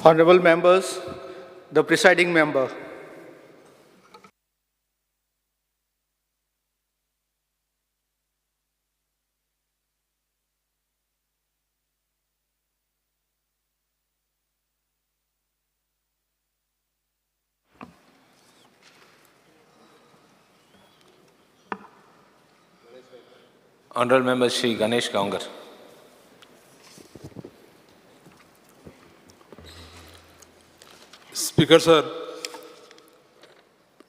Honorable members, the presiding member. Honorable Member Shri Ganesh Gaongar. Speaker sir,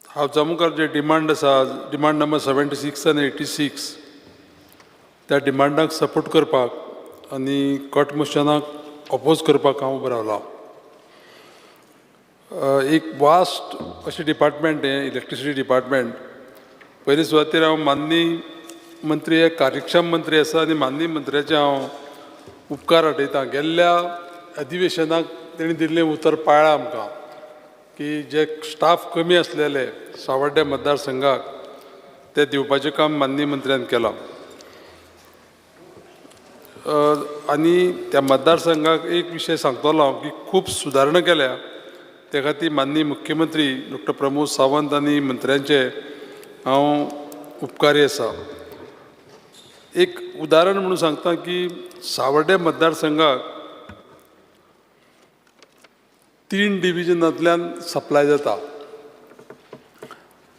हांव जम्मूकार जे demand आसा demand number 76 and 86 त्या डिमांडाक support करपाक आनी कट मोशनाक ऑपोज करपाक हांव उबो रावला. एक वास्ट अशें डिपार्टमेंट हें इलेक्ट्रिसिटी डिपार्टमेंट. पयले सुवातेर हांव माननीय मंत्री हे कार्यक्षम मंत्री आसा आनी माननीय मंत्र्याचे हांव उपकार आठयतां. गेल्ल्या अधिवेशनाक तेणी दिल्लें उतर पाळ्ळां आमकां की जे स्टाफ कमी आसलेले सावर्डे मतदारसंघाक ते दिवपाचें काम माननीय मंत्र्यान केलां. आनी त्या मतदारसंघाक एक विशय सांगतलो हांव की खूब सुदारणा केल्या. ते खातीर माननीय मुख्यमंत्री डॉ. प्रमोद सावंत आनी मंत्र्यांचे हांव उपकारी आसा. एक उदाहरण म्हणून सांगता की सावर्डे मतदारसंघाक 3 डिविजनांतल्यान सप्लाय जाता.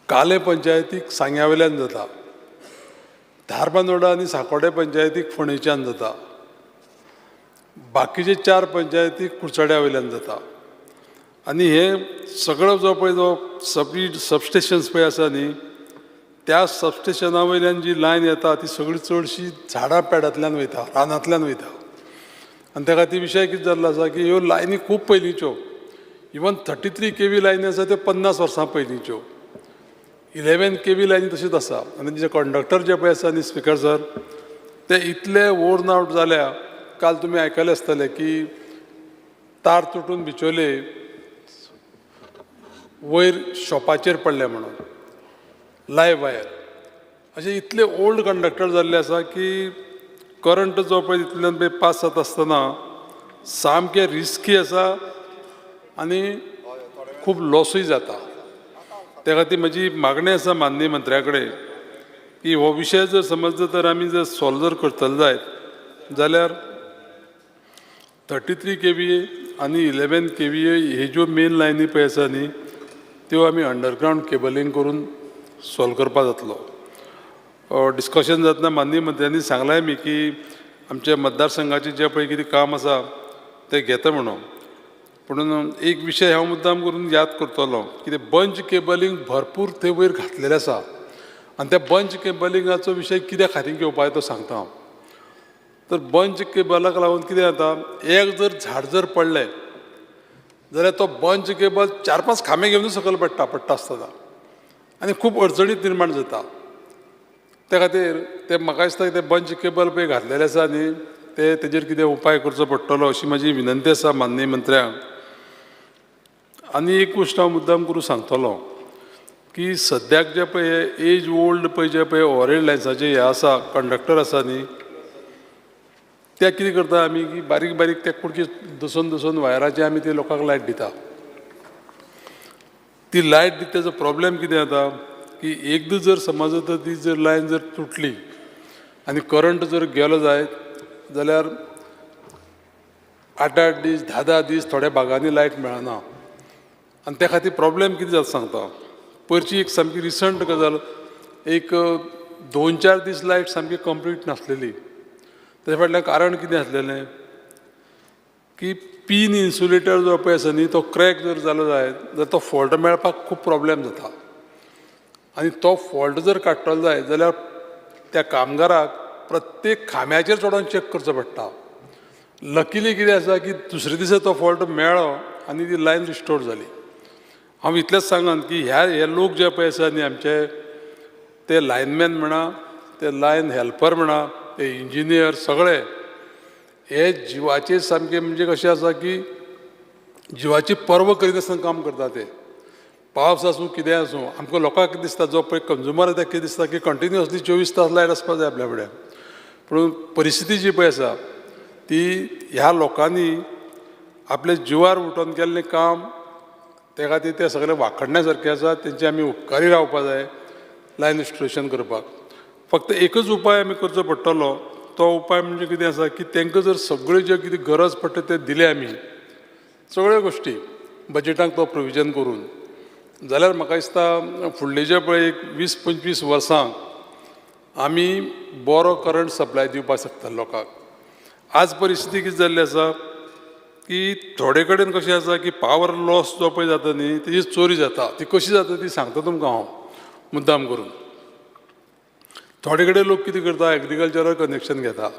काले पंचायतीक सांग्यावयल्यान जाता, धारबांदोडा आनी सांकोडे पंचायतीक फोंडेच्यान जाता, बाकीचे 4 पंचायतीक कुडचड्या वयल्यान जाता. आनी हे सगळो जो पळय जो सबस्टेशन्स पळय आसा न्ही त्या सबस्टेशना वयल्यान जी लायन येता ती सगळी चडशी झाडां पेडांतल्यान वयता, रानांतल्यान वयता. आनी त्या खातीर विशय कितें जाल्लो आसा की ह्यो लायनी खूब पयलींच्यो. इवन 33 kV लायनी आसा त्यो 50 वर्सां पयलींच्यो. 11 kV लायनी तश्योच आसा. आनी जे कंडक्टर जे पळय आसा न्ही स्पिकर सर ते इतले ओर्न आवट जाल्या. काल तुमी आयकले आसतले की तार तुटून बिचोले वयर शॉपाचेर पडले म्हणून लायव्ह वायर. अशे इतले ओल्ड कंडक्टर जाल्ले आसा की करंट जो पळय तितूंतल्यान पळय पास जाता आसतना सामकें रिस्की आसा आनी खूब लॉसूय जाता. त्या खातीर म्हजी मागणी आसा माननीय मंत्र्या कडेन की हो विशय जर समज जर आमी जर सॉल्व जर करतले जायत जाल्यार 33 kV आनी 11 kV हे ज्यो मेन लायनी पळय आसा न्ही त्यो आमी अंडरग्रावंड केबलींग करून सॉल्व करपा जातलो. डिस्कशन जातना माननीय मंत्र्यांनी सांगलाय मी की आमच्या मतदारसंघाचें जे पळय कितें काम आसा तें घेता म्हणून. म्हणून एक विशय हांव मुद्दाम करून याद करतलो की ते बंच केबलींग भरपूर थंय वयर घातलेलें आसा. आनी त्या बंच केबलिंगाचो विशय कित्या खातीर घेवपाक तो सांगता हांव. तर बंच केबलाक लागून कितें जाता, एक जर झाड जर पडलें जाल्यार तो बंच केबल 4-5 खांबे घेवनूच सकयल पडटा आसतना आनी खूब अडचणीत निर्माण जाता. त्या खातीर ते म्हाका दिसता ते बंच केबल पळय घातलेले आसा न्ही ते तेजेर कितें उपाय करचो पडटलो अशी म्हजी विनंती आसा माननीय मंत्र्यांक. आनी एक गोश्ट हांव मुद्दाम करून सांगतलो की सद्याक जे पळय हे एज ओल्ड पळय जे पळय ओवरहेड लायन्साचे हे आसा कंडक्टर आसा न्ही ते कितें करता आमी की बारीक बारीक ते कुडके दसून वायराचे आमी ते लोकांक लायट दिता. ती लायट दिता तेजो प्रॉब्लेम कितें जाता की एक दीस जर समज जर ती जर लायन जर तुटली आनी करंट जर गेलो जायत जाल्यार 8-8 दीस 10-10 दीस थोड्या भागांनी लायट मेळना. आनी त्या खातीर प्रॉब्लेम कितें जाता सांगता. पयरची एक सामकी रिसंट गजाल एक 2-4 दीस लायट सामकी कंप्लीट नासलेली. तेच्या फाटल्यान कारण कितें आसलेलें की पीन इन्सुलेटर जो पळय आसा न्ही तो क्रॅक जर जालो जायत जाल्यार तो फॉल्ट मेळपाक खूब प्रॉब्लेम जाता. आनी तो फॉल्ट जर काडटलो जायत जाल्यार त्या कामगाराक प्रत्येक खांब्याचेर चडोवन चॅक करचो पडटा. लकिली कितें आसा की दुसरे दिसा तो फॉल्ट मेळ्ळो आनी ती लायन रिस्टोर जाली. हांव इतलेंच सांगन की हे लोक जे पळय आसा न्ही आमचे ते लायनमॅन म्हणा ते लायन हेल्पर म्हणा ते इंजिनियर सगळे हे जिवाचे सामके म्हणजे कशें आसा की जिवाची पर्व करिनासतना काम करता. ते पावस आसूं कितें आसूं आमकां लोकांक कितें दिसता जो पळय कंज्युमर येता कितें दिसता की कंटिन्युअसली 24 तास लायट आसपाक जाय आपल्या फुड्यान. पूण परिस्थिती जी पळय आसा ती ह्या लोकांनी आपले जिवार उठोवन केल्लें काम ते खातीर ते सगळे वाखडण्या सारके आसा. तेंचे आमी उपकारी रावपा जाय लायन रिस्टोरेशन करपाक. फक्त एकच उपाय आमी करचो पडटलो. तो उपाय म्हणजे कितें आसा की तांकां जर सगळ्यो ज्यो कितें गरज पडटा ते दिले आमी सगळ्यो गोश्टी बजेटांत तो प्रोविजन करून, जाल्यार म्हाका दिसता फुडले जे पळय 20-25 वर्सां आमी बरो करंट सप्लाय दिवपाक शकता लोकांक. आज परिस्थिती कितें जाल्ली आसा की थोडे कडेन कशें आसा की पावर लॉस जो पळय जाता न्ही तेजी चोरी जाता. ती कशी जाता ती सांगता तुमकां हांव मुद्दाम करून. थोडे कडेन लोक कितें करता, एग्रीकल्चरल कनेक्शन घेता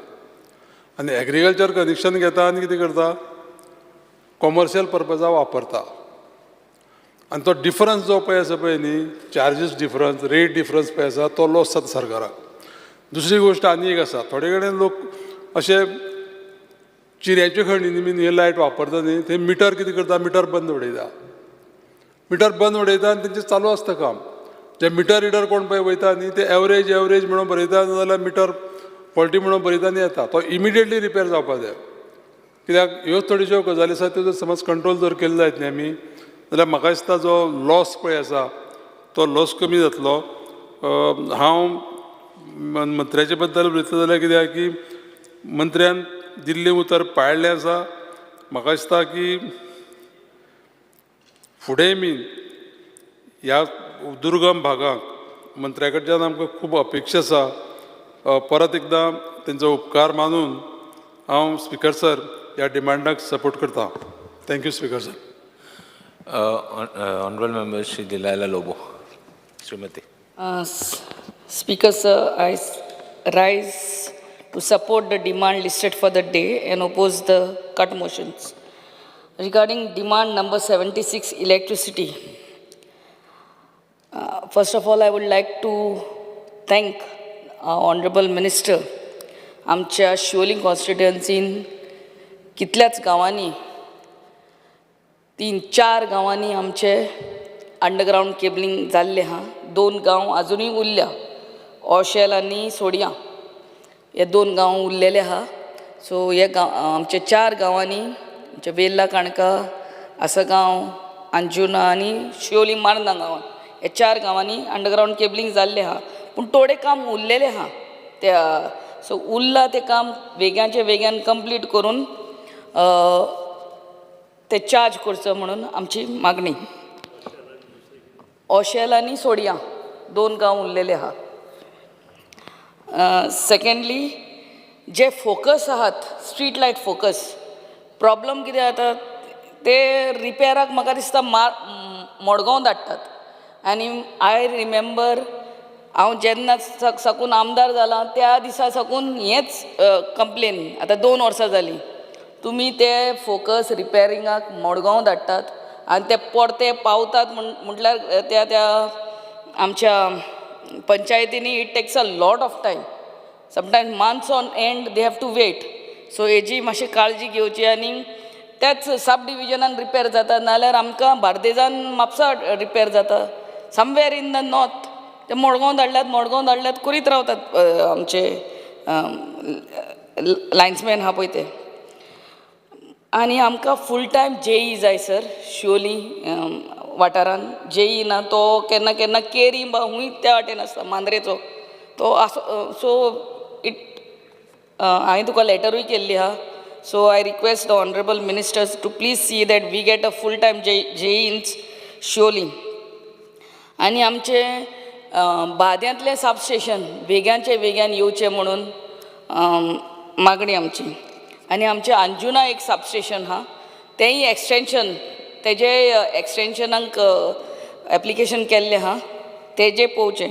आनी एग्रीकल्चर कनेक्शन घेता आनी कितें करता, कॉमर्शियल पर्पजाक वापरता. आनी तो डिफरन्स जो पळय आसा पळय न्ही, चार्जीस डिफरन्स, रेट डिफरन्स पळय आसा तो लॉस जाता सरकाराक. दुसरी गोश्ट आनी एक आसा, थोडे कडेन लोक अशे चिऱ्याचे खणींनी बीन हे लायट वापरता न्ही, ते मिटर कितें करता, मिटर बंद उडयता. मिटर बंद उडयता आनी तेंचें चालू आसता काम. जे मिटर रिडर कोण पळय वयता न्ही ते एवरेज म्हणून बरयता, नाजाल्यार मिटर फॉल्टी म्हणून बरयता आनी येता. तो इमिडिएटली रिपेर जावपाक जाय. कित्याक ह्यो थोड्योश्यो गजाली आसा त्यो जर समज कंट्रोल जर केल्यो जायत न्ही आमी, जाल्यार म्हाका दिसता जो लॉस पळय आसा तो लॉस कमी जातलो. हांव मंत्र्याचे बद्दल उलयतलो जाल्यार कित्याक की मंत्र्यान दिल्लें उतर पाळिल्लें आसा. म्हाका दिसता की फुडें बीन ह्या दुर्गम भागांक मंत्र्या कडच्यान आमकां खूब अपेक्षा आसा. परत एकदां तेंचो उपकार मानून हांव स्पिकर सर ह्या डिमांडाक सपोर्ट करता. Thank you speaker sir. Honorable Member Shri Delilah Lobo. Srimati. Speaker sir, I rise to support the demand listed for the day and oppose the cut motions. Regarding demand number 76, electricity. First of all, I would like to thank our Honorable Minister. आमच्या शिवोली कॉन्स्टिट्युएन्सीन कितल्याच गांवांनी 3-4 गांवांनी आमचे underground cabling जाल्लें आहा. 2 गांव अजुनूय उरल्या, ओशेल आनी सोडिया हे 2 गांव उरलेले आहा. सो हे आमचे 4 गांवांनी आमचे वेल्ला काणका, आसगांव, अंजुना आनी शिवोली मार्ना गांवां हे 4 गांवांनी अंडरग्राउंड केबलिंग जाल्लें आहा. पूण थोडें काम उरलेलें आहा. त्या सो उरला तें काम वेग्यान कंप्लीट करून ते चार्ज करचो म्हणून आमची मागणी. ओशेल आनी सोडिया 2 गांव उरलेले आहा. सेकंडली जे फोकस आहात स्ट्रीट लायट फोकस, प्रॉब्लम कितें जाता ते रिपेराक म्हाका दिसता मडगांव धाडटात. आनी आय रिमेंबर हांव जेन्ना साकून आमदार जालां त्या दिसा साकून हेच कंप्लेन आतां 2 वर्सां जालीं. तुमी ते फोकस रिपेरिंगाक मडगांव धाडटात आनी ते परते पावतात म्हटल्यार त्या आमच्या पंचायतींनी it takes a lot of time. Sometimes months on end they have to wait. So हेजी मातशी काळजी घेवची. आनी त्याच सब डिविजनान रिपेर जाता, नाल्यार आमकां बार्देजान म्हापसा रिपेर जाता. समवेर इन द नॉर्थ ते मडगांव धाडल्यात करीत रावतात आमचे लायन्समॅन आहा पळय ते. आनी आमकां फूल टायम जेई जाय सर. शिवोली वाठारान जेई ना, तो केन्ना केन्ना केरी हुंय त्या वाटेन आसता मांद्रेचो तो आसो. सो इट हांवें तुका लेटरूय केल्ली आहा. So I request the honourable ministers to please see that we get a full time JE in Shivoli. आनी आमचे बाद्यांतलें सबस्टेशन वेग्यान येवचें म्हणून मागणी आमची. आनी आमचे अंजुना एक सबस्टेशन आहा तेंय एक्सटेंशन, तेजे एक्सटेंशनाक एप्लिकेशन केल्लें आहा, तेजे पळोवचें.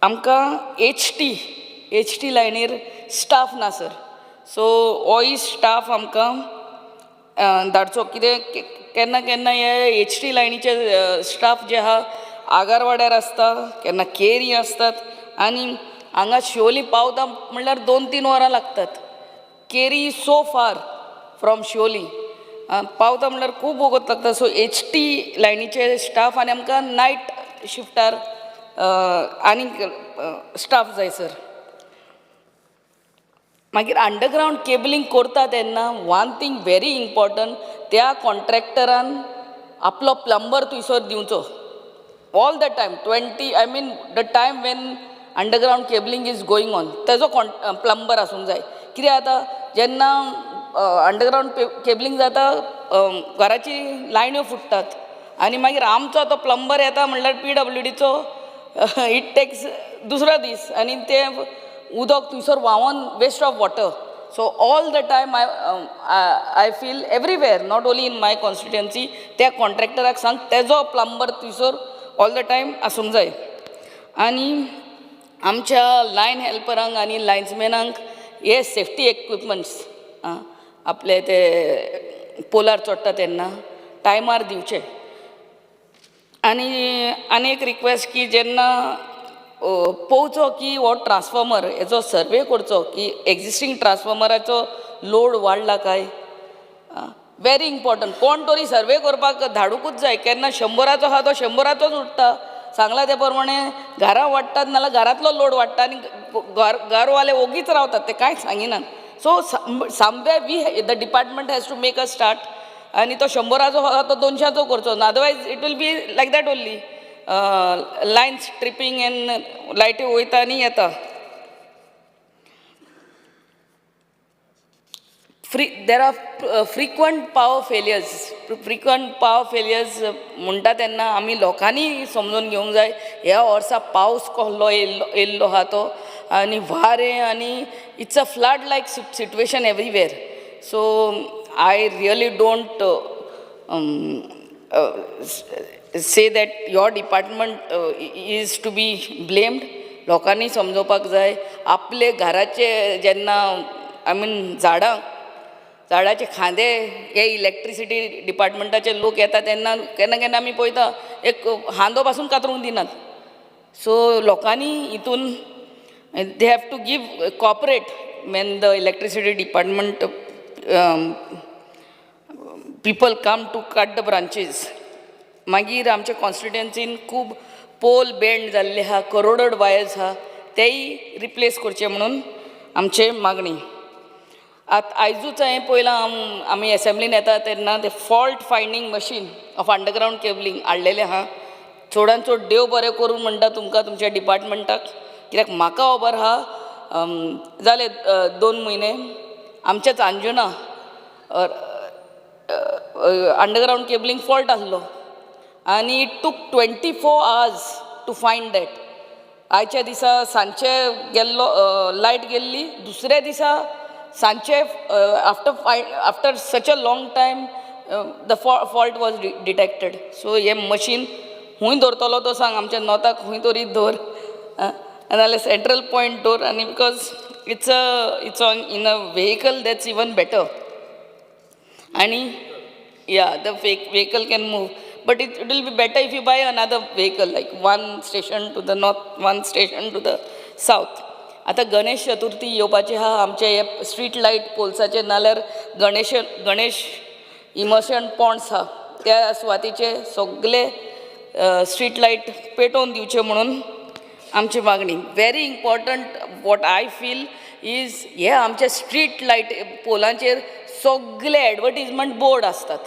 आमकां एच टी लायनीर स्टाफ ना सर. सो होय स्टाफ आमकां धाडचो. कितें केन्ना केन्ना हे एच टी लायनीचे स्टाफ जे आहा आगारवाड्यार आसता, केन्ना केरी आसतात. आनी हांगा शिवोली पावता म्हणल्यार 2-3 वरां लागतात. केरी सो फार फ्रॉम शिवोली पावता म्हणल्यार खूब वगत लागता. सो एच टी लायनीचे स्टाफ आनी आमकां नायट शिफ्टार आनीक स्टाफ जाय सर. मागीर अंडरग्रावंड केबलिंग करता तेन्ना वन थिंग व्हेरी इम्पॉर्टंट, त्या कॉन्ट्रॅक्टरान आपलो प्लंबर थंयसर दिवचो all the time 20 I mean the time Wien underground cabling is going on तेजो प्लंबर आसूंक जाय. कितें जाता जेन्ना अंडरग्रावंड केबलिंग जाता घराची लायन्यो फुट्टात आनी मागीर आमचो तो प्लंबर येता म्हणल्यार PWDचो इट टेक्स दुसरो दीस आनी तें उदक थंयसर व्हांवोन waste of water. So all the time I feel everywhere not only in my constituency त्या कॉन्ट्रॅक्टराक सांग तेजो प्लंबर थंयसर ऑल द टायम आसूंक जाय. आनी आमच्या लायन हेल्परांक आनी लायन्समॅनांक हे सेफ्टी इक्विपमेंट्स आपले ते पोलार चडटा तेन्ना टायमार दिवचे. आनी एक रिक्वेस्ट की जेन्ना पळोवचो की हो ट्रान्सफॉर्मर हेचो सर्वे करचो की एक्जिस्टींग ट्रान्सफॉर्मराचो लोड वाडला काय. व्हेरी इम्पॉर्टंट कोण तरी सर्वे करपाक धाडूकूच जाय. केन्ना 100राचो आहा तो 100राचोच उरता सांगला ते प्रमाणे घरां वाडटात नाल्यार घरांतलो लोड वाडटा आनी घरवाले ओगीच रावतात ते कांयच सांगिनात. So someway we the department has to make a start आनी तो 100राचो आहा तो 200चो करचो. Otherwise it will be like that only lines tripping and लायटी वयता आनी येता. There are frequent power failures म्हणटा तेन्ना आमी लोकांनी समजून घेवंक जाय ह्या वर्सा पावस कसलो येयल्लो आहा तो आनी वारें आनी it's a flood like situation everywhere. So I really don't say that your department is to be blamed. लोकांनी समजोवपाक जाय आपले घराचे जेन्ना आय मीन झाडाचे खांदे हे इलेक्ट्रिसिटी डिपार्टमेंटाचे लोक येता तेन्ना केन्ना केन्ना आमी पळयता एक हांदो पासून कातरूंक दिनात. सो लोकांनी हितून they have to give cooperate when the electricity department people come to cut the branches. मागीर आमच्या कॉन्स्टिट्युएन्सीन खूब पोल बेंड जाल्ले आहा करोडड वायर्स आहा तेय रिप्लेस करचे म्हणून आमचे मागणी. आयजूच हांवें पळयलां आमी एसेंब्लीन येता तेन्ना ते fault finding machine of underground cabling हाडलेलें आहा. चडांत चड देव बरें करूं म्हणटा तुमकां तुमच्या डिपार्टमेंटाक. कित्याक म्हाका खबर आहा जाले 2 म्हयने आमच्याच अंजुना अंडरग्रावंड केबलिंग फॉल्ट आसलो आनी it took 24 hours to find that. आयच्या दिसा सांजचे गेल्लो लायट गेल्ली दुसऱ्या दिसा सांजचे after such a long time the fault was detected. So हे मशीन हूंय दवरतलो तो सांग आमच्या नॉताक हूंय तरी दवर नाल्यार सेंट्रल पॉयंट दवर आनी because it's on in a vehicle that's even better. आनी the vehicle can move, but it will be better if you buy another vehicle like one station to the north, one station to the south. आता गणेश चतुर्थी येवपाची आहा आमचे हे street light पोल्साचे नाल्यार Ganesh immersion Pond's आहा त्या सुवातीचे सगळे स्ट्रीट लायट पेटोवन दिवचे म्हणून आमची मागणी. Very important what I feel is हे आमचे स्ट्रीट लायट पोलांचेर सगळे एडवर्टिजमेंट बोर्ड असतात.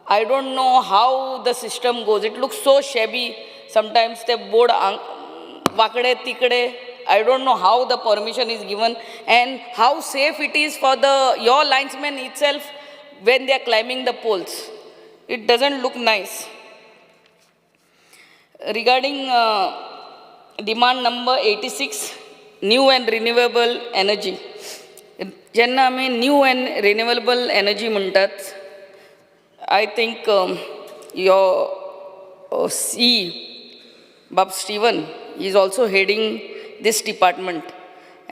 I don't know how the system goes. It looks so shabby sometimes ते बोर्ड वाकडे तिकडे. I don't know how the permission is given and how safe it is for your linesmen itself when they are climbing the poles. It doesn't look nice. Regarding demand number 86, new and renewable energy. Jenna आमी new and renewable energy म्हणटात. I think your C. Bob Stephen is also heading this department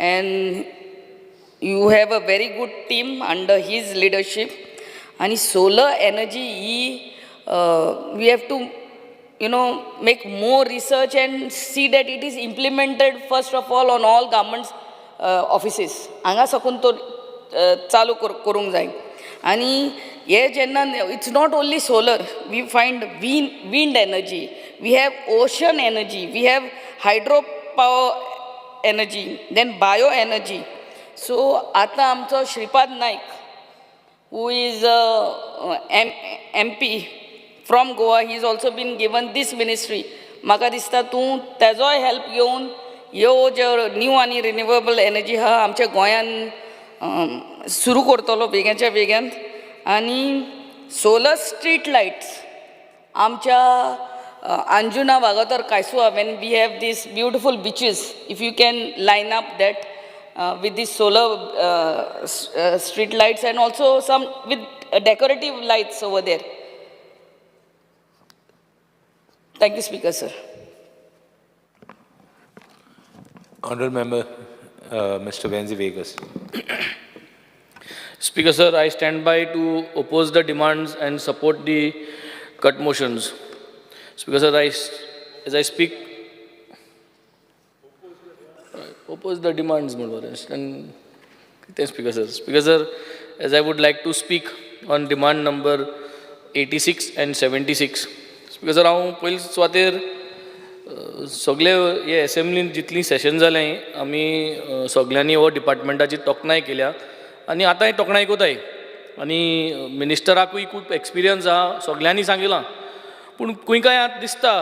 and you have a very good team under his leadership. And solar energy we have to make more research and see that it is implemented first of all on all government offices. हांगा साकून तो चालू करूंक जाय. आनी हे जेन्ना it's not only solar, we find wind energy, we have ocean energy, we have hydro power energy, then bioenergy. So आतां आमचो Shripad Naik who is MP from Goa, he has also been given this ministry. म्हाका दिसता तूं तेजोय help घेवन ह्यो ज्यो new आनी renewable energy आहा आमच्या गोंयान सुरू करतलो बेग्याच्या बेग्यान. आनी सोलर स्ट्रीट लायट्स आमच्या अंजुना वागातोर कांयसुआ when we have these beautiful beaches, if you can line up that with these solar street lights and also some with decorative lights over there. Thank you, Speaker, sir. Honourable Member, Mr. Wenzi Vegas. Speaker, sir, I stand by to oppose the demands and support the cut motions. Speaker, sir, as I speak, oppose the demands, and Speaker, sir. Speaker, sir, as I would like to speak on demand number 86 and 76. Speaker, sir, हांव पयलीं सुवातेर सगळे हे असेंब्लीन जितलीं session जालें आमी सगळ्यांनी हो डिपार्टमेंटाची तोखणाय केल्या आनी आतांय तोखणाय कोताय आनी मिनिस्टराकूय खूब एक्सपिरियन्स आहा, सगळ्यांनी सांगिलां. पूण खंय काय दिसता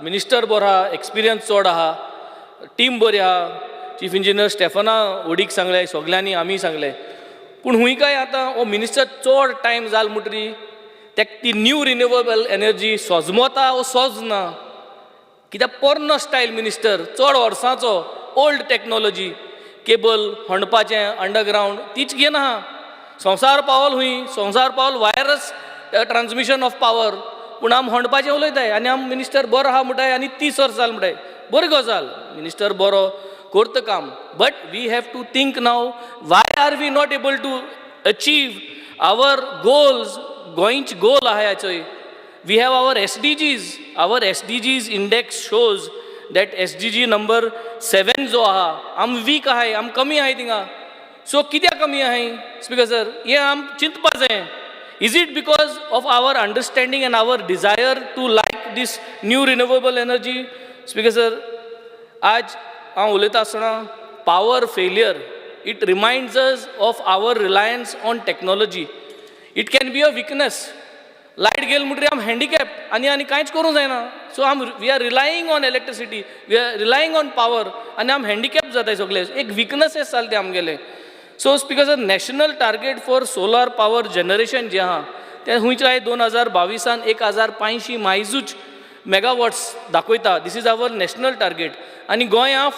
मिनिस्टर बरो आहा, एक्सपिरियन्स चड आहा, टीम बरी आहा. चीफ इंजिनियर स्टेफना ओडीक सांगलें, सगळ्यांनी आमी सांगलें. पूण हुंय काय आतां हो मिनिस्टर चड टायम जाल म्हणटरी तेका ती न्यू रिन्युवेबल एनर्जी सोजमोता वो सोजना. कित्याक पोरनो स्टायल मिनिस्टर, चड वर्सांचो, ओल्ड टॅक्नोलॉजी, केबल हणपाचें अंडरग्रावंड तीच घेना. संवसार पावल हुंय, संवसार पावल वायरस ट्रान्समिशन ऑफ पावर, पूण आम हणपाचें उलयताय आनी आम मिनिस्टर बरो आहा म्हणटाय आनी 30 वर्सां जाल म्हणटाय. बरी गजाल, मिनिस्टर बरो करता काम. But we have to think now why are we not able to achieve our goals. गोंयच गोल आहा हाचोय. We have our SDGs. Our SDGs index shows that SDG number 7 जो आहा आम वीक आहाय, आम कमी आहाय थिंगा. सो कित्याक कमी आहाय स्पीकर सर, हें आम चिंतपा जाय. Is it because of our understanding and our desire to like these new renewable energy? Speaker sir, आज हांव उलयता आसतना power failure it reminds us of our reliance on technology. It can be a weakness. Light गेल म्हणटरी आम handicap आनी कांयच करूंक जायना. So we are relying on electricity, we are relying on power आनी आम हँडिकॅप जाताय सगळे. एक विकनसेस जाले ते आमगेले. So speaker sir, national target for solar power generation जे आहा तें हुंयच्या 2022 1500 मायजूच मेगावॉट्स दाखयता. This is our national target. आनी गोंय आहा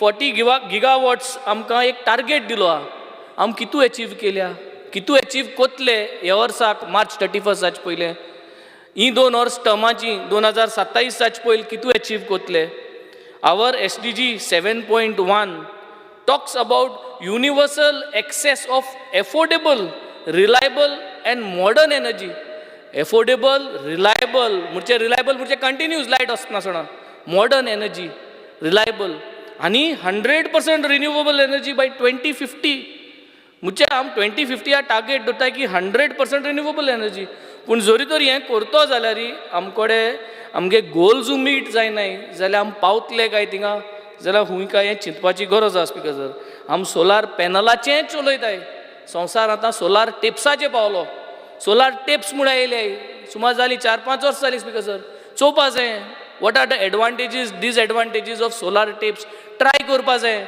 40 गिगावॉट्स आमकां एक टार्गेट दिलो आहा. आम कितू अचीव केल्या, कितू अचीव कोतले ह्या वर्साक मार्च 31 जाचे पयलें. ही 2 वर्स टर्माची 2027 जाचे पयलीं कितू achieve कोतले. Our SDG 7.1 talks about universal access of affordable, reliable and modern energy. Affordable, reliable म्हणजे कंटिन्यूस लायट आसतना, modern energy, reliable आणि 100% रिन्युवेबल एनर्जी बाय 2050. म्हणजे आम 2050 हा टार्गेट दवरताय की 100% रिन्युवेबल एनर्जी. पूण जरी तर हें करतो जाल्यार आमकडे आमगे गोल्स मीट जायनाय जाल्यार आम पावतले काय थिंगा जाल्यार हुंय काय हें चिंतपाची गरज आसा. स्पीकर सर, आम सोलार पॅनलाचेंच उलयताय. संवसार आतां सोलार टेप्साचेर पावलो. सोलार टेप्स म्हूण आयले सुमार जाली 4-5 वर्सां जाली. स्पीकर सर, चोवपा जाय what are the advantages disadvantages of solar taps. Try करपा जाय.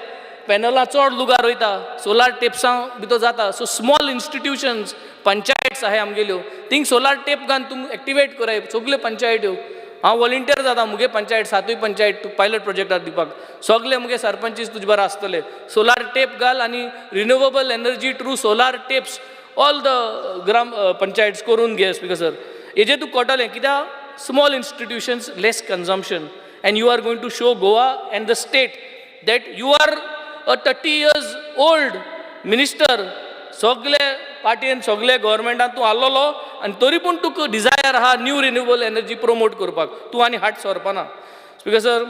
पॅनलां चड लुगार वयता, सोलार टेप्सां भितर जाता. सो स्मॉल इन्स्टिट्यूशन्स, पंचायट्स आहाय आमगेल्यो, थिंग सोलार टेप घालून तुमी एक्टिवेट कराय सगल्यो पंचायत्यो. हांव वॉलंटियर जाता मुगे पंचायत 7 पंचायत पायलट प्रोजेक्टार दिवपाक. सगळे मुगे सरपंचीस तुजे बरो आसतले. सोलार टेप घाल आनी renewable energy through solar taps all the ग्राम पंचायट्स करून घे. स्पीकर सर, हेजेर तूं कोटलें कित्याक small institutions, less consumption, and you are going to show Goa and the state that you are a 30 years old minister. सगळे पार्टीन सगळे गव्हर्मेंटान तूं आल्लोलो आनी तरी पूण तुका डिझायर आहा न्यू रिन्युवेबल एनर्जी प्रमोट करपाक. तूं आनी हाट सरपाना. स्पीकर सर,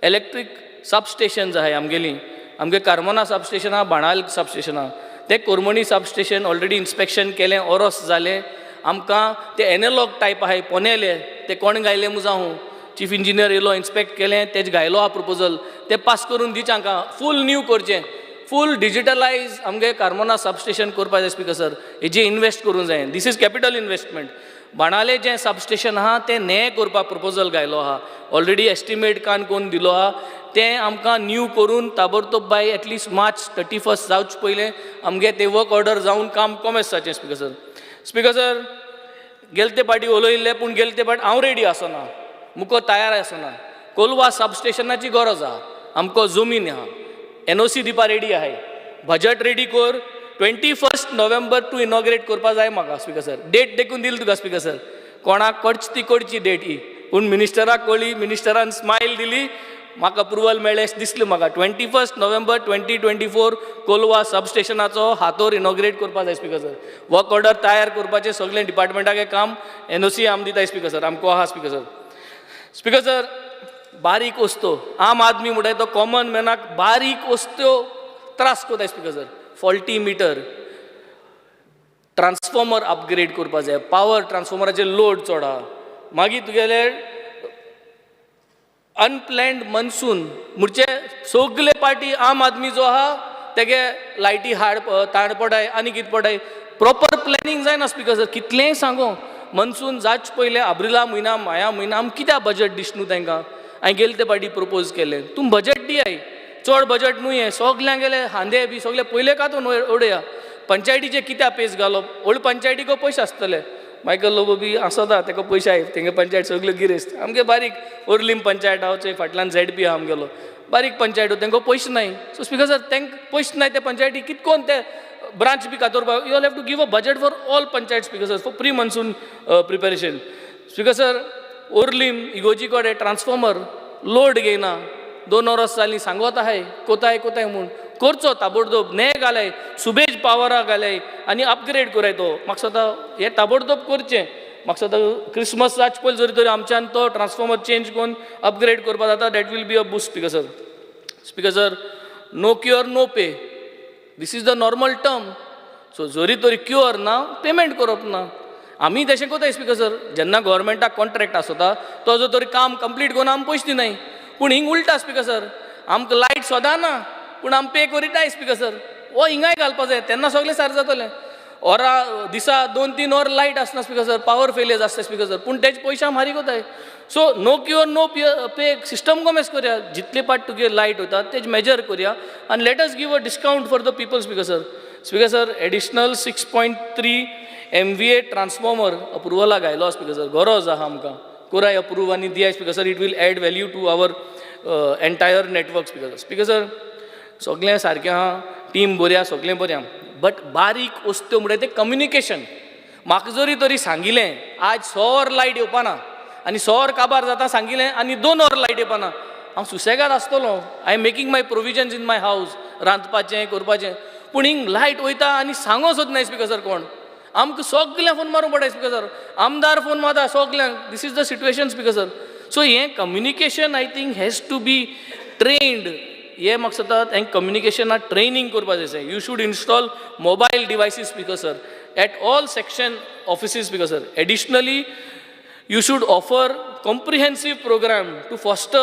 इलेक्ट्रीक सबस्टेशन्स आहाय आमगेलीं. आमगे कार्मोना सबस्टेशन आहा, बाणाल सबस्टेशन आहा. ते कोरमणी सबस्टेशन ऑलरेडी इन्स्पेक्शन केलें, ओरोस जालें. आमकां ते एनालॉग टायप आहाय पोनेले, ते कोण गायले मुजाहू. चीफ इंजिनियर येयलो, इन्स्पेक्ट केलें, तेज घायलो हा प्रपोजल. ते पास करून दिवचें हांकां. फूल न्यू करचें. फूल डिजिटलायज आमगे कार्मोना सबस्टेशन करपा जाय स्पीकर सर, हेजी इन्वेस्ट करूंक जाय. This is capital investment. बाणाले जें सबस्टेशन आहा तें नयें करपा प्रपोजल गायलो आहा. ऑलरेडी एस्टिमेट कान कोन्न दिलो आहा. तें आमकां न्यू करून ताबडतोब बाय एटलिस्ट मार्च 31 जावचे पयलें आमगे तें वर्क ऑर्डर जावन काम कॉमेस जावचें स्पीकर सर. स्पीकर सर, गेले ते पाटी उलयल्ले पूण गेले ते पाटी हांव रेडी आसना, मुको तयार आसना. कोलवा सबस्टेशनाची गरज आहा. आमको जमीन आहा, NOC दिवपा रेडी आहाय, बजट रेडी कर. 21 नोव्हेंबर टू इनॉग्रेट करपा जाय म्हाका स्पीकर सर. डेट देखून दिली तुका स्पीकर सर. कोणाक कडची ती कडची डेट ही, पूण मिनिस्टराक कळ्ळी, मिनिस्टरान स्मायल दिली, म्हाका अप्रुवल मेळ्ळें दिसलें म्हाका. 21 नोव्हेंबर 2024 कोलवा सबस्टेशनाचो हातोर इनॉग्रेट करपा जाय स्पीकर सर. वर्क ऑर्डर तयार करपाचें सगळें डिपार्टमेंटाचें काम NOC आम दिताय स्पीकर सर, आमको आहा स्पीकर सर. स्पीकर सर, बारीक वस्तो आम आदमी म्हणटाय तो कॉमन मॅनाक बारीक वस्तो त्रास कोताय speaker sir. Faulty meter, transformer upgrade करपा जाय, पावर ट्रान्सफॉर्मराचेर लोड चड आहा. मागीर तुगेले अनप्लॅन्ड मनसून म्हणचे सगळे पार्टी आम आदमी जो आहा तेगे लायटी ताण पडाय आनी कितें पडाय. प्रॉपर प्लॅनिंग जायना स्पीकर सर. कितलेंय सांगो, मनसून जावचे पयलें अब्रिला म्हयना माया म्हयना आम कित्याक बजट दिश्ट न्हू तांकां. हांवें गेले ते पाटी प्रपोज केलें, तूं बजट दियाय, चड बजट न्हू हें. सगल्यांक गेले हांदे बी सगळे पयले कातून उडया. पंचायतीचे कित्याक पेस घालप, व्हडले पंचायतीको पयशे आसतले. मायकल लोबो बी आसता, ताका पयशे आहाय, तेंगे पंचायत सगळ्यो गिरेस्त. आमगे बारीक ओर्लीम पंचायत आहा, थंय फाटल्यान ZP आहा आमगेलो, बारीक पंचायत, तांकां पयशे नाय. सो स्पीकर सर, तांकां पयशे नाय त्या पंचायती कितकोन ते ब्रांच बी कातोरपा. You have to give a budget for all panchayat speaker sir, for pre monsoon preparation. Speaker sir, Orlim इगोजी कडेन ट्रान्सफॉर्मर लोड घेयना, 2 वर्स जालीं सांगत आहाय कोताय म्हूण. करचो ताबडतोब, ने घालाय, सुबेज पावरा घालाय आनी अपग्रेड कराय तो. म्हाका सद्दां हें ताबडतोब करचें. म्हाका सद्दां क्रिसमस जावचे पयलीं जरी तरी आमच्यान तो ट्रान्सफॉर्मर चेंज करून अपग्रेड करपा जाता. That will be a boost speaker sir. Speaker sir, no cure no pay, this is the normal term. So जरी तरी क्युअर ना, पेमेंट करप ना. आमी तशें कोताय स्पीकर सर. जेन्ना गव्हर्मेंटाक कॉन्ट्रॅक्ट आसता तो जो तरी काम कंप्लीट करून आमी पयशे दिनाय. पूण हिंग उलटा स्पीकर सर, आमकां लायट सोदा ना पूण आमी पे करीताय स्पीकर सर. हो हिंगाय घालपा जाय, तेन्ना सगळें सारकें जातलें. ओरा दिसा 2-3 वर लायट आसना स्पीकर सर, पावर फेलियर आसता स्पीकर सर, पूण तेजे पयशे आमी मारी कोताय. सो नो क्युअर नो पे सिस्टम कमेस करया. जितले पाट तुगे लायट वयता तेजे मेजर करया आनी let us give a discount for the people speaker sir. Speaker sir, additional 6.3 MVA transformer अप्रुवला घायलो स्पीकर सर. गरज आहा आमकां, कोराय अप्रूव आनी दियाय speaker sir. It will add value to our entire network speaker sir. Speaker sir, सगळें सारकें आहा, टीम बऱ्या, सगळें बऱ्या, बट बारीक वस्तू म्हणटा तें कम्युनिकेशन. म्हाका जरी तरी सांगिलें आज 100 वर लायट येवपाना आनी 100 वर काबार जाता सांगिलें आनी 2 वर लायट येवपाना, हांव सुसेगाद आसतलो. I am making my provisions in my हावस, रांदपाचें करपाचें. पूण हिंग लायट वयता आनी सांगो सोदनाय स्पीकर सर कोण. आमकां सगळ्यांक फोन मारूंक पडटा स्पीकर सर. आमदार फोन मारता सगळ्यांक. This is the situation speaker sir. So हें communication I think has to be trained. हे म्हाका सदां हें कम्युनिकेशनाक ट्रेनिंग करपा जाय. You should install mobile devices speaker sir at all section offices speaker sir. Additionally you should offer comprehensive program to foster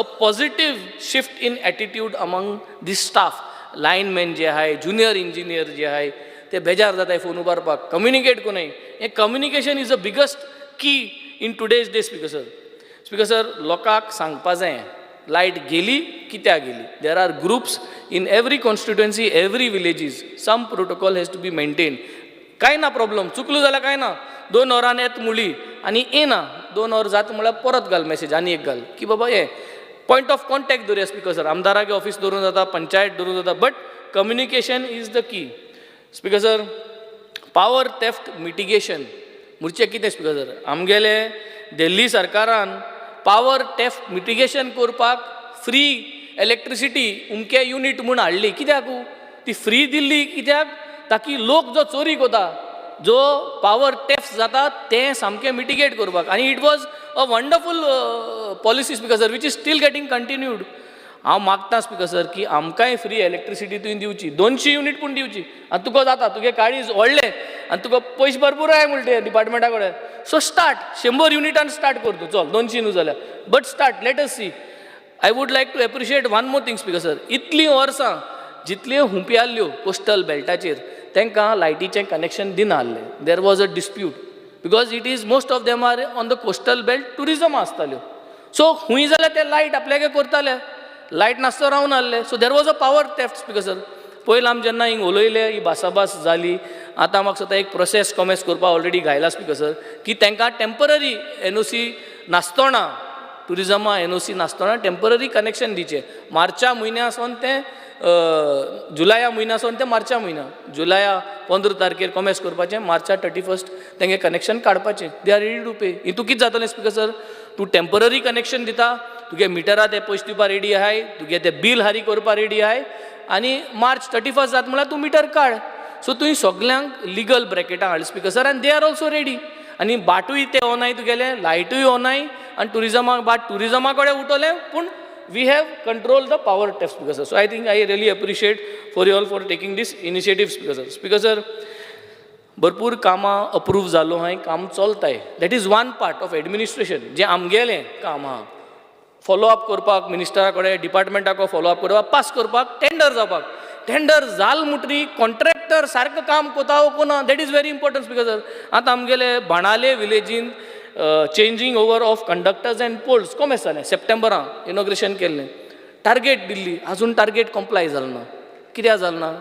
a positive shift in attitude among the staff. Linemen जे आहे, junior engineer जे आहे, ते बेजार जाताय phone उबारपाक, communicate कोनाय. हे communication is the biggest key in today's day speaker sir. Speaker sir, लोकांक सांगपा जाय लायट गेली कित्याक गेली. There are groups in every constituency, every villages. Some protocol has to be maintain. कांय ना प्रॉब्लम, चुकलो जाल्यार कांय ना. 2 वरान येत मुली आनी येना, 2 वर जाता म्हळ्यार परत घाल मेसेज आनी एक घाल की बाबा हे पॉयंट ऑफ कॉन्टॅक्ट दवरया स्पीकर सर. आमदारागे ऑफिस दवरूं जाता, पंचायत दवरूं जाता, but communication is the key. Speaker sir, power theft mitigation म्हणचें कितें स्पीकर सर. आमगेले दिल्ली सरकारान पावर थेफ्ट मिटिगेशन करपाक फ्री इलेक्ट्रिसिटी उमके युनीट म्हूण हाडली. कित्याक ती फ्री दिल्ली कित्याक, ताकी लोक जो चोरी कोता, जो पावर थेफ्ट जाता तें सामकें मिटिगेट करपाक. आनी it was a wonderful policy speaker sir, which is steel getting continued. हांव मागता स्पीकर सर की आमकांय फ्री इलेक्ट्रिसिटी तुवें दिवची, 200 युनीट पूण दिवची. आनी तुका जाता, तुगे काळीज व्हडले आनी तुका पयशे भरपूर आहाय म्हणटे डिपार्टमेंटा कडेन. सो स्टार्ट 100 युनिटान स्टार्ट कर तूं, चल 200 न्हू जाल्यार, but start, let us see. I would like to appreciate one more thing speaker sir. इतलीं वर्सां जितल्यो हुंपी आसल्यो कोस्टल बेल्टाचेर तांकां लायटीचें कनेक्शन दिना आसलें. There was a dispute because it is most of them are on the coastal belt tourism आसताल्यो. So खूंय जाल्यार ते लायट आपल्यागे करताले, लायट नासतो रावन आहले. So there was a power theft speaker. पयलीं आमी जेन्ना हिंग उलयले ही भासाभास जाली, आतां म्हाका सुद्दां एक प्रोसेस कॉमेस करपाक ऑलरेडी घायला स्पिकर की तांकां टेम्पररी एनओसी नासतना, टुरिजमा एनओसी नासतना टेम्पररी कनेक्शन दिवचें. मार्चा म्हयन्यासून ते जुलया म्हयन्यासून ते मार्चा म्हयन्या, जुलया 15 तारखेर कॉमेस करपाचें, मार्चा 31 तेंगे कनेक्शन काडपाचें. दे आर रेडी टू पे. हितू कितें जातलें स्पिकर, तूं टेम्पररी कनेक्शन दिता, तुगे मिटरा ते पयशे दिवपा रेडी आहाय, तुगे ते बील हारी करपा रेडी आहाय, आनी मार्च 31 जाता म्हळ्यार तूं मिटर काड. सो तुवें सगल्यांक लिगल ब्रॅकेटां हाडलें स्पिकर आनी दे आर ऑल्सो रेडी. आनी बाटूय ते ऑनाय तुगेले, लायटूय ऑनाय, आनी टुरिजमाक बाट टुरिजमा कडेन उठोलें, पूण we have control the power tap speaker. So I think I really appreciate for you all for taking this initiative speaker. Speaker भरपूर कामां अप्रूव जालो हाय, काम चलताय. That is one part of administration जें आमगेलें काम आहा. फॉलोअप करपाक मिनिस्टरा कडेन, डिपार्टमेंटाक फॉलोअप करपाक, पास करपाक, टेंडर जावपाक. टेंडर जाल म्हणटरी कॉन्ट्रॅक्टर सारको काम कोता वो कोना, that is very important speaker. आतां आमगेले बाणाले विलेजीन changing over of conductors and poles commence जालें. सप्टेंबरां इनॉग्रेशन केल्लें. टार्गेट दिल्ली, आजून टार्गेट कॉम्प्लाय जालो ना. कित्याक जालो ना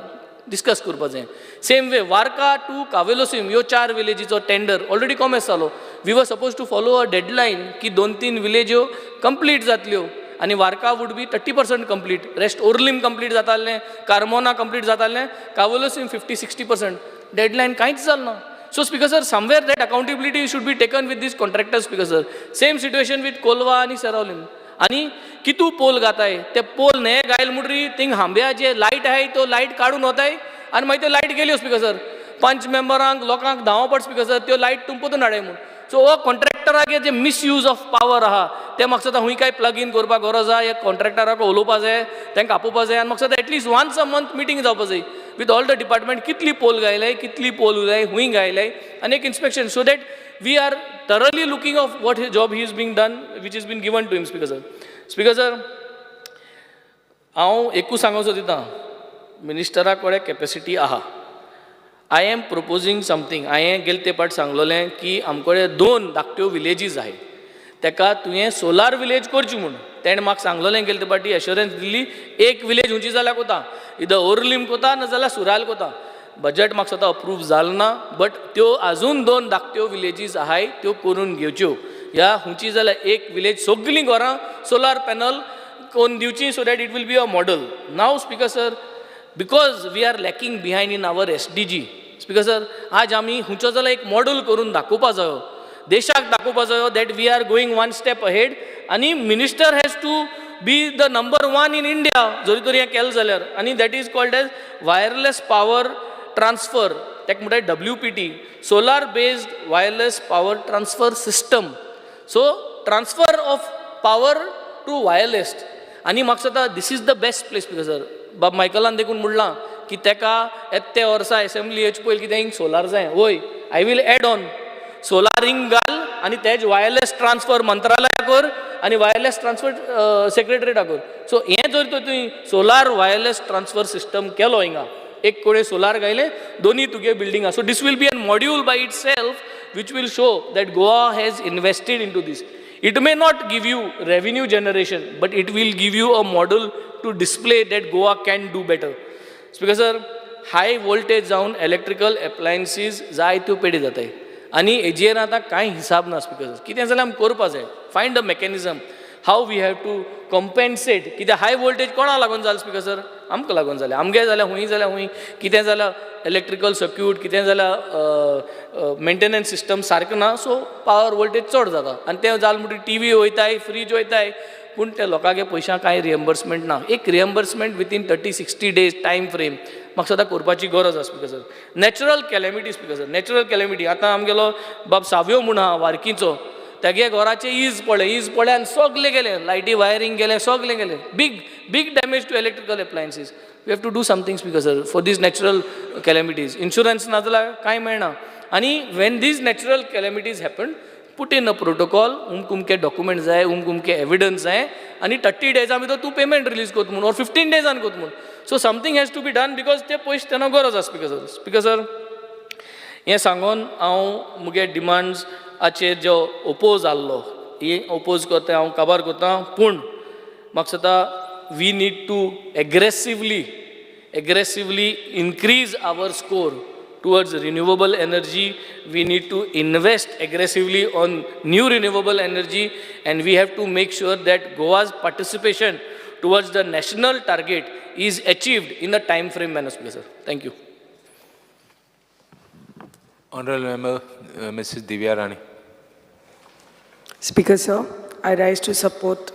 डिस्कस करपाचें. Same way Varca to Cavelossim ह्यो 4 विलेजीचो टेंडर ऑलरेडी कॉमेस जालो. We were suppose to follow a deadline की 2-3 विलेज्यो कंप्लीट जातल्यो, आनी Varca would be 30% complete, rest Orlim complete जातालें, कार्मोना कंप्लीट जातालें, कावेलोसीम 50-60%. डेडलायन कांयच जालो ना. So speaker sir, somewhere that accountability should be taken with this contractor speaker sir. Same situation with Colva आनी सेरावलीम. आनी कितू पोल घाताय, ते पोल न्हे घायल म्हणटरी थिंग हांब्या जे लायट आहाय त्यो लायट काडून वताय, आनी मागीर त्यो लायट गेल्यो स्पिकर सर. 5 मेंबरांक लोकांक धांवपड स्पिकर सर, त्यो लायट तुंपतून हाडय म्हूण. सो हो कॉन्ट्रॅक्टरागे जे मिसयूज ऑफ पावर आहा ते म्हाका दिसता खूंय काय प्लग इन करपाक गरज आहा. एक कॉन्ट्रॅक्टराक उलोवपा जाय, तांकां आपोवपा जाय, आनी म्हाका दिसता at least once a month meeting जावपा जाय विथ ऑल द डिपार्टमेंट. कितली पोल घायलाय, कितली पोल उलाय, खूंय घायलाय, आनी एक inspection, so that we are thoroughly looking of what his job he is being done which is been given to him speaker sir. Speaker sir, हांव एकूच सांगोसो दितां, मिनिस्टरा कडेन कॅपेसिटी आहा. I am proposing something. हांवें गेले ते पाट सांगलोलें की आमचे 2 धाकट्यो विलेजीस आहाय, ताका तुवें सोलार विलेज करची म्हूण. तेणें म्हाका सांगलोलें गेले ते पाटी, एश्युरन्स दिल्ली एक विलेज खंयची जाल्यार कोता, इदर ओर्लीम कोता ना जाल्यार सुराल कोता. बजट म्हाका स्वता अप्रूव जालो ना, बट त्यो आजून 2 धाकट्यो विलेजीस आहाय त्यो करून घेवच्यो. ह्या खंयची जाल्यार एक विलेज सगळीं घरां सोलार पॅनल कोरून दिवची, so that it will be a model. नाव speaker sir, because we are lacking behind in our SDG speaker sir, आज आमी खंयचो जाल्यार एक मॉडल करून दाखोवपा जायो, देशाक दाखोवपा जायो that we are going 1 step ahead. आनी minister has to be the number 1 in India जरी तरी हें केलें जाल्यार. आनी that is called as wireless power transfer, ताका म्हणटात WPT, solar based wireless power transfer system. So transfer of power to wireless. आनी म्हाका दिसता this is the best place speaker sir. बाब मायकलान देखून म्हणलां की ताका येत्या वर्सा असेंब्ली येवचे पयलीं कितें हिंग सोलार जाय. वय, I will add on solar हिंग घाल, आनी तेज वायरलेस ट्रान्सफर मंत्रालया कर, आनी वायरलेस ट्रान्सफर सेक्रेटरेटा कर. सो हें जर तर तुवें सोलार वायरलेस ट्रान्सफर सिस्टम केलो हिंगा, एक कोडे सोलार घायले, दोनी तुगे बिल्डिंगा. So this will be an module by itself which will show that Goa has invested into this. It may not give you revenue generation, but it will give you a model to display that Goa can do better. Speaker sir, high voltage जावन electrical appliances जाय त्यो पेडी जाताय, आनी हेजेर आतां कांय हिसाब ना. स्पिकर सर, कितें जाल्यार आमी करपा जाय, find a mechanism how we have to compensate. कित्याक हाय वोल्टेज कोणा लागून जालें स्पिकर सर, आमकां लागून जालें. आमगे जाल्यार खूंय कितें जाल्यार इलेक्ट्रिकल सर्क्यूट, कितें जाल्यार मेंटेनन्स सिस्टम सारको ना, सो पावर वोल्टेज चड जाता. आनी तें जालें म्हणटकीर TV वयताय, फ्रीज वयताय, पूण त्या लोकांगे पयशां कांय रिएम्बर्समेंट ना. एक reimbursement within 30-60 days time frame म्हाका सदां करपाची गरज आसा speaker sir. Natural calamity speaker sir, natural calamity. आतां आमगेलो बाब सावयो म्हूण आहा वारकीचो, तेगे घराचे इज पडले आनी सगळे गेले, लायटी वायरींग गेले, सगळे गेले. Big damage to electrical appliances. We have to do something speaker sir for these natural calamities. Insurance ना जाल्यार कांय मेळना. आनी when these natural calamities happen, put in a protocol, उमके डॉक्युमेंट जाय, उमके एविडन्स जाय, आणि 30 डेजा भितर तूं पेमेंट रिलीज कोत म्हणून, or 15 डेजान कोत म्हणून. So something has to be done because ते पयशे तेन्ना गरज आसा स्पिकर सर. हें सांगून हांव मुगे डिमांड्साचेर जो ओपोज जाल्लो, ही ओपोज करता हांव काबार करता, पूण म्हाका दिसता we need to aggressively increase our score towards renewable energy. We need to invest aggressively on new renewable energy, and we have to make sure that Goa's participation towards the national target is achieved in the time frame manner, sir. Thank you. Honorable Member, Mrs. Divya Rani. Speaker, sir, I rise to support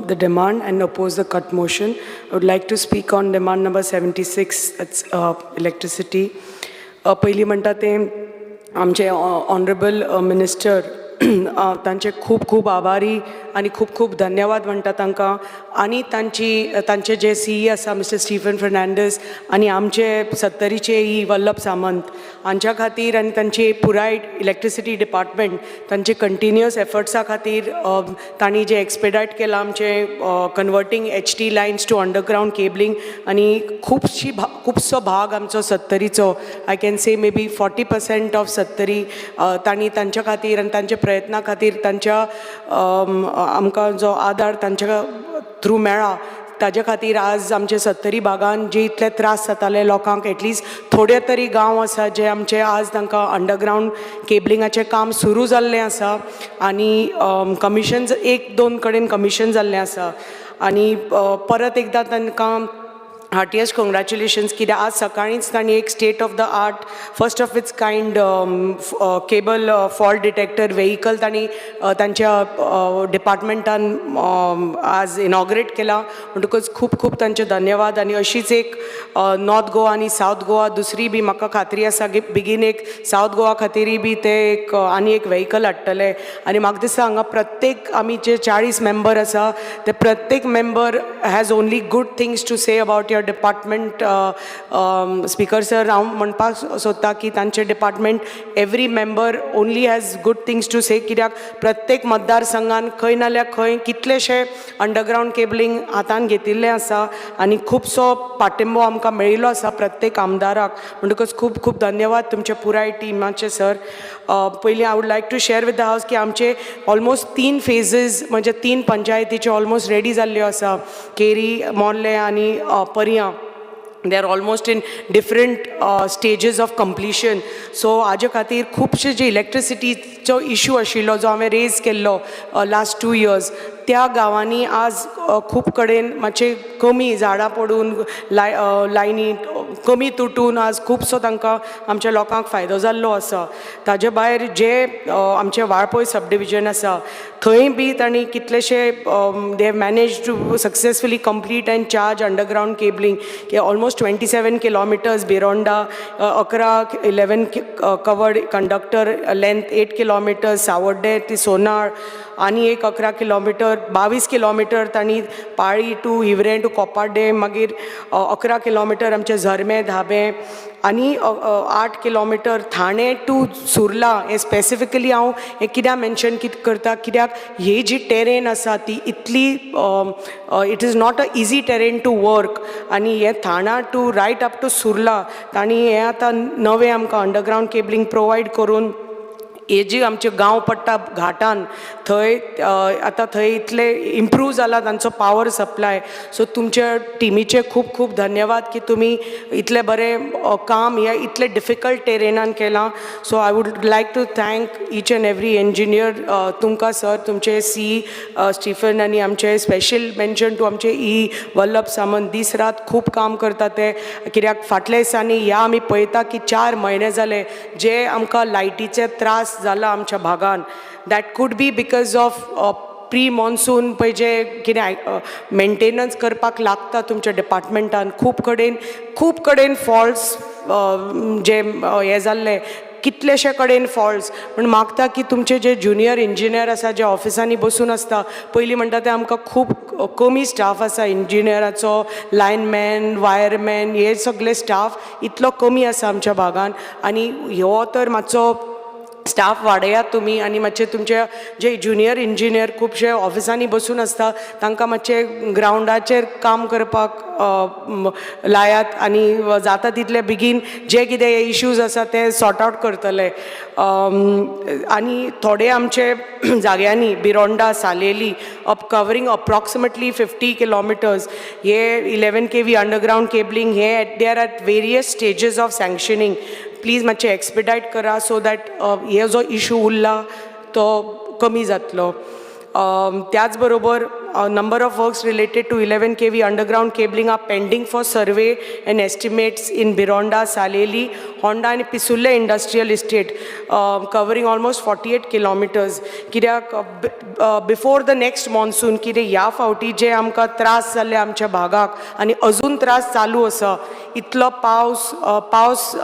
the demand and oppose the cut motion. I would like to speak on demand number 76, that's electricity. पहिली म्हणटा ते आमचे honourable minister तांचे खूब खूब आभारी आनी खूब खूब धन्यवाद म्हणटा तांकां, आनी तांचे जे CE आसा मिस्टर स्टीफन फर्नांडीस आनी आमचे सत्तरीचे ई वल्लभ सामंत हांच्या खातीर आनी तांची पुराय इलेक्ट्रिसिटी डिपार्टमेंट तांचे कंटिन्युअस एफर्ट्सा खातीर तांणी जे एक्सपेडायट केलां आमचे converting HT lines to underground cabling, आनी खुबसो भाग आमचो सत्तरीचो, I can say may be 40% of Sattari तांणी तांच्या खातीर आनी तांच्या प्रयत्ना खातीर तांच्या आमकां जो आदार तांच्या थ्रू मेळ्ळा ताजे खातीर आज आमचे सत्तरी भागान जे इतले त्रास जाताले लोकांक, एटलिस्ट थोडे तरी गांव आसा जे आमचे आज तांकां अंडरग्रावंड केबलिंगाचें काम सुरू जाल्लें आसा, आनी कमिशन्स 1-2 कडेन कमिशन जाल्लें आसा, आनी परत एकदां तांकां हार्टिएस्ट कॉंग्रॅच्युलेशन्स, कित्याक आज सकाळींच तांणी एक state of the art first of its kind cable fault detector vehicle तांणी तांच्या डिपार्टमेंटान आज इनॉग्रेट केला, म्हणटकूच खूब खूब तांचे धन्यवाद. आनी अशीच एक नॉर्थ गोवा आनी सावथ गोवा दुसरी बी म्हाका खात्री आसा की बेगीन एक सावथ गोवा खातीरय बी ते एक आनी एक व्हेइकल हाडटले. आनी म्हाका दिसता हांगा प्रत्येक आमी जे 40 मेंबर आसा ते प्रत्येक member has only good things to say about your department. Speaker sir, हांव म्हणपाक सोदतां की तांचे department every member only has good things to say, कित्याक प्रत्येक मतदारसंघान खंय नाल्यार खंय कितलेशे अंडरग्रावंड केबलिंग हातान घेतिल्लें आसा, आनी खुबसो पाठिंबो आमकां मेळिल्लो आसा प्रत्येक आमदाराक, म्हणटकच खूब खूब धन्यवाद तुमचे पुराय टिमाचे सर. पयलीं I would like to share with the house की आमचे ऑलमोस्ट 3 फेजीस म्हणजे 3 पंचायतीचे ऑलमोस्ट रेडी जाल्ल्यो आसा, केरी, मोर्ले आनी पर्या. they are almost in different stages of completion. So हाजे खातीर खुबशे जे इलेक्ट्रिसिटीचो इशू आशिल्लो जो हांवें रेज केल्लो लास्ट 2 years, त्या गांवांनी आज खूब कडेन मातशे कमी झाडां पडून लायनी कमी तुटून आज खुबसो तांकां आमच्या लोकांक फायदो जाल्लो आसा. ताजे भायर जे आमचे वाळपय सब डिविजन आसा थंय बी तांणी कितलेशे they have manage to successfully complete and charge underground cabling, की almost 27 kilometres Birondem, 11 covered conductor length 8 kilometres, Savordem ती सोनाळ, आनी एक 11 किलोमिटर 22 किलोमिटर तांणी पाळी टू हिवरें टू कोपाड्डे, मागीर 11 किलोमिटर आमचे झरमे धाबे, आनी 8 किलोमिटर थाणे टू सुर्ला. हे स्पेसिफिकली हांव हे कित्याक मेन्शन करता, कित्याक ही जी टेरेन आसा ती इतली it is not a easy terrain to work, आनी हे Thana to right up to Surla तांणी हे आतां नवें आमकां अंडरग्रावंड केबलिंग प्रोवायड करून हे जी आमचे गांव पडटा घाटान थंय आतां थंय इतले इम्प्रूव जाला तांचो पावर सप्लाय. सो तुमच्या टिमीचे खूब खूब धन्यवाद की तुमी इतले बरें काम ह्या इतले डिफिकल्ट टेरेनान केलां. So I would like to thank each and every engineer, तुमकां सर, तुमचे सी स्टीफन, आनी आमचे स्पेशल मेन्शन टू आमचे ई वल्लभ सामंत, दीस रात खूब काम करता ते, कित्याक फाटल्या दिसांनी ह्या आमी पळयता की 4 म्हयने जाले जे आमकां लायटीचे त्रास जाला आमच्या भागान. That could be because of pre monsoon पळय जे कितें मेंटेनन्स करपाक लागता तुमच्या डिपार्टमेंटान, खूब कडेन फॉल्ट्स जे हे जाल्ले, कितलेशे कडेन फॉल्ट्स. पूण मागता की तुमचे जे ज्युनियर इंजिनियर आसा जे ऑफिसांनी बसून आसता, पयलीं म्हणटा ते आमकां खूब कमी स्टाफ आसा इंजिनियराचो, लायनमॅन, वायरमॅन, हे सगळे स्टाफ इतलो कमी आसा आमच्या भागान, आनी हो तर मातसो स्टाफ वाडयात तुमी आनी मातशे तुमचे जे ज्युनियर इंजिनियर खुबशे ऑफिसांनी बसून आसता तांकां मातशे ग्रावंडाचेर काम करपाक लायात आनी जाता तितले बेगीन जे कितें इश्यूज आसा ते सॉर्ट आवट करतले आनी थोडे आमचे जाग्यांनी Birondem Saleli covering approximately 50 kilometres हे 11 kV अंडरग्राउंड केबलिंग हे they are at various stages of sanctioning please मातशें एक्सपिडायट करा सो दॅट हे जो इशू उरला तो कमी जातलो त्याच बरोबर number of works related to 11 kV underground cabling are pending for survey and estimates in Bironda, Saleli, Honda and Pisulle industrial estate covering almost 48 kilometers. कित्याक before the next monsoon कितें ह्या फावटी जे आमकां त्रास जाल्ले आमच्या भागाक आनी अजून त्रास चालू आसा इतलो पावस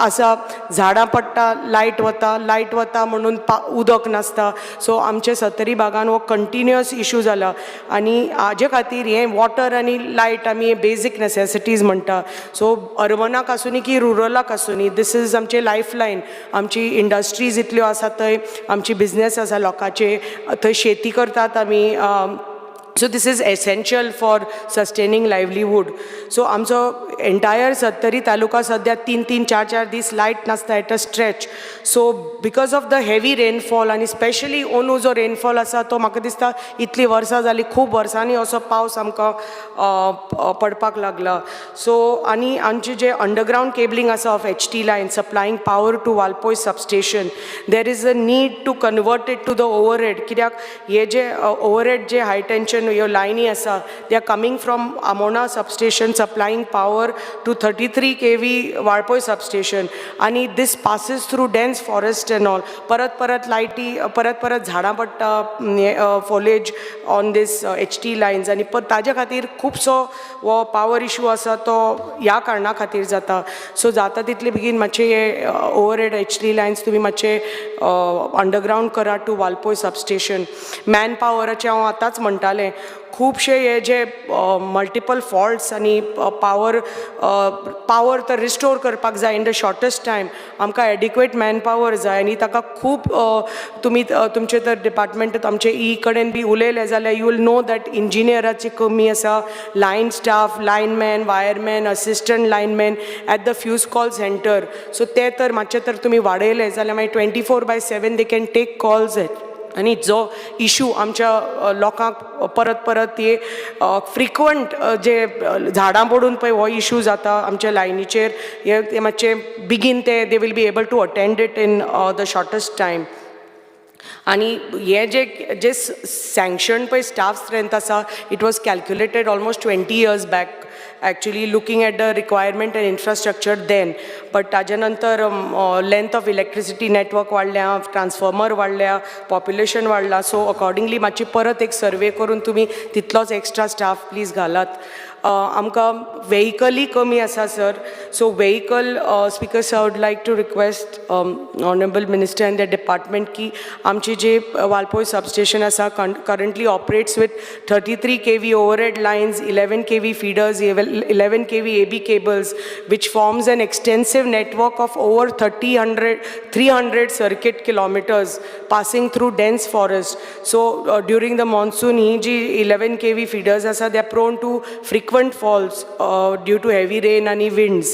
आसा झाडां पडटा लायट वता म्हणून उदक नासता सो आमचे सत्तरी भागान हो कंटिन्युअस इशू जाला आनी हाजे खातीर हे वॉटर आनी लायट आमी बेजीक नेसेसिटीज म्हणटा सो अर्बनाक आसूनी की रुरलाक आसूनी दीस इज आमचे लायफ लायन आमची इंडस्ट्रीज इतल्यो आसा थंय आमची बिझनेस आसा लोकांचे थंय शेती करतात आमी So this is essential for sustaining livelihood. So आमचो entire सत्तरी तालुका सद्या 3-4 दीस लायट नासता at a stretch. So because of the heavy rainfall आणि especially अंदू जो rainfall आसा तो म्हाका दिसता इतली वर्सां जाली खूब वर्सांनी असो पावस आमकां पडपाक लागला. So आनी आमचे जे underground cabling आसा of HT line supplying power to Valpoi substation, there is a need to convert it to the overhead. कित्याक हे जे overhead जे high tension your line asa they are coming from Amona substation supplying power to 33 kV Valpoi substation and this passes through dense forest and all parat lighty parat झाडां पडटा foliage on this HT lines आणि ताजे खातीर खुबसो वो power issue आसा तो ह्या कारणा खातीर जाता सो जाता तितले बेगीन मातशे हे ओवरहेड HT लायन्स तुमी मातशे अंडरग्राउंड करा टू वालपोय सबस्टेशन मॅन पॉवराचें हांव आतांच म्हणटालें खूबशे हे जे मल्टिपल फॉल्ट्स आनी पावर तर रिस्टोर करपाक जाय इन द शॉर्टेस्ट टायम आमकां एडिक्वेट मॅन पॉवर जाय आनी ताका खूब तुमी तुमचे तर डिपार्टमेंट आमचे कडेन बी उलयले जाल्यार यू विल नो दॅट इंजिनियराची कमी आसा line staff lineman wireman assistant lineman at the fuse call centre so ते तर मातशे तर तुमी वाडयले जाल्यार मागीर 24/7 दे कॅन टेक कॉल्स आनी जो इशू आमच्या लोकांक परत हे फ्रिक्वंट जे झाडां पडून पळय हो इशू जाता आमच्या लायनीचेर हे मातशे बेगीन ते they will be able to attend it in the shortest time आनी हे जे सँक्शन पळय स्टाफ स्ट्रेंथ आसा it was calculated almost 20 years back actually looking at the requirement and infrastructure then but ताजे नंतर length of electricity network वाडल्या transformer वाडल्या population वाडला सो अकॉर्डिंगली मातशी परत एक सर्वे करून तुमी तितलोच एक्स्ट्रा स्टाफ प्लीज घालात आमकां व्हेइकली कमी आसा sir so vehicle speaker sir would like to request honourable minister and the department की आमची जे वालपोय सबस्टेशन आसा currently operates with 33 kV overhead lines 11 kV feeders 11 kV AB cables which forms an extensive network of over 300 circuit kilometers passing through dense forest so during the monsoon ही जी 11 kV feeders आसा they are prone to frequent falls due to heavy rain and winds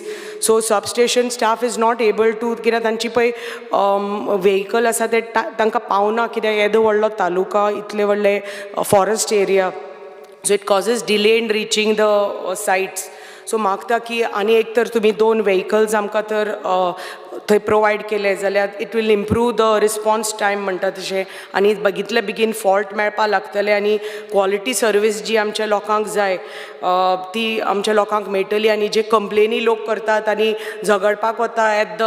so substation staff is not able to कित्याक तांची पळय vehicle आसा ते तांकां पावना कित्याक येदो व्हडलो तालुका इतले व्हडले forest area so it causes delay in reaching the sites so मागता की आनी एक तर तुमी 2 व्हेइकल्स आमकां तर थंय प्रोवायड केले जाल्यार it will improve the response time म्हणटा तशें आनी बेगितले बेगीन फॉल्ट मेळपा लागतले आनी क्वॉलिटी सर्वीस जी आमच्या लोकांक जाय ती आमच्या लोकांक मेळटली आनी जे कंप्लेनी लोक करतात आनी झगडपाक वता एट द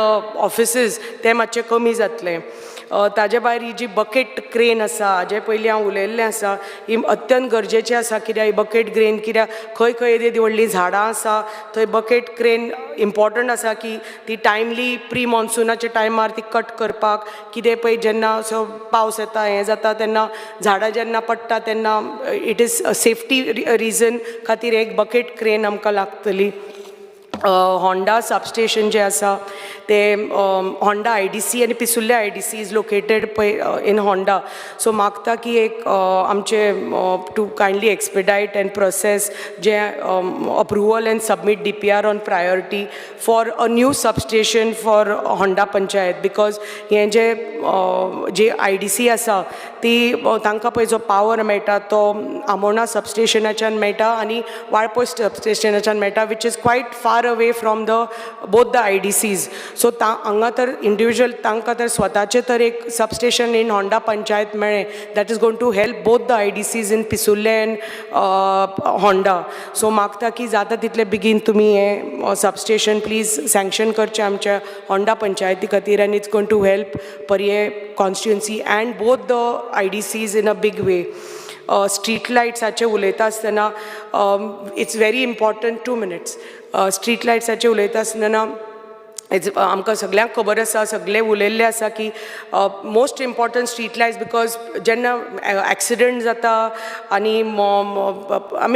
ऑफिसीस ते मातशें कमी जातलें ताजे भायर ही जी बकेट क्रेन आसा हाजे पयलीं हांव उलयल्लें आसा ही अत्यंत गरजेची आसा कित्याक ही बकेट क्रेन कित्याक खंय खंय येदी व्हडली झाडां आसा थंय बकेट क्रेन इम्पॉर्टंट आसा की ती टायमली प्री मॉन्सुनाच्या टायमार ती कट करपाक कितें पळय जेन्ना असो पावस येता हें जाता तेन्ना झाडां जेन्ना पडटा तेन्ना इट इज सेफ्टी रिजन खातीर एक बकेट क्रेन आमकां लागतली होंडा सबस्टेशन जे आसा ते होंडा IDC आनी पिसुल्ले IDC इज लोकेटेड पळय इन होंडा. सो मागता की एक आमचे टू कायंडली एक्सपिडायट एंड प्रोसेस जे approval end submit DPR on priority for a new substation for Honda panchayat, because हे जे IDC आसा ती तांकां पळय जो पावर मेळटा तो आमोणा सबस्टेशनाच्यान मेळटा आनी वाळपय सबस्टेशनाच्यान मेळटा, which is quiet far away from both the IDCs. So हांगा तर इंडिविज्युअल तांकां तर स्वताचें तर एक सबस्टेशन इन होंडा पंचायत मेळ्ळें that is going to help both the IDCs in Pisurlem and Honda. So मागता की जाता तितले बेगीन तुमी हें सबस्टेशन प्लीज सँक्शन करचें आमच्या होंडा पंचायती खातीर, आनी it's going to help Poriem constituency and both the IDCs in a big way. Street लायट्साचें उलयता आसतना it's very important 2 minutes. Street लायट्साचें उलयता आसतना आमकां सगळ्यांक खबर आसा, सगळे उलयल्ले आसा की most important street lights, because जेन्ना एक्सिडंट जाता आनी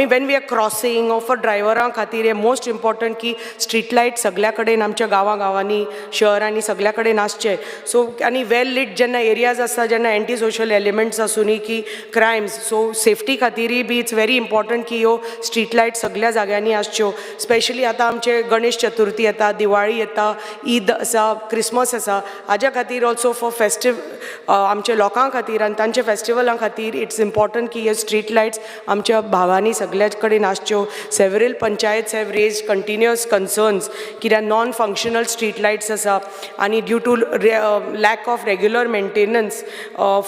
when we are crossing of ड्रायव्हरां खातीर हे मोस्ट इम्पॉर्टंट की स्ट्रीट लायट सगळ्या कडेन आमच्या गांवांनी शहरांनी सगळ्या कडेन आसचे. सो आनी वेल लीट जेन्ना एरियाज आसता, जेन्ना एंटी सोशल एलिमेंट्स आसूनी की क्रायम्स, सो सेफ्टी खातीरय बी इट्स व्हेरी इम्पॉर्टंट की ह्यो स्ट्रीट लायट सगळ्या जाग्यांनी आसच्यो. स्पेशली आतां आमचे गणेश चतुर्थी येता, दिवाळी येता, ईद आसा, क्रिसमस आसा, हाज्या खातीर ऑल्सो फॉर आमच्या लोकां खातीर आनी तांच्या फेस्टिवलां खातीर इट्स इम्पॉर्टंट की हे स्ट्रीट लायट्स आमच्या भागांनी सगळ्या कडेन आसच्यो. Several panchayats have raised continuous concerns कित्याक नॉन फंक्शनल स्ट्रीट लायट्स आसा आनी due to lack of regular maintenance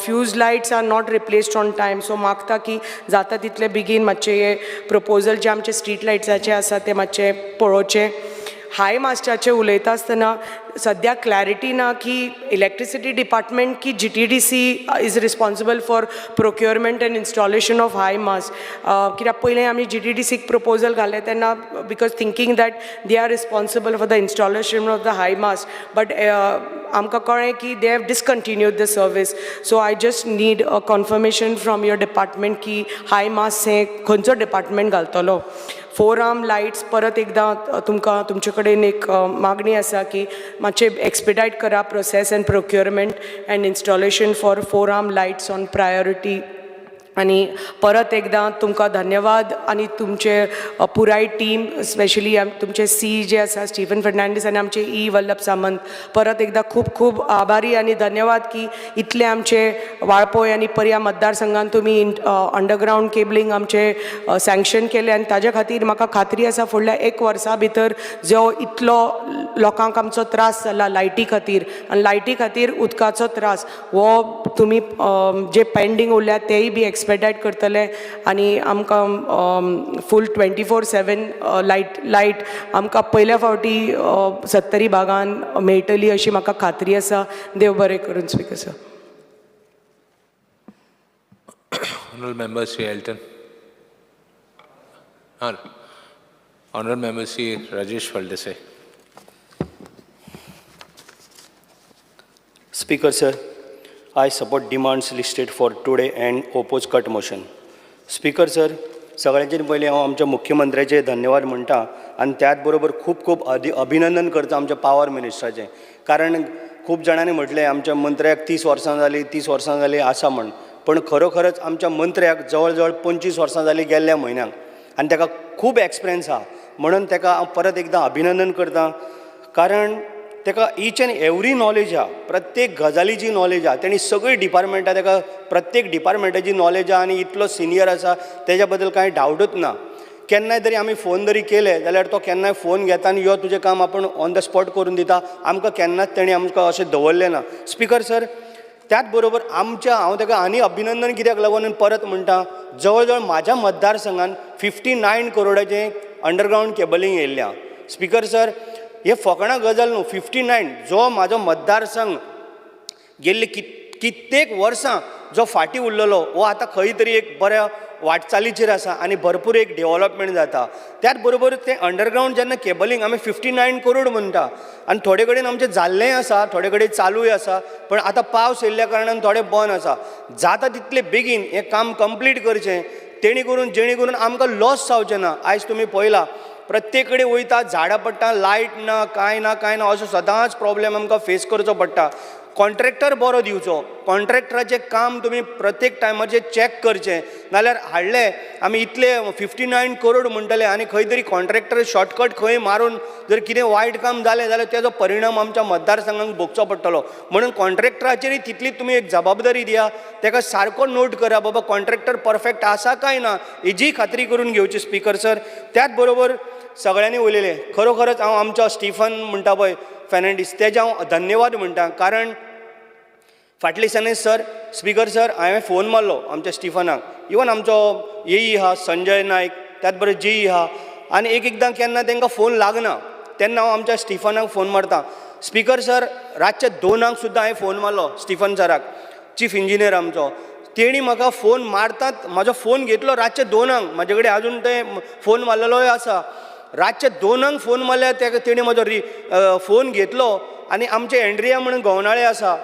fuse lights are not replaced on time. So मागता की जाता तितले बेगीन मातशे हे प्रपोजल जे आमचे स्ट्रीट लायट्साचे आसा ते मातशे पळोवचे. हाय मास्टाचे उलयता आसतना सद्या क्लॅरिटी ना की इलेक्ट्रिसिटी डिपार्टमेंट की GTDC is responsible for procurement and installation of high mast. कित्याक पयलें आमी GTDCक प्रपोजल घालें तेन्ना because thinking that they are responsible for the installation of the high mast, but आमकां कळ्ळें की they have discontinued the service. So I just need a confirmation from your department की हाय मास्ट हें खंयचो डिपार्टमेंट घालतलो. 4 arm lights परत एकदां तुमकां तुमचे कडेन एक मागणी आसा की मातशे एक्सपिडायट करा process and procurement and installation for 4 arm lights on priority. आनी परत एकदां तुमकां धन्यवाद आनी तुमचे पुराय टीम, स्पेशली तुमचे C जे आसा स्टीफन फर्नांडीस आनी आमचे E वल्लभ सामंत, परत एकदां खूब खूब आभारी आनी धन्यवाद की इतले आमचे वाळपय आनी पर्या मतदारसंघान तुमी अंडरग्रावंड केबलिंग आमचे सँक्शन केले आनी ताज्या खातीर म्हाका खात्री आसा फुडल्या 1 वर्सा भितर जो इतलो लोकांक आमचो त्रास जाला लायटी खातीर आनी लायटी खातीर उदकाचो त्रास हो तुमी जे पेंडींग उरल्या तेय बी एक्सपेडायट करतले आनी आमकां फूल 24/7 लायट आमकां पयल्या फावटी 70 भागान मेळटली अशी म्हाका खात्री आसा. देव बरें करून speaker sir. Honourable Member Sri Elton. Honourable Member Sri Rajesh Valdesai. Speaker sir, I support demands listed for today and oppose cut motion. Speaker sir, सगळ्यांचे पयलीं हांव आमच्या मुख्यमंत्र्याचे धन्यवाद म्हणटा आनी त्याच बरोबर खूब खूब अभिनंदन करता आमच्या पावर मिनिस्टराचें. कारण खूब जाणांनी म्हटलें आमच्या मंत्र्याक 30 वर्सां जालीं आसा म्हण, पण खरोखरच आमच्या मंत्र्याक जवळ जवळ 25 वर्सां जालीं गेल्ल्या म्हयन्याक आनी ताका खूब एक्सपिरियन्स आहा. म्हणून ताका हांव परत एकदां अभिनंदन करता. कारण ताका ईच एंड एवरी नॉलेज आहा, प्रत्येक गजालीची नॉलेज आहा. तेणी सगळी डिपार्टमेंटां ताका प्रत्येक डिपार्टमेंटाची नॉलेज आहा आनी इतलो सिनियर आसा तेज्या बद्दल कांय डावटूच ना. केन्नाय तरी आमी फोन जरी केले जाल्यार तो केन्नाय फोन घेता आनी यो तुजें काम आपूण ऑन द स्पॉट करून दिता. आमकां केन्नाच तेणी आमकां अशें दवरलें ना. स्पिकर सर, त्याच बरोबर हांव ताका आनी अभिनंदन कित्याक लागून परत म्हणटा, जवळ जवळ म्हाज्या मतदारसंघान 59 करोडाचें अंडरग्रावंड केबलिंग येयल्लें. स्पिकर सर, हे फकाणां गजाल न्हू. 59 जो म्हाजो मतदारसंघ गेल्ले कित्येक वर्सां जो फाटीं उरलेलो हो आतां खंय तरी एक बऱ्या वाटचालीचेर आसा आनी भरपूर एक डेव्हलपमेंट जाता. त्याच बरोबर तें अंडरग्रावंड जेन्ना केबलिंग आमी 59 करोड म्हणटा आनी थोडे कडेन आमचें जाल्लेंय आसा, थोडे कडेन चालूय आसा, पण आतां पावस येयल्ल्या कारणान थोडें बंद आसा. जाता तितले बेगीन हें काम कंप्लीट करचें जेणे करून आमकां लॉस जावचें ना. आयज तुमी पळयलां प्रत्येक कडेन वयता झाडां पडटा लायट ना कांय ना असो सदांच प्रॉब्लेम आमकां फेस करचो पडटा. कॉन्ट्रॅक्टर बरो दिवचो, कॉन्ट्रॅक्टराचें काम तुमी प्रत्येक टायमाचेर चॅक करचें, नाल्यार हाडले आमी इतले 59 करोड म्हणटले आनी खंय तरी कॉन्ट्रॅक्टर शॉर्टकट खंय मारून जर कितें वायट काम जालें जाल्यार तेजो परिणाम आमच्या मतदारसंघाक भोगचो पडटलो. म्हणून कॉन्ट्रॅक्टराचेरय तितली तुमी एक जबाबदारी दिया, ताका सारको नोट करा बाबा कॉन्ट्रॅक्टर परफेक्ट आसा काय ना हेजी खात्री करून घेवची स्पीकर सर. त्याच बरोबर सगळ्यांनी उलयलें खरोखरच हांव आमचो स्टिफन म्हणटा पळय फेर्नांडीस तेजे हांव धन्यवाद म्हणटा. कारण फाटले दिसांनी सर स्पीकर सर हांवें फोन मारलो आमच्या स्टिफनाक, इवन आमचो येई आहा संजय नायक त्याच बरोबर जेई आहा, आनी एकदां केन्ना तांकां फोन लागना तेन्ना हांव आमच्या स्टिफनाक फोन मारता. स्पीकर सर रातचे 2 सुद्दां हांवें फोन मारलो स्टिफन सराक, चीफ इंजिनियर आमचो. तेणी म्हाका फोन मारतात, म्हाजो फोन घेतलो रातचे 2 म्हाजे कडेन आजून ते फोन मारलेलोय आसा. रातचे 2 फोन मारल्यार तेणी म्हाजो फोन घेतलो आनी आमचे एंड्रिया म्हणून गोवनाळे आसा,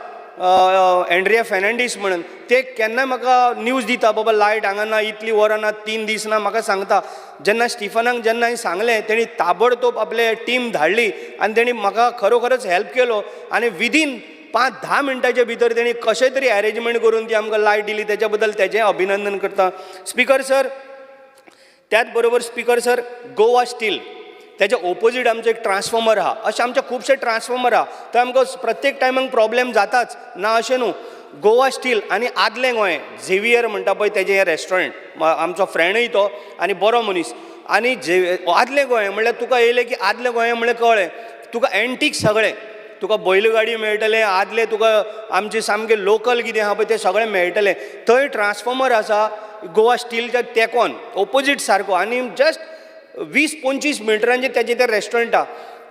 एंड्रिया फेर्नांडीस म्हणून, ते केन्ना म्हाका न्यूज दिता बाबा लायट हांगा ना, इतली वरां ना, 3 दीस ना, म्हाका सांगता. जेन्ना स्टिफनाक जेन्ना हांवें सांगलें तेणी ताबडतोब आपले टीम धाडली आनी तेणी म्हाका खरोखरच हेल्प केलो आनी विदीन 5-10 मिनटाच्या भितर तेणी कशें तरी अरेंजमेंट करून ती आमकां लायट दिली, तेच्या बद्दल तेजें अभिनंदन करता. स्पीकर सर त्याच बरोबर स्पीकर सर गोवा स्टील तेच्या ओपोजीट आमचो एक ट्रान्सफॉर्मर आहा, अशे आमचे खुबशे ट्रान्सफॉर्मर आहा, थंय आमकां प्रत्येक टायमाक प्रॉब्लेम जाताच ना अशें न्हू. गोवा स्टील आनी आदलें गोंय झेवियर म्हणटा पळय तेजें हें रेस्टॉरंट, आमचो फ्रेंडूय तो आनी बरो मनीस. आनी आदलें गोंय म्हणल्यार तुका येयलें की आदलें गोंय म्हणल्यार कळ्ळें तुका एंटीक सगळें, तुका बैलगाडी मेळटले, आदले तुका आमचे सामके लोकल कितें आहा पळय तें सगळें मेळटलें. थंय ट्रान्सफॉर्मर आसा गोवा स्टीलच्या तेंकोन ओपोजीट सारको, आनी जस्ट 20-25 मिनटांचेर तेजें तें रेस्टॉरंट आहा.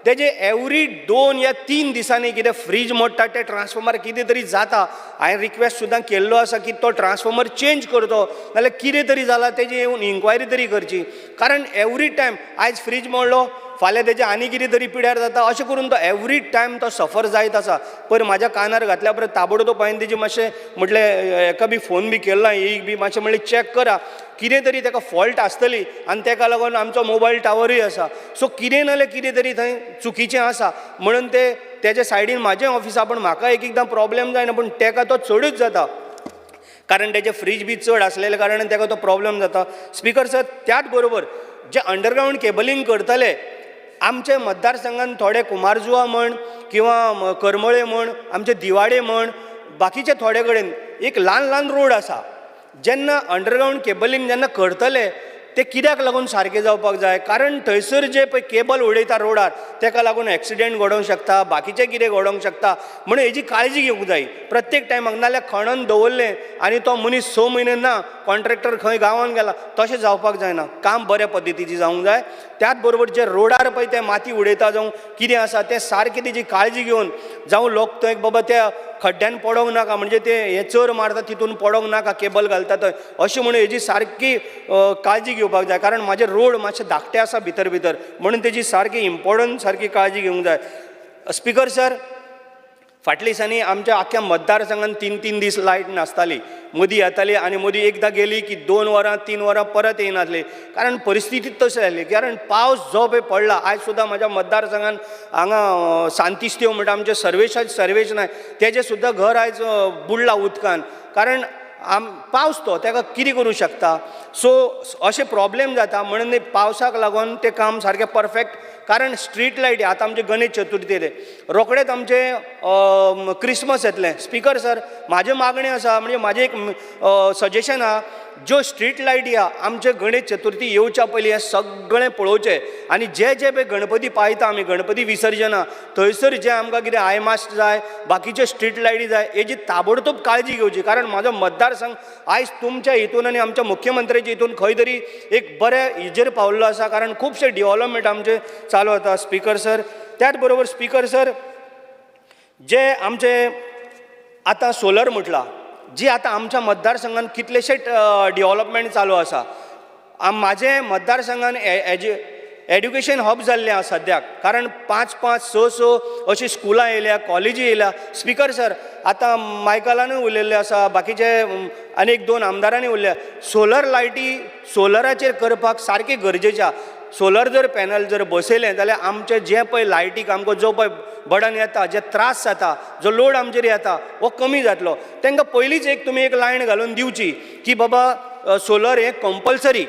तेजे एवरी 2 या 3 दिसांनी कितें फ्रीज मोडटा ते ट्रान्सफॉर्मर कितें तरी जाता. हांवें रिक्वेस्ट सुद्दां केल्लो आसा की तो ट्रान्सफॉर्मर चेंज करचो, नाल्यार कितें तरी जालां तेजी येवन इन्क्वायरी तरी करची. कारण एवरी टायम आयज फ्रीज मोडलो फाल्यां तेजे आनी कितें तरी पिड्यार जाता, अशें करून तो एवरी टायम तो सफर जायत आसा. पयर म्हाज्या कानार घातल्या परत ताबडतोब हांवें तेजी मातशें म्हटलें एका बी फोन बी केल्लो एक बी मातशें म्हणलें चॅक करा कितें तरी ताका फॉल्ट आसतली आनी ताका लागून आमचो मोबायल टावरूय आसा. सो कितें नाल्यार कितें तरी थंय चुकीचें आसा म्हणून ते तेजे सायडीन म्हाजें ऑफिस आहा, पूण म्हाका एकदां प्रॉब्लेम जायना पूण ताका तो चडूच जाता कारण तेजे फ्रीज बी चड आसलेल्या कारणान ताका तो प्रॉब्लेम जाता. स्पीकर सर त्याच बरोबर जे अंडरग्रावंड केबलींग करतले आमचे मतदारसंघान थोडे कुमारजुवा म्हण किंवा करमळे म्हण आमचे दिवाडे म्हण बाकीचे थोडे कडेन एक ल्हान रोड आसा. जेन्ना अंडरग्रावंड केबलींग जेन्ना करतले ते कित्याक लागून सारकें जावपाक जाय, कारण थंयसर जे पळय केबल उडयता रोडार ताका लागून एक्सिडेंट घडोवंक शकता, बाकीचें कितें घडोवंक शकता, म्हणून हेजी काळजी घेवंक जाय प्रत्येक टायमाक. नाल्यार खणून दवरलें आनी तो मनीस 6 म्हयने ना कॉन्ट्रॅक्टर खंय गांवांत गेला, तशें जावपाक जायना. काम बऱ्या पद्दतीची जावंक जाय. त्याच बरोबर जे रोडार पळय ते माती उडयता जावं कितें आसा तें सारकें तेजी काळजी घेवन जावं लोक थंय बाबा त्या खड्ड्यान पडोंक नाका, म्हणजे ते हे चर मारता तितून पडोंक नाका केबल घालता थंय, अशें म्हणून हेजी सारकी काळजी घेवपाक जाय. कारण म्हाजे रोड मातशे धाकटे आसा भितर म्हणून तेजी सारकी इम्पॉर्टंट सारकी काळजी घेवंक जाय. स्पीकर सर फाटल्या दिसांनी आमच्या आख्या मतदारसंघान 3-3 दीस लायट नासताली, मदीं येताली आनी मदीं एकदां गेली की 2 वरां 3 वरां परत येनासली, कारण परिस्थिती तशी जाली. कारण पावस जो पळय पडला आयज सुद्दां म्हाज्या मतदारसंघान हांगा सांतिस्तेव म्हणटा आमचे सर्वेश नाय तेजें सुद्दां घर आयज बुडलां उदकान, कारण पावस तो ताका कितें करूं शकता. सो अशे प्रॉब्लेम जाता म्हणून पावसाक लागून तें काम सारकें परफेक्ट. कारण स्ट्रीट लायटी आतां आमचे गणेश चतुर्थी रोखडेच आमचे क्रिसमस येतलें. स्पीकर सर म्हाजें मागणें आसा, म्हणजे म्हाजें एक सजेशन आहा, ज्यो स्ट्रीट लायटी आहा आमचे गणेश चतुर्थी येवच्या पयलीं हें सगळें पळोवचें आनी जे पळय गणपती पायता आमी गणपती विसर्जना थंयसर जे आमकां कितें आयमास्ट जाय बाकीचे स्ट्रीट लायटी जाय हेजी ताबडतोब काळजी घेवची. कारण म्हाजो मतदारसंघ आयज तुमच्या हितून आनी आमच्या मुख्यमंत्र्याच्या हितून खंय तरी एक बऱ्या हेजेर पावल्लो आसा, कारण खुबशे डेव्हलपमेंट आमचे चालू आसा. स्पीकर सर त्याच बरोबर स्पीकर सर जे आमचे आतां सोलर म्हटलां जी आतां आमच्या मतदारसंघान कितलेशे डेव्हलपमेंट चालू आसा. म्हाजे मतदारसंघान एड्युकेशन हब जाल्लें आसा सद्याक, कारण 5-5, 6-6 अशीं स्कुलां येयल्या, कॉलेजी येयल्या. स्पीकर सर आतां मायकलानूय उलयल्लें आसा, बाकीचे आनी 1-2 आमदारांनी उलयल्या, सोलर लायटी सोलराचेर करपाक सारकें गरजेचें आसा. सोलर जर पॅनल जर बसयलें जाल्यार आमचे जे पळय लायटीक आमकां जो पळय बर्डन येता जे त्रास जाता जो लोड आमचेर येता वो कमी जातलो. तांकां पयलींच एक तुमी एक लायन घालून दिवची की बाबा सोलर हें कंपल्सरी,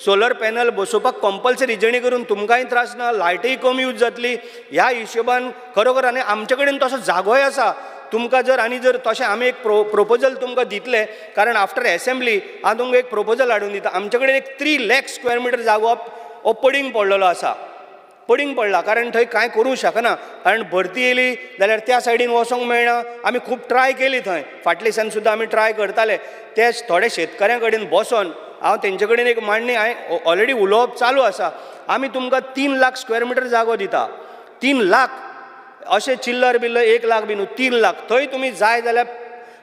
सोलर पॅनल बसोवपाक कंपल्सरी, जेणे करून तुमकांय त्रास ना, लायटय कमी यूज जातली. ह्या हिशोबान खरोखर आनी आमचे कडेन तसो जागोय आसा. तुमकां जर आनी जर तशें आमी एक प्रोपोजल तुमकां दितले, कारण आफ्टर एसेंब्ली हांव तुमकां एक प्रोपोजल हाडून दिता. आमचे कडेन एक 3 लाख स्क्वेअर मिटर जागो हो पडींग पडलेलो आसा, पडींग पडला, कारण थंय कांय करूंक शकना. कारण भरती येयली जाल्यार त्या सायडीन वचोंक मेळना. आमी खूब ट्राय केली थंय, फाटल्या दिसांनी सुद्दां आमी ट्राय करताले. ते थोडे शेतकऱ्यां कडेन बसोन हांव तेंचे कडेन एक मांडणी हांवें ऑलरेडी उलोवप चालू आसा. आमी तुमकां 3 लाख स्क्वेअर मिटर जागो दिता. 3 लाख अशें चिल्लर बिल्लर 1 लाख बी न्हू, 3 लाख. थंय तुमी जाय जाल्यार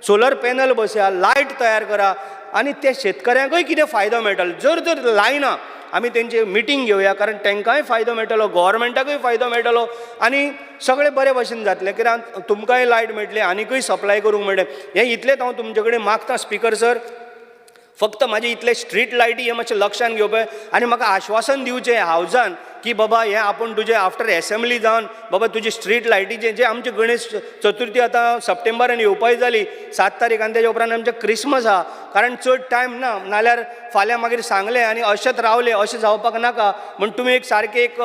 सोलर पॅनल बसया, लायट तयार करा आनी ते शेतकऱ्यांकूय कितें फायदो मेळटलो. जर जर लायना आमी तेंची मिटींग घेवया, कारण तांकांय फायदो मेळटलो, गव्हर्मेंटाकूय फायदो मेळटलो आनी सगळें बरे भशेन जातलें. कित्याक तुमकांय लायट मेळटली, आनीकूय सप्लाय करूंक मेळटलें. हें इतलेंच हांव तुमचे कडेन मागतां स्पिकर सर. फक्त म्हाजे इतले स्ट्रीट लायटी हें मातशें लक्षान घेवपा आनी म्हाका आश्वासन दिवचें हावजान की बाबा हें आपूण तुजें आफ्टर एसेंब्ली जावन बाबा तुजी स्ट्रीट लायटीचें जे आमचे गणेश चतुर्थी आतां सप्टेंबरान येवपाय जाली 7 तारीख आनी तेज्या उपरांत आमचें क्रिसमस आहा. कारण चड टायम ना, नाल्यार फाल्यां मागीर सांगलें आनी अशेंच रावलें अशें जावपाक नाका. म्हण तुमी एक सारकें एक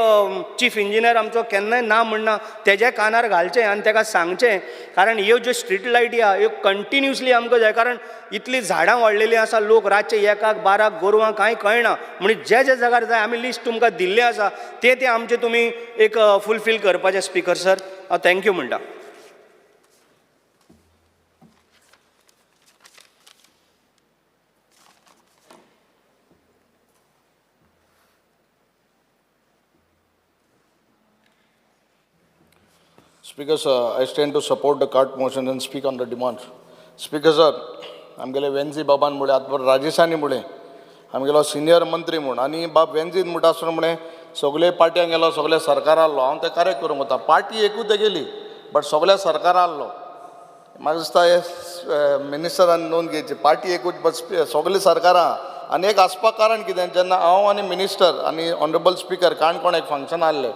चीफ इंजिनियर आमचो केन्नाय ना म्हणना तेज्या कानार घालचें आनी ताका सांगचें. कारण ह्यो ज्यो स्ट्रीट लायटी आहा ह्यो कंटिन्युअसली आमकां जाय. कारण इतलीं झाडां वाडलेलीं आसा, लोक रातचे 1-1, 12 गोरवां कांय कळना. म्हणून जे जे जाग्यार जाय आमी लिस्ट तुमकां दिल्लें आसा ते आमचे तुमी एक फुलफील करपाचे स्पिकर सर. हांव थँक्यू म्हणटा. Speaker sir, I stand to support the cart motion and speak on the demand. Speaker sir, आमगेले वेंजी बाबान मुळे आतां राजेशानी मुळे आमगेलो सिनियर मंत्री म्हूण आनी बाब वेंजीत म्हणटा आसतना म्हणे सगळे पार्ट्यांक गेलो, सगळे सरकार आसलो. हांव ते कार्य करूंक वता. पार्टी एकूच गेली बट सगळे सरकार आसलो. म्हाका दिसता हे मिनिस्टरान नोंद घेवची. पार्टी एकूच बट सगळे सरकारां. आनी एक आसपाक कारण कितें, जेन्ना हांव आनी मिनिस्टर आनी ऑनरेबल स्पिकर काणकोण एक फंक्शन आहलें,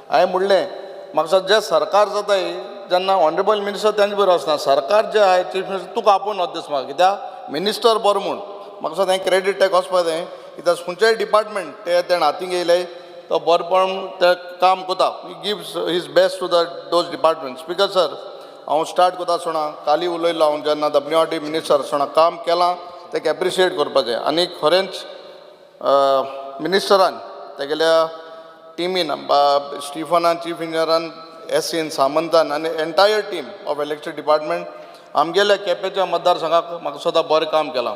हांवें म्हणलें म्हाका दिसता जे सरकार जाताय जेन्ना ऑनरेबल मिनिस्टर तेंचे बरोबर वचना, सरकार जे आहाय चीफ मिनिस्टर तुका आपोवन वच दिसता. कित्याक मिनिस्टर बरो म्हूण म्हाका दिसता तें क्रेडीट तेका वचपा जाय. कित्याक खंयचेय डिपार्टमेंट तेणें हातीक येयलें तो बरोपण तें काम कोता. He gives his best to those department. Speaker sir, हांव स्टार्ट कोता आसतना काली उलयलो हांव जेन्ना WRT मिनिस्टर आसतना काम केलां तेका एप्रिशिएट करपा जाय. आनी खरेंच मिनिस्टरान तेगेल्या टिमीन स्टिफनान, चीफ इंजिनियरान, SCN सामंतान आनी entire team of electric department आमगेल्या केपेंच्या मतदारसंघाक म्हाका सुद्दां बरें काम केलां.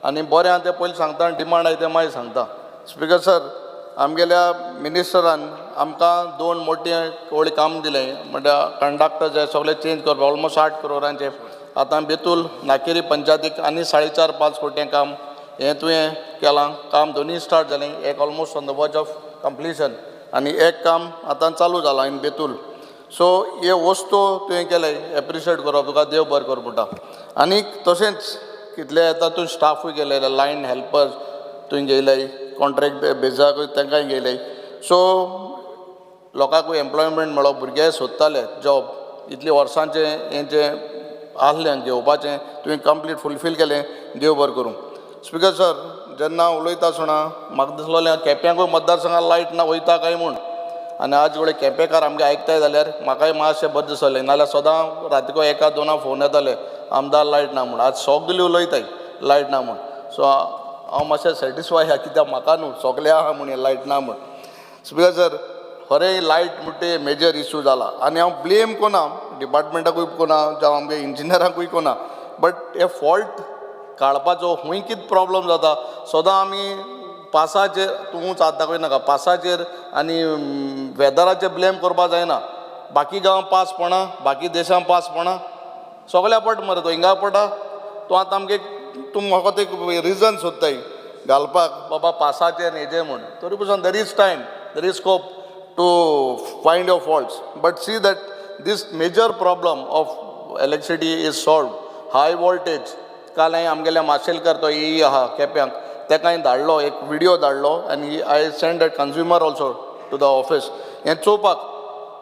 आनी बरें हांव तें पयलीं सांगता आनी डिमांड आहाय तें मागीर सांगता. स्पिकर सर, आमगेल्या मिनिस्टरान आमकां 2 मोठे व्हडलें काम दिलें. म्हणल्यार कंडक्टर जे सगळे चेंज करपाक ऑलमोस्ट 8 करोडांचे. आतां बेतूल नाकेरी पंचायतीक आनी 4.5-5 कोटी काम हें तुवें केलां. काम दोनूय स्टार्ट जालें. एक ऑलमोस्ट ऑन द वर्ज ऑफ कंप्लिशन आनी एक काम आतां चालू जालां इन बेतूल. सो हे वस्तू तुवें केलें एप्रिशिएट करप, तुका देव बरें कर म्हणटा. आनी तशेंच कितले तातूंत स्टाफूय गेले, लायन हेल्पर्स तुवें घेयले, कॉन्ट्रॅक्ट बेजाकूय तांकांय घेयले. सो लोकांकूय एम्प्लॉयमेंट मेळप, भुरगे सोदताले जॉब, इतले वर्सांचें हें जें आहलें घेवपाचें तुवें कंप्लीट फुलफील केलें, देव बरें करूं. स्पिकर सर, जेन्ना उलयता आसतना म्हाका दिसलोलें केप्यांकूय मतदारसंघात लायट ना वयता काय म्हूण. आनी आज घडये केपेंकार आमगे आयकताय जाल्यार म्हाकाय मातशें बरें दिसलें. नाल्यार सदां रातीको 1-2 फोन येताले आमदार लायट ना म्हूण. आज सगलीं उलयताय लायट ना म्हूण. सो हांव मातशें सॅटिस्फाय आहा, कित्याक म्हाका न्हू सगळे आहा म्हूण लायट ना म्हूण. स्पिकर सर, खरें लायट म्हणटे मेजर इशू जाला. आनी हांव ब्लेम कोना डिपार्टमेंटाकूय कोना जावं आमगे इंजिनियरांकूय कोना. बट हे फॉल्ट काडपाचो खूंय कितें प्रॉब्लम जाता सदां आमी पासाचेर, तूंच हात दाखय नाका, पासाचेर आनी वेदराचेर ब्लेम करपा जायना. बाकी गांवां पास पडना, बाकी देशां पास पडना, सगळ्या पट मरे तो हिंगा पडटा. तूं आतां आमगे तूं म्हाका ते रिजन सोदताय घालपाक बाबा पासाचेर हेजें म्हूण. तरी पसून there is time, there is scope to find your faults. But see that this major problem of electricity is solve. High voltage काल हांवें आमगेल्या माशेलकार तो आहा केप्यांक ताका हांवें धाडलो एक व्हिडिओ धाडलो आनी I send that consumer also to the office हें चोवपाक.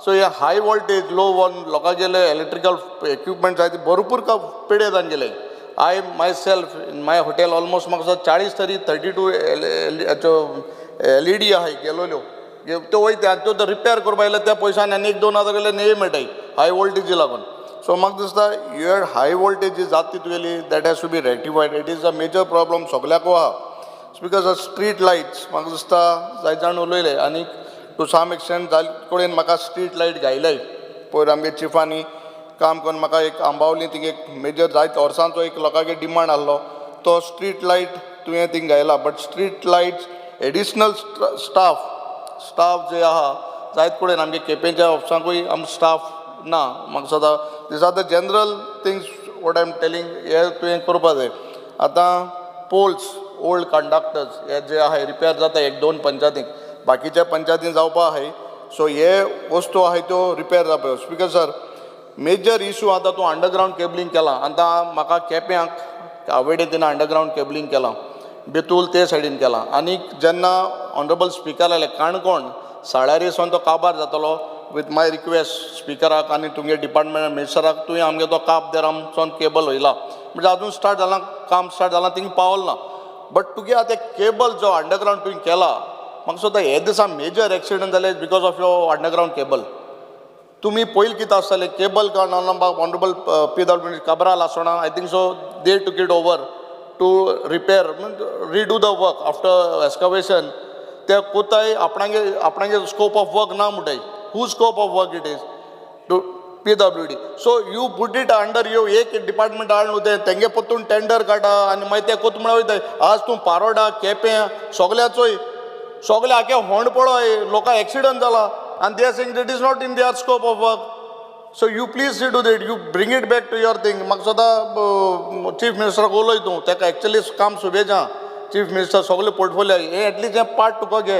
सो हे हाय वोल्टेज लो लोकांगेले इलेक्ट्रिकल इक्विपमेंट जाय ते भरपूर पेडे जावन गेले. I myself in my hotel almost म्हाका 40 तरी 32 LED आहाय गेलोल्यो त्यो वयता त्यो रिपेर करपा येयले त्या पयशान आनी 1-2 गेले नये मेळटाय हाय वोल्टेजी लागून. सो म्हाका दिसता युअर हाय वोल्टेज जी जाता तितुगेली that has to be rectified. It is a major problem सगल्याकू आहा बिकॉज ऑफ स्ट्रीट लायट्स. म्हाका दिसता जाय जाण उलयले आनी टू सम एक्सटेंट जाय कडेन म्हाका स्ट्रीट लायट घायलाय. पयर आमगे चिफांनी काम करून म्हाका एक आंबावली थिंग एक मेजर जायत वर्सांचो एक लोकांगे डिमांड आहलो तो स्ट्रीट लायट तुवें थिंग घायला. But street lights additional staff जे आहा जायत कडेन आमगे केपेंच्या ऑफिसांकूय आम स्टाफ ना. म्हाका सदां these are the general things what I am telling हे तुवें करपा जाय. आतां पोल्स ओल्ड कंडक्टर्स हे जे आहाय रिपेर जाता 1-2 पंचायतीक बाकीच्या पंचायतीन जावपा आहाय. सो हे वस्तू आहाय त्यो रिपेर जावपा. स्पिकर सर मेजर इशू आतां तूं अंडरग्रावंड केबलिंग केलां. आतां म्हाका केप्यांक आवडे तिनं अंडरग्रावंड केबलिंग केलां बेतूल ते सायडीन केलां. आनी जेन्ना ऑनरेबल स्पिकर आयले काणकोण साळारीसून तो काबार जातलो विथ माय रिक्वेस्ट स्पिकराक आनी तुमगे डिपार्टमेंट मिनिस्टराक तुवें आमगे तो काब देर आमचो केबल वयला म्हणजे अजून स्टार्ट जालां काम स्टार्ट जालां थिंग पावल ना. बट तुगे आतां केबल जो अंडरग्रावंड तुवें केला म्हाका सुद्दां हे दिसा मेजर एक्सिडंट जाले because of your underground cable. तुमी पयलीं कितें आसतालें केबल ऑनरेबल PWD काबराल आसतना I think so they took it over to repair redo the work after excavation. ते कोताय आपणागे स्कोप ऑफ वर्क ना म्हणटाय. हू scope of work it is to PWD. So you put it under you एक department हाडून उदय तेंगे परतून टेंडर काडा आनी मागीर ते कोत म्हणून वयताय. आज तूं पारोडा केपें सगल्याचोय सगळे आखे होंड पळय लोकांक एक्सिडंट जाला आनी they are saying it is not in their scope of work. So you please see do that you bring it back to your thing. म्हाका सदां चीफ मिनिस्टराक उलय तूं ताका एक्चुअली काम सुबेजा चीफ मिनिस्टर सगळे पोर्टफोलियो हे एटलीस्ट हें पार्ट तुका घे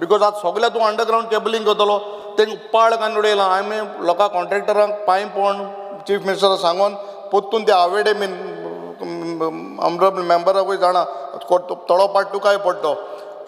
बिकॉज आज सगळे तूं अंडरग्रावंड केबलिंग करतलो तेंक पाळ घालून उडयलां. आमी लोकां कॉन्ट्रॅक्टरांक पांय पडोवन चीफ मिनिस्टराक सांगून पोत्तून ते आवेडे बीन ऑनरेबल मेंबराकूय जाणा थोडो पार्ट तुकाय पडटो.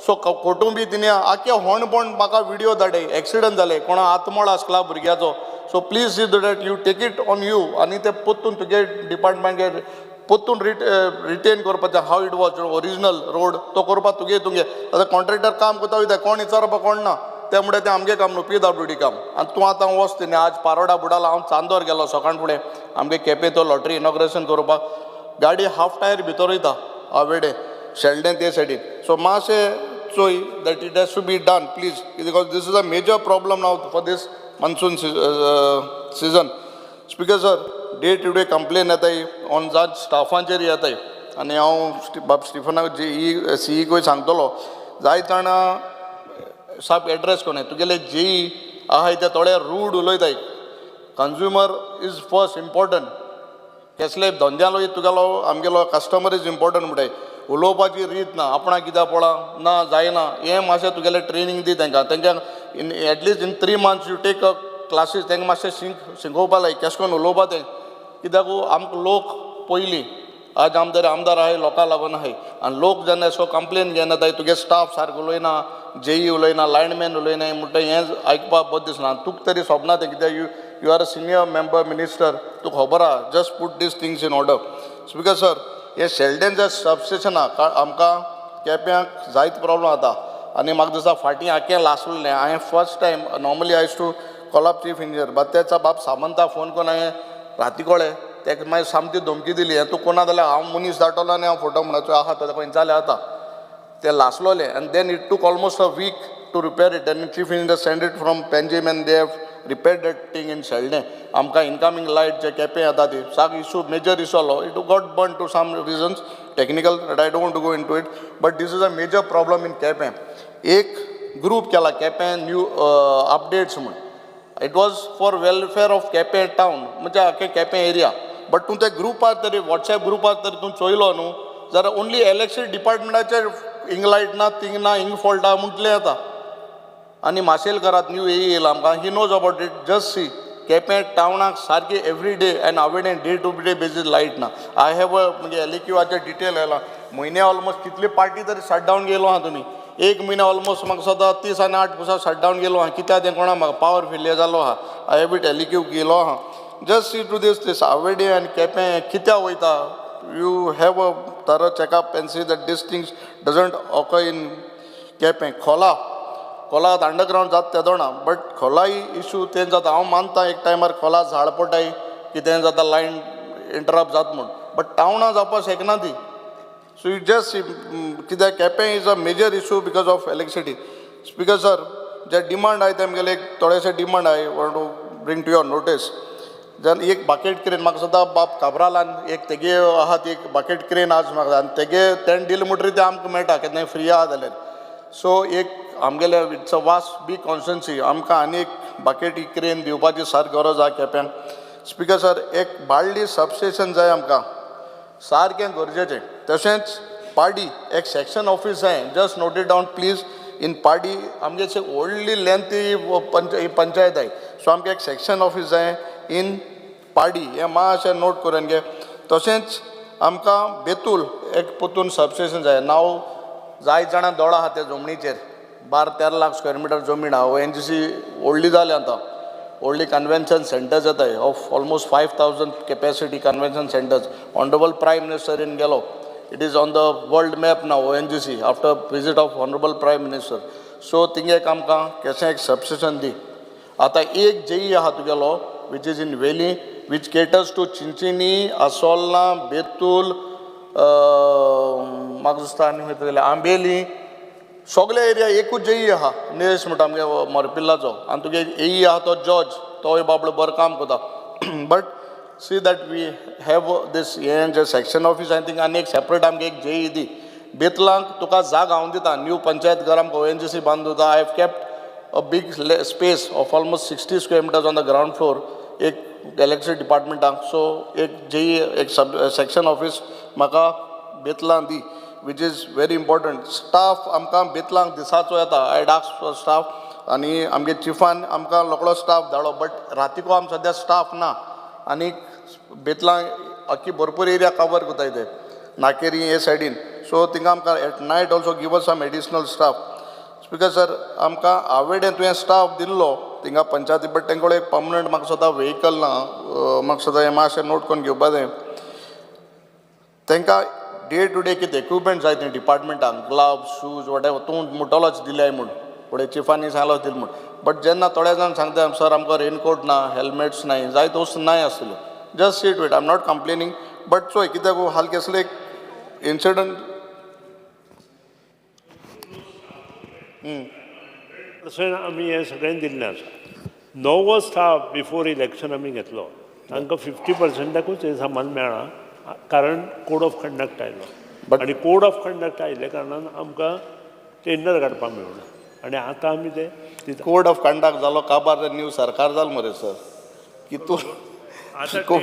सो कोटून बी तिणें आख्या होंड पडोवन म्हाका व्हिडियो धाडय एक्सिडंट जाले कोणा आत्मोळ आसला भुरग्याचो. So please see that you take it on you आनी ते पोत्तून तुगे डिपार्टमेंट पोत्तून रिटेन करपाचें how it was original road तो करपाक तुगे आतां कॉन्ट्रॅक्टर काम करता वयता कोण विचारपाक कोण ना ते म्हणटा तें आमगे काम न्हू PWD काम. आनी तूं आतां वच न्ही आज पारोडा बुडाला हांव चांदोर गेलो सकाळ फुडें आमगे केपें तो लॉटरी इनॉग्रेशन करपाक गाडी हाफ टायर भितर वयता आवेडे शेल्डें ते सायडीन. सो मातशें चोय that it has to be done please because this is a major problem now for this monsoon season. Speaker sir day to day complain येताय ऑन जात स्टाफांचेर येताय आनी हांव बाब स्टिफनाक CEकूय सांगतलो जायत जाणा साप एड्रेस कोणे तुगेले JE आहाय ते थोडे रूड उलयताय. Consumer is first important. कसले धंद्यालो तुगेलो आमगेलो कस्टमर इज इम्पॉर्टंट म्हणटाय. उलोवपाची रीत ना आपणा कित्याक पळा ना जायना हें मातशें तुगेलें ट्रेनींग दी तांकां in at least in 3 months you take classes तांकां मातशें शिकोवपा लायक केश कोन्न उलोवपा तें कित्याक आमकां लोक पयलीं आज आमदार आहाय लोकां लागून आहाय आनी लोक जेन्ना एसो कंप्लेन घेवन येताय तुगे स्टाफ सारको उलयना JE उलयना लायनमॅन उलयनाय म्हणटा हें आयकपाक बरें दिसना. तुका तरी सोबना तें कित्याक you are a senior member minister तुका खबर आहा just put this things in order. Speaker sir हे शेल्डेंच्या सबस्टेशनाक आमकां केप्यांक जायत प्रॉब्लम जाता आनी म्हाका दिसता फाटीं आख्खें लासलें हांवें first time normally I to call up chief engineer but तेचा बाब सामंता फोन करून हांवें राती कळ्ळें ताका मागीर सामकी धमकी दिली हें तूं कोणा जाल्यार हांव मनीस धाडटलो आनी हांव फोटो म्हणून आहा तो खंय जालें आतां तें लासलोलें आनी then it took almost a week to repair it आनी chief engineer send it from Panjim and they have repaired that thing in Shelde. आमकां इनकमींग लायट जे केपें येता ती साक इशू मेजर इशू आसलो it got burn to some reasons technical but I don't go into it but this is a major problem in Quepem. एक group केला Quepem new updates म्हूण it was for welfare of Quepem town म्हणजे आख्खें Quepem area but तूं त्या ग्रुपार तरी WhatsApp ग्रुपार तरी तूं चोयलो न्हू जाल्यार ओन्ली इलेक्ट्रिसिटी डिपार्टमेंटाचेर हिंग लायट ना थिंग ना हिंग फॉल्ट आहा म्हटलें येता. आनी माशेलकारांत न्यू येयला आमकां he knows about it just see Quepem टावनाक सारकी एवरी डे एंड हांवें डे टू डे बेजीस लायट ना. आय हॅव म्हणजे LEQचे डिटेल येयला म्हयने ऑलमोस्ट कितली पार्टी तरी शटडावन गेलो आहा तुमी एक म्हयने ऑलमोस्ट म्हाका सदां 30 आनी 8 पुसा शटडावन गेलो आहा कित्याक तें कोणा म्हाका पावर फेलियर जालो आहा आय हॅव बीट एलिक्यू गेलो आहा जस्ट सी टू दीस आवेडे आनी केपें कित्याक वयता you have a thorough checkup end see that this things doesn't occur in Quepem खोला अंडरग्रावंड जाता तेदो ना बट खोलाय इशू तें जाता हांव मानता एक टायमार खोला झाड पडटाय कितें जाता लायन इंटरप्ट जाता म्हूण बट टावना जावपाक शकना ती सो यू जस्ट कित्याक Quepem is a major issue because of electricity speaker sir जे डिमांड आहाय तेमगेले एक थोडेशे डिमांड आहाय want to bring to your notice जेन्ना एक बाकेट क्रेन म्हाका सदां बाप काबरालान एक तेगे आहा ती एक बाकेट क्रेन आज म्हाका आनी तेगे तें डील म्हणटरी ते आमकां मेळटा केन्नाय फ्री आहा जाल्यार सो एक आमगेले it's a vast big constituency आमकां आनी एक बाकेट क्रेन दिवपाची सारकी गरज आहा केप्यांक स्पीकर सर एक बाळ्ळी सबस्टेशन जाय आमकां सारकें गरजेचें तशेंच पाडी एक सेक्शन ऑफीस जाय just note it down please in Padi आमगे व्हडली लेंथी पंचायत आहाय सो आमकां एक सेक्शन ऑफीस जाय इन पाडी हें मातशें नोट करून घे तशेंच आमकां बेतूल एक पोतून सबस्टेशन जाय नांव जाय जाणां दोळा आहा त्या जमनीचेर 12-13 लाख स्क्वेअर मिटर जमीन आहा ONGC व्हडली जाली आतां व्हडली कन्वेन्शन सेंटर्स येताय of almost 5,000 capacity convention centres honourable prime मिनिस्टरीन गेलो it is on the world map नाव ONGC after visit of honourable prime minister so थिंगा एक आमकां केशें एक सबस्टेशन दी आतां एक JE आहा तुगेलो which is in Velim which caters to Chinchinim Assolna Betul म्हाका दिसता आनी खंय तरी आंबेली सगळे एरिया एकूच JE आहा निलेश म्हणटा आमगे मोरपिल्लाचो आनी तुगे AE आहा तो जॉर्ज तोय बाबडो बरें काम करता but see that we have this हें जे सेक्शन ऑफीस आय थिंक आनी एक सेपरेट आमगे एक JE दी बेतलांक तुका जाग हांव दिता न्यू पंचायत घर आमकां ONGC बांदून दिता I have kept a big space of almost 60 square metres on the ground floor एक इलेक्ट्रिसिटी डिपार्टमेंटाक सो एक JE एक सेक्शन ऑफीस म्हाका बेतलां दी which is very important staff आमकां बेतलांक दिसाचो येता आय डास्क फॉर स्टाफ आनी आमगे चिफान आमकां रोखडो स्टाफ धाडलो बट रातीको आम सद्या स्टाफ ना आनी बेतलांक अख्खी भरपूर एरिया कवर कोताय ते नाकेरी हे सायडीन सो थिंगा आमकां at night also give us some additional staff speaker sir आमकां हांवें तुवें स्टाफ दिल्लो थिंगा पंचायती बट तेंकडे एक पर्मनंट म्हाका सदां व्हेकल ना म्हाका सदां हें मातशें नोट करून घेवपा जाय तांकां डे टू डे कितें इक्विपमेंट जाय तें डिपार्टमेंटाक ग्लव्स शूज वॉट एवर तूं मुटलोच दिल्याय म्हूण फुडें चिफांनी सांगलोच दिल म्हूण बट जेन्ना थोडे जाण सांगता सर आमकां रेनकोट ना हेल्मेट्स नाय जाय तोच नाय आसतल्यो just seat weight I am not complaining but चोय कित्याक हाल कसले एक इन्सिडंट तशें आमी हें सगळ्यांनी दिल्लें आसा नवो स्टाफ बिफोर इलेक्शन आमी घेतलो तांकां 50%ूच हे सामान मेळ्ळां कारण कोड ऑफ कंडक्ट आयलो आनी कोड ऑफ कंडक्ट आयिल्ल्या कारणान आमकां टेंडर काडपाक मेळना आनी आतां आमी ते दिता कोड ऑफ कंडक्ट जालो काबार न्यू सरकार जालो मरे सर कितू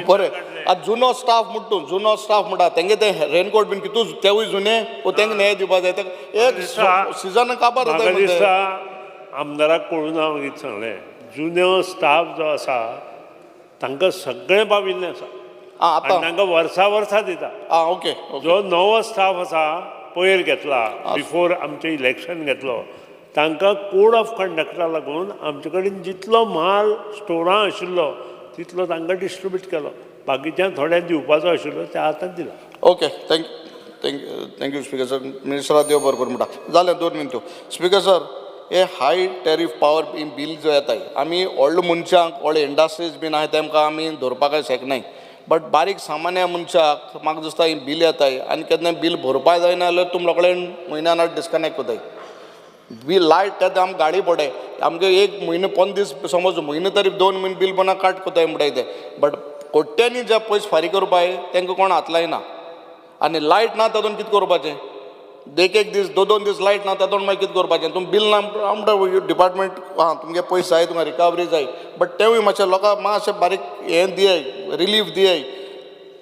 बरें आतां जुनो स्टाफ म्हणटा जुनो स्टाफ म्हणटा तेंगे ते रेनकोट बीन कितू तेवूय जुने तेंकां न्याय दिवपा जाय एक सिजन काबार म्हाका दिसता आमदाराक कळून हांव कितें सांगलें जुनो स्टाफ जो आसा तांकां सगळें पाविल्लें आसा आनी तांकां वर्सा दिता ओके जो नवो स्टाफ आसा पयर घेतला बिफोर आमचें इलेक्शन घेतलो तांकां कोड ऑफ कंडक्टा लागून आमचे कडेन जितलो माल स्टोरां आशिल्लो तितलो तांकां डिस्ट्रिब्यूट केलो बाकीच्यांक थोड्यांक दिवपाचो आशिल्लो ते आतां दिला ओके थँक्यू स्पीकर सर मिनिस्टरा देव बरोबर म्हणटा जालें 2 मिनटो स्पीकर सर हे हाय टॅरीफ पावर बील जो येताय आमी व्हडल्या मनशांक व्हडले इंडस्ट्रीज बीन आहाय तेमकां आमी धरपाक शकनाय बट बारीक सामान्य मनशाक म्हाका दिसता ही बील येताय आनी केन्ना बील भरपाक जायना जाल्यार तुम रोखडें म्हयन्यान डिस्कनेक्ट कोताय बील लायट येता आमकां गाडी पडय आमगे एक म्हयनो 5 दीस समज म्हयनो तरी 2 म्हयने बील बना काट कोताय म्हणटाय ते बट कोट्यांनी जे पयस फारीक करपाय तांकां कोण हात लायना आनी लायट ना तातूंत कितें करपाचें एक दीस 2 दीस लायट ना तातूंत मागीर कितें करपाचें तुमी बील ना आमकां डिपार्टमेंट तुमगे पयस जाय तुमकां रिकवरी जाय बट तेवूय मातशें लोकांक मातशें बारीक हें दियाय रिलीफ दियाय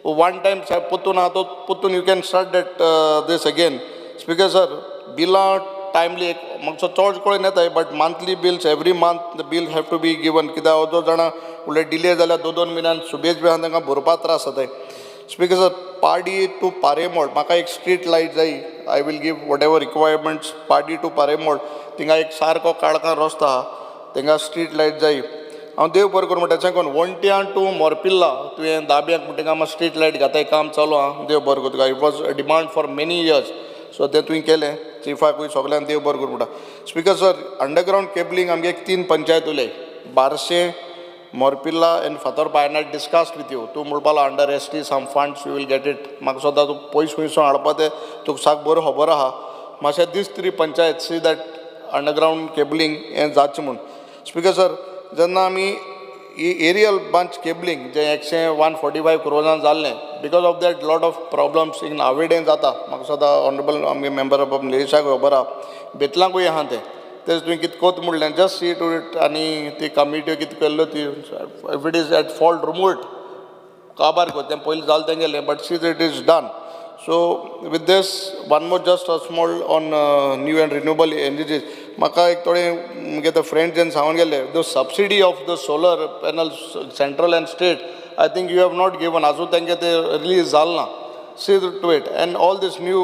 वन टायम पोतून आहा तो पोतून you can start that this again speaker sir बिलां टायमली एक म्हाका चड कळून येताय but monthly bills every month the bill have to be given कित्याक अर्दो जाणां उलट डिले जाल्यार 2 म्हयन्यान सुबेज बी आहा तांकां भरपाक त्रास जाताय speaker sir Padi to Paremol म्हाका एक स्ट्रीट लायट जाय I will give whatever requirements Padi to Paremol थिंगा एक सारको काळका रस्तो आहा थिंगा स्ट्रीट लायट जाय हांव देव बरें करूं म्हणटा तें कोण वोंट्या टू मोरपिल्ला तुवें दाब्याक म्हणटा हांगा स्ट्रीट लायट घाताय काम चालू आहा देव बरें करूं तुका it was a demand for many years so तें तुवें केलें चिफाकूय सगळ्यांक देव बरें करूं म्हणटा स्पीकर सर अंडरग्रावंड केबलिंग आमगे एक 3 पंचायत उलय Barcem Morpirla and Fatorpa I not discussed with you तूं म्हणपाक under ST some funds you will get it म्हाका सद्दां तूं पयस खंयसून हाडपा तें तुका साक बरो खबर आहा मातशें दीस 3 panchayat see that underground cabling हें जावचें म्हूण स्पीकर सर जेन्ना आमी एरियल बंच केबलिंग जें 145 क्रोजान जाल्लें because of that lot of problems in Navelim जाता म्हाका सद्दां ऑनरेबल आमगे मेंबर ऑफ लेजिस्लेचराक खबर आहा बेतलांकूय आहा तें तेच तुवें कितें कोत म्हणलें जस्ट सी टू इट आनी ती कमिट्यो कितें केल्ल्यो ती if it is at fault remove it काबार कर तें पयलीं जालें तें गेलें but C it is done so with this one more just a small on new end renewable energies म्हाका एक थोडे म्हगे ते फ्रेंड्स जेन्ना सांगून गेले the subsidy of the solar panel central end state I think you have not given आजून तेंगे ते रिलीज जालें ना C to it end all these new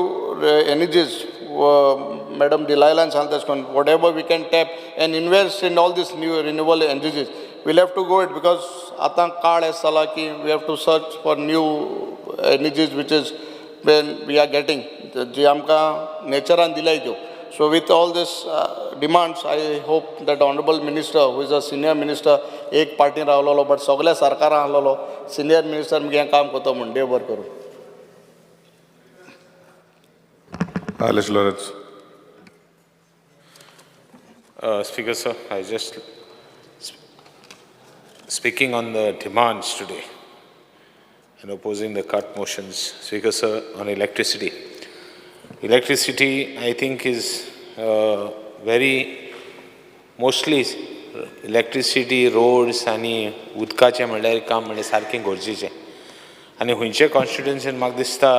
energies Madam Delilah and Santas, whatever we can tap and invest in all these new renewable energies, we'll have to go it because atang card as salaki, we have to search for new energies which is when we are getting. Je amka nature and dilai jo. So with all these demands, I hope that Honorable Minister, who is a senior minister, ek party rahalo, but sagle sarkar rahalo, senior minister mge kaam koto munde work karu. Alice Lawrence. Speaker sir, I just speaking on the demands today and opposing the cut motions. Speaker sir, on electricity. Electricity, I think, is very mostly electricity, roads आणि उदकाचें म्हणल्यार काम म्हणजे सारकें गरजेचें आनी खंयचे कॉन्स्टिट्युएन्सीन म्हाका दिसता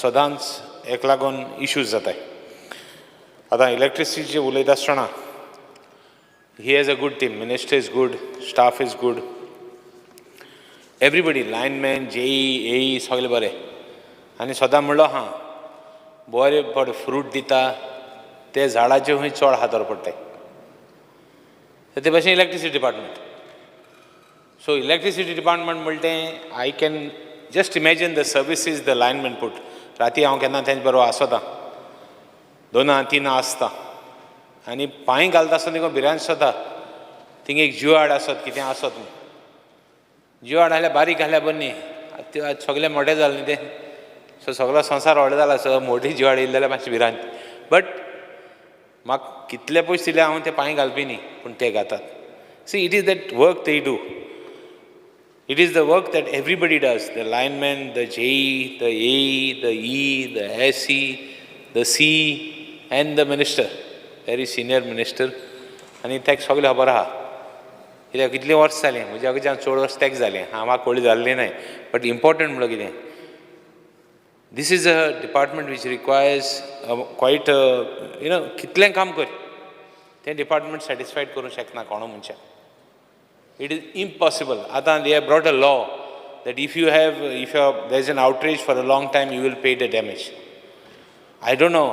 सदांच एक लागून इश्यूज जाताय आतां इलेक्ट्रिसिटीचें उलयता आसतना he has a good team, minister is good, staff is good, everybody, linemen, JE, AE, सगळे बरे आनी सदां म्हणलो हां बरे बरे फ्रूट दिता ते झाडाचे खंय चड हातोर पडटाय ते भाशेन electricity department so electricity department म्हणटा I can just imagine the services the lineman put राती हांव केन्ना तेंचे बरोबर आसता 2-3 आसता आनी पांय घालता आसतना देखून भिरांत जाता थिंगा एक जुवाड आसत कितें आसत जुवाड आहल्यार बारीक आहल्यार बरी न्ही सगळें मोठें जालें न्ही तें सो सगळो संवसार व्हडलो जाला सो मोठी जुवाड येयली जाल्यार मातशी भिरांत बट म्हाका कितले पयशे दिले हांव ते पांय घालपी न्ही पूण ते घातात see it is that work they do it is the work that everybody does the lineman the JE the AE the E the SE the C and the minister very senior minister आनी तेका सगळें खबर आहा कित्याक कितलीं वर्स जालीं म्हज्या कडच्यान चड वर्स तेका जालें म्हाका कोळी जाल्लें नाय बट इम्पॉर्टंट म्हणल्यार कितें this is a department which requires quite कितलें काम कर तें डिपार्टमेंट सॅटिस्फायड करूंक शकना कोणा मनशाक इट इज इम्पॉसिबल आतां they have brought a law that if there is an outreach for a long time you will pay the damage I don't know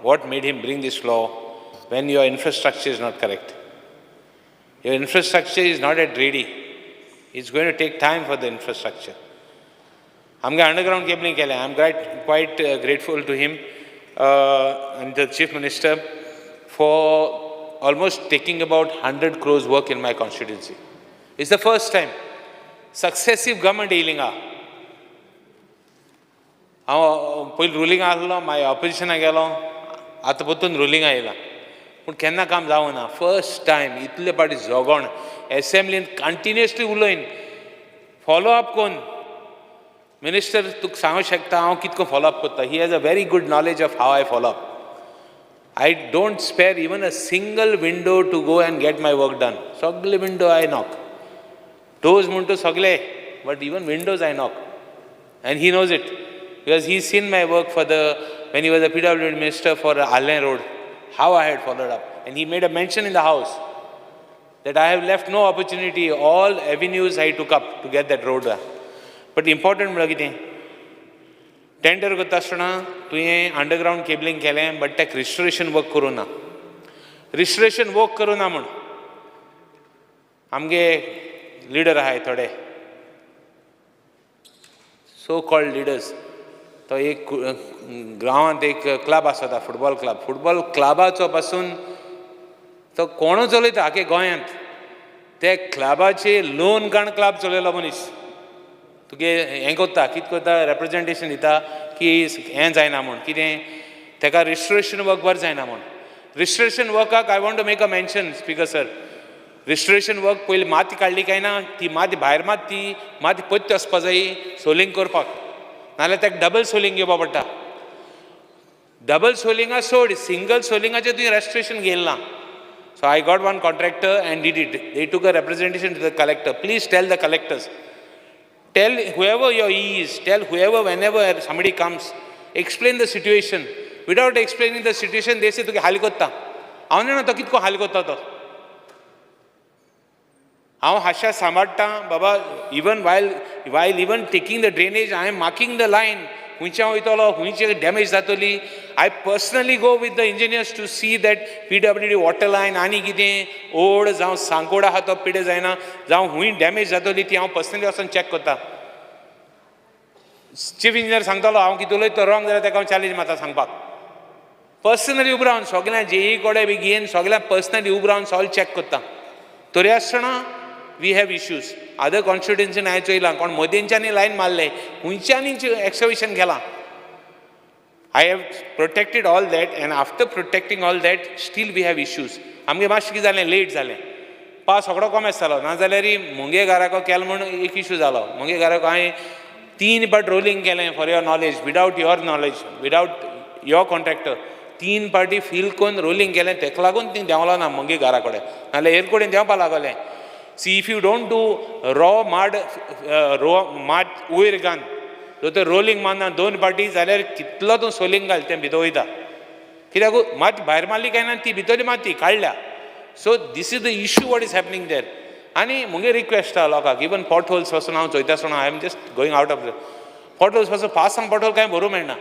what made him bring this law when your infrastructure is not correct. Your infrastructure is not yet ready. It's going to take time for the infrastructure. I'm going underground cabling kele. I'm quite grateful to him and the Chief Minister for almost taking about 100 crores work in my constituency. It's the first time. Successive government dealing are. हांव पयलीं ruling आहलो मागीर ऑपोजिशनाक गेलो आतां परतून ruling आयलां पूण केन्ना काम जावना फर्स्ट टायम इतले पाटी झगोण एसेंब्लीन कंटिन्युअसली उलयन फॉलो अप कोन्न मिनिस्टर तुका सांगूंक शकता हांव कितको फॉलो अप करता he has a very good knowledge of how I follow up I don't spare even a single window to go and get my work done सगळे window I knock doors म्हणटा सगळे but even windows I knock and he knows it because he's seen my work for when he was a PWD minister for Allen Road, how I had followed up. And he made a mention in the house that I have left no opportunity, all avenues I took up to get that road. But important, tender करता आसतना तुवें underground cabling केलें but तेका restoration work करूं ना. Restoration work करूं ना म्हूण आमगे लिडर आहाय थोडे सो कॉल्ड लिडर्स. तो एक गांवांत एक क्लब आसता फुटबॉल क्लबाचो पासून तो कोण चलयता आख्या गोंयांत ते क्लबाचे लोन काण क्लब चलयलो मनीस. तुगे हें कोत्ता कितें कोत्ता रेप्रेजेंटेशन दिता की हें जायना म्हूण कितें तेका रिस्टोरेशन वर्क बरें जायना म्हूण. रिस्टोरेशन वर्काक I want to make a mention speaker sir. Restoration work पयलीं माती काडली काय ना ती माती भायर माती पत्ती वचपा जायी सोलिंग करपाक नाजाल्यार तेका डबल सोलिंग घेवपा पडटा. डबल सोलिंगा सोड सिंगल सोलिंगाचें तुवें रेस्टोरेशन घेयलें ना. So I got one contractor and did it. They took a representation to the collector. Please tell the collectors. Tell whoever your E is, tell whoever whenever somebody comes, explain the situation. Without explaining the situation, they say, तुगे हाल कोत्ता. हांव जाणा तो कितको हाल कोत्ता तो. हांव हाशा सांबाळटा बाबा even while even taking the drainage, I am marking the line. हुंयच्या वयतलो हुंयची डॅमेज जातली. I personally go with the engineers to see that PWD water line आनी कितें ओड जावं सांकोड आहा तो पिड्यार जायना जावं हुंय डॅमेज जातली ती हांव पर्सनली वचून चॅक करता. चीफ इंजिनियर सांगतालो हांव कितें उलयता रॉंग जाल्यार ताका हांव चॅलेंज मारता सांगपाक. पर्सनली उबो रावन सगळ्या जेई कोडे बी घेवन सगळ्या पर्सनली उबो रावन सॉल्व चॅक करता. तरी आसतना वी हॅव इश्यूज. अदर कॉन्स्टिट्युएन्सीन हांवें चोयलां कोण मदेंच्यानी लायन मारले हुंयच्यांनी एक्सकवेशन केलां. I have protected all that and after protecting all that still we have issues. आमगे मातशें कितें जालें लेट जालें पास सगळो कॉमेस जालो नाजाल्यार मुंगे घराको केलो म्हूण एक इशू जालो. मुंगे घराको हांवें 3 फावट रोलिंग केलें for your knowledge without your knowledge without your contractor 3 फावटी फील करून रोलिंग केलें तेका लागून ती देंवलो ना मुंगे घरा कडेन नाजाल्यार हेर कडेन देंवपा लागलें. See if you don't do raw माड वयर घाल तर रोलिंग मारना 2 फावटी जाल्यार कितलो तूं सोलिंग घाल तें भितर वयता. कित्याक माती भायर मारली काय ना ती भितरली माती काडल्या. So this is the issue what is happening there. आनी मुगे रिक्वेस्ट आहा लोकांक इवन पॉट होल्स पासून हांव चोयता आसतना I am just going out of pot holes पासून पासांग पॉट होल कांय भरूं मेळना.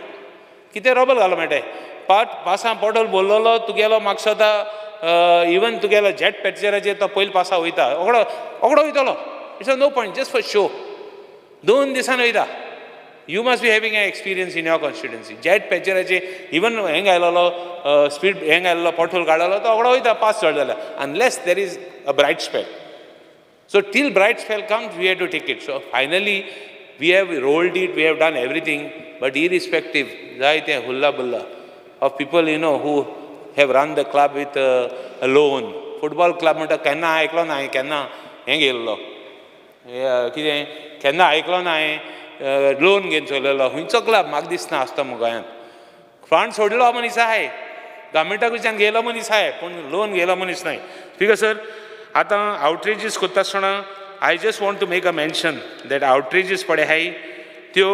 कितें रबल घालूं मेळटाय पासांग पॉट होल भरलेलो तुगेलो म्हाका सदां इवन तुगेलो जेट पॅसेंजराचेर तो पयलीं पासा वयता ओगडो वयतलो. It's a no point just for show 2 दिसान वयता. You must be having an experience in your constituency. Jet पॅसेंजराचे इवन हें घायलेलो स्पीड हें घायलेलो पॉटहोल काडलेलो तो ओगडो वयता पास चड जाल्यार unless there is a bright spell. So till bright spell comes we have to take it. So finally we have rolled it we have done everything but irrespective जायते hullabaloo of people you know who have run the club with a loan. Football club म्हणटा केन्ना आयकलो ना हांवें केन्ना हें गेल्लो कितें केन्ना आयकलो ना हांवें लोन घेवन चलयलो. हुंयचो क्लब म्हाका दिसना आसता म्हूण गोंयांत. फंड सोडलो मनीस आहाय गव्हर्मेंटा कडच्यान गेलो मनीस आहाय पूण लोन गेलो मनीस नाय. स्पीकर सर आतां आवटरीजीस करता आसतना I just want to make a mention that outages पळय आहाय त्यो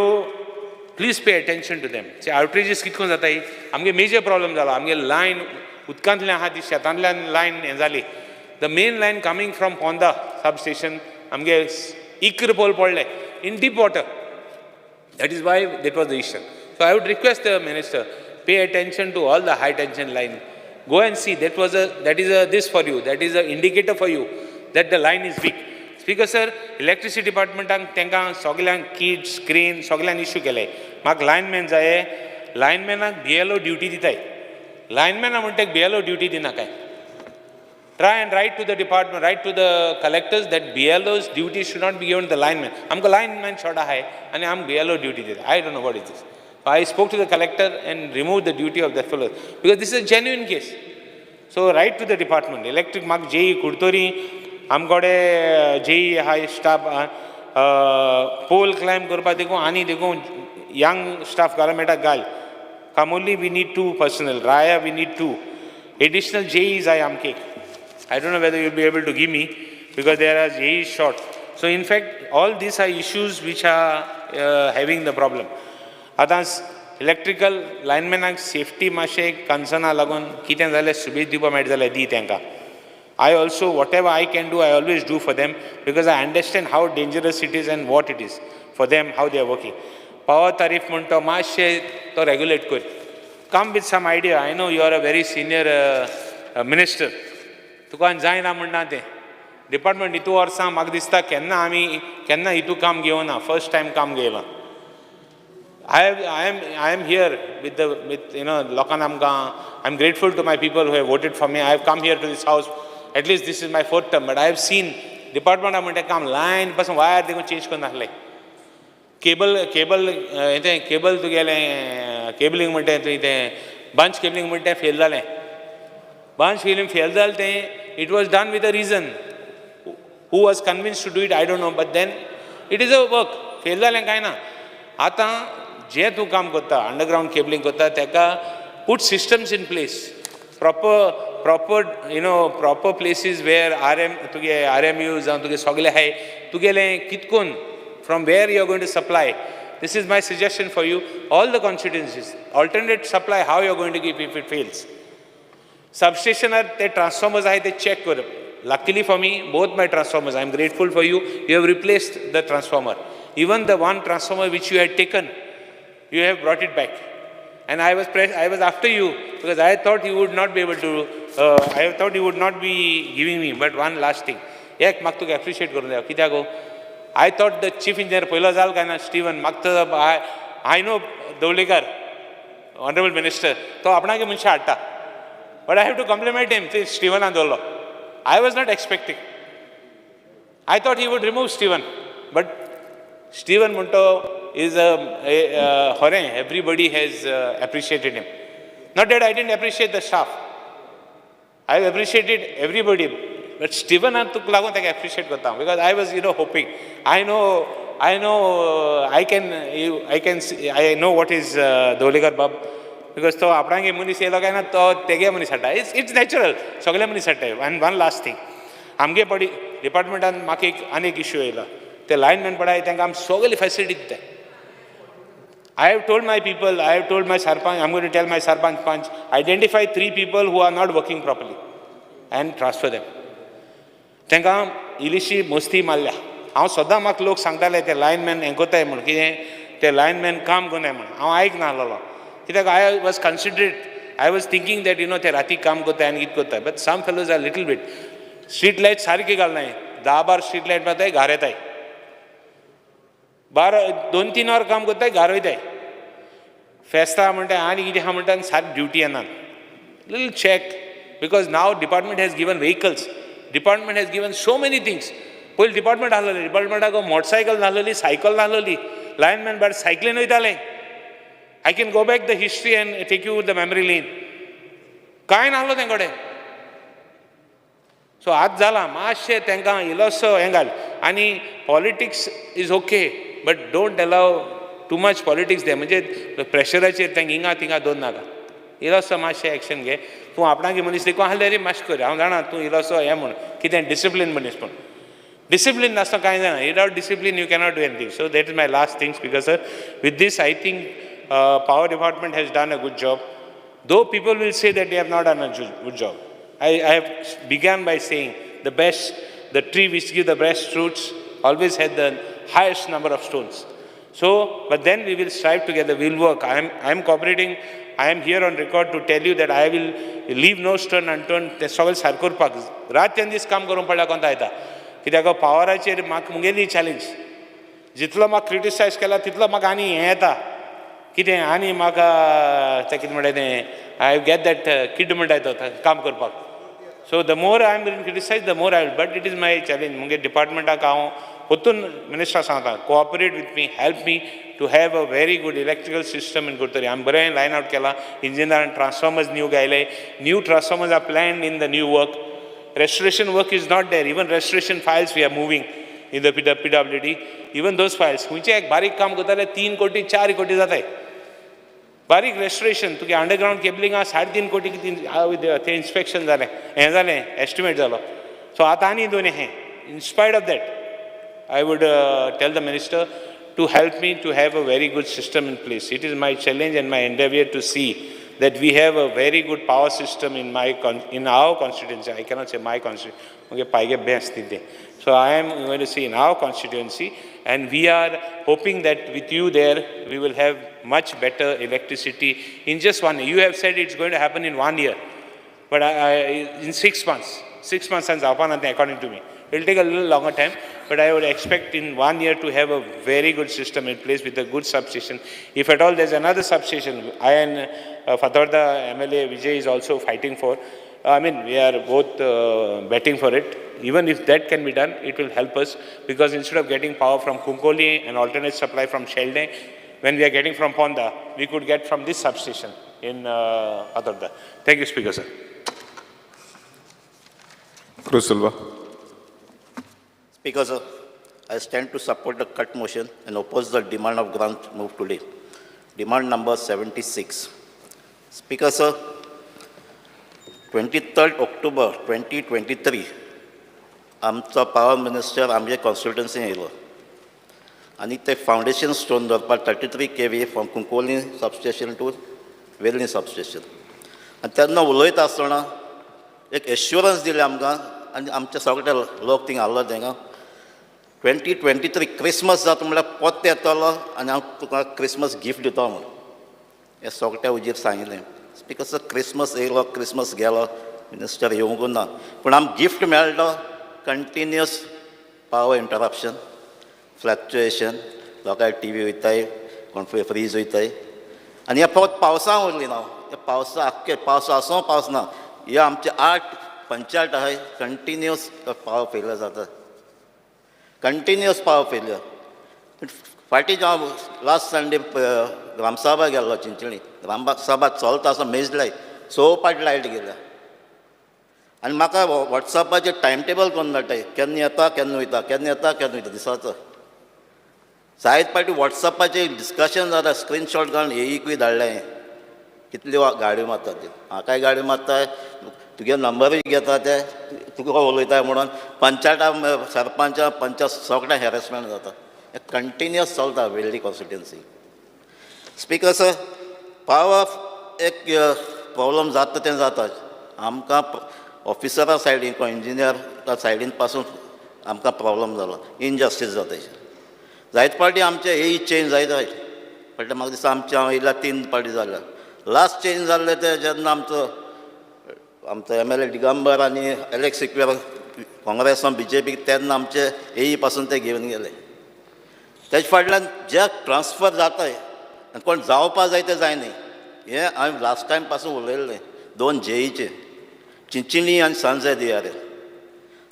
please pay attention to them. ते आवटरीजीस कितको जाताय आमगे मेजर प्रॉब्लम जालो. आमगे लायन उदकांतल्यान आहा ती शेतांतल्यान लायन हें जाली. The main line coming from Ponda substation आमगे इकर पोल पडले in deep water. That is why that was the issue. So I would request the minister, pay attention to all the high tension line. Go and see, that is this for you, that is an indicator for you that the line is weak. Speaker sir, electricity department तांकां सगळ्यांक kits crane सगळ्यांक issue केले. म्हाका lineman जाय लायनमॅनाक BLO duty दिताय. लायनमॅना म्हणटा BLO duty दिना काय. Try and write to the department, write to the collectors that BLO's duty should not be given to the lineman. आमकां lineman short आहाय आनी आमकां BLO duty दिता. I don't know what is this. So I spoke to the collector and removed the duty of that fellow because this is a genuine case. So write to the department. Electric म्हाका JE कुडतोरी आमकोडे JE आहाय staff pole climb करपा देखून आनी देखून young staff घालूं मेळटा घाल. कामोली we need 2 personnel. Raya we need 2. Additional JEs आहाय आमके. I don't know whether you'll be able to give me because there are JEs short. So in fact, all these are issues which are having the problem. Atas electrical lineman safety mashe concern lagun kiten zale subid dipa met zale di tenka. I also whatever I can do I always do for them because I understand how dangerous it is and what it is for them how they are working. Power tariff म्हणटा तो मातशें तो regulate कर. Come with some idea. I know you are a very senior minister. तुका जायना म्हणना तें. Department हितू वर्सां म्हाका दिसता केन्ना हितू काम घेवना. फर्स्ट टायम काम घेयलां. I am here with लोकांन आमकां. I am grateful to my people who have voted for me. I have come here to this house. At least this is my fourth term. But I have seen डिपार्टमेंटा म्हणटा काम lion पासून wire देखून change करून नासले. Cable तुगेलें cabling म्हणटा तें bunch cabling म्हणटा तें फेल जालें. बंच केबलिंग फेल जालें तें it was done with a reason. Who was convince to do it I don't know. But then it is a work. Fail जालें कांय ना. आतां जें तूं काम करता अंडरग्रावंड केबलिंग करता ताका put systems in place. Proper places where RMUs जावं तुगे सगळे हाय तुगेलें कितकून from where you are going to supply. This is my suggestion for you. All the constituencies, alternate supply, how you are going to give if it fails. Substation are the transformers ahay they check kar. Luckily for me, both my transformers, I am grateful for you. You have replaced the transformer. Even the one transformer which you had taken, you have brought it back. And I was after you because I thought you would not be able to. I thought you would not be giving me. But one last thing, एक म्हाका तुका appreciate करून द्या. कित्याक गो? I thought the chief engineer पयलो जाल काय ना Steven म्हाका I know Dovlikar, honorable minister, तो आपणागे मनशां हाडटा. But I have to compliment him. Stevenan dolo. I was not expecting. I thought he would remove Steven, but Steven Munto is everybody has appreciated him. Not that I didn't appreciate the staff. I appreciated everybody, but Steven took lagun tak appreciate karta because I was hoping. I know I know what is Dovlikar Bab because to आपणागे मनीस येयलो काय ना तो तेगे मनीस हाडटा. It's natural. सगळे मनीस हाडटा. And one last thing. आमगे पडी डिपार्टमेंटान म्हाका आनीक इश्यू येयला. ते लायनमॅन पडाय तांकां आमी सगळी facility दिताय. I have told my people, I have told my Sarpanch, I'm going to tell my Sarpanch Panch, identify 3 people who are not working properly and transfer them. तांकां इलिशी मस्ती मारल्या. हांव सदां म्हाका लोक सांगताले ते लायनमॅन हें कोताय म्हूण कितें ते लायनमॅन काम कोनाय म्हूण. हांव आयक नाहलोलो कित्याक I was considerate. I was thinking that ते राती काम कोताय आनी कितें कोताय. But some fellows are little bit. Street light सारकी घालनाय. 10-12 स्ट्रीट लायट मारताय घार येताय. 2-3 वर काम कोताय घार वयताय. फेस्ता म्हणटाय आनी कितें आहा म्हणटा सारकी ड्युटी येना. Little check because now department has given vehicles. Department has given so many things. पयलीं डिपार्टमेंट आहलोली. डिपार्टमेंटाक मोटरसायकल नाहलोली, सायकल नाहलोली. लायनमॅन भायर सायकलीन वयताले. I can go back the history and take you the memory lane. कांय नाहलो तेंकोडे. सो आज जाला मातशें तांकां इल्लोसो हें घाल. आनी politics is okay but don't allow too much politics दे. म्हणजे प्रेशराचेर तांकां हिंगा थिंगा दोन नाका. इल्लोसो मातशें एक्शन घे. तूं आपणागे मनीस देखून आहले रे मातशें कर. हांव जाणा तूं इल्लोसो हें म्हूण कितें डिसिप्लीन मनीस पूण डिसिप्लीन नासता कांय जाणा. Without discipline you cannot do anything. So that is my last thing speaker sir. With this I think power department has done a good job. Though people will say that they have not done a good job. I have began by saying the tree which gives the best fruits always had the highest number of stones. So, but then we will strive together, we will work. I am cooperating. I am here on record to tell you that I will leave no stone unturned. ते सगळें सारको करपाक रातच्यान दीस काम करून पडल्यार कोंता येता. कित्याक पावराचेर म्हाका मुगेली चॅलेंज. जितलो म्हाका क्रिटिसायज केला तितलो म्हाका आनी हें येता. कितें आनी म्हाका तें कितें म्हणटा तें आय गेट दॅट किड म्हणटाय तो काम करपाक. So the more I am going criticise the more I will. But it is my challenge. मुगे डिपार्टमेंटाक हांव परतून मिनिस्टर सांगता cooperate with me, help me to have a very good electrical system in Curtorim. आमी बरें लायन आवट केला. इंजिनियरान transformers new घायले. New transformers are planned in the new work. Restoration work is not there. Even restoration files we are moving in the PWD. Even those files. खंयचें एक बारीक काम करताले 3 कोटी 4 कोटी जाताय. बारीक रेस्टोरेशन तुगे अंडरग्राउंड केबलिंगा 3.5 कोटी ते इन्स्पेक्शन जालें. हें जालें एस्टिमेट जालो. सो आतां आनी दोन हें. In spite of that I would tell the minister to help me to have a very good system in place. It is my challenge and my endeavor to see that we have a very good power system in our constituency. I cannot say my constituency. So I am going to see in our constituency And we are hoping that with you there, we will have much better electricity in just 1 year. You have said it's going to happen in 1 year, but in 6 months. 6 months and according to me. It will take a little longer time, but I would expect in 1 year to have a very good system in place with a good substation. If at all there's another substation, I and Fatorda MLA Vijay is also fighting for. We are both betting for it. Even if that can be done, it will help us, because instead of getting power from Kunkoli and alternate supply from Sheldon, when we are getting from Ponda, we could get from this substation in Fatorda. Thank you, Speaker, sir. Cruz Silva. Speaker, sir, I stand to support the cut motion and oppose the demand of grant moved today. Demand number 76. Speaker, sir, 23rd October 2023, आमचो power minister आमचे कॉन्स्टिट्युएन्सीन येयलो आनी ते foundation stone दवरपाक 33 kV from Cuncolim substation to वेर्ली substation. आनी तेन्ना उलयता आसतना एक एश्युरन्स दिले आमकां आनी आमचे सगळे लोक थिंगा आहलो तेंगा 2023 क्रिसमस जाता म्हणल्यार पोत्ते येतलो आनी हांव तुका क्रिसमस गिफ्ट दिता म्हूण हें सगळ्या उजीर सांगिल्लें. स्पीकर सर, क्रिसमस येयलो, क्रिसमस गेलो, मिनिस्टर येवंकूच ना, पूण आमकां गिफ्ट मेळ्ळो कंटिन्युअस पावर इंटरप्शन, फ्लक्च्युएशन, लोकांचे टीव्ही वयताय, कोण फ्रीज वयताय, आनी हे फकत पावसां उरली ना. हे पावसा आख्खे पावस आसूं पावस ना, हे आमचे 8 पंचायत आहाय कंटिन्युअस पावर फेल्युअर जाता, कंटिन्युअस पावर फेल्युअर. फाटीं हांव लास्ट संडे ग्रामसभा गेल्लो चिंचणी, ग्रामसभा चलता आसतना मेज लायट 6 पाट लायट गेल्या आनी म्हाका वॉट्सॅपाचेर टायम टेबल करून धाडटाय, केन्ना येता केन्ना वयता, केन्ना येता केन्ना वयता दिसाचो. जायत पाटी वॉट्सॅपाचेर डिस्कशन जाता, स्क्रीनशॉट काडून एकूय धाडलें कितल्यो गाडयो मारतात ते. म्हाकाय गाडयो मारताय, तुगे नंबरूय घेता ते, तुका उलयताय म्हणून पंचायता सरपंच पंच सगळ्या हॅरेसमेंट जाता. हें कंटिन्युअस चलता वेल्ली कॉन्स्टिट्युएन्सी. स्पीकर सर, पावर एक प्रॉब्लम जाता तें जाता. आमकां ऑफिसरा सायडीन किंवा इंजिनियरा सायडीन पासून आमकां प्रॉब्लम जालो, इनजस्टीस जाता. जायत पाटी आमचे हे चेंज जायत बट म्हाका दिसता आमचे हांव येयल्या 3 पाटी जाल्या. लास्ट चेंज जाल्ले ते जेन्ना आमचो MLA दिगंबर आनी एलेक्स सिक्वेर काँग्रेसान BJP तेन्ना आमचे AE पासून ते घेवन गेले. तेजे फाटल्यान जे ट्रान्सफर जाताय आनी कोण जावपा जाय ते जायनाय. हें हांवें लास्ट टायम पासून उलयल्लें 2 JEचे, चिंचिणी आनी सांजे दियारे.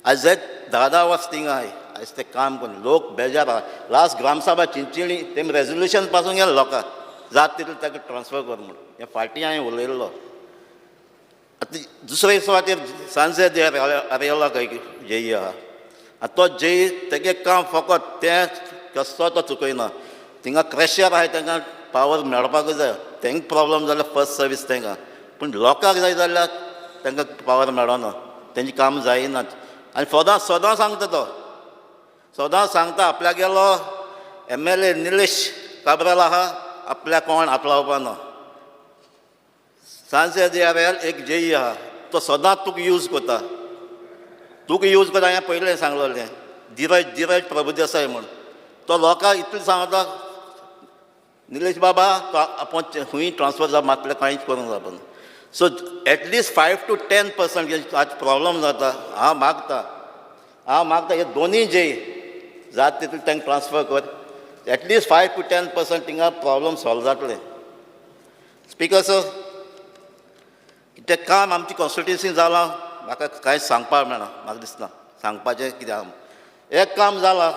आयज जे 10 वर्स थिंगा आहाय, आयज ते काम करून लोक बेजार आहा. लास्ट ग्रामसभा चिंचिणी तेमी रेजोल्युशन पासून गेले लोकांक जात तितले ताका ट्रान्सफर कर म्हणून. हें फाटीं हांवें उलयल्लो. आतां दुसरे सुवातेर सांजे दियारे आरेला खंय JE आहा. आतां तो JE तेगे काम फकत तें कसो तो चुकयना. थिंगा क्रॅशर आहाय तांकां पावर मेळपाकूच जाय. तेंकां प्रॉब्लम जाल्यार फर्स्ट सर्वीस तांकां, पूण लोकांक जाय जाल्यार तांकां पावर मेळना, तेंचें काम जायनात. आनी सदां सांगता तो, सदां सांगता आपल्याक गेलो MLA निलेश काब्राल आहा, आपल्याक कोण हात लावपा ना. सांजे दियार एक JE आहा, तो सदां तुका यूज करता, तुका यूज करता. हांवें पयलें सांगलेलें धीरज प्रभुदेसाय म्हूण. तो लोकांक इतलें सांगता, निलेश बाबा तो आपूण खंय ट्रान्सफर जावप मातलें कांयच करूंक जावना. सो एटलिस्ट 5 to 10% आज प्रॉब्लम जाता. हांव मागता हे दोनूय JE जाता तितलें तांकां ट्रान्सफर कर. एटलिस्ट 5 to 10% थिंगा प्रॉब्लम सॉल्व जातलें. स्पीकर सर, तें काम आमची कॉन्स्टिट्युएन्सीन जालां म्हाका कांयच सांगपाक मेळना. म्हाका दिसना सांगपाचें कितें आहा. एक काम जालां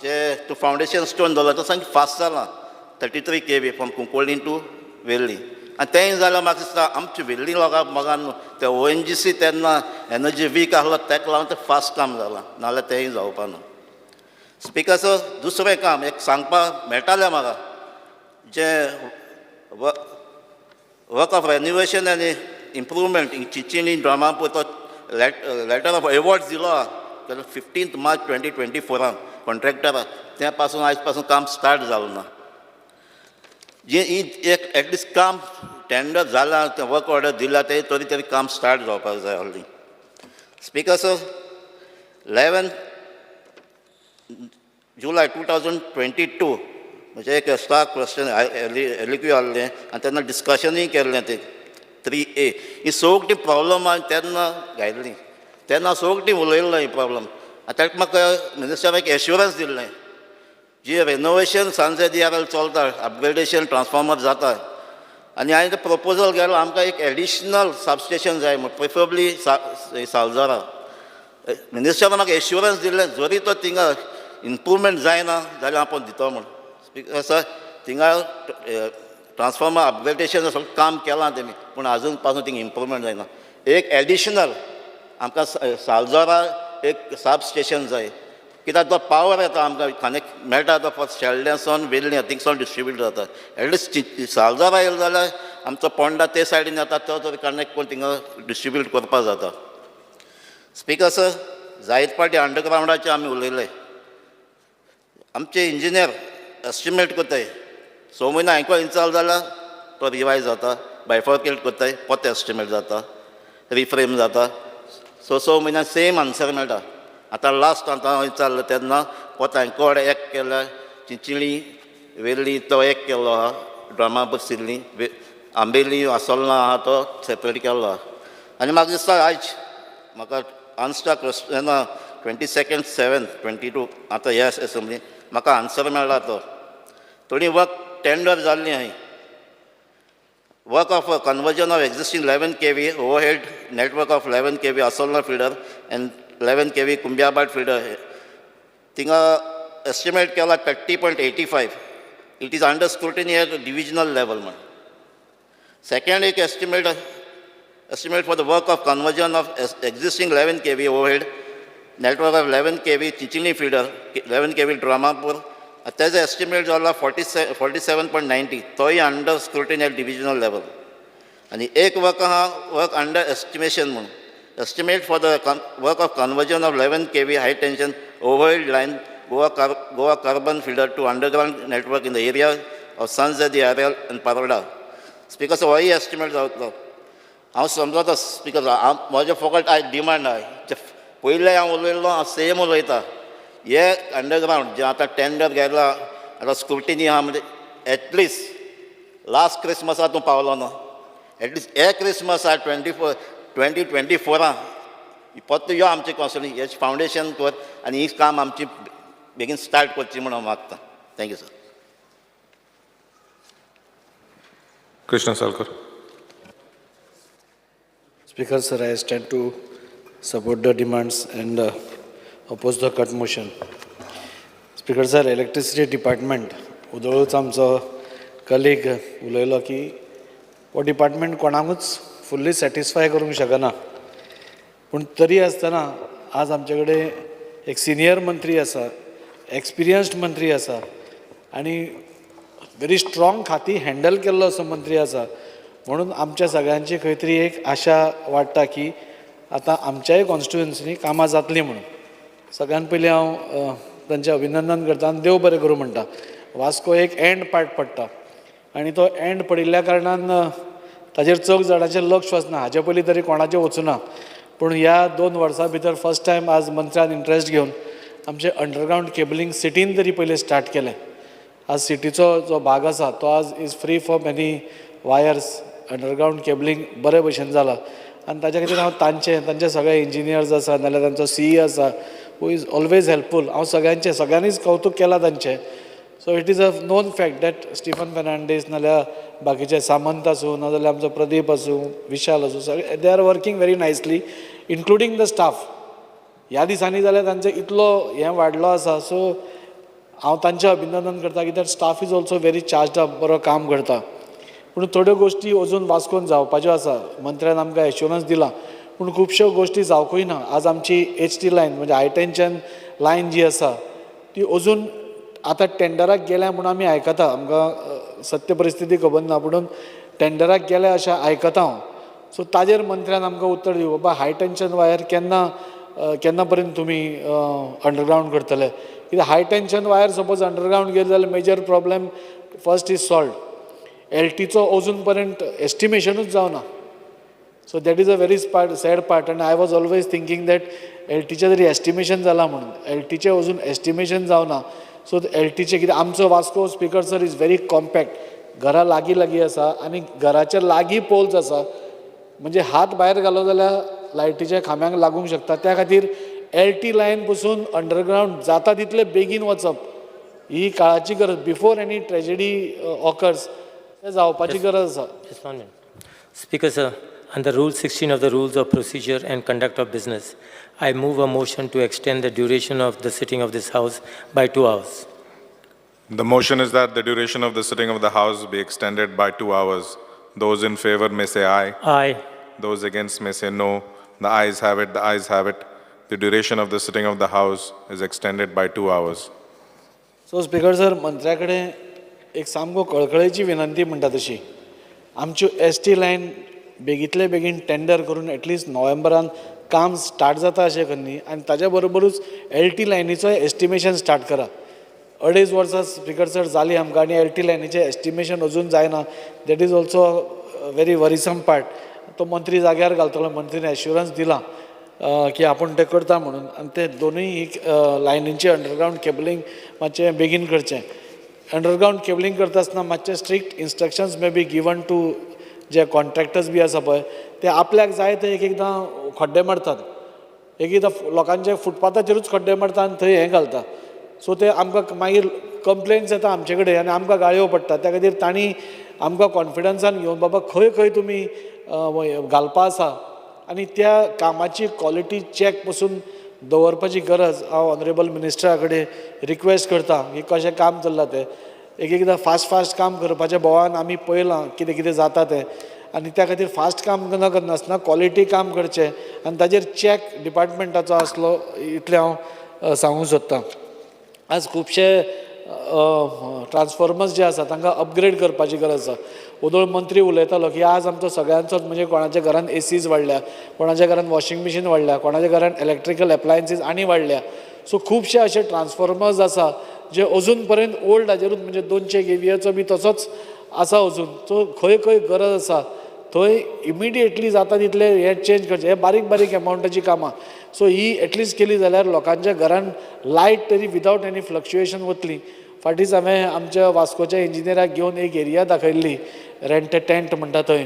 जें तूं फावंडेशन स्टोन दवरला तो सामकें फास्ट जालां, 33 kV फ्रॉम कुंकोळी टू वेर्ली. आनी तेंय जाल्यार म्हाका दिसता आमच्या वेर्ली लोकांक म्हाका ते ONGC तेन्ना एनर्जी वीक आहलो ताका लागून तें फास्ट काम जालां, नाजाल्यार तेंय जावपा ना. स्पीकर सर, दुसरें काम एक सांगपाक मेळटालें म्हाका, जें वर्क ऑफ रेन्युवेशन आनी इम्प्रुवमेंट इन चिंचिणी ड्रामापूर तो लेटर ऑफ एवॉर्ड्स दिलो आहा 15 मार्च 2024 कॉन्ट्रॅक्टराक. त्या पासून आयज पासून काम स्टार्ट जालें ना. जी एक एटलिस्ट काम टेंडर जालां, तें वर्क ऑर्डर दिला ते तरी काम स्टार्ट जावपाक जाय ऑलरेडी. स्पीकर सर, 11 जुलय 2022 म्हणजे एक एक्स्ट्रा क्वेश्चन एलिक्यू आहलें आनी तेन्ना डिस्कशनूय केल्लें तें 3A ही सगळीं प्रॉब्लम हांवें तेन्ना घायल्लीं तेन्ना सगळीं उलयल्लो ही प्रॉब्लम आनी ताका म्हाका मिनिस्टराक एश्युरन्स दिल्लें जी रेनोवेशन सांजेदियार चलता अपग्रेडेशन ट्रान्सफॉर्मर जाता आनी हांवें तें प्रपोजल केलो आमकां एक एडिशनल सबस्टेशन जाय म्हण प्रिफरेबली सालजारा मिनिस्टरान म्हाका एश्युरन्स दिल्लें जरी तो थिंगा इम्प्रुवमेंट जायना जाल्यार आपूण दिता म्हण बिकॉज थिंगा ट्रान्सफॉर्मर अपग्रेडेशन सगळें काम केलां तेमी पूण आजून पासून थिंगा इम्प्रुवमेंट जायना एक एडिशनल आमकां सालजारा एक सब स्टेशन जाय कित्याक तो पावर येता आमकां कनेक्ट मेळटा तो फस्ट शेल्ड्यासून वेल्ली थिंगसून डिस्ट्रिब्यूट जाता एटलिस्ट सालजारा येयलो जाल्यार आमचो पोंडा ते सायडीन येता तो तरी कनेक्ट करून थिंगा डिस्ट्रिब्यूट करपा जाता स्पीकर सर जायत पाटी अंडरग्रावंडाचे आमी उलयले आमचे इंजिनियर एस्टिमेट कोत्ताय 6 म्हयने हांकां इन्स्टॉल जाल्यार तो रिवायज जाता बायफॉर्केट कोत्ताय परत एस्टिमेट जाता रिफ्रेम जाता 6 म्हयन्यान सेम आन्सर मेळटा आतां लास्ट आतां हांव विचारलें तेन्ना परत हांकोड एक केल्या चिंचिणी वेल्ली तो एक केल्लो आहा ड्रामा बसिल्ली आंबेली वासोलना आहा तो सेपरेट केल्लो आहा आनी म्हाका दिसता आयज म्हाका आन्सर क्वेश्चन 22/7/22 आतां ह्या एसेंब्लीन म्हाका आन्सर मेळ्ळा तो थोडी वर्क टेंडर जाल्ली आहाय work of a conversion of existing 11 kV overhead network of 11 kV Asolna feeder and 11 kV Kumbiabad feeder. Tinga estimate kela 30.85. It is under scrutiny at the divisional level. Man. Second estimate for the work of conversion of existing 11 kV overhead network of 11 kV Chichini feeder, 11 kV Dramapur. त्याचा estimate जाला 47.90 तोय under scrutiny at divisional level आनी एक work आहा work under estimation म्हणून estimate for the work of conversion of 11 kV high tension overhead line Goa carbon feeder to underground network in the area of सनझेद एरियल and Paroda speaker होय एस्टिमेट जातलो हांव समजता स्पीकर म्हजे फकत आयज डिमांड आहा पयले हांव उलयल्लो हांव सेम उलयता हे अंडरग्राउंड जे आतां टेंडर गेला आतां स्क्रुटिनी आहा म्हणजे एटलिस्ट लास्ट क्रिसमसाक तूं पावलो न्हू एटलिस्ट हे क्रिसमसाक 2024 परत यो आमचे कॉन्स्टिट्युन्सी हेच फावंडेशन कर आनी ही काम आमची बेगीन स्टार्ट करची म्हणून हांव मागता thank you sir Krishna Salkar Speaker, sir, I stand to support the demands and oppose the cut motion. Speaker, sir, electricity department, उदळूच आमचो कलीग उलयलो की हो डिपार्टमेंट कोणाकूच फुल्ली सॅटिस्फाय करूंक शकना पूण तरी आसतना आज आमचे कडेन एक सिनियर मंत्री आसा एक्सपिरियन्स्ड मंत्री आसा आनी वेरी स्ट्रॉंग खाती हँडल केल्लो असो मंत्री आसा म्हणून आमच्या सगळ्यांची खंय तरी एक आशा वाडटा की आतां आमच्याय कॉन्स्टिट्युएन्सीनी कामां जातलीं म्हणून सगळ्यान पयलीं हांव तांचें अभिनंदन करता आनी देव बरें करूं म्हणटा वास्को एक एंड पार्ट पडटा आनी तो एंड पडिल्ल्या कारणान ताचेर चौग जाणांचें लक्ष वचना हाचे पयलीं तरी कोणाचें वचूना पूण ह्या 2 वर्सां भितर फर्स्ट टायम आज मंत्र्यान इंट्रस्ट घेवन आमचें अंडरग्रावंड केबलींग सिटीन तरी पयलें स्टार्ट केलें आज सिटीचो जो भाग आसा तो आज is free from any wires underground cabling बरे भशेन जाला आनी ताच्या खातीर हांव तांचे सगळे इंजिनियर्स आसा नाल्यार तांचो CE आसा हू इज ऑलवेज हेल्पफूल हांव सगळ्यांनीच कौतूक केलां तांचें so it is a known fact that Stephen Fernandes नाल्यार बाकीचे सामंत आसूं नाजाल्यार आमचो प्रदीप आसूं विशाल आसूं सगळे they are working very nicely including the staff ह्या दिसांनी जाल्यार तांचो इतलो हें वाडलो आसा सो हांव तांचें अभिनंदन करता कित्याक staff is also very charged up बरो काम करता पूण थोड्यो गोश्टी अजून वास्कोन जावपाच्यो आसा मंत्र्यान आमकां एश्युरन्स दिला पूण खुबश्यो गोश्टी जावकूय ना आज आमची HT लायन म्हणजे हाय टेंशन लायन जी आसा ती अजून आतां टेंडराक गेल्या म्हणून आमी आयकता आमकां सत्य परिस्थिती खबर ना पूण टेंडराक गेल्या अशें आयकता हांव सो ताजेर मंत्र्यान आमकां उत्तर दिवं बाबा हाय टेंशन वायर केन्ना पर्यंत तुमी अंडरग्रावंड करतले कित्याक high tension wire suppose underground गेले जाल्यार major problem first is solve LTचो अजून पर्यंत एस्टिमेशनूच जावना so that is a very sad part and I was always thinking that एलटीचें तरी एस्टिमेशन जालां म्हणून एलटीचें अजून एस्टिमेशन जावना सो एलटीचें कितें आमचो Vasco speaker sir is very compact घरा लागीं आसा आनी घराच्या लागीं पोल्स आसा म्हणजे हात भायर घालो जाल्यार लायटीच्या खांब्यांक लागूंक शकता त्या खातीर एलटी लायन पसून अंडरग्रावंड जाता तितले बेगीन वचप ही काळाची गरज बिफोर एनी ट्रेजेडी ऑकर्स तें जावपाची गरज आसा. Just 1 minute. Speaker, sir, under Rule 16 of the Rules of Procedure and Conduct of Business, I move a motion to extend the duration of the sitting of this House by 2 hours. The motion is that the duration of the sitting of the House be extended by 2 hours. Those in favor may say aye. Aye. Those against may say no. The ayes have it, the ayes have it. The duration of the sitting of the House is extended by 2 hours. So speaker sir मंत्र्या कडेन एक सामको कळकळेची विनंती म्हणटा तशी आमच्यो ST lion बेगींतले बेगीन tender करून एटलिस्ट नोव्हेंबरान काम स्टार्ट जाता अशें करनी आनी ताच्या बरोबरूच एलटी लायनीचो एस्टिमेशन स्टार्ट करा. 2.5 वर्सां स्पिकर सर जाली आमकां आनी एलटी लायनीचें एस्टिमेशन अजून जायना that is also very वरिसम part. तो मंत्री जाग्यार घालतलो मंत्रीन एश्युरन्स दिला की आपूण तें करता म्हणून आनी ते दोनूय लायनींचें अंडरग्रावंड केबलींग मातशें बेगीन करचें. अंडरग्रावंड केबलींग करता आसतना मातशें strict instructions may be given to जे कॉन्ट्रॅक्टर्स बी आसा पळय ते आपल्याक जाय ते एक एकदां खड्डे मारतात एक एकदां लोकांचे फुटपाथाचेरूच खड्डे मारता आनी थंय हें घालता सो ते आमकां मागीर कंप्लेन्स येता आमचे कडेन आनी आमकां गाळयो पडटा त्या खातीर तांणी आमकां कॉन्फिडन्सान घेवन बाबा खंय खंय तुमी घालपा आसा आनी त्या कामाची क्वॉलिटी चॅक पसून दवरपाची गरज हांव ऑनरेबल मिनिस्टरा कडेन रिक्वेस्ट करता की कशें काम चल्लां तें एक एकदां फास्ट काम करपाच्या बोवान आमी पळयलां कितें कितें जाता तें आनी त्या खातीर फास्ट काम न करनासतना क्वॉलिटी काम करचें आनी ताजेर चॅक डिपार्टमेंटाचो आसलो इतलें हांव सांगूंक सोदतां. आज खुबशे ट्रान्सफॉर्मर्स जे आसा तांकां अपग्रेड करपाची गरज आसा. उदोळ मंत्री उलयतालो की आज आमचो सगळ्यांचोच म्हणजे कोणाच्या घरान एसीज वाडल्या कोणाच्या घरान वॉशिंग मशीन वाडल्या कोणाच्या घरान इलेक्ट्रिकल एप्लायन्सीस आनी वाडल्या सो खुबशे अशे ट्रान्सफॉर्मर्स आसा जे अजून पर्यंत ओल्ड हाजेरूच म्हणजे 200 केव्हीएचो बी तसोच आसा अजून सो खंय खंय गरज आसा थंय इमिडिएटली जाता तितले हे चेंज करचे हे बारीक बारीक एमावंटाची कामां सो ही एटलिस्ट केली जाल्यार लोकांच्या घरान लायट तरी विदावट एनी फ्लक्च्युएशन वतली. फाटींच हांवें आमच्या वास्कोच्या इंजिनियराक घेवन एक एरिया दाखयल्ली रेंट टेंट म्हणटा थंय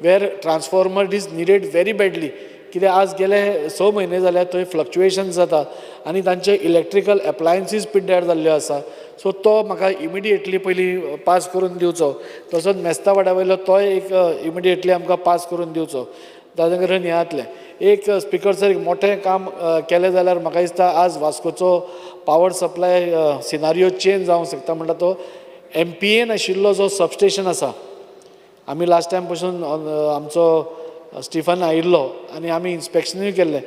वेर transformer is needed very badly कित्याक आज गेले 6 म्हयने जाल्यार थंय फ्लक्च्युएशन जाता आनी तांचे इलेक्ट्रिकल एप्लायन्सीस पिड्ड्यार जाल्ल्यो आसा सो तो म्हाका इमिडिएटली पयलीं पास करून दिवचो. तसोच मेस्ता वाड्या वयलो तोय एक इमिडिएटली आमकां पास करून दिवचो ताजे कडेन हें जातलें. एक स्पिकर सर एक मोठें काम केलें जाल्यार म्हाका दिसता आज वास्कोचो पावर सप्लाय सिनारियो चेंज जावंक शकता म्हणटा तो MPAन आशिल्लो जो सबस्टेशन आसा आमी लास्ट टायम पसून आमचो स्टिफन आयिल्लो आनी आमी इन्स्पेक्शनूय केल्लें.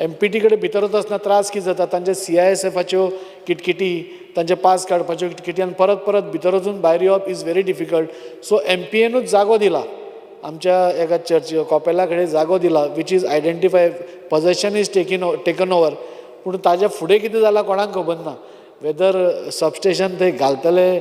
MPT कडेन भितर वता आसतना त्रास कितें जाता तांचे CISFच्यो किटकिटी तांचे पास काडपाच्यो किटकिटी आनी परत परत भितर वचून भायर येवप इज व्हेरी डिफिकल्ट सो MPAनूच जागो दिला आमच्या एका चर्ची कॉपेला कडेन जागो दिला which is identify possession is taken over पूण ताजे फुडें कितें जालां कोणाक खबर ना वेदर सबस्टेशन थंय घालतले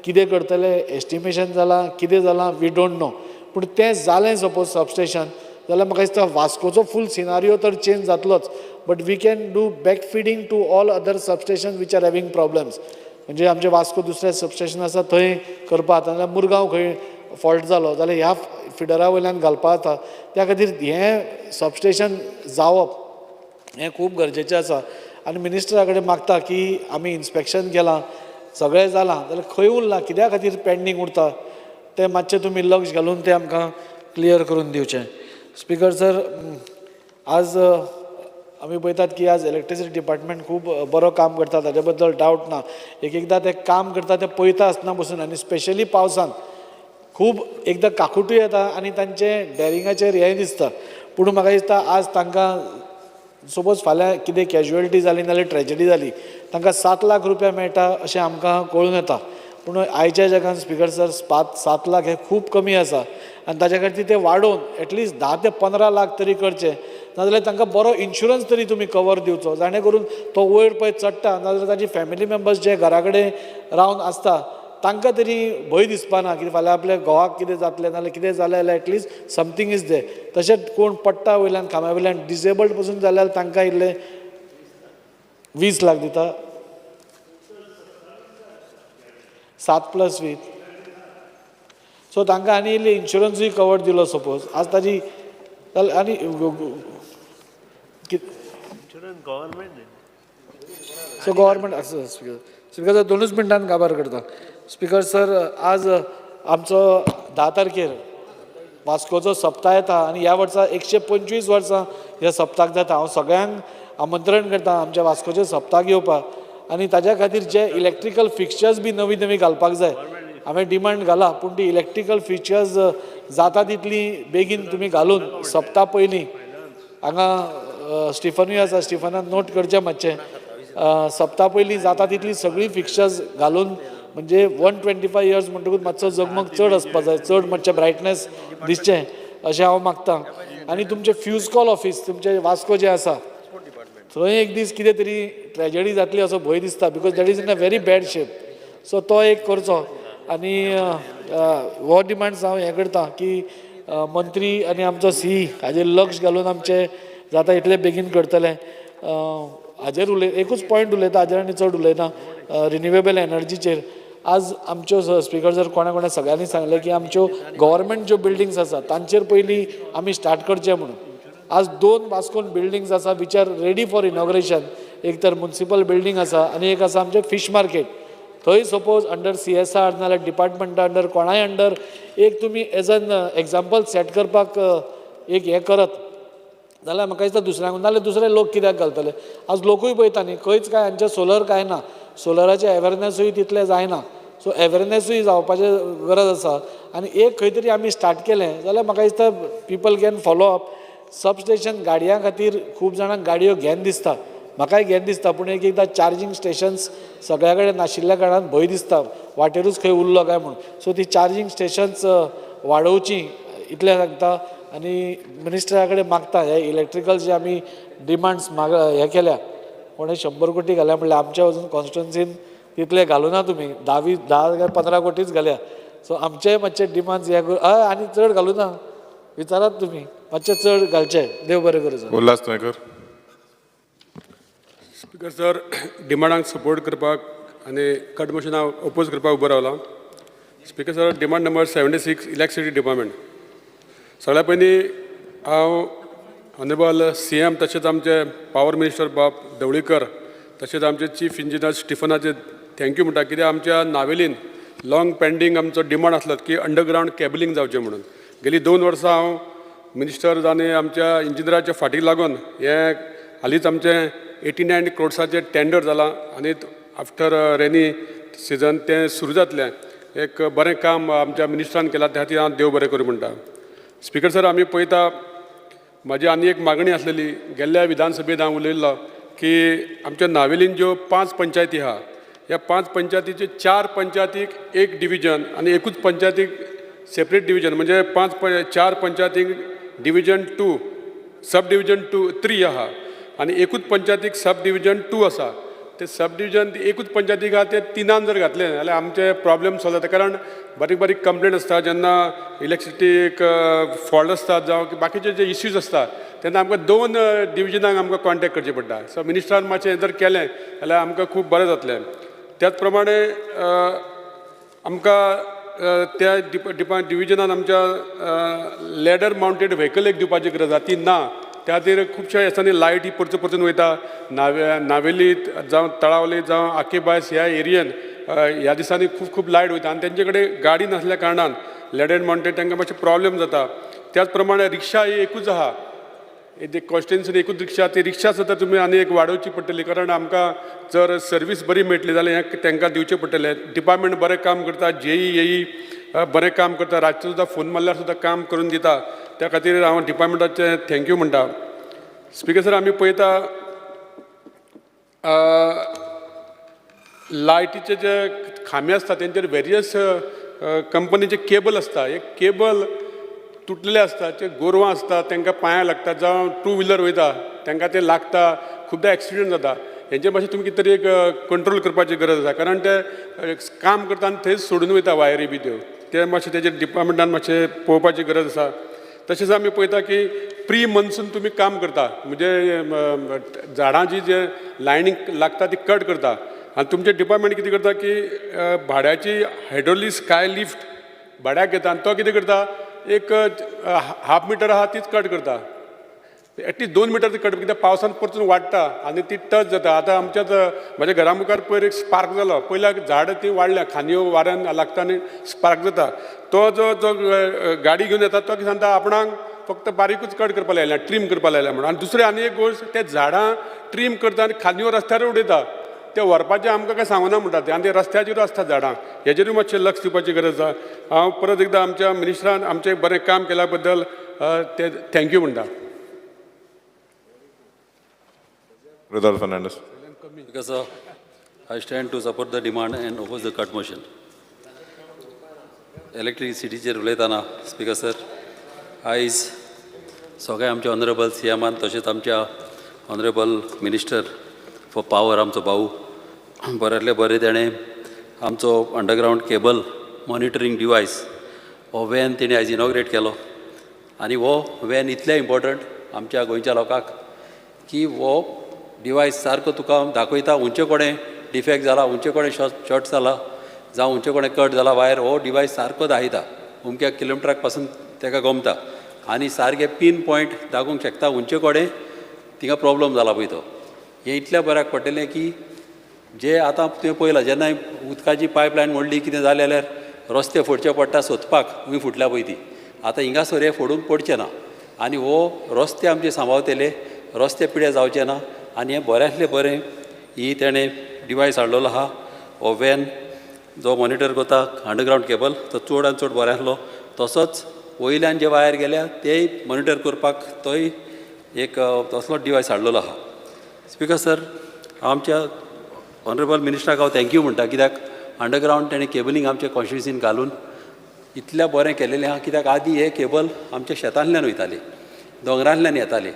कितें करतले एस्टिमेशन जालां कितें जालां वी डोंट नो पूण तें जालें सपोज सबस्टेशन जाल्यार म्हाका दिसता वास्कोचो फूल सिनारियो तर चेंज जातलोच but we can do back feeding to all other substation which are having problems म्हणजे आमचे वास्को दुसरें सबस्टेशन आसा थंय करपा जाता नाल्यार मुरगांव खंय फॉल्ट जालो जाल्यार ह्या फिडरा वयल्यान घालपा जाता त्या खातीर हें सबस्टेशन जावप हें खूब गरजेचें आसा आनी मिनिस्टरा कडेन मागता की आमी इन्स्पेक्शन केलां सगळें जालां जाल्यार खंय उरलां कित्या खातीर पेंडींग उरता तें मातशें तुमी लक्ष घालून तें आमकां क्लियर करून दिवचें. स्पिकर सर आज आमी पळयतात की आज इलेक्ट्रिसिटी डिपार्टमेंट खूब बरो काम करता ताजे बद्दल डावट ना एक एकदां तें काम करता तें पळयता आसतना बसून आनी स्पेशली पावसान खूब एकदां काकुटूय येता आनी तांचें डॅरिंगाचेर हें दिसता पूण म्हाका दिसता आज तांकां सपोज फाल्यां कितें कॅज्युअलिटी जाली नाल्यार ट्रेजेडी जाली तांकां 7 लाख रुपया मेळटा अशें आमकां कळून येता पूण आयच्या जगान स्पिकर सर 7 लाख हे खूब कमी आसा आनी ताच्या खातीर ते वाडोवन एटलिस्ट 10 ते 15 लाख तरी करचे नाजाल्यार तांकां बरो इन्शुरन्स तरी तुमी कवर दिवचो जाणे करून तो वयर पळय चडटा नाजाल्यार ताची फॅमिली मेंबर्स जे घरा कडेन रावन आसता तांकां तरी भंय दिसपा ना की फाल्यां आपल्या घोवाक कितें जातलें नाल्यार कितें जालें जाल्यार एटलिस्ट समथींग इज देर तशेंच कोण पडटा वयल्यान खांब्या वयल्यान डिसेबल्ड पसून जाल्यार तांकां इल्लें 20 लाख दिता 7+20 सो तांकां आनी इल्ली इन्शुरन्सूय कवर दिलो सपोज आज ताजी आनी गव्हर्मेंट सो गव्हर्मेंट असं स्पीकर सर 2 मिनटान काबार करता स्पीकर सर आज आमचो 10 तारखेर वास्कोचो सप्ताह येता आनी ह्या वर्सा 125 वर्सां ह्या सप्ताक जाता हांव सगळ्यांक आमंत्रण करता आमच्या वास्कोचे सप्ताक येवपाक आनी ताज्या खातीर जे इलेक्ट्रिकल फिक्चर्स बी नवी नवी घालपाक जाय हांवें डिमांड घाला पूण ती इलेक्ट्रिकल फिक्चर्स जाता तितली बेगीन तुमी घालून सप्ता पयलीं हांगा स्टिफनूय आसा स्टिफनान नोट करचें मातशें सप्ता पयलीं जाता तितली सगळी फिक्चर्स घालून म्हणजे 125 इयर्स म्हणटकूच मातसो जगमग चड आसपाक जाय चड मातशें ब्रायटनेस दिसचें अशें हांव मागतां आनी तुमचें फ्यूज कॉल ऑफिस तुमचें वास्को जें आसा थंय एक दीस कितें तरी ट्रेजेडी जातली असो भंय दिसता because that is in a very bad shape so तो एक करचो आनी हो डिमांड्स हांव हें करतां की मंत्री आनी आमचो सी हाजेर लक्ष घालून आमचें जाता इतले बेगीन करतले हाजेर एकूच पॉयंट उलयता हाजेर आनी चड उलयना रिन्युवेबल एनर्जीचेर आज आमच्यो स्पिकर जर कोणा सगळ्यांनी सांगलें की आमच्यो गव्हर्मेंट ज्यो बिल्डिंग्स आसा तांचेर पयलीं आमी स्टार्ट करचें म्हणून आज 2 वास्कोन बिल्डिंग्स आसा which are ready for inauguration एक तर म्युनिसिपल बिल्डींग आसा आनी एक आसा आमचें फीश मार्केट थंय सपोज अंडर CSR नाल्यार डिपार्टमेंटा अंडर कोणाय अंडर एक तुमी एज एन एग्जाम्पल सेट करपाक एक हें करत जाल्यार म्हाका दिसता दुसऱ्यांक नाल्यार दुसरे लोक कित्याक घालतले आज लोकूय पळयता न्ही खंयच काय हांचे सोलर काय ना सोलराचें अवेरनेसूय तितलें जायना सो अवेरनेसूय जावपाचें गरज आसा आनी एक खंय तरी आमी स्टार्ट केलें जाल्यार म्हाका दिसता people can follow up substation गाडयां खातीर खूब जाणांक गाडयो घेन दिसता म्हाकाय घेन दिसता पूण एकदां चार्जींग स्टेशन्स सगळ्या कडेन नाशिल्ल्या कारणान भंय दिसता वाटेरूच खंय उरलो काय म्हणून सो ती चार्जींग स्टेशन्स वाडोवची इतलें सांगता आनी मिनिस्टरा कडेन मागता हे इलेक्ट्रिकल जे आमी डिमांड्स हे केल्या कोणें 100 कोटी घाल्या म्हणल्यार आमच्या अजून कॉन्स्टिट्युन्सीन तितले घालूना तुमी 10 काय 15 कोटीच घाल्या सो आमचे मातशे डिमांड्स हे हय आनी चड घालूना विचारात तुमी मातशें चड घालचे देव बरें करूं sir Ulhas Tuyekar speaker sir डिमांडांक support करपाक आनी कट मोशनाक ओपोज करपाक उबो रावला speaker sir demand number 76 electricity department सगळ्या पयलीं हांव ऑनरेबल CM तशेंच आमचे पावर मिनिस्टर बाब ढवळीकर तशेंच आमचे चीफ इंजिनियर स्टिफनाचे थँक्यू म्हणटा कित्याक आमच्या नावेलीन लाँग पेंडींग आमचो डिमांड आसलो की अंडरग्रावंड कॅबलिंग जावचें म्हणून गेली 2 वर्सां हांव मिनिस्टर आनी आमच्या इंजिनियराच्या फाटीक लागून हें हालींच आमचें 89 क्रोड्साचें टेंडर जालां आनी आफ्टर रेनी सिजन तें सुरू जातलें एक बरें काम आमच्या मिनिस्टरान केलां त्या खातीर हांव देव बरें करूं म्हणटा स्पीकर सर आमी पळयता म्हाजी आनी एक मागणी आसलेली गेल्ल्या विधानसभेत हांव उलयल्लो की आमच्या नावेलीन ज्यो 5 पंचायती आहा ह्या 5 पंचायतीचे 4 पंचायतीक एक डिविजन आनी एकूच पंचायतीक सेपरेट डिविजन म्हणजे 4 पंचायतीक डिविजन 2 सब डिविजन 3 आहा आनी एकूच पंचायतीक सब डिविजन 2 आसा ते सब डिविजन एकूच पंचायतीक आहा ते 3 जर घातले जाल्यार आमचे प्रॉब्लेम सॉल्व जाता कारण बारीक बारीक कंप्लेंट आसता जेन्ना इलेक्ट्रिसिटीक फॉल्ट आसता जावं बाकीचे जे इश्यूज आसता तेन्ना आमकां 2 डिविजनाक आमकां कॉन्टेक्ट करचें पडटा सो मिनिस्टरान मातशें जर केलें जाल्यार आमकां खूब बरें जातलें त्याच प्रमाणे आमकां त्या डिविजनान आमच्या लॅडर माउंटेड व्हेकल एक दिवपाची गरज आसा ती ना त्या खातीर खुबश्या दिसांनी लायट ही परतून वयता नावेलीत जावं तळावली जावं आकेबायस ह्या एरियेन ह्या दिसांनी खूब लायट वयता आनी तेंचे कडेन गाडी नासल्या कारणान लॅडर माउंटेड तांकां मातशें प्रॉब्लेम जाता त्याच प्रमाणे रिक्षा ही एकूच आहा कॉन्स्टिट्युन्सीन एकूच रिक्षा ती रिक्षा सुद्दां तुमी आनी एक वाडोवची पडटली कारण आमकां जर सर्वीस बरी मेळटली जाल्यार हें तांकां दिवचें पडटलें डिपार्टमेंट बरें काम करता JEE बरें काम करता रातचो सुद्दां फोन मारल्यार सुद्दां काम करून दिता त्या खातीर हांव डिपार्टमेंटाचे थँक्यू म्हणटा स्पीकर सर आमी पळयता लायटीचे जे खांबे आसता तेंचेर वेरियस कंपनीचे केबल आसता एक केबल तुटलेले आसता ते गोरवां आसता तांकां पांयां लागता जावं 2 व्हिलर वयता तांकां ते लागता खुबदां एक्सिडेंट जाता हेंचे मातशें तुमी कितें तरी एक कंट्रोल करपाची गरज आसा कारण ते काम करता आनी थंयच सोडून वयता वायरी बी त्यो ते मातशें तेजेर डिपार्टमेंटान मातशें पळोवपाची गरज आसा तशेंच आमी पळयता की प्री मनसून तुमी काम करता म्हणजे झाडां जी जे लायनीक लागता ती कट करता आनी तुमचें डिपार्टमेंट कितें करता की भाड्याची हायड्रोलिक स्काय लिफ्ट भाड्याक घेता आनी तो कितें करता एक हाफ मिटर आहा तीच कट करता एटलीस्ट 2 मिटर ती कट कित्याक पावसान परतून वाडटा आनी ती टच जाता आतां आमच्याच म्हाज्या घरा मुखार पयर एक स्पार्क जालो पयल्याक झाड ती वाडल्या खांदयो वाऱ्यान लागता आनी स्पार्क जाता तो जो गाडी घेवन येता तो कितें सांगता आपणाक फक्त बारीकूच कट करपा लायल्या ट्रीम करपा लायल्या म्हणून आनी दुसरें आनी एक गोश्ट ते झाडां ट्रीम करता आनी खांदयो रस्त्यार उडयता ते व्हरपाचें आमकां काय सांगना म्हणटा ते आनी ते रस्त्याचेर आसता झाडां हेजेरूय मातशें लक्ष दिवपाची गरज आसा हांव परत एकदां आमच्या मिनिस्टरान आमचें बरें काम केल्या बद्दल ते थँक्यू म्हणटा Rodolfo Fernandez. Because I stand to support the demand and oppose the cut motion. इलेक्ट्रिसिटीचेर उलयतना स्पीकर सर आयज सगळे आमचे ऑनरेबल सीएमान तशेंच आमच्या ऑनरेबल मिनिस्टर फॉर पावर आमचो भाऊ बऱ्यांतले बरें तेणें आमचो अंडरग्रावंड केबल मॉनिटरींग डिवायस हो वॅन तेणें आयज इनॉग्रेट केलो आनी हो वॅन इतलें इम्पॉर्टंट आमच्या गोंयच्या लोकांक की हो डिवायस सारको तुका दाखयता खंयचे कडेन डिफेक्ट जाला खंयचे कडेन शॉर्ट जाला जावं खंयचे कडेन कट जाला वायर हो डिवायस सारको दाखयता अमक्या किलोमिटराक पासून ताका गमता आनी सारकें पीन पॉयंट दाखोवंक शकता खंयचे कडेन थिंगा प्रॉब्लम जाला पळय तो हें इतल्या बऱ्याक पडटलें की जे आतां तुवें पळयलां जेन्ना उदकाची पायपलायन मोडली कितें जालें जाल्यार रस्ते फोडचे पडटा सोदपाक खंय फुटल्या पळय ती आतां हिंगासर हे फोडून पडचें ना आनी हो रस्ते आमचे सांबाळटले रस्ते पिड्यार जावचे ना आनी हें बऱ्यांतलें बरें ही तेणें डिवायस हाडलेलो आहा हो वॅन जो मॉनिटर करता अंडरग्रावंड केबल तो चड आनी चड बरें आसलो तसोच वयल्यान जे वायर गेल्या तेय मॉनिटर करपाक तोय एक तसलो डिवायस हाडलेलो आहा स्पीकर सर आमच्या ऑनरेबल मिनिस्टराक हांव थँक्यू म्हणटा कित्याक अंडरग्रावंड तेणें केबलींग आमच्या कॉन्स्टिट्युन्सीन घालून इतल्या बरें केलेलें आहा कित्याक आदीं हे केबल आमच्या शेतांतल्यान वयताले दोंगरांतल्यान येताले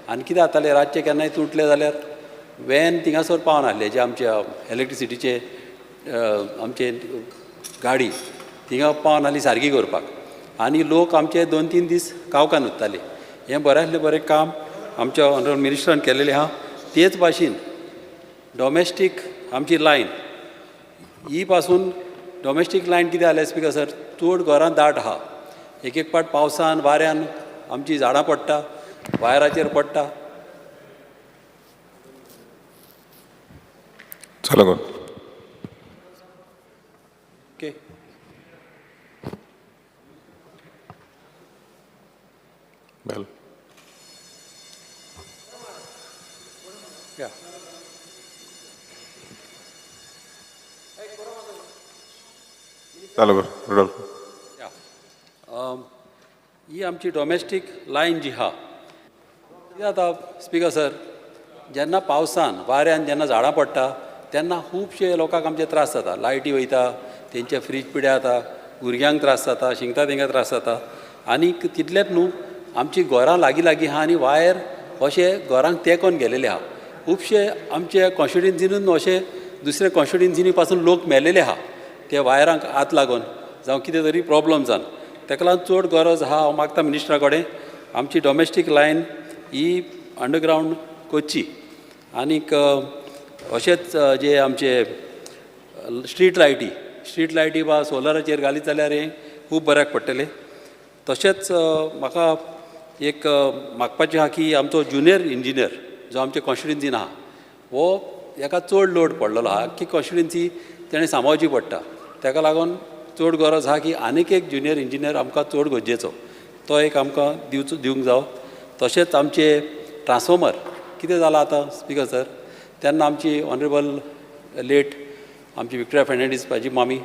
आनी कितें जातालें रातचें केन्नाय तुटलें जाल्यार वॅन थिंगासर पावना आसले जे आमच्या इलेक्ट्रिसिटीचे आमचे गाडी थिंगा पावना आसली सारकी करपाक आनी लोक आमचे 2-3 दीस कावकान उरताले हें बऱ्यांतलें बरें काम आमच्या ऑनरेबल मिनिस्टरान केलेलें आहा तेच भाशेन डॉमेस्टीक आमची लायन ही पासून डॉमेस्टीक लायन कितें जालें स्पीकर सर चड घरां दाट आहा एक पाट पावसान वाऱ्यान आमची झाडां पडटा वायराचेर पडटा चलो गो ओके वेल या चलो गो रोडोल्फो ही आमची डॉमेस्टीक लायन जी आहा कितें जाता स्पीकर सर जेन्ना पावसान वाऱ्यान जेन्ना झाडां पडटा तेन्ना खुबशे लोकांक आमचे त्रास जाता लायटी वयता तेंचे फ्रीज पिड्या जाता भुरग्यांक त्रास जाता शिंकता तेंकां त्रास जाता आनी तितलेंच न्हू आमची घरां लागीं लागीं आहा आनी वायर अशे घरांक तेंकोन गेलेले आहा खुबशे आमचे कॉन्स्टिट्युन्सीनूच अशे दुसरे कॉन्स्टिट्युन्सीनी पासून लोक मेलेले आहा ते वायरांक हात लागून जावं कितें तरी प्रॉब्लम जावन ताका लागून चड गरज आहा हांव मागता मिनिस्टरा कडेन आमची डॉमेस्टीक लायन ही अंडरग्रावंड करची आनीक अशेंच जे आमचे स्ट्रीट लायटी वा सोलराचेर घालीत जाल्यार हें खूब बऱ्याक पडटलें तशेंच म्हाका एक मागपाचें आहा की आमचो ज्युनियर इंजिनियर जो आमच्या कॉन्स्टिट्युन्सीन आहा हो हेका चड लोड पडलेलो आहा की कॉन्स्टिट्युन्सी तेणें सांबाळची पडटा ताका लागून चड गरज आहा की आनीक एक ज्युनियर इंजिनियर आमकां चड गरजेचो तो एक आमकां दिवंक जावो तशेंच आमचे ट्रान्सफॉर्मर कितें जाला आतां स्पीकर सर तेन्ना आमची ऑनरेबल लेट आमची विक्टोरिया फेर्नांडीस म्हाजी मामी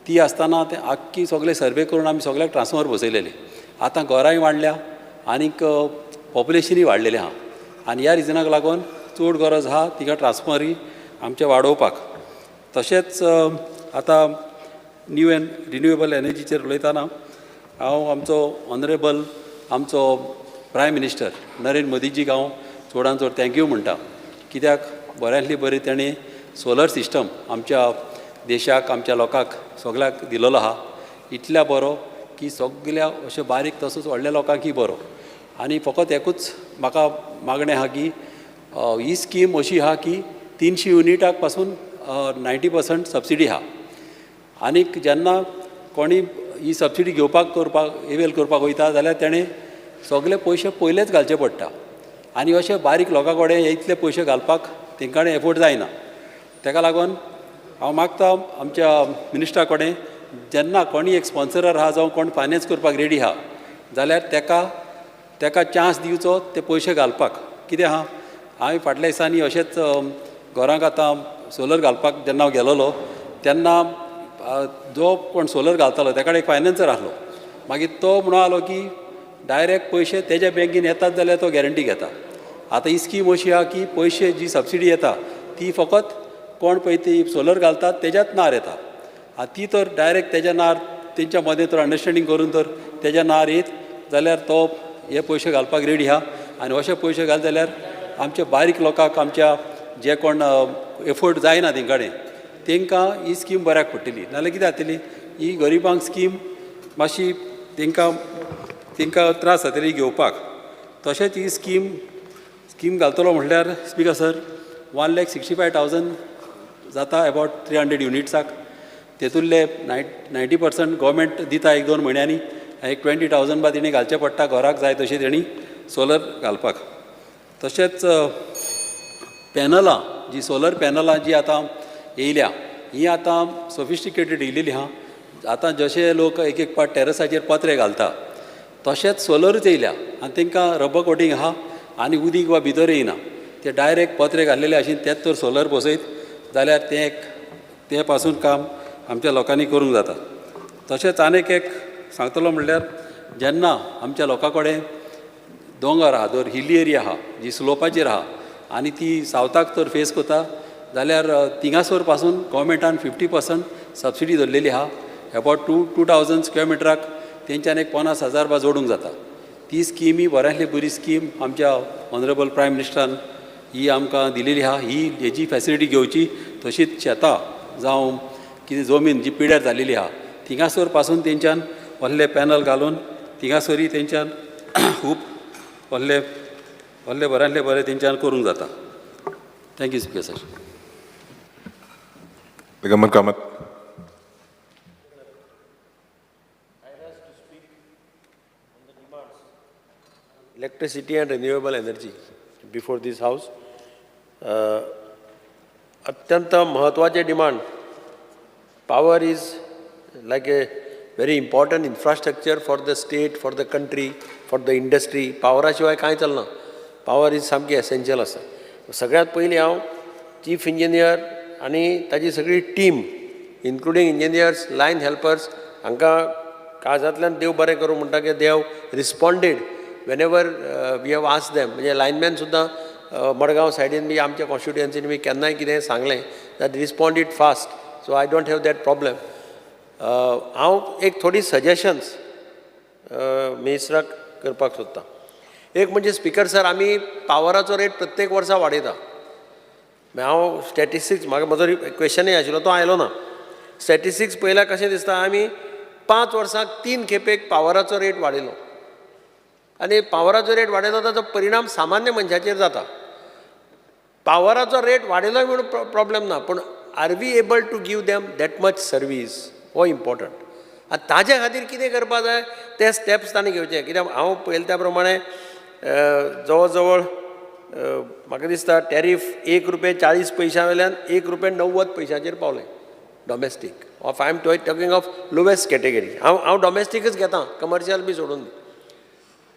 ती आसतना ते आख्खी सगळे सर्वे करून आमी सगळ्याक ट्रान्सफॉर्मर बसयलेले आतां घरांय वाडल्या आनीक पॉप्युलेशनूय वाडलेलें आहा आनी ह्या रिजनाक लागून चड गरज आहा तिका ट्रान्सफॉर्मरय आमचे वाडोवपाक तशेंच आतां न्यू एंड रिन्युएबल एनर्जीचेर उलयतना हांव आमचो ऑनरेबल आमचो प्रायम मिनिस्टर नरेंद्र मोदीजीक हांव चडांत चड थँक्यू म्हणटा कित्याक बऱ्यांतली बरी तेणें सोलर सिस्टम आमच्या देशाक आमच्या लोकांक सगळ्याक दिलेलो आहा इतल्या बरो की सगळ्या अशें बारीक तसोच व्हडल्या लोकांकय बरो. आनी फकत एकूच म्हाका मागणें आहा की ही स्कीम अशी आहा की 300 युनिटाक पासून 90% सबसिडी आहा. आनीक जेन्ना कोणी ही सबसिडी घेवपाक एवेल करपाक वयता जाल्यार तेणें सगळे पयशे पयलेच घालचे पडटा. आनी अशे बारीक लोकां कडेन इतले पयशे घालपाक तेंकां एफोर्ड जायना. ताका लागून हांव मागतां आमच्या मिनिस्टरा कडेन जेन्ना कोणी एक स्पॉन्सरर आहा जावं कोण फायनान्स करपाक रेडी आहा जाल्यार ताका चान्स दिवचो ते पयशे घालपाक. कितें आहा हांवें फाटल्या दिसांनी अशेंच घरांक आतां सोलर घालपाक जेन्ना हांव गेलोलो तेन्ना जो कोण सोलर घालतालो त्या कडेन एक फायनान्सर आसलो. मागीर तो म्हणून आलो की डायरेक्ट पयशे तेज्या बँकेन येतात जाल्यार तो गॅरंटी घेता. आतां ही स्कीम अशी आहा की पयशे जी सबसिडी येता ती फकत कोण पळय ती सोलर घालतात तेज्याच नार येता. ती तर डायरेक्ट तेज्या नार तेंच्या मदें तर अंडरस्टँडींग करून तर तेज्या नार येत जाल्यार तो हे पयशे घालपाक रेडी आहा. आनी अशे पयशे घाल जाल्यार आमच्या बारीक लोकांक आमच्या जे कोण एफोर्ड जायना तेंकाडेन तेंकां ही स्कीम बऱ्याक पडटली. नाजाल्यार कितें जातली ही गरिबांक स्कीम मातशी तेंकां त्रास जातली घेवपाक. तशेंच ही स्कीम घालतलो म्हटल्यार स्पीकर सर 1,65,000 जाता अबावट 300 युनिट्साक. तेतूंतले 90% गव्हर्मेंट दिता 1-2 म्हयन्यांनी. एक 20,000 बा तेणी घालचे पडटा घराक जाय तशी तेणी सोलर घालपाक. तशेंच पॅनलां जी सोलर पॅनलां जी आतां येयल्या ही आतां सोफिस्टिकेटेड येयलेली आहा. आतां जशे लोक एक पाट टॅरसाचेर पत्रे घालता तशेंच सोलरूच येयल्या आनी तांकां रबर कोटींग आहा आनी उदीक वा भितर येयना. ते डायरेक्ट पत्रे घाल्लेले आशिल्ले तेच तर सोलर बसयत जाल्यार ते पासून काम आमच्या लोकांनी करूंक जाता. तशेंच आनीक एक सांगतलो म्हणल्यार जेन्ना आमच्या लोकां कडेन दोंगर आहा जर हिली एरिया आहा जी स्लोपाचेर आहा आनी ती सावथाक तर फेस करता जाल्यार थिंगासोर पासून गव्हर्मेंटान 50% सबसिडी धरलेली आहा. अबावट 2,000 स्क्वेअर मिटराक तेंच्यान एक 50,000 बा जोडूंक जाता. ती स्कीम ही बऱ्यांतली बरी स्कीम आमच्या ऑनरेबल प्रायम मिनिस्टरान ही आमकां दिलेली आहा. ही हेची फॅसिलिटी घेवची. तशीच शेतां जावं कितें जमीन जी पिड्यार जाल्लेली आहा थिंगासोर पासून तेंच्यान व्हडले पॅनल घालून थिंगासोरी तेंच्यान खूब व्हडले बऱ्यांतले बरें तेंच्यान करूंक जाता. Thank you speaker sir. Digamar Kamath. Electricity and renewable energy before this house. अत्यंत महत्वाचे demand. Power is like a very important infrastructure for the state, for the country, for the industry. Power शिवाय कांय चलना. Power is सामकी essential आसा. सगळ्यात पयलीं हांव चीफ इंजिनियर आनी ताजी सगळी team including engineers line helpers हांकां काळजांतल्यान देव बरें करूं म्हणटा की they have responded whenever we have asked them. म्हणजे लायनमॅन सुद्दां मडगांव सायडीन बी आमच्या कॉन्स्टिट्युएन्सीन बी केन्नाय कितें सांगलें that responded fast. So I don't have that problem. हांव एक थोडी सजेशन्स मिनिस्टराक करपाक सोदतां. एक म्हणजे स्पिकर सर आमी पावराचो रेट प्रत्येक वर्सा वाडयता. हांव स्टॅटिस्टिक्स म्हजो क्वेश्चनय आशिल्लो तो आयलो ना. स्टॅटिस्टिक्स पळयल्यार कशें दिसता आमी 5 वर्सांक 3 खेपेक पावराचो रेट वाडयलो. आनी पावराचो रेट वाडयलो ताचो परिणाम सामान्य मनशाचेर जाता. पावराचो रेट वाडयलोय म्हणून प्रॉब्लेम ना पूण are we able to give them that much service हो इम्पॉर्टंट. आनी ताजे खातीर कितें करपा जाय ते स्टेप्स तांणी घेवचे. कित्याक हांव पळयलें त्या प्रमाणे जवळ जवळ म्हाका दिसता टॅरीफ ₹1.40 वयल्यान ₹1.90 पावलें domestic. Of I am talking of lowest category. हांव डॉमेस्टीकच घेता कमर्शियल बी सोडून.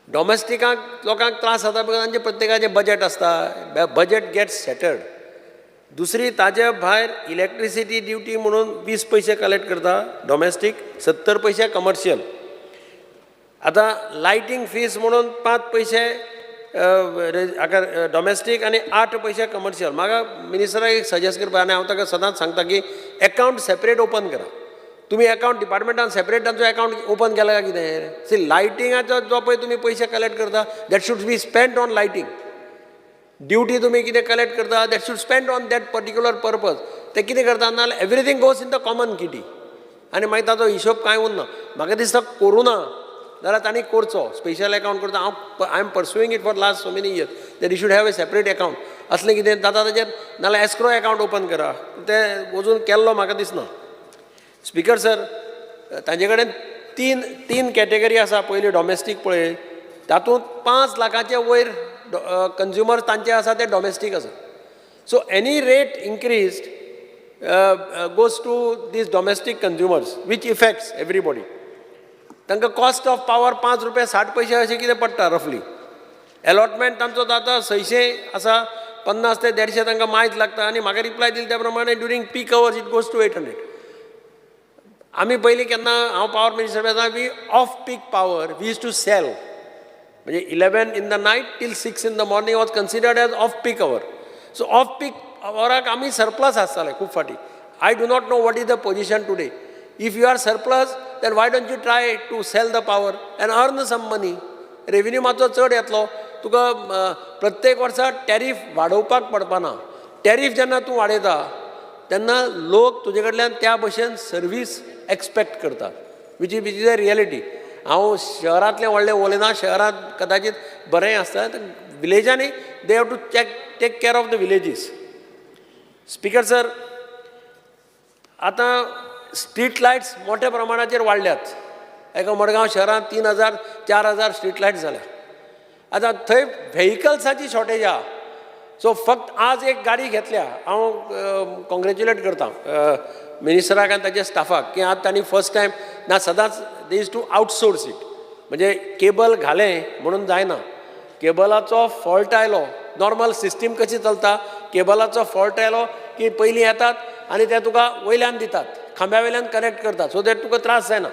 डॉमेस्टिकांक लोकांक त्रास जाता बिकॉज तांचे प्रत्येकाचें बजेट आसता. Budget gets settled. दुसरी ताजे भायर इलेक्ट्रिसिटी ड्युटी म्हणून 20 पैसे कलेक्ट करता डॉमेस्टीक, 70 पैसे कमर्शियल. आतां लायटींग फीस म्हणून 5 पैसे हाका डॉमेस्टीक आनी 8 पैसे कमर्शियल. म्हाका मिनिस्टराक एक सजेस्ट करपा आनी हांव ताका सदांच सांगता की एकावंट सेपरेट ओपन करा. तुमी अकावंट डिपार्टमेंटान सेपरेट तांचो अकावंट ओपन केला काय कितें. सी लायटिंगाचो जो पळय तुमी पयशे कलेक्ट करता that should be spend on lighting. Duty तुमी कितें कलेक्ट करता that should spend on that particular purpose. ते कितें करता नाजाल्यार everything goes in the common kitty. आनी मागीर ताचो हिशोब कांय उरना. म्हाका दिसता करूं ना जाल्यार तांणी करचो, स्पेशल अकावंट करता. I am pursuing it for last so many years that you should have a separate account. असलें कितें जाता ताचेर नाल्यार एस्क्रो अकावंट ओपन करा. तें अजून केल्लो म्हाका दिसना. स्पिकर सर, तांचे कडेन तीन कॅटेगरी आसा. पयली डॉमेस्टीक पळय, तातूंत 5 लाखाचे वयर कंज्युमर तांचे आसा ते डॉमेस्टीक आसा. So any rate increase goes to this domestic consumers which effects everybody. तांकां कॉस्ट ऑफ पावर 5 रुपया 60 पैसे अशें कितें पडटा रफली. अलॉटमेंट तांचो जाता 600 आसा, 50 ते 150 तांकां मायज लागता. आनी म्हाका रिप्लाय दिली त्या प्रमाणे during peak hours it goes to 800. आमी पयलीं केन्ना हांव पावर मिनिस्टर आसतना we off peak power we use to sell, म्हणजे 11 in the night till 6 in the morning was considered as off peak hour. So off peak houraक आमी surplus आसताले खूब फाटी. I do not know what is the position today. If you are surplus, then why don't you try to sell the power and earn some money? Revenue मातसो चड येतलो. तुका प्रत्येक वर्सा tariff वाडोवपाक पडपाना. टॅरीफ जेन्ना तूं वाडयता तेन्ना लोक तुजे कडल्यान त्या भशेन सर्वीस एक्सपेक्ट करतात, विच इज अ रियलिटी. हांव शहरांतलें व्हडलें उलयना, शहरांत कदाचित बरें आसता, विलेजांनी they have to take care of the villages. Speaker sir, आतां स्ट्रीट लायट्स मोठ्या प्रमाणाचेर वाडल्यात. एका मडगांव शहरांत 3000-4000 स्ट्रीट लायट्स जाल्या. आतां थंय व्हेकल्साची शॉर्टेज आहा. सो फक्त आज एक गाडी घेतल्या, हांव कॉंग्रेच्युलेट करता मिनिस्टराक आनी ताच्या स्टाफाक की आज तांणी फर्स्ट टायम ना सदांच दे इज टू आउटसोर्स इट. म्हणजे केबल घालें म्हणून जायना. केबलाचो फॉल्ट आयलो, नॉर्मल सिस्टीम कशी चलता, केबलाचो फॉल्ट आयलो की पयलीं येतात आनी ते तुका वयल्यान दितात, खांब्या वयल्यान कनेक्ट करतात, सो दॅट तुका त्रास जायना.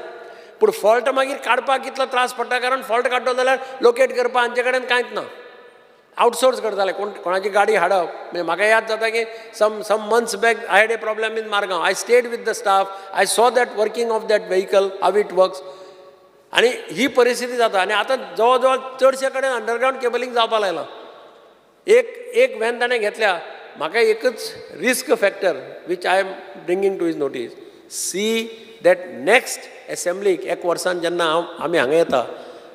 पूण फॉल्ट मागीर काडपाक कितलो त्रास पडटा, कारण फॉल्ट काडलो जाल्यार लोकेट करपाक हांचे कडेन कांयच ना. आउटसोर्स करताले. कोणाची गाडी हाडप. म्हणजे म्हाका याद जाता की some months back I had a problem in Margao. I stayed with the staff, I saw that working of that vehicle, how it works. आनी ही परिस्थिती जाता. आनी आतां जवळ जवळ चडशे कडेन अंडरग्रावंड केबलिंग जावपाक लागलां. एक व्हॅन ताणें घेतल्या. म्हाका एकच risk factor which I am bringing to his notice. See that next एसेंब्लीक एक वर्सान जेन्ना आमी हांगा येता,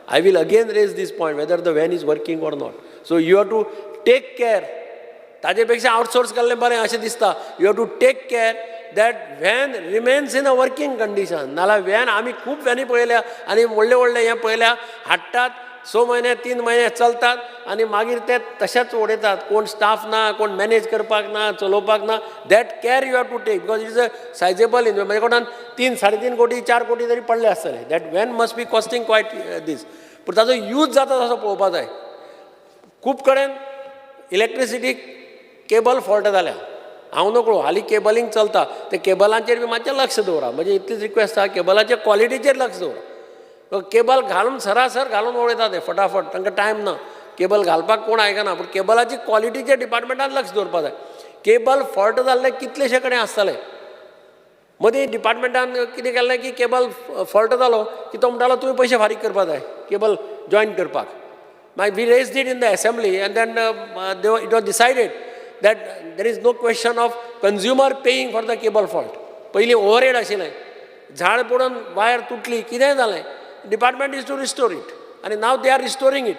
I will again raise this point whether the van is working or not. So you have to take care. ताजेपेक्षा outsource केल्लें बरें अशें दिसता. You have to take care that van remains in a working condition. नाल्यार van आमी खूब व्हॅनी पळयल्या आनी व्हडले हें पळयल्या, हाडटात 6 म्हयने 3 म्हयने चलतात आनी मागीर ते तशेंच उडयतात. कोण स्टाफ ना, कोण मॅनेज करपाक ना, चलोवपाक ना. That care you have to take because it is a sizeable investment. म्हजे कोणान 3-3.5 कोटी 4 कोटी तरी पडले आसतले. That van must be costing quite this. पूण ताचो यूज जाता तसो पळोवपाक जाय. खूब कडेन इलेक्ट्रिसिटी केबल फॉल्ट जाल्या. हांव नकळो हालीं केबलिंग चलता, ते केबलांचेर बी मातशें लक्ष दवरा. म्हजी इतलीच रिक्वेस्ट आसा, केबलाच्या क्वॉलिटीचेर लक्ष दवरा. केबल घालून सरासर घालून उडयता ते फटाफट, तांकां टायम ना. केबल घालपाक कोण आयकना. पूण केबलाची क्वॉलिटीच्या डिपार्टमेंटान लक्ष दवरपाक जाय. केबल फॉल्ट जाल्ले कितलेशे कडेन आसताले. मदीं डिपार्टमेंटान कितें केल्लें की केबल फॉल्ट जालो की तो म्हणटालो तुवें पयशे फारीक करपाक जाय केबल जॉयन करपाक. मागीर we raised it in the assembly and then it was decided that there is no question of consumer paying for the cable fault. पयलीं ओवरहेड आशिल्लें, झाड पडून वायर तुटली, कितेंय जालें, department is to restore it. आनी नाव दे आर रिस्टोरींग इट.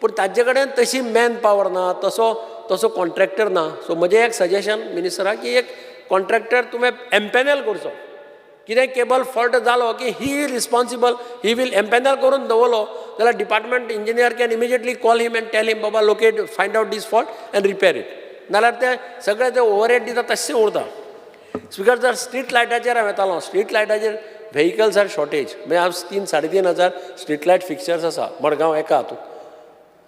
पूण ताजे कडेन तशी मॅन पावर ना, तसो कॉन्ट्रॅक्टर ना. सो म्हजें एक सजेशन मिनिस्टराक की एक कॉन्ट्रॅक्टर तुवें एम्पॅनल करचो. कितें केबल फॉल्ट जालो की he responsible, he will empanel करून दवरलो जाल्यार department engineer can immediately call him and tell him बाबा locate find out this fault and repair it. नाल्यार ते सगळें ते ओवरहेड दिता तशें उरता. स्पिकर जर स्ट्रीट लायटाचेर हांव येतालो, स्ट्रीट लायटाचेर व्हेकल्स आर शॉर्टेज. म्हणजे हांव 3-3.5 स्ट्रीट लायट फिक्चर्स आसा मडगांव एका हातूंत.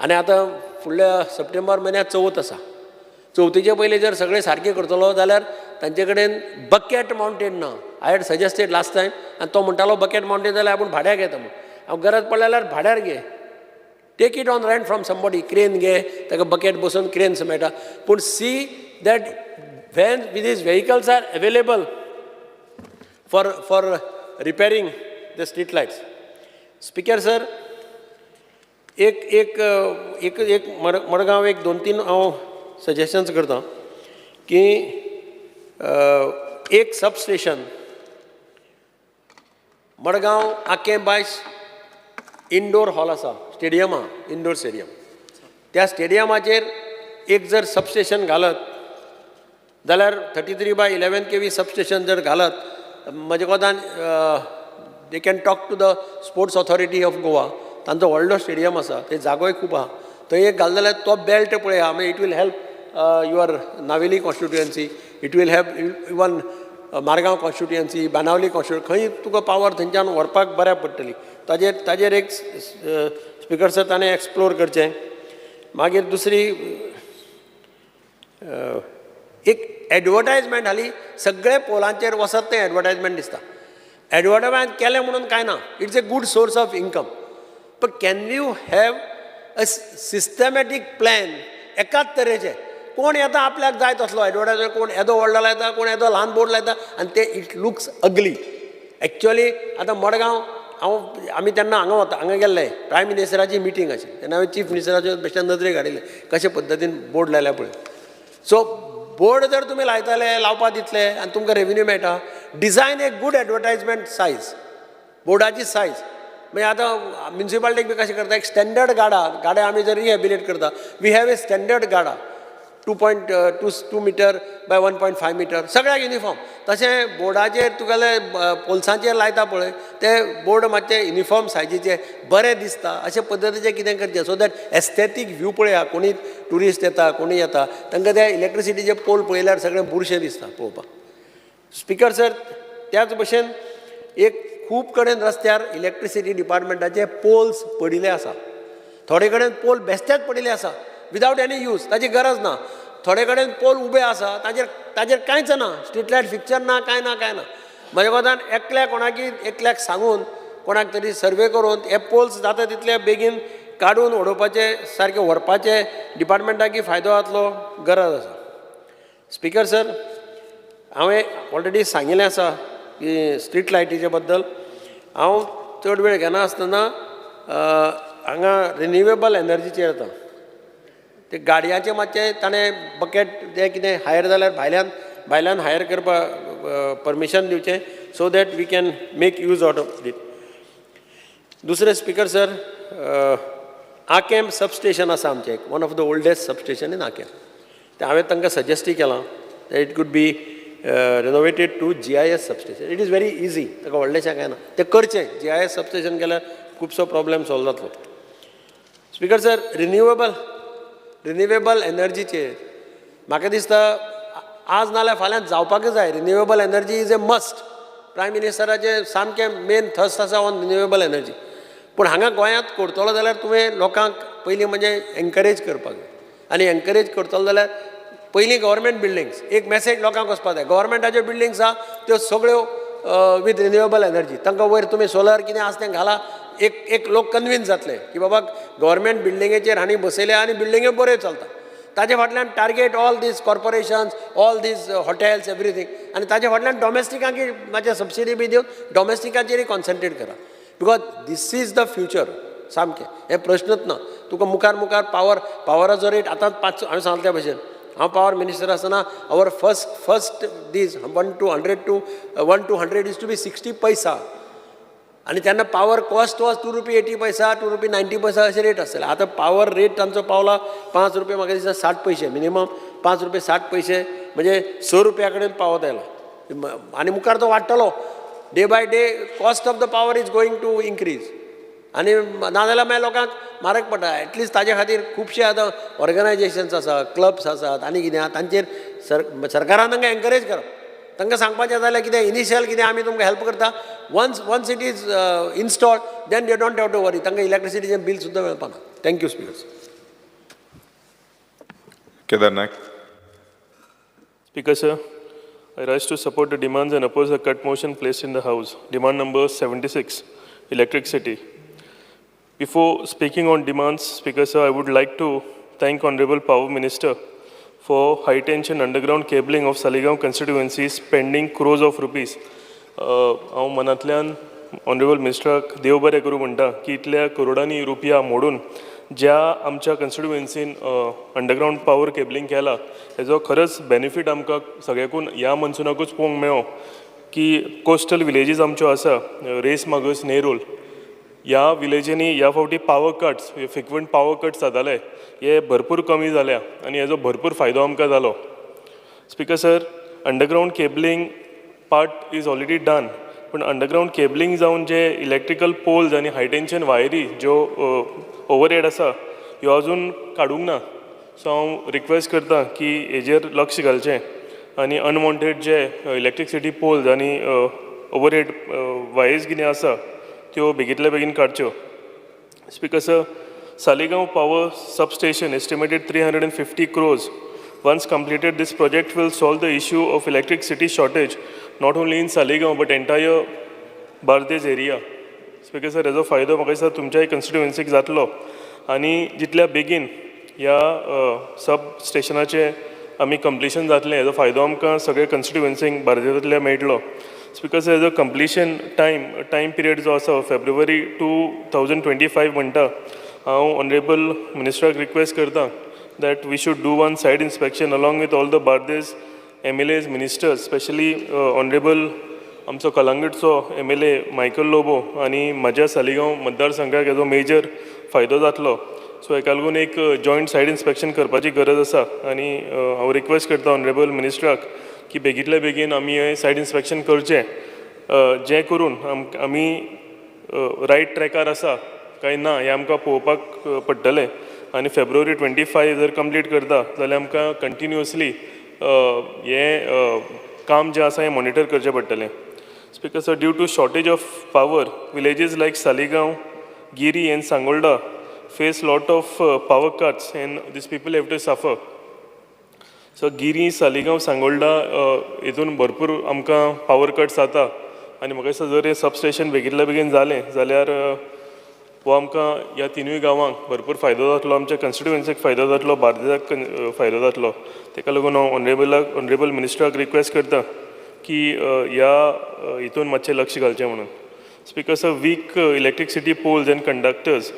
आनी आतां फुडल्या सप्टेंबर म्हयन्यात चवथ आसा. चवथीचे पयलीं जर सगळें सारकें करतलो जाल्यार तांचे कडेन बकेट माउंटेड ना. I had suggested last time आनी तो म्हणटालो बकेट माउंटेड जाल्यार आपूण भाड्याक घेता म्हणून. हांव गरज पडल्या जाल्यार भाड्यार घे, take it on rent from somebody. Crane घे, ताका बकेट बसून क्रेन्स मेळटा. पूण see that van with these vehicles are available for repairing the street lights. Speaker sir, एक मडगांव 2-3 हांव सजेशन्स करता की एक सबस्टेशन मडगांव आख्खें बायस इंडोर हॉल आसा स्टेडियम आहा इंडोर स्टेडियम त्या स्टेडियमाचेर एक जर सबस्टेशन घालत जाल्यार 33/11 kV सबस्टेशन जर घालत म्हज्या कोतान they can talk to the sports authority of Goa तांचो व्हडलो स्टेडियम आसा ते जागोय खूब आहा थंय एक घाल जाल्यार तो बेल्ट पळय मागीर it will help your Navelim constituency it will help even Margao constituency Benaulim constituency खंय तुका पावर थंयच्यान व्हरपाक बऱ्याक पडटली ताजेर एक स्पिकर सर ताणें एक्सप्लोर करचें मागीर दुसरी एक एडवर्टायजमेंट हाली सगळे पोलांचेर वसत तें एडवर्टायजमेंट दिसता एडवर्टायजमेंट केलें म्हणून कांय ना it's a good source of income but can you have a systematic plan एकाच तरेचे कोण येता आपल्याक जाय तसलो एडवर्टायजमेंट कोण येदो व्हडलो लायता कोण येदो ल्हान बोर्ड लायता आनी ते इट लुक्स अगली एक्चुअली आतां मडगांव आमी तेन्ना हांगा गेल्ले प्रायम मिनिस्टराची मिटींग आशिल्ली तेन्ना हांवें चीफ मिनिस्टराचे बेश्टे नदरेक हाडिल्ले कशे पद्दतीन बोर्ड लायल्या पळय सो बोर्ड जर तुमी लायताले लावपाक दितले आनी तुमकां रेवन्यू मेळटा डिझायन एक गूड एडवर्टायजमेंट सायज बोर्डाची सायज म्हणजे आतां म्युन्सिपालिटीक बी कशें करता एक स्टँडर्ड गाड्या आमी जर रिहॅबिलिट करता वी हॅव ए स्टँडर्ड गाडा 2.2 मीटर बाय 1.5 मीटर सगळ्याक युनिफॉर्म तशें बोर्डाचेर तुगेले पोल्सांचेर लायता पळय ते बोर्ड मातशे युनिफॉर्म सायजीचे बरें दिसता अशे पद्दतीचें कितें करचें सो दॅट एस्थेटीक व्यू पळया कोणी ट्युरिस्ट येता कोणी येता तांकां ते इलेक्ट्रिसिटीचे पोल पळयल्यार सगळें बुरशें दिसता पळोवपाक स्पिकर सर त्याच भशेन एक खूब कडेन रस्त्यार इलेक्ट्रिसिटी डिपार्टमेंटाचे पोल्स पडिल्ले आसा थोडे कडेन पोल बेश्टेच पडिल्ले आसा विदावट एनी यूज ताची गरज ना थोडे कडेन पोल उबे आसा ताजेर कांयच ना स्ट्रीट लायट फिक्चर ना काय ना म्हज्या कोतान एकल्याक सांगून कोणाक तरी सर्वे करून हे पोल्स जाता तितले बेगीन काडून उडोवपाचे सारके व्हरपाचे डिपार्टमेंटाकी फायदो जातलो गरज आसा स्पिकर सर हांवें ऑलरेडी सांगिल्लें आसा की स्ट्रीट लायटीचे बद्दल हांव चड वेळ घेना आसतना हांगा रिन्युवेबल एनर्जीचेर येता ते गाडयांचे मातशें ताणें बकेट ते कितें हायर जाल्यार भायल्यान हायर करपाक परमिशन दिवचें so that we can make use out of it दुसरें स्पिकर सर आकेम सबस्टेशन आसा आमचें one of the oldest substation in Aquem तें हांवें तांकां सजेस्टूय केलां that it could be renovated to GIS substation it is very easy ताका व्हडलेशें कांय ना तें करचें GIS सबस्टेशन केल्यार खुबसो प्रॉब्लेम सॉल्व जातलो स्पिकर सर रिन्युवेबल एनर्जीचेर म्हाका दिसता आज नाल्यार फाल्यां जावपाकच जाय renewable energy is a must prime मिनिस्टराचें सामकें मेन थस्ट आसा ऑन रिन्युवेबल एनर्जी पूण हांगा गोंयांत करतलो जाल्यार तुवें लोकांक पयलीं म्हणजे एनकरेज करपाक जाय आनी एनकरेज करतलो जाल्यार पयलीं गव्हर्मेंट बिल्डिंग्स एक मॅसेज लोकांक वचपाक जाय गव्हर्मेंटाच्यो बिल्डिंग्स आहा त्यो सगळ्यो वीथ रिन्युवेबल एनर्जी तांकां वयर तुमी सोलर कितें आसा तें घाला एक लोक कन्विन्स जातले की बाबा गव्हर्मेंट बिल्डिंगेचेर हांणी बसयले आनी बिल्डिंगे बऱ्यो चलता ताजे फाटल्यान target all these corporations all these hotels everything आनी ताजे फाटल्यान डॉमेस्टिकांकी मातशें सबसिडी बी दिवन डॉमेस्टिकाचेरय कॉन्सन्ट्रेट करा because this is the future सामकें हे प्रश्नच ना तुका मुखार पावराचो रेट आतां 5 हांवें सांगले त्या भशेन हांव पावर मिनिस्टर आसतना our first this 1 to 100 is to be 60 पैसा आनी तेन्ना पावर कॉस्ट वॉज ₹2.80 ₹2.90 अशें रेट आसताले आतां पावर रेट तांचो पावला ₹5 म्हाका दिसता 60 पैसे मिनिमम ₹5.60 म्हणजे ₹6 कडेन पावत आयला आनी मुखार तो वाडटलो day by day cost of the power is going to increase आनी नाजाल्यार मागीर लोकांक म्हारग पडटा एटलिस्ट ताजे खातीर खुबशे आतां ऑर्गनायजेशन्स आसा क्लब्स आसात आनी कितें आहा तांचेर सरकारान तांकां एनकरेज करप तांकां सांगपाचें जाल्यार कितें इनिशियल कितें आमी तुमकां हेल्प करता once it is installed then they don't have to worry तांकां इलेक्ट्रिसिटीचें बील सुद्दां मेळपाना thank you speaker Kedar Naik. Speaker sir, I rise to support the demands and oppose the cut motion placed in the House. Demand number 76, electricity. Before speaking on demands, Speaker sir, I would like to thank Honorable Power Minister for high tension underground cabling of Saligaon constituency spending crores of rupees. हांव मनांतल्यान honourable मिनिस्टराक देव बरें करूं म्हणटा की इतल्या करोडांनी रुपया मोडून ज्या आमच्या कन्स्टिट्युएन्सीन अंडरग्राउंड पावर केबलिंग केला हेजो खरंच बेनिफीट आमकां सगळ्याकून ह्या मनसुनाकूच पळोवंक मेळ्ळो की कोस्टल विलेजीस आमच्यो आसा रेस मागूस नेरूल ह्या विलेजींनी ह्या फावटी पावर कट्स फ्रिक्वंट पावर कट्स जाताले हे भरपूर कमी जाल्या आनी हेजो भरपूर फायदो आमकां जालो. Speaker sir, underground cabling part is already done, पण अंडरग्रावंड केबलिंग जावन जे इलेक्ट्रिकल पोल्स आनी हाय टेन्शन वायरी ज्यो ओवरहेड आसा ह्यो अजून काडूंक ना. सो हांव रिक्वेस्ट करतां की हेजेर लक्ष घालचें आनी अनवॉन्टेड जे इलेक्ट्रिसिटी पोल्स आनी ओवरहेड वायर्स कितें आसा त्यो बेगींतल्या बेगीन काडच्यो. Speaker sir, Saligao power substation estimated 350 crores. Once completed, this project will solve the issue of electricity shortage not only in Saligaon but entire Bardes area. Speaker sir, हेजो फायदो म्हाका दिसता तुमच्याय कन्स्टिट्युएन्सीक जातलो आनी जितल्या बेगीन ह्या सब स्टेशनाचें आमी कंप्लिशन जातलें हेजो फायदो आमकां सगळे कन्स्टिट्युएन्सीक बार्देजांतल्या मेळटलो. स्पीकर सर, हेजो कंप्लिशन टायम पिरियड जो आसा फेब्रुवारी 2025 म्हणटा. हांव ऑनरेबल मिनिस्टराक रिक्वेस्ट करतां that we should do one side inspection along with all the Bardes MLAs, ministers, especially Honorable आमचो कलंगूटचो MLA मायकल लोबो आनी म्हाज्या सालिगांव मतदारसंघाक हेजो मेजर फायदो जातलो. सो हेका लागून एक जॉयंट सायड इन्स्पेक्शन करपाची गरज आसा आनी हांव रिक्वेस्ट करता ऑनरेबल मिनिस्टराक की बेगींतल्या बेगीन आमी हें सायड इन्स्पेक्शन करचें जें करून आमी रायट ट्रॅकार आसा काय ना हें आमकां पळोवपाक पडटलें. आनी फेब्रुवारी 25 जर कंप्लीट करता जाल्यार आमकां कंटिन्युअसली हें काम जें आसा हें मॉनिटर करचें पडटलें. Speaker sir, due to shortage of power villages like Saligao, Guirim and Sangolda face lot of power cuts and this people have to suffer. So Guirim, Saligao, Sangolda हितून भरपूर आमकां पावर कट्स जाता आनी म्हाका दिसता जर हें सबस्टेशन बेगींतल्या बेगीन जालें जाल्यार हो आमकां ह्या तिनूय गांवांक भरपूर फायदो जातलो, आमच्या कन्स्टिट्युएन्सीक फायदो जातलो, बार्देजाक फायदो जातलो. तेका लागून हांव ऑनरेबल मिनिस्टराक रिक्वेस्ट करतां की ह्या हितून मातशें लक्ष घालचें म्हणून. Speaker sir, weak electricity poles and conductors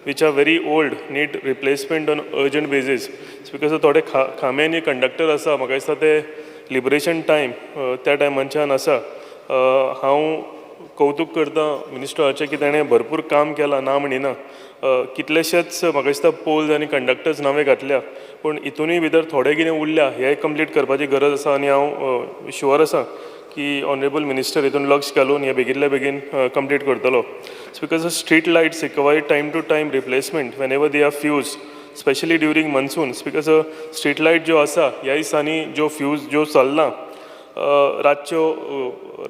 which are very old need replacement on urgent basis. Speaker sir, थोडे खांबे आनी कंडक्टर आसा म्हाका दिसता ते लिबरेशन टायम त्या टायमांच्यान आसा. हांव कौतुक करता मिनिस्टराचें की ताणें भरपूर काम केलां ना म्हणिना. कितलेशेच म्हाका दिसता पोल्स आनी कंडक्टर्स नवे घातल्या पूण हितूनय भितर थोडे कितें उरल्या हें कंप्लीट करपाची गरज आसा आनी हांव शुअर आसा की ऑनरेबल मिनिस्टर हितून लक्ष घालून हें बेगींतल्या बेगीन कंप्लीट करतलो. Speaker sir, street lights require time to time replacement whenever they are fuse specially during monsoon. Speaker sir, street light ज्यो आसा ह्या दिसांनी ज्यो फ्यूज ज्यो चलना रातच्यो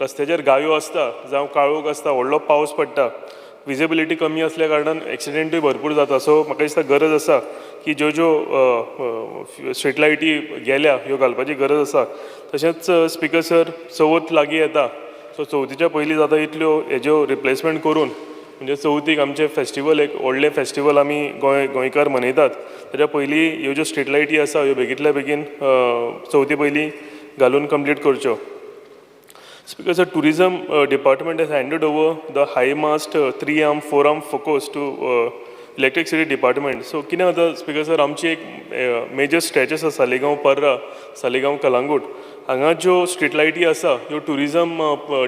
रस्त्याचेर गायो आसता जावं काळोख आसता, व्हडलो पावस पडटा, विजिबिलिटी कमी असल्या कारणान एक्सिडेंटूय भरपूर जाता. सो म्हाका दिसता गरज आसा की ज्यो ज्यो स्ट्रीट लायटी गेल्या ह्यो घालपाची गरज आसा. तशेंच स्पीकर सर, चवथ लागीं येता सो चवथीच्या पयलीं जाता इतल्यो हेज्यो रिप्लेसमेंट करून म्हणजे चवथीक आमचें फेस्टिवल एक व्हडलें फेस्टिवल आमी गोंयकार मनयतात तेज्या पयलीं ह्यो ज्यो स्ट्रीट लायटी आसा ह्यो बेगींतल्या बेगीन चवथी पयलीं घालून कंप्लीट करच्यो. Speaker sir, tourism department has handed over the high mast 3-arm 4-arm focus to electricity department. So कितें जाता स्पीकर सर, आमची एक मेजर स्ट्रेच आसा सालिगांव पर्रा, सालिगांव कलंगूट हांगा ज्यो स्ट्रीट लायटी आसा ह्यो टुरिजम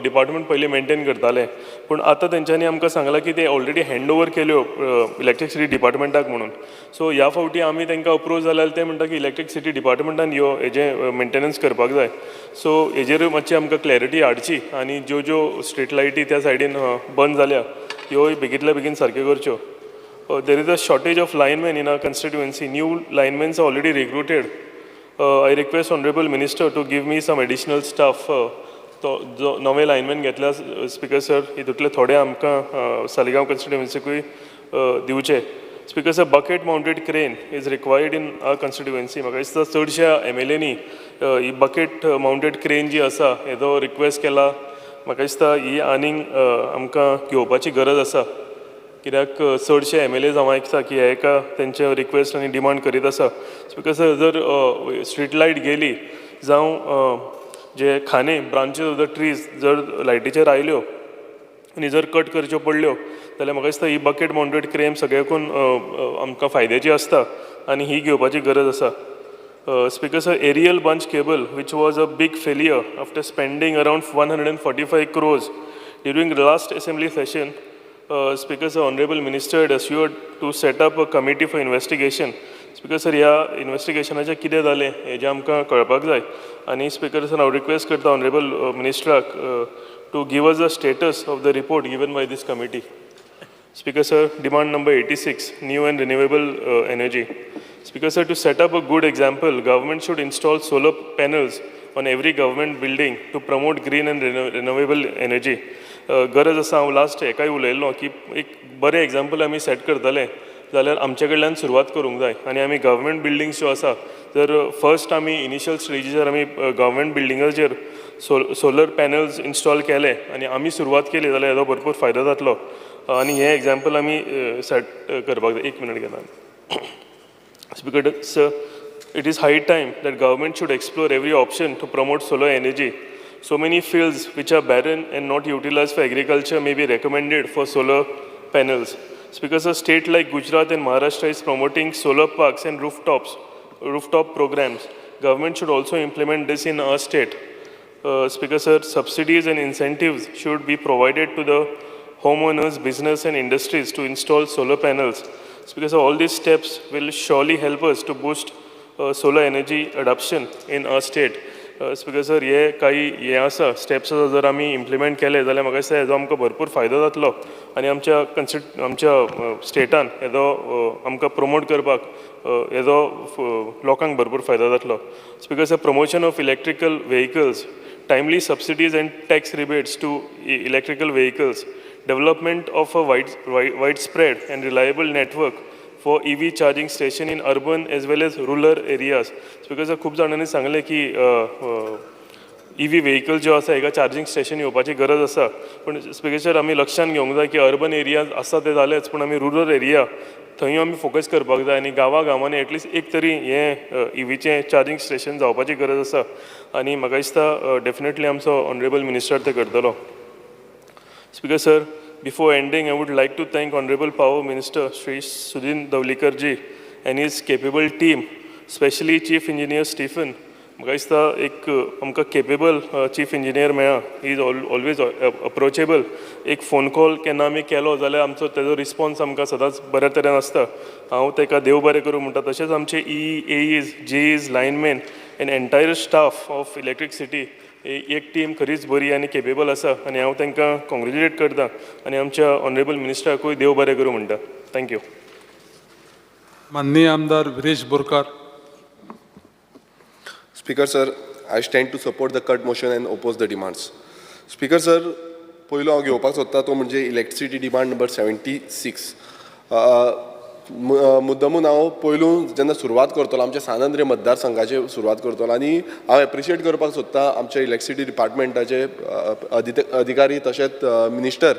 डिपार्टमेंट पयलीं मेंटेन करताले पूण आतां तेंच्यांनी आमकां सांगलां की ते ऑलरेडी हँड ओवर केल्यो इलेक्ट्रिसिटी डिपार्टमेंटाक म्हणून. सो ह्या फावटी आमी तांकां अप्रोच जाल्यार ते म्हणटा की इलेक्ट्रिसिटी डिपार्टमेंटान ह्यो हेजें मेंटेनन्स करपाक जाय. सो हेजेर मातशी आमकां क्लॅरिटी हाडची आनी ज्यो ज्यो स्ट्रीट लायटी त्या सायडीन बंद जाल्या ह्योय बेगींतल्या बेगीन सारक्यो करच्यो. There is a shortage of linemen in our constituency. New linemen are already recruited. I request Honorable Minister to give me some additional staff. नवे लायनमॅन घेतल्या स्पीकर सर हितूंतले थोडे आमकां सालिगांव कन्स्टिट्युएन्सीकूय दिवचे. Speaker sir, bucket mounted crane is required in our constituency. म्हाका दिसता चडशा MLAंनी ही बकेट माउंटेड क्रेन जी आसा हेजो रिक्वेस्ट केला. म्हाका दिसता ही आनीक आमकां घेवपाची गरज आसा कित्याक चडशे MLAs हांव आयकता की हेका तेंचे रिक्वेस्ट आनी डिमांड करीत आसा. स्पीकर सर, जर स्ट्रीट लायट गेली जावं जे खाने ब्रांचीस ऑफ द ट्रीज जर लायटीचेर आयल्यो आनी जर कट करच्यो पडल्यो जाल्यार म्हाका दिसता ही बकेट माउंटेड क्रेन सगळ्याकून आमकां फायद्याची आसता आनी ही घेवपाची गरज आसा. Speaker sir, aerial bunch cable, which was a big failure after spending around 145 crores during the last assembly session, Speaker sir, Honorable Minister had assured to set up a committee for investigation. Speaker sir, ह्या इन्व्हेस्टिगेशनाचें कितें जालें हेजें आमकां कळपाक जाय. आनी speaker sir, हांव request करता honourable मिनिस्टराक to give us a status of the report given by this committee. Speaker sir, demand number 86, new and renewable energy. Speaker sir, to set up a good example, government should install solar panels on every government building to promote green and renewable energy. गरज आसा, हांव last हेकाय उलयल्लो की एक बरें example आमी set करतले जाल्यार आमचे कडल्यान सुरवात करूंक जाय. आनी आमी गव्हर्मेंट बिल्डिंग्स ज्यो आसा जर फर्स्ट आमी इनिशियल स्टेजीचेर आमी गव्हर्मेंट बिल्डिंगाचेर सोलर पॅनल्स इन्स्टॉल केले आनी आमी सुरवात केली जाल्यार हेजो भरपूर फायदो जातलो. आनी हें एग्जाम्पल आमी सेट करपाक जाय. एक मिनट घेता. Speaker sir, it is high time that government should explore every option to promote solar energy. So many fields which are barren and not utilized for agriculture may be recommended for solar panels. Speaker sir, state like Gujarat and Maharashtra is promoting solar parks and rooftop programs. Government should also implement this in our state. Speaker sir, subsidies and incentives should be provided to the homeowners, business and industries to install solar panels. Speaker sir, all these steps will surely help us to boost solar energy adoption in our state. Speaker sir, हे काही हे आसा steps जर आमी implement केले जाल्यार म्हाका दिसता हेजो आमकां भरपूर फायदो जातलो आनी आमच्या स्टेटान हेजो आमकां प्रमोट करपाक हेजो लोकांक भरपूर फायदो जातलो. Speaker sir, promotion of electrical vehicles, timely subsidies and tax rebates to electrical vehicles, development of a widespread and reliable network for EV charging station in urban as well as rural areas. Speaker sir, खूब जाणांनी सांगले की EV vehicle जो आसा हेका charging station येवपाची गरज आसा. पण स्पीकर सर, आमी लक्षांत घेवंक जाय की अर्बन एरियाज आसा ते जालेच, पण आमी रुरल एरिया थंय आमी फोकस करपाक जाय आनी गांवांनी एटलिस्ट एक तरी हें EVचें चार्जिंग स्टेशन जावपाची गरज आसा. आनी म्हाका दिसता डेफिनेटली आमचो ऑनरेबल मिनिस्टर ते करतलो. Speaker sir, before ending, I would like to thank Honorable Power Minister Shri Sudhin Davlikar ji and his capable team, especially Chief Engineer Stephen. म्हाका दिसता एक आमकां केपेबल चीफ इंजिनियर मेळ्ळा. He is always approachable. एक phone call केन्ना आमी केलो जाल्यार आमचो तेजो रिस्पॉन्स आमकां सदांच बऱ्या तरेन आसता. हांव ताका देव बरें करूं म्हणटा. तशेंच आमचे EEs, JEs, lineman end entire staff of electricity एक टीम खरीच बरी आनी केपेबल आसा आनी हांव तांकां कॉंग्रेच्युलेट करता आनी आमच्या ऑनरेबल मिनिस्टराकूय देव बरें करूं म्हणटा. थँक्यू. माननीय आमदार Viresh Borkar. Speaker sir, I stand to support the cut motion and oppose the demands. Speaker sir, पयलो हांव घेवपाक सोदता तो म्हणजे इलेक्ट्रिसिटी डिमांड नंबर 76. मुद्दमून हांव पयलू जेन्ना सुरवात करतलो आमच्या सानंद्रे मतदारसंघाचे सुरवात करतलो आनी हांव एप्रिशिएट करपाक सोदता आमच्या इलेक्ट्रिसिटी डिपार्टमेंटाचे अधिकारी तशेंच मिनिस्टर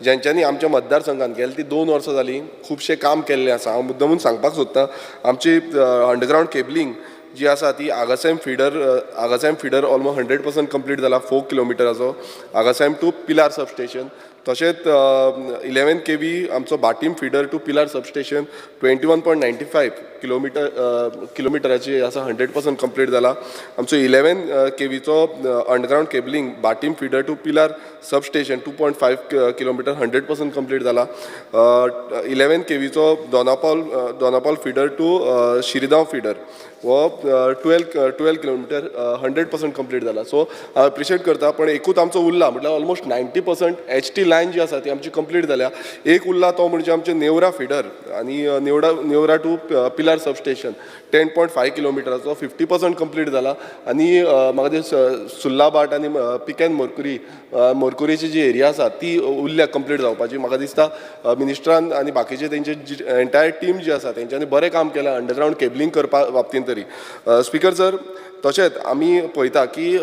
जेंच्यांनी आमच्या मतदारसंघान गेली ती 2 वर्सां जालीं खुबशें काम केल्लें आसा. हांव मुद्दमून सांगपाक सोदता आमची अंडरग्रावंड केबलिंग जी आसा ती आगासॅम फिडर ऑलमोस्ट 100% कंप्लीट जाला 4 किलोमिटराचो आगासॅम टू पिलार सबस्टेशन. तशेंच 11 kV आमचो Bathim feeder to Pilar substation 21.95 किलोमिटराची आसा 100% कंप्लीट जाला. आमचो 11 kVचो underground cabling Bathim feeder to Pilar substation 2.5 kilometre 100% complete जाला. 11 kVचो Dona Paula feeder to Shirgao feeder वो 12 किलोमिटर 100% कंप्लीट जाला. सो हांव एप्रिशिएट करता. पण एकूच आमचो उरला म्हटल्यार ऑलमोस्ट 90% HT लायन जी आसा ती आमची कंप्लीट जाल्या. एक उरला तो म्हणजे आमचे नेवरा फिडर आनी नेवरा टू पिलार सबस्टेशन 10.5 किलोमिटराचो 50% कंप्लीट जाला. आनी म्हाका दिसता सुल्लाबाट आनी पिकेन मोरकुरीची जी एरिया आसा ती उरल्या कंप्लीट जावपाची. म्हाका दिसता मिनिस्टरान आनी बाकीचे तेंचे एंटायर टीम जी आसा तेंच्यांनी बरें काम केलां अंडरग्रावंड केबलिंग करपा बाबतींत तरी. स्पीकर सर, तशेंच आमी पळयता की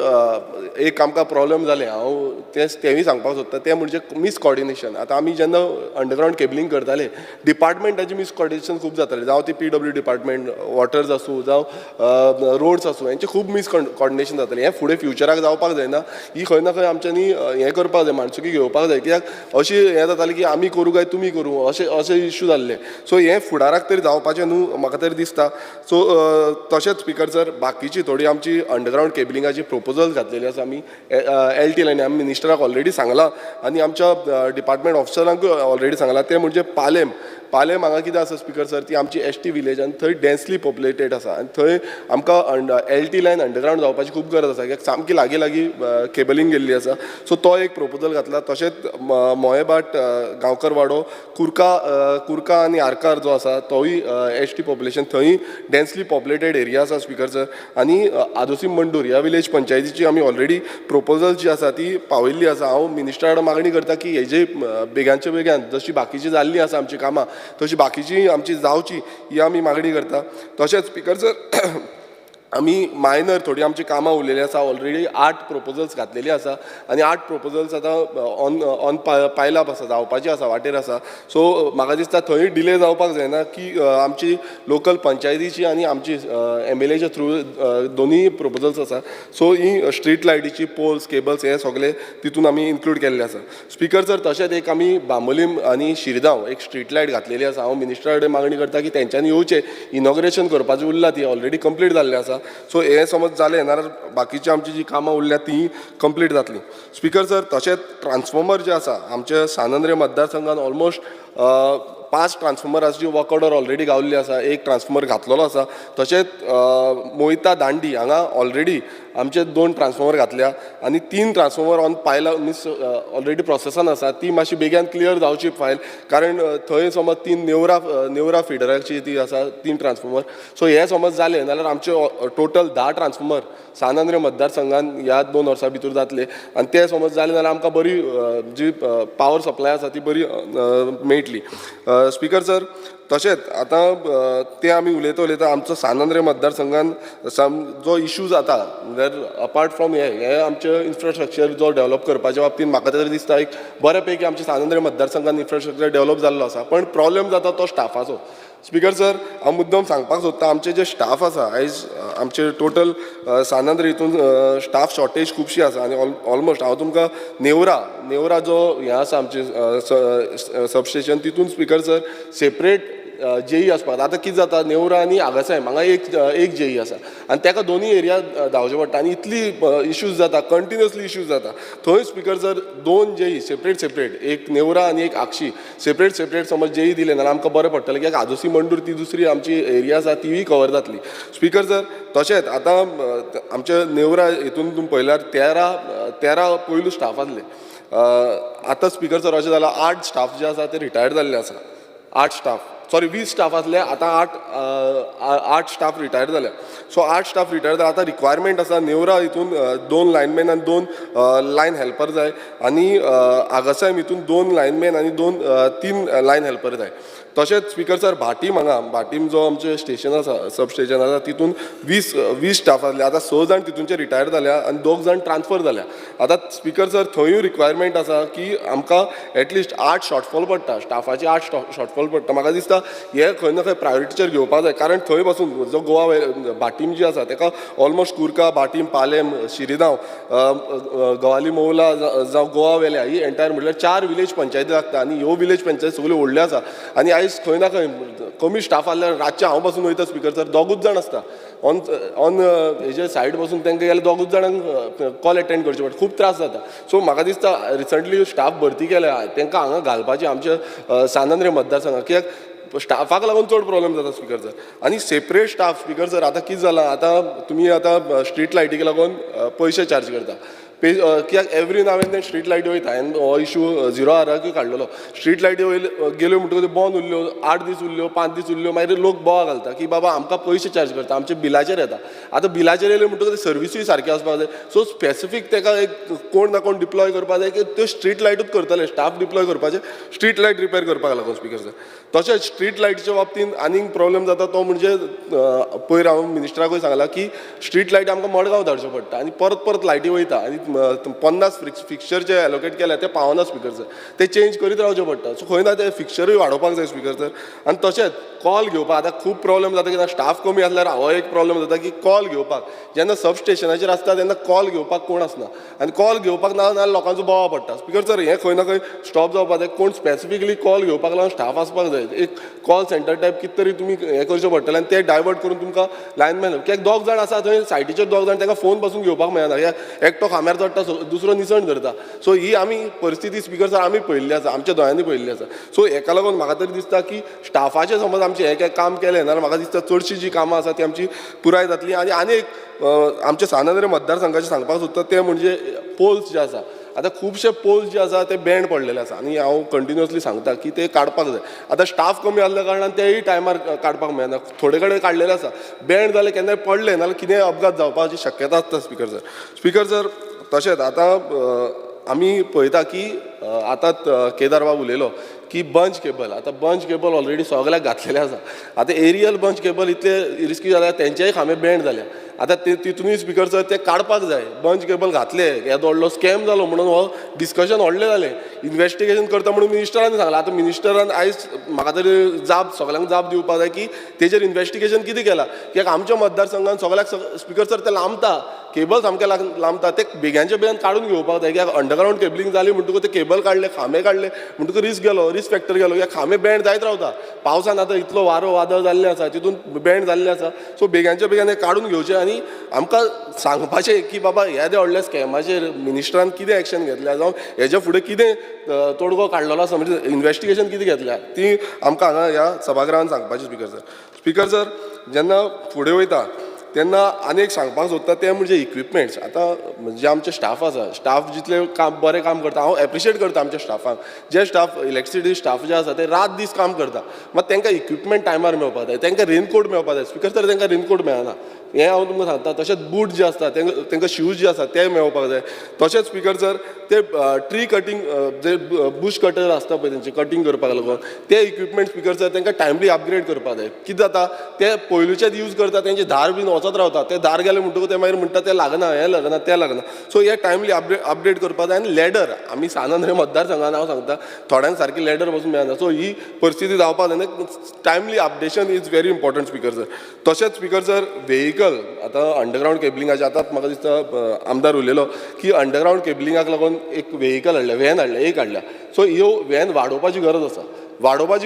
एक आमकां प्रॉब्लेम जालें हांव तेंय सांगपाक सोदता तें म्हणजे मिसकॉर्डिनेशन. आतां आमी जेन्ना अंडरग्रावंड केबलिंग करताले डिपार्टमेंटाची मिसकॉर्डिनेशन खूब जातालें, जावं ती PW डिपार्टमेंट, वॉटर्स आसूं जावं रोड्स आसूं, हेंचे खूब मिसकॉर्डिनेशन जातालें. हें फुडें फ्युचराक जावपाक जायना. ही खंय ना खंय आमच्यांनी हें करपाक जाय, माणसुकी घेवपाक जाय. कित्याक अशी हें जातालें की आमी करूं काय तुमी करूं अशे इश्यू जाल्ले. सो हें फुडाराक तरी जावपाचें न्हू म्हाका तरी दिसता. सो तशेंच स्पिकर सर बाकीची थोडी आमची अंडरग्रावंड केबलिंगाची प्रोपोजल्स घातलेली आसा आमी LT लायनी. आमी मिनिस्टराक ऑलरेडी सांगलां आनी आमच्या डिपार्टमेंट ऑफिसरांकूय ऑलरेडी सांगलां. ते म्हणजे पालेम हांगा कितें आसा स्पिकर सर, ती आमची ST विलेज आनी थंय डेन्सली पॉप्युलेटेड आसा आनी थंय आमकां LT लायन अंडरग्रावंड जावपाची खूब गरज आसा, कित्याक सामकी लागीं केबलिंग गेल्ली आसा. सो तो एक प्रोपोजल घातला. तशेंच मोयबाट गांवकर वाडो कुर्का आनी आरकार जो आसा तोय ST पॉप्युलेशन, थंय डेन्सली पॉप्युलेटेड एरिया आसा स्पिकर सर. आनी आदोसी मंडूर ह्या विलेज पंचायतीची आमी ऑलरेडी प्रोपोजल जी आसा ती पावयल्ली आसा. हांव मिनिस्टरा कडेन मागणी करता की हेजे बेगांच्या बेगान जशी बाकीची जाल्ली आसा आमची कामां तशी बाकीची आमची जावची ही आमी मागणी करता. तशेंच स्पिकर सर आमी मायनर थोडी आमची कामां उरलेली आसा. ऑलरेडी 8 प्रोपोजल्स घातलेली आसा आनी 8 प्रोपोजल्स आतां ऑन पायलाप आसा, जावपाची आसा, वाटेर आसा. सो म्हाका दिसता थंय डिले जावपाक जायना की आमची लोकल पंचायतीची आनी आमची MLAच्या थ्रू दोनूय प्रोपोजल्स आसा. सो ही स्ट्रीट लायटीची पोल्स केबल्स हे सगळे तितून आमी इन्क्लूड केल्ले आसा. स्पिकर सर तशेंच एक आमी बांबोलीम आनी शिरगांव एक स्ट्रीट लायट घातलेली आसा. हांव मिनिस्टरा कडेन मागणी करता की तेंच्यांनी येवचें, इनॉग्रेशन करपाचें उरलां ती ऑलरेडी कंप्लीट जाल्लें आसा. सो हे समज जालें नाल्यार बाकीची आमची जी कामां उरल्या ती कंप्लीट जातली. स्पिकर सर तशेंच ट्रान्सफॉर्मर जे आसा आमच्या सानंद्रे मतदारसंघान ऑलमोस्ट 5 ट्रान्सफॉर्मराची वर्क ऑर्डर ऑलरेडी गावल्ली आसा. एक ट्रान्सफॉर्मर घातलेलो आसा. तशेंच मोहिता दांडी हांगा ऑलरेडी आमचे 2 ट्रान्सफॉर्मर घातल्या आनी 3 transformer on Payla means already प्रोसेसान आसा. ती मातशी बेगीन क्लियर जावची फायल, कारण थंय समज 3 नेवरा फिडराची ती आसा 3 ट्रान्सफॉर्मर. सो हे समज जालें जाल्यार आमचे टोटल 10 ट्रान्सफॉर्मर सानंद्रे मतदारसंघान ह्या 2 वर्सां भितर जातले. आनी ते समज जालें जाल्यार आमकां बरी जी पावर सप्लाय आसा ती बरी मेळटली. स्पिकर सर तशेंच आतां ते आमी उलयता आमचो सानंद्रे मतदारसंघान जो इश्यू जाता अपार्ट फ्रॉम हे आमचे इन्फ्रास्ट्रक्चर जो डेवलप करपाच्या बाबतींत म्हाका तरी दिसता एक बऱ्यापैकी आमच्या सानंद्रे मतदारसंघान इन्फ्रास्ट्रक्चर डेवलप जाल्लो आसा. पण प्रॉब्लेम जाता तो स्टाफाचो. स्पिकर सर हांव मुद्दम सांगपाक सोदता आमचे जे स्टाफ आसा आयज आमचे टोटल सानंद्रे हितून स्टाफ शॉर्टेज खुबशी आसा आनी ऑलमोस्ट हांव तुमकां नेवरा जो हें आसा आमचे सबस्टेशन तितून स्पिकर सर सेपरेट JE आसपाक आतां कितें जाता नेवरा आनी आगासाय हांगा एक JE आसा आनी ताका दोनूय एरिया धांवचे पडटा आनी इतली इश्यूज जाता कंटिन्युअसली इश्यूज जाता. थंय स्पिकर जर 2 JE सेपरेट एक नेवरा आनी एक आक्षी सेपरेट समज JE दिले नाल्यार आमकां बरें पडटलें कित्याक आदोसी मंडूर ती दुसरी आमची एरिया आसा तीय कवर जातली. स्पिकर सर तशेंच आतां आमच्या नेवरा हितून तुमी पळयल्यार 13 पयलू स्टाफ आसले. आतां स्पिकर सर अशें जालां 8 स्टाफ जे आसा ते रिटायर्ड जाल्ले आसा. 20 स्टाफ आसले आतां 8 स्टाफ रिटायर जाल्या. सो 8 स्टाफ रिटायर जाल्या. आतां रिक्वायरमेंट आसा नेवरा हितून 2 लायनमॅन आनी 2 लायन हेल्पर जाय आनी आगासायम हितून 2 लायनमॅन आनी 3 लायन हेल्पर जाय. तशेंच स्पिकर सर भाटीम जो आमचे स्टेशन आसा सब स्टेशन आसा तितून 20 स्टाफ आसले. आतां 6 जाण तितूनचे रिटायर जाल्या आनी 2 जाण ट्रान्सफर जाल्या. आतां स्पिकर सर थंयूय रिक्वायरमेंट आसा की आमकां एटलिस्ट 8 शॉर्टफॉल पडटा, स्टाफाची 8 शॉर्टफॉल पडटा. म्हाका दिसता हे खंय ना खंय प्रायोरिटीचेर घेवपाक जाय कारण थंय पासून जो गोवा भाटीम जी आसा ताका ऑलमोस्ट कुर्का भाटीम पालेम शिरीगांव गवाली मौला जावं गोवा वेल्या ही एंटायर म्हटल्यार 4 विलेज पंचायती लागता आनी ह्यो विलेज पंचायती सगळ्यो व्हडल्यो आसा आनी आयज खंय ना खंय कमी स्टाफ आसल्यार रातचे हांव पासून वयता स्पिकर सर 2 जाण आसता ऑन हेजे सायड पासून तांकां गेल्यार 2 जाणांक कॉल एटेंड करचे पडटा. खूब त्रास जाता. सो म्हाका दिसता रिसंटली स्टाफ भरती केल्या तांकां हांगा घालपाचें आमच्या सानंद्रे मतदारसंघात कित्याक स्टाफाक लागून चड प्रॉब्लेम जाता स्पिकर सर. आनी सेपरेट स्टाफ स्पिकर सर आतां कितें जालां आतां तुमी आतां स्ट्रीट लायटीक लागून पयशे चार्ज करता कित्याक every now and then street लायटी वयता. हांवें हो इश्यू 0 आराकूय काडलेलो. स्ट्रीट लायटी गेल्यो म्हणटकूच बंद उरल्यो 8 दीस उरल्यो 5 दीस उरल्यो मागीर लोक बोवा घालता की बाबा आमकां पयशे चार्ज करता आमचे बिलाचेर येता. आतां बिलाचेर येयले म्हणटकूच सर्विसूय सारकी आसपाक जाय. सो स्पेसिफीक ताका एक कोण ना कोण डिप्लॉय करपाक जाय की त्यो स्ट्रीट लायटूच करतले स्टाफ डिप्लॉय करपाचे स्ट्रीट लायट रिपेर करपाक लागून स्पिकर सर. तशेंच स्ट्रीट लायटीच्या बाबतींत आनीक प्रॉब्लेम जाता तो म्हणजे पयर हांव मिनिस्टराकूय सांगलां की स्ट्रीट लायटी आमकां मडगांव धाडच्यो पडटा आनी परत लायटी वयता आनी 50 फिक्चर जे एलोकेट केल्या ते पावना स्पिकर सर, ते चेंज करीत रावचें पडटा. सो खंय ना ते फिक्चरूय वाडोवपाक जाय स्पिकर सर. आनी तशेंच कॉल घेवपाक आतां खूब प्रॉब्लेम जाता, कित्याक स्टाफ कमी आसल्यार हो एक प्रॉब्लेम जाता की कॉल घेवपाक जेन्ना सब स्टेशनाचेर आसता तेन्ना कॉल घेवपाक कोण आसना, आनी कॉल घेवपाक ना लोकांचो बोवाळ पडटा. स्पिकर सर हें खंय ना खंय स्टॉप जावपाक जाय. कोण स्पेसिफिकली कॉल घेवपाक लागून स्टाफ आसपाक जाय. एक कॉल सेंटर टायप कितें तरी तुमी हें करचें पडटलें आनी ते डायवर्ट करून तुमकां लायनमॅन, कित्याक दोग जाण आसा थंय सायटीचेर दोग जाण, तांकां फोन पासून घेवपाक मेळना, कित्याक एकटो खांब्यार चडटा दुसरो निसण धरता. सो ही आमी परिस्थिती स्पिकर सर आमी पळयल्ली आसा, आमच्या दोळ्यांनी पळयल्ली आसा. सो हेका लागून म्हाका तरी दिसता की स्टाफाचें समज आमचें हें काम केलें जाल्यार म्हाका दिसता चडशीं जीं कामां आसा ती आमची पुराय जातली. आनी एक आमच्या सावंतवाडी मतदारसंघाचें सांगपाक सोदता तें म्हणजे पोल्स जे आसा. आतां खुबशे पोल्स जे आसा ते बँड पडलेले आसा आनी हांव कंटिन्युअसली सांगता की ते काडपाक जाय. आतां स्टाफ कमी आसल्या कारणान तेय टायमार काडपाक मेळना. थोडे कडेन काडलेले आसा, बँड जाले केन्नाय पडले नाल्यार कितेंय अपघात जावपाची शक्यता आसता स्पिकर सर. स्पिकर सर तशेंच आतां आमी पळयता की आतां केदार बाब उलयलो की बंच केबल. आतां बंच केबल ऑलरेडी सगळ्याक घातलेले आसा. आतां एरियल बंच केबल इतले रिस्की जाल्या, तेंचेय खांबे बँड जाल्या. आतां तितूनय स्पिकर सर ते काडपाक जाय. बंच केबल घातले, येदो व्हडलो स्कॅम जालो म्हणून हो डिस्कशन व्हडलें जालें. इन्वेस्टिगेशन करता म्हणून मिनिस्टरान सांगलां. आतां मिनिस्टरान आयज म्हाका तरी सगळ्यांक जाप दिवपाक जाय की तेजेर इन्वेस्टिगेशन कितें केलां, कित्याक आमच्या मतदारसंघात सगळ्याक स्पिकर सर ते लांबता, केबल सामके लांबता, ते बेग्याच्या बेगीन काडून घेवपाक जाय. कित्याक अंडरग्रावंड केबलिंग जाली म्हणटकूच ते केबल काडले, खांबे काडले म्हणटकूच रिस्क फॅक्टर गेलो. कित्याक खांबे बँड जायत रावता. पावसान आतां इतलो वारो वादळ जाल्लें आसा, तितून बँड जाल्लें आसा. सो बेग्याच्या बेगीन हे काडून घेवचें आनी आमकां सांगपाचें की बाबा येदे व्हडल्या स्कॅमाचेर मिनिस्टरान कितें एक्शन घेतल्या, जावं हेच्या फुडें कितें तोडगो काडलेलो आसा, म्हणजे इन्वेस्टिगेशन कितें घेतल्या ती आमकां हांगा ह्या सभागृहान सांगपाचें स्पिकर सर. स्पिकर सर जेन्ना फुडें वयता तेन्ना आनी एक सांगपाक सोदता तें म्हणजे इक्विपमेंट्स. आतां जे आमचे स्टाफ आसा, स्टाफ जितले बरें काम करता, हांव एप्रिशिएट करता आमच्या स्टाफाक. जे स्टाफ इलेक्ट्रिसिटी स्टाफ जे आसा ते रात दीस काम करता, मात तांकां इक्विपमेंट टायमार मेळपाक जाय, तांकां रेनकोट मेळपाक जाय. स्पिकर सर तांकां रेनकोट मेळना, हें हांव तुमकां सांगता. तशेंच बूट जे आसता तांकां शूज जे आसा ते मेळपाक जाय. तशेंच स्पिकर सर ते ट्री कटींग जे बुश कटर आसता पळय तेंचे कटींग करपाक लागून ते इक्विपमेंट स्पिकर सर तांकां टायमली अपग्रेड करपाक जाय. कितें जाता ते पयलुचेच यूज करता, तेंचे धार बीन वचत रावता, ते धार गेले म्हणटकूच ते मागीर म्हणटा ते लागना, हें लागना, तें लागना. सो हे टायमली अपडेट करपाक जाय. आनी लॅडर आमी सावंतवाडी मतदारसंघान हांव सांगता थोड्यांक सारकी लॅडर पासून मेळना. सो ही परिस्थिती जावपाक जायना. Timely updation is very important speaker sir. तशेंच स्पिकर सर व्हेकल आतां अंडरग्रावंड केबलिंगाचे आतां म्हाका दिसता आमदार उलयलो की अंडरग्रावंड केबलिंगाक लागून एक व्हेकल हाडल्या, व्हॅन हाडल्या, एक हाडल्या. सो ह्यो व्हॅन वाडोवपाची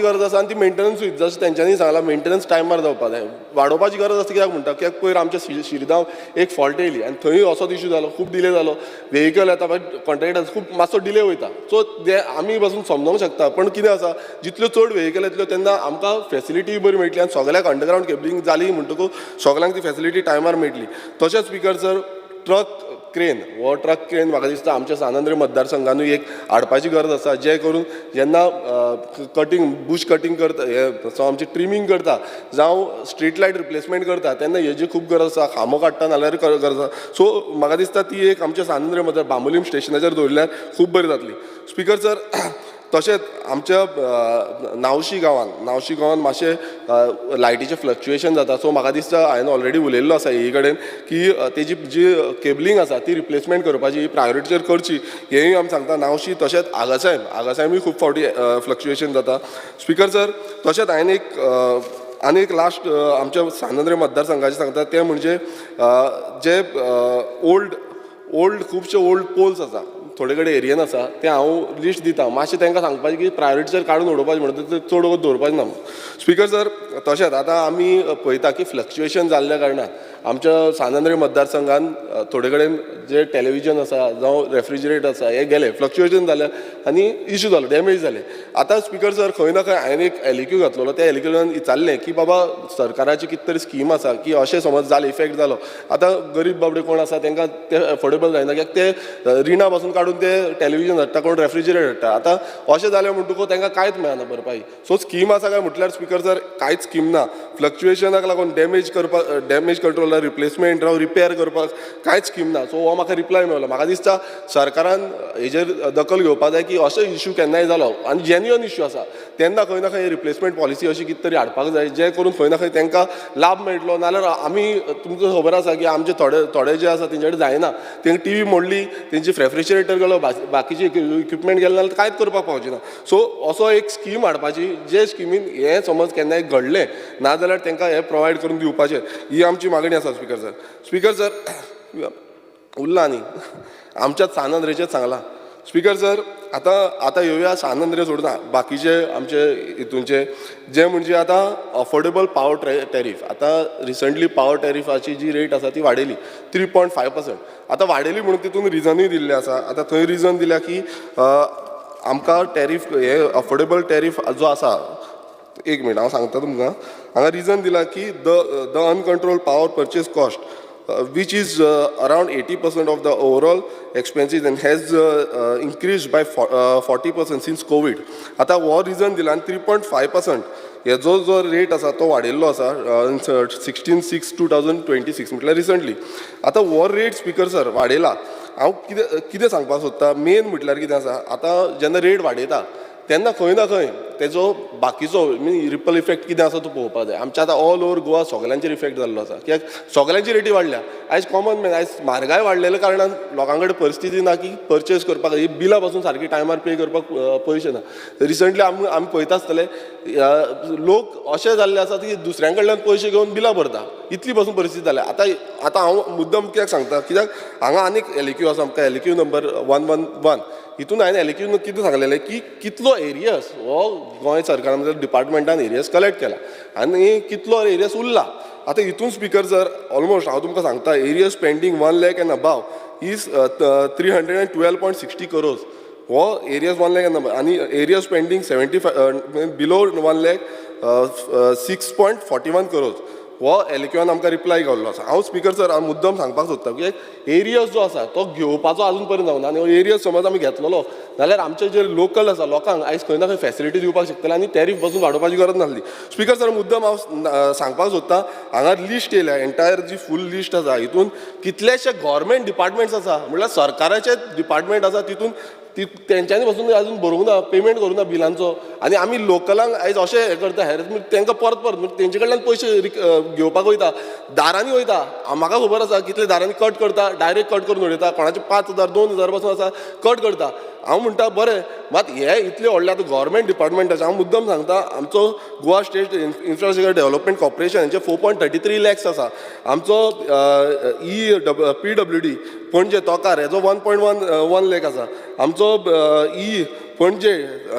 गरज आसा आनी ती मेंटेनन्सूय जशें तेंच्यांनी सांगलां मेंटेनन्स टायमार जावपाक जाय. वाडोवपाची गरज आसा कित्याक म्हणटा, कित्याक पयर आमच्या शिरगांव एक फॉल्ट येयली आनी थंय असोच इश्यू जालो, खूब डिले जालो. व्हेकल येता मागीर कॉन्ट्रॅक्टर खूब मातसो डिले वयता. सो ते आमी पासून समजूंक शकता, पण कितें आसा जितल्यो चड व्हेकल येतल्यो तेन्ना आमकां फेसिलिटी बरी मेळटली आनी सगळ्याक अंडरग्रावंड केबलिंग जाली म्हणटकूच सगळ्यांक ती फेसिलिटी टायमार मेळटली. तशेंच स्पिकर सर ट्रक क्रेन म्हाका दिसता आमच्या सावंतवाडी मतदारसंघानूय एक हाडपाची गरज आसा, जे करून जेन्ना बुश कटींग करता, हे आमची ट्रिमींग करता जावं स्ट्रीट लायट रिप्लेसमेंट करता तेन्ना हेजी खूब गरज आसा. खांबो काडटा नाल्यार गरज आसा. सो म्हाका दिसता ती एक आमच्या सावंतवाडी मतदार बांबोलीम स्टेशनाचेर दवरल्यार खूब बरी जातली. स्पिकर सर तशेंच आमच्या नावशी गांवांत मातशें लायटीचें फ्लक्च्युएशन जाता. सो म्हाका दिसता हांवें ऑलरेडी उलयल्लो आसा हे कडेन की तेजी जी केबलिंग आसा ती रिप्लेसमेंट करपाची, प्रायोरिटीचेर करची, हेंय आमी सांगता. नावशी तशेंच आगासायमूय खूब फावटी फ्लक्च्युएशन जाता. स्पिकर सर तशेंच हांवें आनी एक लास्ट आमच्या सावंतवाडी मतदारसंघाचें सांगता तें म्हणजे जे खुबशे ओल्ड पोल्स आसा थोडे कडेन एरियन आसा ते हांव लिस्ट दिता. मातशें तांकां सांगपाचें की प्रायोरिटीचेर काडून उडोवपाचें म्हणटा ते चड वगत दवरपाचें ना. स्पिकर सर तशेंच आतां आमी पळयता की फ्लक्च्युएशन जाल्ल्या कारणान आमच्या सावंतवाडी मतदारसंघान थोडे कडेन जे टॅलिव्हिजन आसा जावं रेफ्रिजरेटर आसा हे गेले, फ्लक्च्युएशन जालें आनी इश्यू जालो, डॅमेज जालें. आतां स्पिकर सर खंय ना खंय हांवें एक एलिक्यू घातलेलो, त्या एलिक्यून विचारलें की बाबा सरकाराची कितें तरी स्कीम आसा की अशें समज जालें, इफेक्ट जालो, आतां गरीब बाबडे कोण आसा तांकां ते अफोर्डेबल जायना, कित्याक ते रिणा पासून काडून ते टॅलिव्हिजन हाडटा, कोण रेफ्रिजरेटर हाडटा. आतां अशें जालें म्हणटकूच तांकां कांयच मेळना भरपाई. सो स्कीम आसा काय म्हटल्यार स्पिकर सर कांयच स्कीम ना. फ्लक्च्युएशनाक लागून डॅमेज कंट्रोलर नाल्यार रिप्लेसमेंट जावं रिपेर करपाक कांयच स्कीम ना. सो हो म्हाका रिप्लाय मेळ्ळो. म्हाका दिसता सरकारान हेजेर दखल घेवपाक जाय की असो इश्यू केन्नाय जालो आनी जेन्युअन इश्यू आसा तेन्ना खंय ना खंय रिप्लेसमेंट पॉलिसी अशी कितें तरी हाडपाक जाय जे करून खंय ना खंय तांकां लाभ मेळटलो. नाल्यार आमी तुमकां खबर आसा की आमचे थोडे जे आसा तेंचे कडेन जायना, तेंक टी व्ही मोडली, तेंची रेफ्रिजरेटर गेलो, बाकीचे इक्विपमेंट गेले नाल्यार कांयच करपाक पावचे ना. सो असो एक स्कीम हाडपाची जे स्किमीन हें समज केन्नाय घडलें नाजाल्यार तांकां हें प्रोवायड करून दिवपाचें, ही आमची मागणी आसा स्पिकर सर. स्पिकर सर उरला न्ही, आमच्याच सानंद्रेचेच सांगलां. स्पिकर सर आतां येवया सानंद्रे सोडना, बाकीचे आमचे हितूंचे जे म्हणजे आतां अफोर्डेबल पावर टॅरीफ. आतां रिसंटली पावर टॅरिफाची जी रेट आसा ती वाडयली 3.5%. आतां वाडयली म्हणून तितून रिजनूय दिल्लें आसा. आतां थंय रिजन दिल्या की आमकां टॅरीफ हे अफोर्डेबल टॅरीफ जो आसा, एक मिनट हांव सांगता तुमकां. हांगा रिजन दिला की the uncontrolled power purchase cost which is around 80% of the overall expenses and has increased by 40% since COVID. आता हो रिजन दिला आनी 3.5% हेजो जो रेट आसा तो वाडयल्लो आसा 16/6/2026 म्हटल्यार रिसंटली. आतां हो रेट स्पिकर सर वाडयला. हांव कितें सांगपाक सोदता, मेन म्हटल्यार कितें आसा, आतां जेन्ना रेट वाडयता तेन्ना खंय ना खंय तेजो बाकीचो रिपल इफेक्ट कितें आसा तो पळोवपाक जाय. आमच्या आतां ऑल ओवर गोवा सगळ्यांचेर इफेक्ट जाल्लो आसा. कित्याक सगळ्यांची रेटी वाडल्या. आयज कॉमन मॅन, आयज म्हारगाय वाडलेल्या कारणान लोकां कडेन परिस्थिती ना की परचेस करपाक, ही बिलां पासून सारकी टायमार पे करपाक पयशे ना. रिसंटली आमी पळयता आसतले लोक अशे जाल्ले आसात की दुसऱ्यां कडल्यान पयशे घेवन बिलां भरता, इतली पासून परिस्थिती जाल्या. आतां हांव मुद्दम कित्याक सांगता, कित्याक हांगा आनीक एलक्यू आसा आमकां, एलक्यू नंबर 111. हितून हांवें एलक्यू कितें सांगलेलें की कितलो एरियस हो गोंय सरकारान डिपार्टमेंटान एरियस कलेक्ट केला आनी कितलो एरियस उरला. आतां हितून स्पिकर सर ऑलमोस्ट हांव तुमकां सांगता arrears pending 1 lakh and above is 312.60 crores. हो एरियस 1 lakh and above आनी arrears pending 75 below 1 lakh 6.41 crores. हो एलक्यूआन आमकां रिप्लाय गावल्लो आसा. हांव स्पिकर सर हांव मुद्दम सांगपाक सोदता की एरियस जो आसा तो घेवपाचो आजून पर्यंत जावना. आनी हो एरियस समज आमी घेतलेलो जाल्यार आमचे जे लोकल आसा लोकांक आयज खंय ना खंय फेसिलिटी दिवपाक शकतले आनी टॅरीफ पासून वाडोवपाची गरज नासली. स्पिकर सर मुद्दम हांव सांगपाक सोदता, हांगा लिस्ट येयल्या, एंटायर जी फूल लिस्ट आसा हितून कितलेशे गव्हर्मेंट डिपार्टमेंट्स आसा, म्हळ्यार सरकाराचे डिपार्टमेंट आसा तितून तेंच्यांनी पासून अजून भरूंक ना, पेमेंट करूंक ना बिलांचो. आनी आमी लोकलांक आयज अशें हें करता, तांकां परत तेंचे कडल्यान पयशे घेवपाक वयता, दारांनी वयता. म्हाका खबर आसा कितले दारांनी कट करता, डायरेक्ट कट करून उडयता, कोणाचे 5,000 2,000 पासून आसा कट करता. हांव म्हणटा बरें, मात हे इतले व्हडले आतां गव्हर्मेंट डिपार्टमेंटाचे हांव मुद्दम सांगता, आमचो Goa state infrastructure development corporation हेंचे 4.33 lakhs आसा. आमचो PWD पणजे तोकार हेजो 1.1 lakh आसा. आमचो पणजे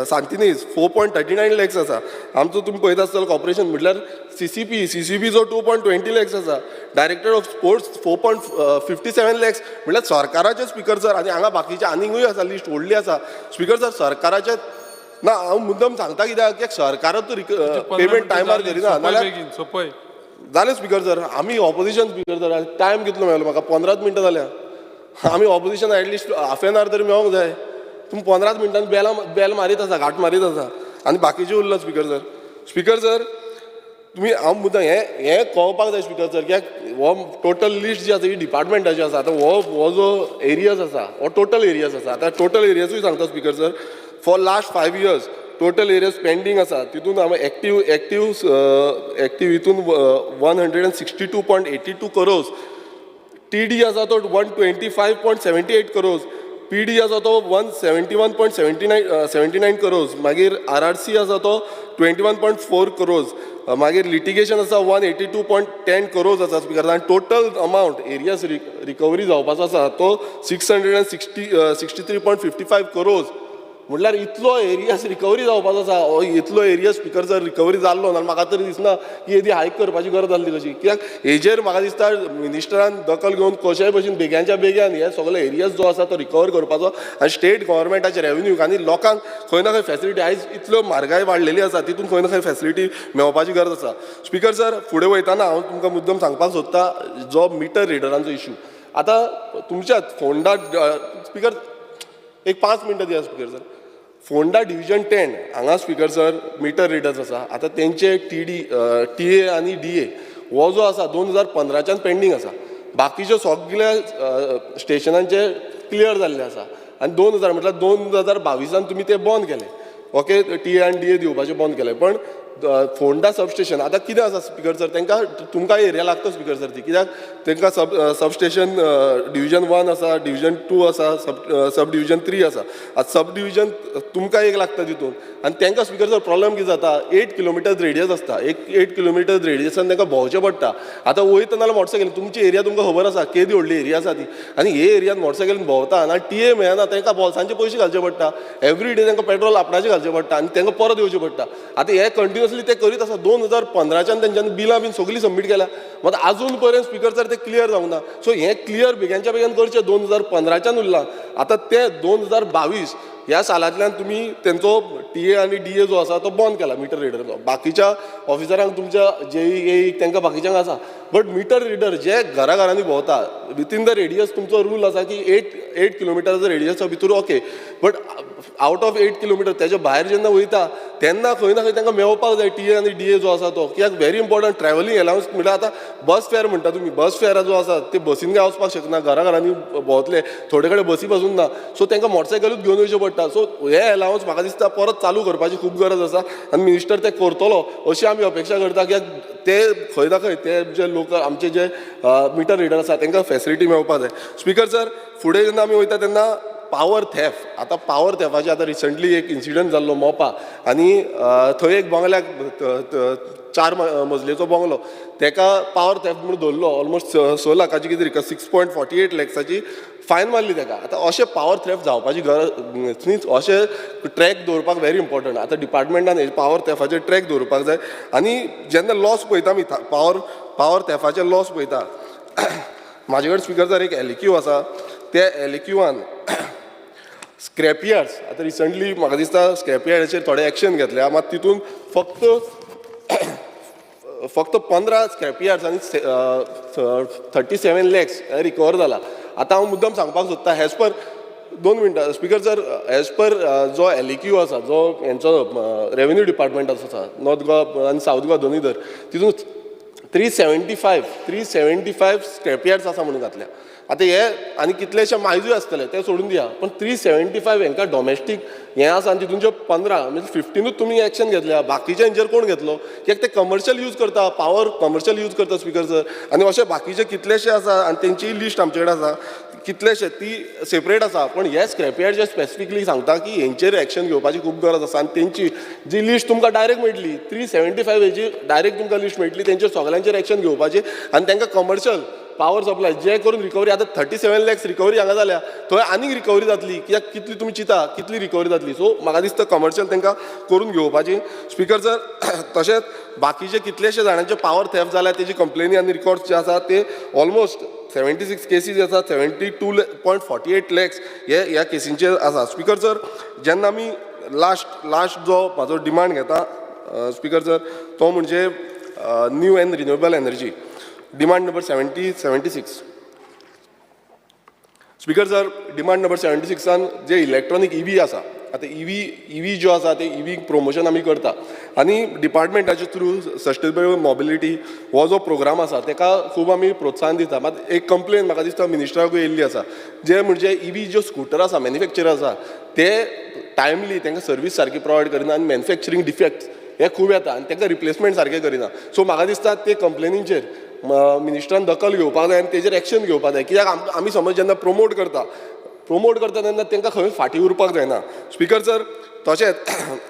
सांतिनेज 4.39 lakhs आसा. आमचो तुमी पळयता आसतलो कॉर्पोरेशन म्हटल्यार CCPचो 2.20 lakhs आसा. Director of sports 4.57 lakhs. म्हटल्यार सरकाराचे स्पिकर सर, आनी हांगा बाकीचे आनीकूय आसा लिस्ट व्हडली आसा. स्पिकर सर सरकाराचे ना, हांव मुद्दम सांगता कित्याक सरकारात पेमेंट टायमार करिना सोपय जालें स्पिकर सर. आमी ऑपोजिशन स्पिकर सर टायम कितलो मेळ्ळो म्हाका 15 मिनटां जाल्या. आमी opposition at least half an hour तरी मेळोंक जाय. तुमी 15 मिनटांनी बेल मारीत आसा, घाट मारीत आसा आनी बाकीचे उरला स्पिकर सर. स्पिकर सर तुमी हांव मुद्दम हें कळपाक जाय स्पिकर सर, कित्याक हो टोटल लिस्ट जी आसा ही डिपार्टमेंटाची आसा. आतां हो जो एरियस आसा हो टोटल एरियस आसा. आतां टोटल एरियसूय सांगता speaker sir, for last 5 years total arrears pending आसा तितून हांव एक्टीव हितून 162.82 crores. TD आसा तो 125.78 crores. PD आसा तो 171.79 crores. मागीर RRC आसा तो 21.4 crores. मागीर लिटिगेशन आसा 182.10 crores आसा स्पिकर. आनी टोटल अमावंट एरियस रिकवरी जावपाचो आसा तो 663.55 crores. म्हटल्यार इतलो एरियस रिकवरी जावपाचो आसा. इतलो एरिया स्पिकर जर रिकवरी जाल्लो ना, म्हाका तरी दिसना की येदी हायक करपाची गरज आसली कशी. कित्याक हेजेर म्हाका दिसता मिनिस्टरान दखल घेवन कशेंय भशेन बेग्याच्या बेग्यान हे सगळे एरियस जो आसा तो रिकवर करपाचो आनी स्टेट गव्हर्मेंटाचे रेवन्यू आनी लोकांक खंय ना खंय फेसिलिटी, आयज इतल्यो म्हारगाय वाडलेली आसा तितून खंय ना खंय फेसिलिटी मेळपाची गरज आसा. स्पिकर सर फुडें वयताना हांव तुमकां मुद्दम सांगपाक सोदता जो मिटर रिडरांचो इश्यू. आतां तुमच्याच फोंडा स्पिकर एक 5 मिनटां दिया स्पिकर सर. फोंडा डिव्हिजन 10 हांगा स्पिकर सर मिटर रिडर्स आसा. आतां तेंचे TA आनी DA हो जो आसा 2015च्यान पेंडींग आसा. बाकीच्यो सगळ्या स्टेशनांचे क्लियर जाल्ले आसा आनी 2000 म्हटल्यार 2022 तुमी ते बंद केले. ओके, TA आनी DA दिवपाचें बंद केलें. पण फोंडा सबस्टेशन आतां कितें आसा स्पिकर सर, तांकां तुमकां एरिया लागता स्पिकर सर ती, कित्याक तांकां सबस्टेशन डिविजन 1 आसा, डिविजन 2 आसा, सब डिविजन 3 आसा. आतां सब डिविजन तुमकां एक लागता तितून आनी तांकां स्पिकर सर प्रॉब्लम कितें जाता, 8 किलोमिटर रेडियस आसता. 8 किलोमिटर रेडियसान तांकां भोंवचें पडटा. आतां वयता नाल्यार मोटरसायकल, तुमची एरिया तुमकां खबर आसा केदी व्हडली एरिया आसा ती, आनी हे एरियान मोटरसायकलीन भोंवता आनी TA मेळना, तांकां बोल्सांचे पयशे घालचे पडटा. एवरी डे तांकां पेट्रोल आपणाचें घालचें पडटा आनी तांकां परत येवचें पडटा. आतां हे कंटिन्युअसली ते करीत आसा. 2015च्यान तेंच्यांनी बिलां बीन सगळीं सबमीट केल्या, मात आजून पर्यंत स्पिकर सर ते क्लियर जावंक ना. सो हें क्लियर बेग्याच्या बेगीन करचें. 2015च्यान उरलां, आतां ते 2022 ह्या सालांतल्यान तुमी तेंचो TA आनी DA जो आसा तो बंद केला मिटर रिडरचो. बाकीच्या ऑफिसरांक तुमच्या JE तांकां बाकीच्यांक आसा, बट मिटर रिडर जे घरांनी भोंवता विथीन द रेडियस तुमचो रूल आसा की 8 किलोमिटराचो रेडियसा भितर okay, but out of 8 kilometre तेच्या भायर जेन्ना वयता तेन्ना खंय ना खंय तांकां मेळपाक जाय TA आनी DA जो आसा तो. कित्याक व्हेरी इम्पॉर्टंट ट्रॅव्हलिंग अलावन्स म्हटल्यार आतां बस फेअर म्हणटा तुमी, बस फेअर जो आसा ते बसीन काय वचपाक शकना, घरांनी भोंवतले, थोडे कडेन बसी पासून ना, सो तांकां मोटरसायकलूच घेवन येवचें पडटा. सो हे अलावन्स म्हाका दिसता परत चालू करपाची खूब गरज आसा आनी मिनिस्टर ते करतलो अशी आमी अपेक्षा करता. कित्याक ते खंय ना खंय ते जे लोक आमचे जे मिटर रिडर आसा तांकां फॅसिलिटी मेळपाक जाय. स्पिकर सर, फुडें जेन्ना आमी वयता तेन्ना पावर थॅफ्ट, आतां पावर थॅफाचे आतां रिसंटली एक इन्सिडंट जाल्लो मोपा आनी थंय एक बंगल्याक 4 मजलेचो बंगलो, ताका पावर थॅफ्ट म्हणून धरलो. ऑलमोस्ट 6 लाखाची कितें 6.48 लॅक्साची फायन मारली ताका. आतां अशें पावर थॅफ्ट जावपाची गरज मीन्स अशें ट्रॅक दवरपाक व्हेरी इम्पॉर्टंट. आतां डिपार्टमेंटान पावर थॅफाचे ट्रॅक दवरपाक जाय. आनी जेन्ना लॉस पळयता आमी पावर थॅफाचे लॉस पळयता, म्हाजे कडेन स्पिकर सर एक LEQ आसा, त्या LEQआन स्क्रॅप यार्ड्स आतां रिसंटली म्हाका दिसता स्क्रॅप यार्डाचेर थोडे एक्शन घेतल्या, मात तितून फक्त 15 स्क्रॅप यार्ड्स आनी 37 लॅक्स रिकवर जाला. आतां हांव मुद्दम सांगपाक सोदता, एज पर 2 मिनटां स्पिकर सर, एज पर जो LEQ आसा, जो हेंचो रेव्हेन्यू डिपार्टमेंट आसा नॉर्थ गोवा आनी सावथ गोवा दोनूय धर, तितून 375 स्क्रॅप यार्ड्स आसा म्हणून घातल्या. आतां हे आनी कितलेशे मायजूय आसतले ते सोडून दिया, पण 375 हांकां डॉमेस्टीक हें आसा आनी तितूनचे 15 म्हणजे 15ूच तुमी एक्शन घेतल्या. बाकीचे हेंचेर कोण घेतलो? कित्याक ते कमर्शियल यूज करता, पावर कमर्शियल यूज करता स्पिकर सर. आनी अशे बाकीचे कितलेशे आसा आनी तेंची लिस्ट आमचे कडेन आसा, कितलेशे ती सेपरेट आसा. पण हे स्क्रॅप यार्ड जे स्पेसिफिकली सांगता की हेंचेर एक्शन घेवपाची खूब गरज आसा. आनी तेंची जी लिस्ट तुमकां डायरेक्ट मेळटली, 375 हेची डायरेक्ट तुमकां लिस्ट मेळटली, तेंचेर सगळ्यांचेर एक्शन घेवपाची आनी तांकां कमर्शियल पावर सप्लाय जे करून रिकवरी. आतां 37 लॅक्स रिकवरी हांगा जाल्या, थंय आनीक रिकवरी जातली. कित्याक कितली तुमी चिता कितली रिकवरी जातली. सो म्हाका दिसता कमर्शियल तांकां करून घेवपाची. स्पिकर सर, तशेंच बाकीचे कितलेशे जाणांचे पावर थॅफ्ट जाल्या तेजी कंप्लेनी आनी रिकॉर्ड्स जे आसा ते ऑलमोस्ट 76 केसीस आसा, 72.48 लॅक्स ह्या केसींचेर आसा. स्पिकर सर, जेन्ना आमी लास्ट जो म्हाजो डिमांड घेता स्पिकर सर, तो म्हणजे new end renewable energy, demand number 76. Speaker sir, demand number 76 जे इलेक्ट्रॉनीक EV आसा, आतां EV जो आसा ते EV प्रमोशन आमी करता आनी डिपार्टमेंटाचे थ्रू सस्टेनेबल मॉबिलिटी हो जो प्रोग्राम आसा ताका खूब आमी प्रोत्साहन दिता. मात एक कंप्लेन म्हाका दिसता मिनिस्टराकूय येयल्ली आसा, जे म्हणजे EV ज्यो स्कूटर आसा, मॅन्युफॅक्चर आसा, ते टायमली तांकां सर्वीस सारकी प्रोवायड करिना आनी मॅन्युफॅक्चरींग डिफेक्ट्स हे खूब येता आनी तांकां रिप्लेसमेंट सारकें करिना. सो म्हाका दिसता ते कंप्लेनींचेर मिनिस्टरान दखल घेवपाक जाय आनी तेजेर एक्शन घेवपाक जाय. कित्याक आमी समज जेन्ना प्रमोट करता तेन्ना तांकां खंय फाटीं उरपाक जायना. स्पिकर सर, तशेंच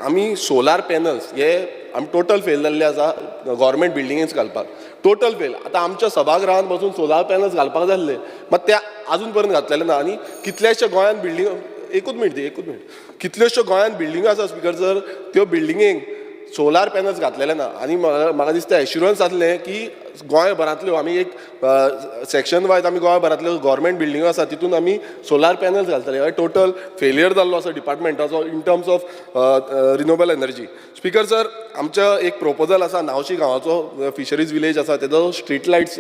आमी सोलार पॅनल्स हे आमी टोटल फेल जाल्ले आसा गव्हर्मेंट बिल्डिंगेंच घालपाक, टोटल फेल. आतां आमच्या सभागृहांत बसून सोलार पॅनल्स घालपाक जाल्ले, मात ते आजून पर्यंत घातलेले ना. आनी कितलेशे गोंयांत बिल्डींग, एकूच मिनट, कितल्योश्यो गोंयांत बिल्डिंगो आसा स्पिकर सर, त्यो बिल्डिंगेक सोलार पॅनल्स घातलेले ना. आनी म्हाका दिसता एश्युरन्स जातलें की गोंयभरांतल्यो आमी एक सेक्शन वायज आमी गोंयभरांतल्यो गव्हर्मेंट बिल्डिंगो आसा तितून आमी सोलार पॅनल्स घालतले. टोटल फेलियर जाल्लो आसा डिपार्टमेंटाचो in terms of renewable energy. Speaker sir, आमच्या एक प्रोपोजल आसा, नावशी गांवाचो फिशरीज विलेज आसा, तेजो street lights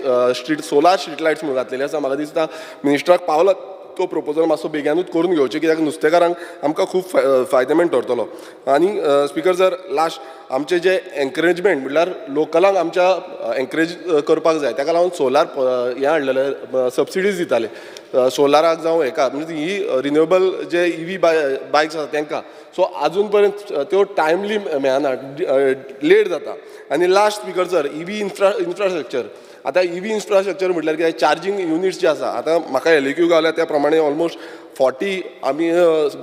solar street lights म्हणून घातलेले आसा. म्हाका दिसता मिनिस्टराक पावला तो प्रपोजल मातसो बेगीनूच करून घेवचें, कित्याक नुस्तेकारांक आमकां खूब फायदेमंद ठरतलो. आनी स्पिकर सर, लास्ट आमचें जें एनकरेजमेंट म्हणल्यार लोकलांक आमच्या एनकरेज करपाक जाय, ताका लागून सोलार हें हाडलेलें, सबसिडीज दिताले सोलाराक जावं हेका, म्हणजे ही रिन्युएबल जे EV बायक्स आसा तांकां. सो आजून पर्यंत त्यो टायमली मेळना, लेट जाता. आनी last speaker sir, EV infrastructure. आतां EV इन्फ्रास्ट्रक्चर म्हटल्यार कितें, चार्जींग युनिट्स जे आसा, आतां म्हाका LAQ गावल्या त्या प्रमाणे ऑलमोस्ट 40 आमी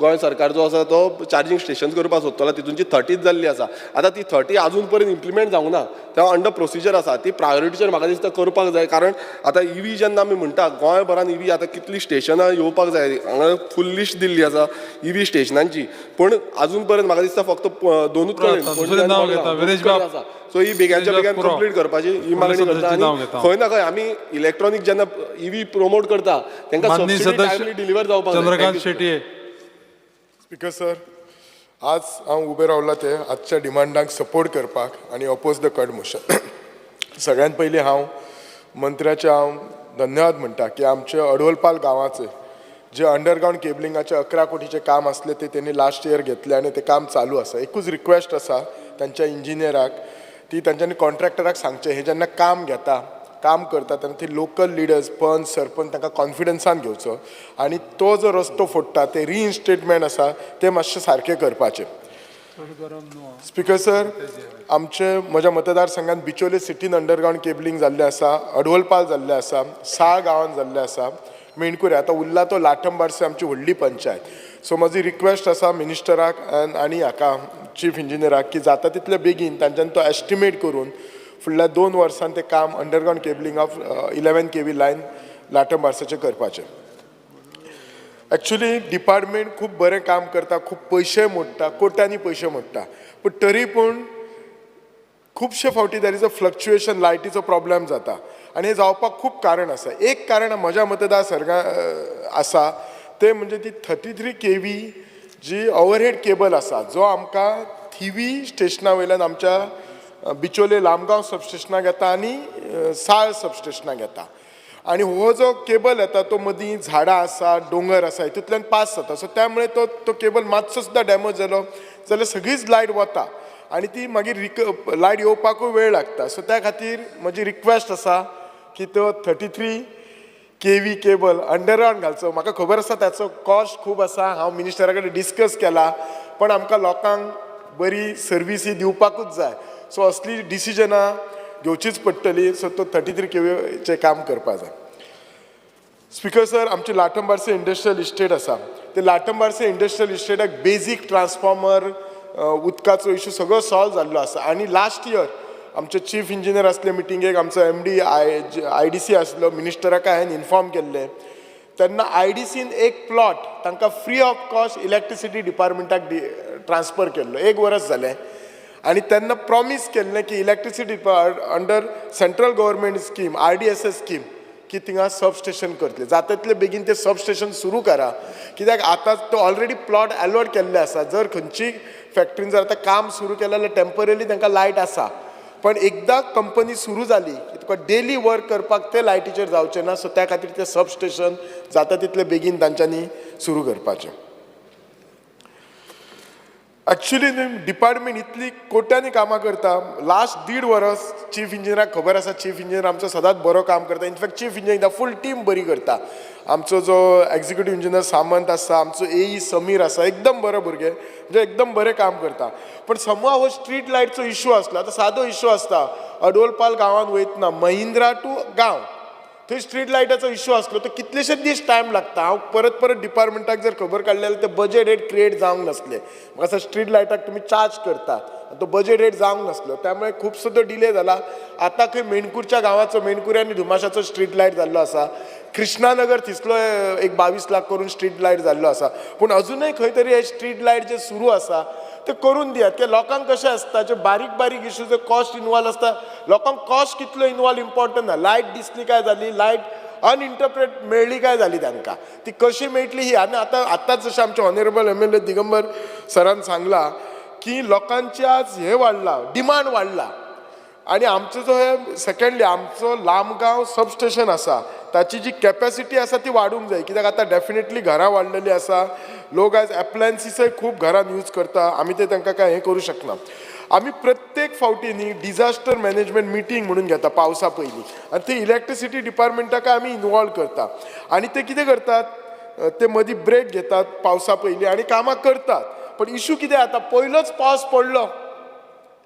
गोंय सरकार जो आसा तो चार्जींग स्टेशन्स करपाक सोदतलो, तितूंची 30 जाल्ली आसा. आतां ती 30 आजून पर्यंत इम्प्लिमेंट जावंक ना, तेव्हा अंडर प्रोसिजर आसा. ती प्रायोरिटीचेर म्हाका दिसता करपाक जाय, कारण आतां EV जेन्ना आमी म्हणटा गोंयभरान EV आतां कितलीं स्टेशनां येवपाक जाय, हांगा फूल लिस्ट दिल्ली आसा EV स्टेशनांची, पूण आजून पर्यंत म्हाका दिसता फक्त 2च आसा. सो ही बेग्याच्या बेगीन कंप्लीट करपाची ही मागणी करता. आनी खंय ना खंय आमी इलेक्ट्रॉनीक जेन्ना EV प्रमोट करता तांकां सबसिडी टायमली डिलिव्हर जावपाक जाय. चंद्रकांत शेटये. स्पिकर सर, आज हांव उबे रावला ते आजच्या डिमांडांक सपोर्ट करपाक आनी ऑपोज द कट मोशन. सगळ्यांत पयलीं हांव मंत्र्याचे धन्यवाद म्हणटा की आमचे अडवलपाल गांवाचे जे अंडरग्रावंड केबलिंगाचे 11 कोटीचे काम असले ते त्यांनी लास्ट इयर घेतले आणि ते काम चालू आसा. एकूच रिक्वेस्ट आसा तांच्या इंजिनियराक, ती तांच्यांनी कॉन्ट्रॅक्टराक सांगचें, हे जेन्ना काम घेता काम करता तेन्ना ती लोकल लिडर्स पंच सरपंच तांकां कॉन्फिडन्सान घेवचो आनी तो जो रस्तो फोडटा ते रिइन्स्टेटमेंट आसा ते मातशें सारकें करपाचें. स्पिकर सर, आमचे म्हज्या मतदारसंघात बिचोले सिटीन अंडरग्रावंड केबलिंग जाल्लें आसा, अडवलपाल जाल्लें आसा, साळ गांवांत जाल्लें आसा, मेणकुरे आतां उरला तो लाठंबारसे आमची व्हडली पंचायत. सो म्हजी रिक्वेस्ट आसा मिनिस्टराक आनी हाका चीफ इंजिनियराक की जाता तितले बेगीन तांच्यानी तो एस्टिमेट करून फुडल्या 2 वर्सांत ते काम underground cabling of 11 kV line लाठंबारसाचें करपाचें. एक्चुली डिपार्टमेंट खूब बरें काम करता, खूब पयशे मोडटा, कोट्यांनी पयशे मोडटा, पूण तरी पूण खुबशे फावटी देर इज अ फ्लक्च्युएशन, लायटीचो प्रॉब्लेम जाता आनी हे जावपाक खूब कारण आसा. एक कारण म्हज्या मतदारसंघांत आसा ते म्हणजे ती 33 kV जी ओवरहेड केबल आसा, जो आमकां थिवी स्टेशना वयल्यान आमच्या बिचोले लामगांव सबस्टेशनाक येता आनी साळ सबस्टेशनाक येता. आणि हो जो केबल येता तो मदीं झाडां आसा, डोंगर आसा, हितूंतल्यान पास जाता. सो त्यामुळे तो केबल मातसो सुद्दां डॅमेज जालो जाल्यार सगळीच लायट वता आनी ती मागीर लायट येवपाकूय वेळ लागता. सो त्या खातीर म्हजी रिक्वेस्ट आसा की तो 33 kV केबल अंडरग्रावंड घालचो. म्हाका खबर आसा त्याचो कॉस्ट खूब आसा, हांव मिनिस्टरा कडेन डिस्कस केला, पण आमकां लोकांक बरी सर्वीस ही दिवपाकूच जाय. सो असली डिसिजनां घेवचीच पडटली. सो तो 33 kVचें काम करपाक जाय. स्पिकर सर, आमची लाठंबारसे इंडस्ट्रियल इस्टेट आसा, ते लाठंबारसे इंडस्ट्रियल इस्टेटाक बेजीक ट्रान्सफॉर्मर, उदकाचो इशू सगळो सॉल्व जाल्लो आसा. आनी लास्ट इयर आमचे चीफ इंजिनियर आसले मिटिंगेक, आमचो MD IDC आसलो, मिनिस्टराक हांवें इन्फॉर्म केल्लें तेन्ना IDCन एक प्लॉट तांकां फ्री ऑफ कॉस्ट इलेक्ट्रिसिटी डिपार्टमेंटाक ट्रान्सफर केल्लो. 1 वर्स जालें आनी तेन्ना प्रॉमीस केल्लें की electricity under central government scheme RDSS scheme की थिंगा सबस्टेशन करतले. जाता तितले बेगीन ते सबस्टेशन सुरू करा, कित्याक आतां तो ऑलरेडी प्लॉट अलॉट केल्ले आसा. जर खंयची फॅक्टरीन जर आतां काम सुरू केलें जाल्यार टेम्पररी तांकां लायट आसा, पण एकदा कंपनी सुरू जाली की तुका डेली वर्क करपाक ते लायटीचेर जावचें ना. सो त्या खातीर ते सबस्टेशन जाता तितले बेगीन तांच्यांनी सुरू करपाचें. एक्चुली डिपार्टमेंट इतली कोट्यांनी कामां करता. लास्ट 1.5 वर्स चीफ इंजिनियराक खबर आसा, चीफ इंजिनियर आमचो सदांच बरो काम करता. In fact chief engineer full team बरी करता. आमचो जो एक्झिक्युटीव इंजिनियर सामंत आसा, आमचो AE समीर आसा, एकदम बरो भुरगे, म्हणजे एकदम बरें काम करता. पण समूह हो स्ट्रीट लायटचो इशू आसलो. आतां सादो इशू आसता, अडवलपाल गांवांत वयतना महिंद्रा टू गांव थंय स्ट्रीट लायटाचो इशू आसलो, तो कितलेशेच दीस टायम लागता. हांव परत डिपार्टमेंटाक जर खबर काडली जाल्यार ते बजेट रेट क्रिएट जावंक नासले. म्हाका स्ट्रीट लायटाक तुमी चार्ज करतात, तो बजेट रेट जावंक नासलो, त्यामुळे खूब सुद्दां डिले जाला. आतां खंय मेणकुरच्या गांवाचो, मेणकुरे आनी धुमाशाचो स्ट्रीट लायट जाल्लो आसा. कृष्णानगर थिसलो एक 22 लाख करून स्ट्रीट लायट जाल्लो आसा. पूण अजूनय खंय तरी हे स्ट्रीट लायट जे सुरू आसा ते करून दियात. की लोकांक कशें आसता, जे बारीक इशू जो कॉस्ट इनवॉल्व आसता, लोकांक कॉस्ट कितलो इनवॉल्व इम्पॉर्टंट ना. लायट दिसली काय जाली, लायट अनइंटरप्रेट मेळ्ळी काय जाली तांकां, ती कशी मेळटली ही. आनी आतांच जशें आमचे ऑनरेबल MLA दिगंबर सरान सांगला की लोकांचे आज हे वाडला, डिमांड वाडला. आणि आमचो जो हे सेकंडली आमचो लांबगांव सबस्टेशन आसा ताची जी कॅपॅसिटी आसा ती वाडूंक जाय कित्याक आतां डेफिनेटली घरां वाडलेली आसा लोक आयज एप्लायन्सीसय खूब घरान यूज करता आमी ते तांकां काय हें करूं शकना आमी प्रत्येक फावटी न्ही डिझास्टर मॅनेजमेंट मिटींग म्हणून घेता पावसा पयलीं आनी ते इलेक्ट्रिसिटी डिपार्टमेंटाक आमी इनवॉल्व करता आनी ते कितें करतात ते मदीं ब्रेक घेतात पावसा पयलीं आनी कामां करतात पण इशू कितें जाता पयलोच पावस पडलो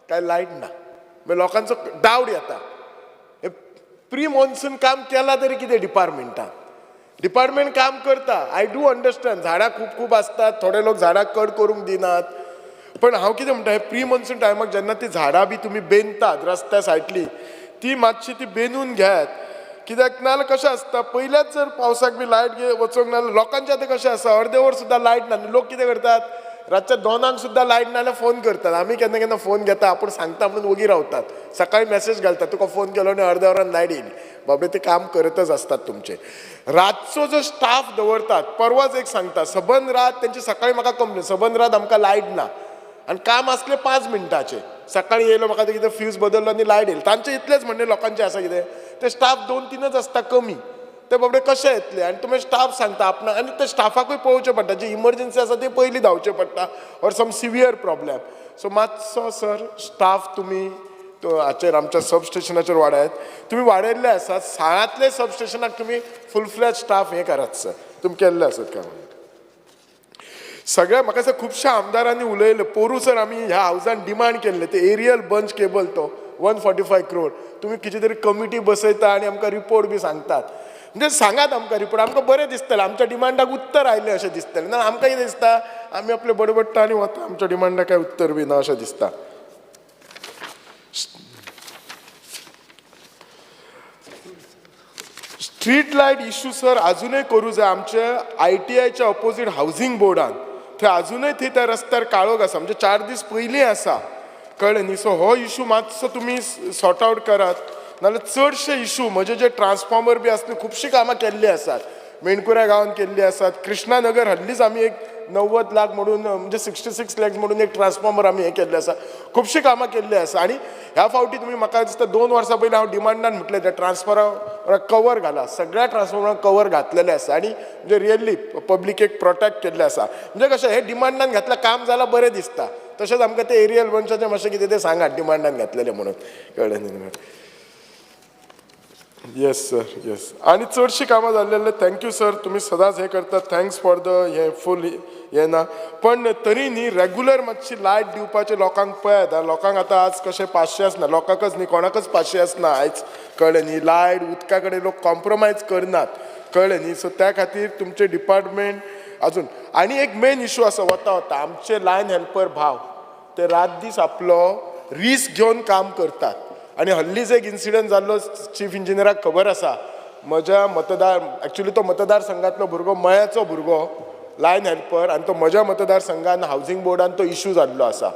काय लायट ना मागीर लोकांचो डावट येता प्री मॉन्सून काम केला तरी कितें डिपार्टमेंट काम करता आय डू अंडरस्टँड झाडां खूब आसतात थोडे लोक झाडां कट करूंक दिनात पण हांव कितें म्हणटा हे प्री मॉन्सून टायमाक जेन्ना ती झाडां बी तुमी बेंदतात रस्त्या सायडली ती मातशी ती बेंदून घेयात कित्याक नाजाल्यार कशें आसता पयल्याच जर पावसाक बी लायट वचोंक नाजाल्यार लोकांचें आतां कशें आसा अर्दे वर सुद्दां लायट ना लोक कितें करतात रातच्या 2 सुद्दां लायट नाल्यार फोन करतात आमी केन्ना केन्ना फोन घेता आपूण सांगता म्हणून वगी रावतात सकाळी मेसेज घालतात तुका फोन केलो आनी अर्द्या वरान लायट येयली बाबा ते काम करतच असतात तुमचे रातचो जो स्टाफ दवरतात परवाच एक सांगता सबंद रात तेंची सकाळी म्हाका कंप्लेन सबंद रात आमकां लायट ना आनी काम आसलें 5 मिनटाचें सकाळी येयलो म्हाका ते कितें फ्यूज बदललो आनी लायट येयली तांचें इतलेंच म्हणणें लोकांचें आसा कितें ते स्टाफ 2-3च आसता कमी ते बाबडे कशे येतले आनी तुमी स्टाफ सांगता आपणाक आनी ते स्टाफाकूय पळोवचें पडटा जी इमर्जन्सी आसा ती पयलीं धांवचें पडटा or some severe problem so मातसो सर स्टाफ तुमी हाचेर आमच्या सबस्टेशनाचेर वाडयात तुमी वाडयल्ले आसात साळांतले सबस्टेशनाक तुमी फूल फ्लॅज स्टाफ हें करात सर तुमी केल्ले आसात काय सगळ्या म्हाका दिसता खुबश्या आमदारांनी उलयले पोरू सर आमी ह्या हावजान डिमांड केल्ले ते एरियल बंच केबल तो 145 crore तुमी कितें तरी कमिटी बसयता आनी आमकां रिपोर्ट बी सांगतात म्हणजे सांगात आमकां रिपोर्ट आमकां बरें दिसतलें आमच्या डिमांडाक उत्तर आयलें अशें दिसतलें ना आमकां कितें दिसता आमी आपले बडबडटा आनी वता आमच्या डिमांडाक कांय उत्तर बी ना अशें दिसता स्ट्रीट लायट इश्यू सर अजूनय करूं जाय आमचे ITIच्या ऑपोजीट हावजींग बोर्डान थंय अजूनय थंय त्या रस्त्यार काळोख आसा म्हणजे 4 दीस पयलीं आसा कळ्ळें न्ही सो हो इश्यू मातसो तुमी सॉर्ट आवट करात नाजाल्यार चडशे इश्यू म्हणजे जे ट्रान्सफॉर्मर बी आसले खुबशीं कामां केल्ली आसात मेणकुऱ्या गांवांत केल्ली आसात कृष्णानगर हल्लीच आमी एक 90 लाख म्हणून म्हणजे 66 lakhs म्हणून एक ट्रान्सफॉर्मर आमी हें केल्लें आसा खुबशीं कामां केल्ली आसा आनी ह्या फावटी तुमी म्हाका दिसता 2 वर्सां पयलीं हांव डिमांडान म्हटलें त्या ट्रान्सफॉर्मराक कवर घाला सगळ्या ट्रान्सफॉर्मराक कवर घातलेलें आसा आनी म्हणजे रियली पब्लिकेक प्रोटेक्ट केल्लें आसा म्हणजे कशें हें डिमांडान घातल्यार काम जाल्यार बरें दिसता तशेंच आमकां ते एरियल बंचाचें मातशें कितें तें सांगात डिमांडान घातलेलें म्हणून कळ्ळें न्ही येस सर येस आनी चडशीं कामां जाल्लेले थँक्यू सर तुमी सदांच हें करतात थँक्स फॉर द हें फूल हें ना पण तरी न्ही रेगुलर मातशी लायट दिवपाचें लोकांक पळयात लोकांक आतां आज कशें 500 आसना लोकांकच न्ही कोणाकच 500 आसना आयज कळ्ळें न्ही लायट उदका कडेन लोक कॉम्प्रोमायज करनात कळ्ळें न्ही सो त्या खातीर तुमचें डिपार्टमेंट अजून आनी एक मेन इशू आसा वता आमचे लायन हेल्पर भाव ते रात दीस आपलो रिस्क घेवन काम करतात आनी हल्लीच एक इन्सिडंट जाल्लो चीफ इंजिनियराक खबर आसा म्हज्या एक्चुली तो मतदारसंघांतलो भुरगो मयाचो भुरगो लायन हेल्पर आनी तो म्हज्या मतदारसंघान हावजींग बोर्डान तो इश्यू जाल्लो आसा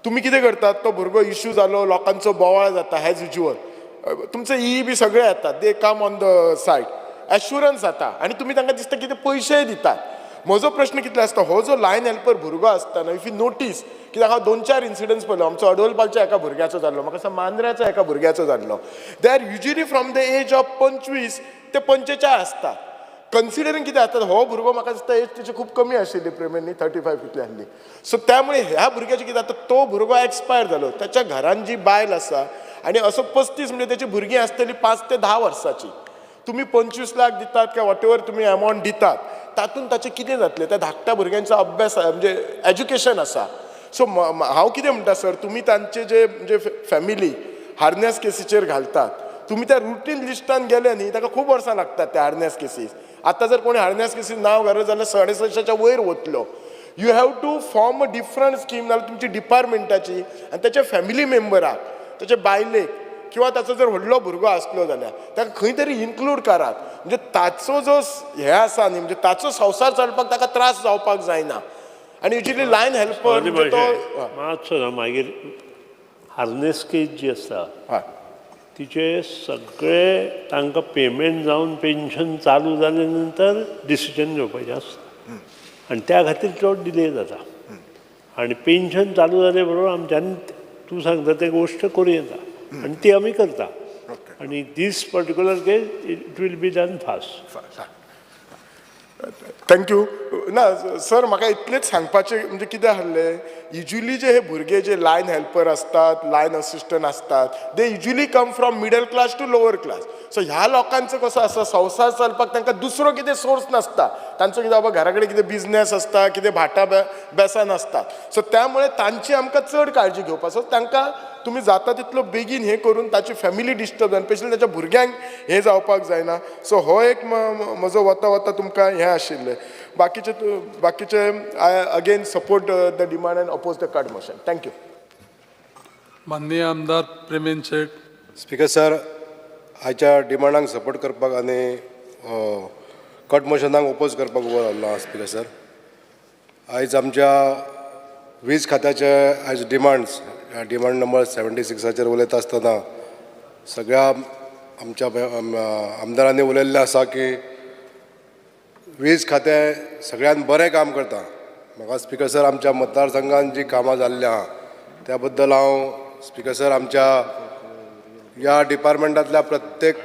तुमी कितें करतात तो भुरगो इश्यू जालो लोकांचो बोवाळ जाता हेज युज्युअल तुमचे बी सगळे येतात they come on the side assurance जाता आनी तुमी तांकां दिसता कितें पयशेय दितात म्हजो प्रश्न कितलो आसता हो जो लायन हेल्पर भुरगो आसता न्हय इफ यू नोटीस कित्याक हांव 2-4 इन्सिडंट्स पळयलो आमचो अडोलपालच्या एका भुरग्याचो जाल्लो म्हाका दिसता मांद्र्याच्या एका भुरग्याचो जाल्लो they are usually from the age of 25 ते 45 आसता कन्सिडरींग कितें जाता हो भुरगो म्हाका दिसता एज तेची खूब कमी आशिल्ली प्रेमेंनी 35 इतली आहली सो त्यामुळे ह्या भुरग्याचें कितें जाता तो भुरगो एक्सपायर जालो त्याच्या घरान जी बायल आसा आनी असो 35 म्हणजे तेची भुरगीं आसतली 5 ते 10 वर्साची तुम्ही 25 लाख दितात किंवा वॉटेवर तुम्ही अमावंट दितात तातूंत ताचें कितें जातलें त्या धाकट्या भुरग्यांचो अभ्यास म्हणजे एज्युकेशन आसा सो हांव कितें म्हणटा सर तुमी तांचे जे म्हणजे फॅमिली हार्नेस केसीचेर घालतात तुमी त्या रुटीन लिस्टान गेले न्ही ताका खूब वर्सां लागतात त्या हार्नेस केसीस आतां जर कोणी हार्नेस केसीस नांव घालो जाल्यार 650च्या वयर वतलो you have to form a different scheme नाल्यार तुमची डिपार्टमेंटाची आनी त्याच्या फॅमिली मेंबराक त्याच्या बायलेक किंवा ताचो जर व्हडलो भुरगो आसलो जाल्यार ताका खंय तरी इन्क्लूड करात म्हणजे ताचो जो हे आसा न्ही म्हणजे ताचो संवसार चलपाक ताका त्रास जावपाक जायना आनी युजली लायन हेल्पर मातसो मागीर हार्नेस केस जी आसता तिचे सगळे तांकां पेमेंट जावन पेन्शन चालू जाले नंतर डिसिजन घेवपाचें आसता आनी त्या खातीर चड डिले जाता आनी पेन्शन चालू जाले बरोबर आमच्यांनी तूं सांगता ते गोश्ट करूं येता आणि ती आमी करता आणि this particular case it will be done fast. Thank you. ना सर, म्हाका इतलेंच सांगपाचें म्हणजे कितें आसलें, युजली जे हे भुरगे जे लायन हेल्पर असतात, लायन असिस्टंट असतात, they usually come from middle class to lower class. So ह्या लोकांचो कसो आसा, संवसार चलपाक तांकां दुसरो कितें सोर्स नासता. तांचो कितें बाबा घरा कडेन कितें बिझनेस आसता, कितें भाटा बेसान आसता. सो त्यामुळे तांची आमकां चड काळजी घेवपाक. सो तांकां तुम्ही जाता तितलो बेगीन हे करून ताची फॅमिली डिस्टर्ब जावन, स्पेशली ताच्या भुरग्यांक हे जावपाक जायना. सो हो एक म्हजो वता वता तुमकां हें आशिल्लें. बाकीचे I again support the demand and oppose the cut motion. Thank you. माननीय आमदार प्रेमेन शेट. स्पीकर सर, आयच्या डिमांडांक सपोर्ट करपाक आनी कट मोशनाक ओपोज करपाक उबो रावलो स्पीकर सर. आयज आमच्या वीज खात्याचे आयज डिमांड्स, डिमांड नंबर 76 उलयता आसतना सगळ्या आमच्या आमदारांनी उलयल्लें आसा की वीज खातें सगळ्यान बरें काम करता. म्हाका स्पीकर सर आमच्या मतदारसंघान जी कामां जाल्ली आहा त्या बद्दल हांव स्पीकर सर आमच्या ह्या डिपार्टमेंटांतल्या प्रत्येक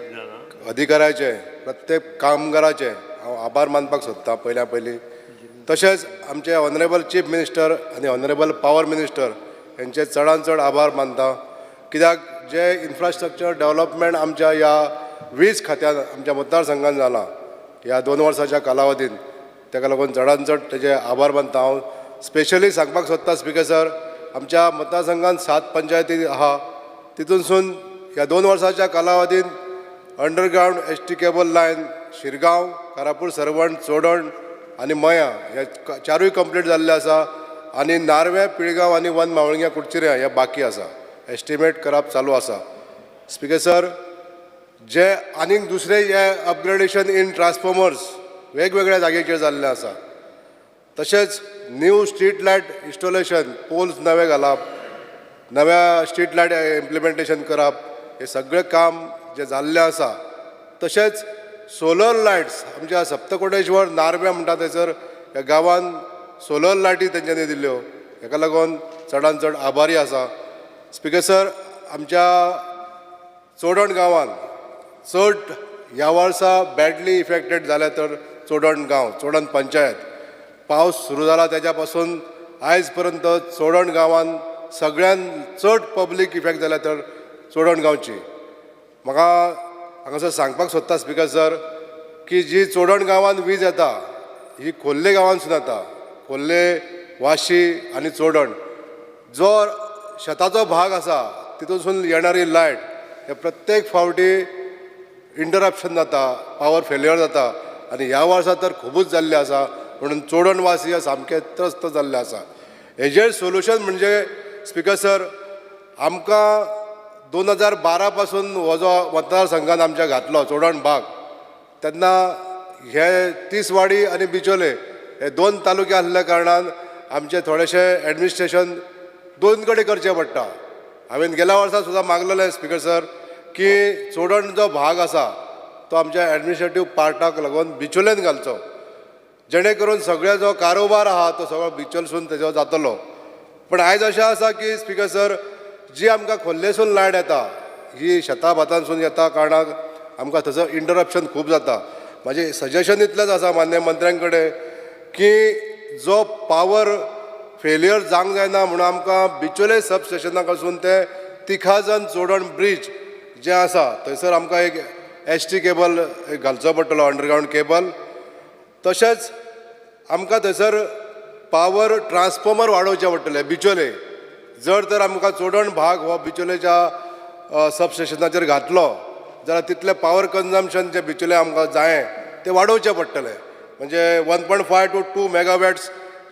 अधिकाऱ्याचे, प्रत्येक कामगाराचे हांव आभार मानपाक सोदतां पयल्या पयलीं. तशेंच आमचे ऑनरेबल चीफ मिनिस्टर आनी ऑनरेबल पावर मिनिस्टर हेंचे चडांत चड आभार मानता. कित्याक जे इन्फ्रास्ट्रक्चर डेव्हलपमेंट आमच्या ह्या वीज खात्यान आमच्या मतदारसंघान जाला ह्या 2 वर्साच्या कालावधीन, ताका लागून चडांत चड तेजे आभार मानता. हांव स्पेशली सांगपाक सोदता स्पीकर सर, आमच्या मतदारसंघान 7 पंचायती आहा, तितूनसून ह्या 2 वर्साच्या कालावधीन underground ST cable line Shirgao, Karapur Sarvan, Chodan आनी मया हे 4ूय कंप्लीट जाल्ले आसा. आनी नार्वे, पिळगांव आनी वन मावळग्या कुडचिऱ्या हे बाकी आसा. एस्टिमेट करप चालू आसा. स्पीकर सर, जे आनीक दुसरे हे अपग्रेडेशन इन ट्रान्सफॉर्मर्स वेगवेगळ्या जाग्याचेर जाल्ले आसा. तशेंच new street light installation, poles नवे घालप, नव्या स्ट्रीट लायट इम्प्लिमेंटेशन करप, हे सगळें काम जे जाल्लें आसा. तशेंच सोलर लायट्स आमच्या सप्तकोटेश्वर नार्वे म्हणटा थंयसर ह्या गांवांत सोलर लायटी तेंच्यांनी दिल्ल्यो, हेका लागून चडांत चड आभारी आसा. स्पीकर सर, आमच्या चोडण गांवांत चड ह्या वर्सा बॅडली इफेक्टेड जाले तर चोडण गांव, चोडण पंचायत. पावस सुरू जाला तेच्या पासून आयज पर्यंत चोडण गांवांत सगळ्यान चड पब्लीक इफेक्ट जाल्या तर चोडण गांवची. म्हाका हांगासर सांगपाक सोदता स्पीकर सर की जी चोडण गांवांत वीज येता ही खोर्ले गांवांतसून येता. खोर्ले, वाशी आनी चोडण जो शेताचो भाग आसा तितूनसून येणारी लायट हे प्रत्येक फावटी इंटरप्शन जाता, पावर फेल्युअर जाता. आनी ह्या वर्सा तर खूबच जाल्ले आसा, म्हणून चोडण वासी सामके त्रस्त जाल्ले आसा. हेजेर सोल्युशन म्हणजे स्पीकर सर, आमकां 2012 पासून हो जो मतदारसंघान आमच्या घातलो चोडण भाग, तेन्ना हे तिसवाडी आनी बिचोले हे 2 तालुके आसल्या कारणान आमचे थोडेशे एडमिनिस्ट्रेशन 2 कडेन करचें पडटा. हांवें गेल्या वर्सा सुद्दां मागलेलें स्पीकर सर की चोडण जो भाग आसा तो आमच्या एडमिनिस्ट्रेटीव पार्टाक लागून बिचोलेन घालचो, जेणे करून सगळे जो कारोबार आहा तो सगळो बिचोलसून तेजो जातलो. पण आयज अशें आसा की स्पीकर सर, जी आमकां खोर्लेसून लायट येता ही शेता भातांसून येता कारणाक आमकां थंयसर इंटरप्शन खूब जाता. म्हाजें सजेशन इतलेंच आसा मान्य मंत्र्यां कडेन की जो पावर फेल्युअर जावंक जायना म्हणून आमकां बिचोले सब स्टेशनाक वचून ते तिखाजन चोडण ब्रीज जे आसा थंयसर आमकां एक एसटी केबल घालचो पडटलो, अंडरग्रावंड केबल. तशेंच आमकां थंयसर पावर ट्रान्सफॉर्मर वाडोवचे पडटले बिचोले. जर तर आमकां चोडण भाग हो बिचोलेच्या सब स्टेशनाचेर घातलो जाल्यार तितलें पावर कन्जम्पशन जे बिचोले आमकां जाय ते वाडोवचें पडटलें. म्हणजे 1.5 to 2 megawatts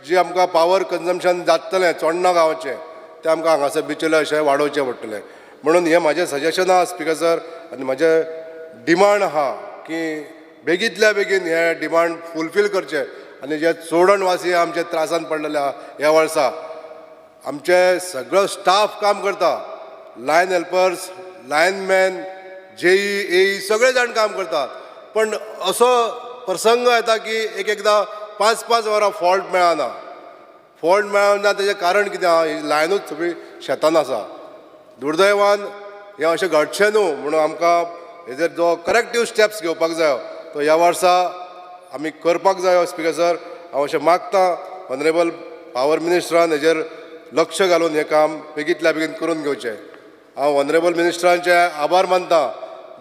जी आमकां पावर कन्जम्पशन जातलें चोडणा गांवचें तें आमकां हांगासर बिचोले अशें वाडोवचें पडटलें. म्हणून हें म्हाजें सजेशन आहा स्पीकर सर, आनी म्हाजें डिमांड आहा की बेगींतल्या बेगीन हे डिमांड फुलफील करचे. आनी जे चोडण वासी आमचे त्रासान पडलेले आहा ह्या वर्सा, आमचे सगळो स्टाफ काम करता, लायन हेल्पर्स, लायनमॅन, जेई, एई सगळे जाण काम करतात. पण असो प्रसंग येता की एकदां 5-5 वरां फॉल्ट मेळना. फॉल्ट मेळना तेजें कारण कितें आहा, ही लायनूच सगळी शेतान आसा. दुर्दैवान हें अशें घडचें न्हू म्हणून आमकां हेजेर जो करेक्टीव स्टेप्स घेवपाक जायो तो ह्या वर्सा आमी करपाक जायो. स्पिकर सर, हांव अशें मागतां ऑनरेबल पावर मिनिस्टरान हेजेर लक्ष घालून हें काम बेगींतल्या बेगीन करून घेवचें. हांव ऑनरेबल मिनिस्टरांचे आभार मानतां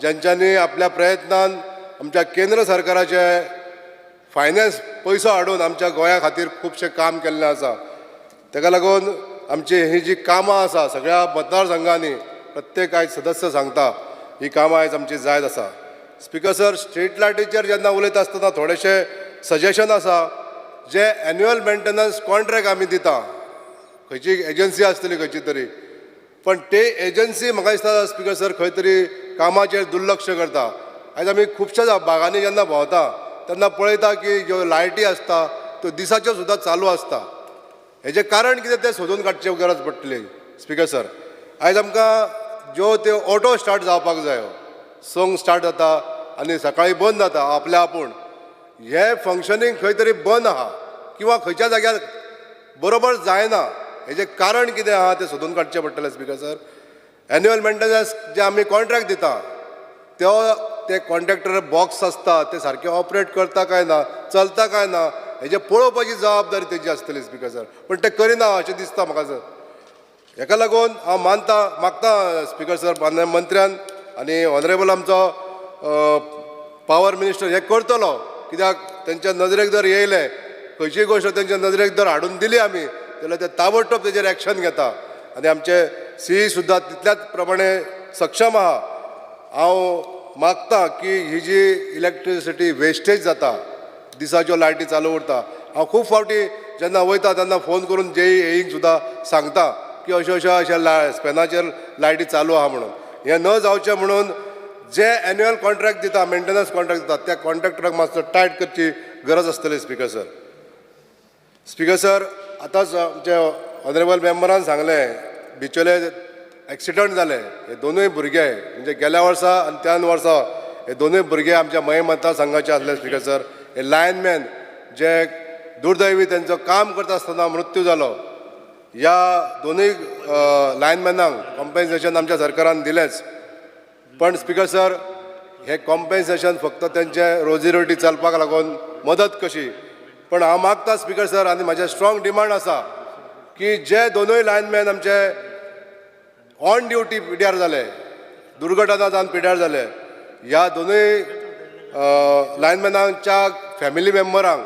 ज्यांच्यांनी आपल्या प्रयत्नान आमच्या केंद्र सरकाराचे फायनान्स पयसो हाडून आमच्या गोंया खातीर खुबशें काम केल्लें आसा. ताका लागून आमची ही जी कामां आसा सगळ्या मतदारसंघांनी प्रत्येक आयज सदस्य सांगता ही कामां आयज आमची जायत आसा. स्पिकर सर, स्ट्रीट लायटीचेर जेन्ना उलयता आसतना थोडेशे सजेशन आसा जे एन्युअल मेंटेनन्स कॉन्ट्रॅक्ट आमी दिता, खंयची एजन्सी आसतली खंयची तरी, पण ते एजन्सी म्हाका दिसता स्पिकर सर खंय तरी कामाचेर दुर्लक्ष करता. आयज आमी खुबश्या भागांनी जेन्ना भोंवता तेन्ना पळयता की ज्यो लायटी आसता त्यो दिसाच्यो सुद्दां चालू आसता. हेजें कारण कितें तें सोदून काडचें गरज पडटली. स्पिकर सर, आयज आमकां ज्यो त्यो ऑटो स्टार्ट जावपाक जायो, संक स्टार्ट जाता आनी सकाळीं बंद जाता आपल्या आपूण, हें फंक्शनींग खंय तरी बंद आहा किंवा खंयच्या जाग्यार बरोबर जायना. हेजें कारण कितें आहा तें सोदून काडचें पडटलें. स्पिकर सर, एन्युअल मेंटेनन्स जे आमी कॉन्ट्रॅक्ट दिता ते कॉन्ट्रॅक्टर बॉक्स आसता ते सारके ऑपरेट करता काय ना, चलता काय ना, हेजें पळोवपाची जबाबदारी तेजी आसतली. स्पिकर सर, पण ते करिना अशें दिसता म्हाका सर. हेका लागून हांव मागता स्पिकर सर मंत्र्यान आनी ऑनरेबल आमचो पावर मिनिस्टर हें करतलो, कित्याक तेंच्या नदरेक जर येयलें खंयचीय गोश्ट तेंच्या नदरेक जर हाडून दिली आमी जाल्यार ते ताबडतोब तेजेर एक्शन घेता. आनी आमचे सी सुद्दां तितल्याच प्रमाणे सक्षम आहा. हांव मागतां की ही जी इलेक्ट्रिसिटी वेस्टेज जाता, दिसाच्यो लायटी चालू उरता, हांव खूब फावटी जेन्ना वयता तेन्ना फोन करून जेईंक सुद्दां सांगता की अशा स्पॅनाचेर लायटी चालू आहा म्हणून. हें न जावचें म्हणून जे एन्युअल कॉन्ट्रॅक्ट दिता, मेंटेनन्स कॉन्ट्रॅक्ट दिता, त्या कॉन्ट्रॅक्टराक मातसो टायट करची गरज आसतली. स्पिकर सर, स्पिकर सर, आतांच आमचे ऑनरेबल मेंबरान सांगलें बिचोले एक्सिडंट जाले. हे दोनूय भुरगे म्हणजे गेल्या वर्सा आनी त्यान वर्सा हे दोनूय भुरगे आमच्या मय मतदारसंघाचे आसले. स्पिकर सर, हे लायनमॅन जे दुर्दैवी तेंचो काम करता आसतना मृत्यू जालो, ह्या दोनूय लायनमॅनांक कॉम्पेन्सेशन आमच्या सरकारान दिलेंच. पण स्पिकर सर, हे कॉम्पेन्सेशन फक्त तेंचे रोजी चलपाक लागून मदत कशी. पण हांव मागता स्पिकर सर, आनी म्हाजें स्ट्रॉंग डिमांड आसा की जे दोनूय लायनमॅन आमचे ऑन ड्युटी पिड्यार जाले, दुर्घटना जावन पिड्यार जाले, ह्या दोनूय लायनमॅनांच्या फॅमिली मेंबरांक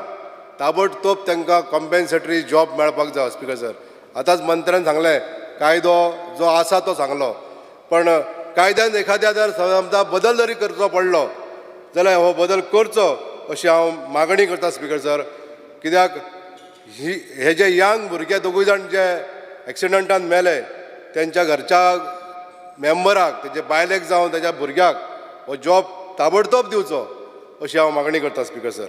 ताबडतोब तांकां कॉम्पेन्सेटरी जॉब मेळपाक जाय. स्पिकर सर, आतांच मंत्र्यान सांगलें कायदो जो आसा तो सांगलो, पण कायद्यान एखाद्या जर समजा बदल जरी करचो पडलो जाल्यार हो बदल करचो अशी हांव मागणी करता. स्पिकर सर, कित्याक हे जे यंग भुरगे दोगूय जाण जे एक्सिडंटान मेले त्यांच्या घरच्या मेंबराक, तेजे बायलेक जावं तेज्या भुरग्याक हो जॉब ताबडतोब दिवचो अशी हांव मागणी करता. स्पिकर सर,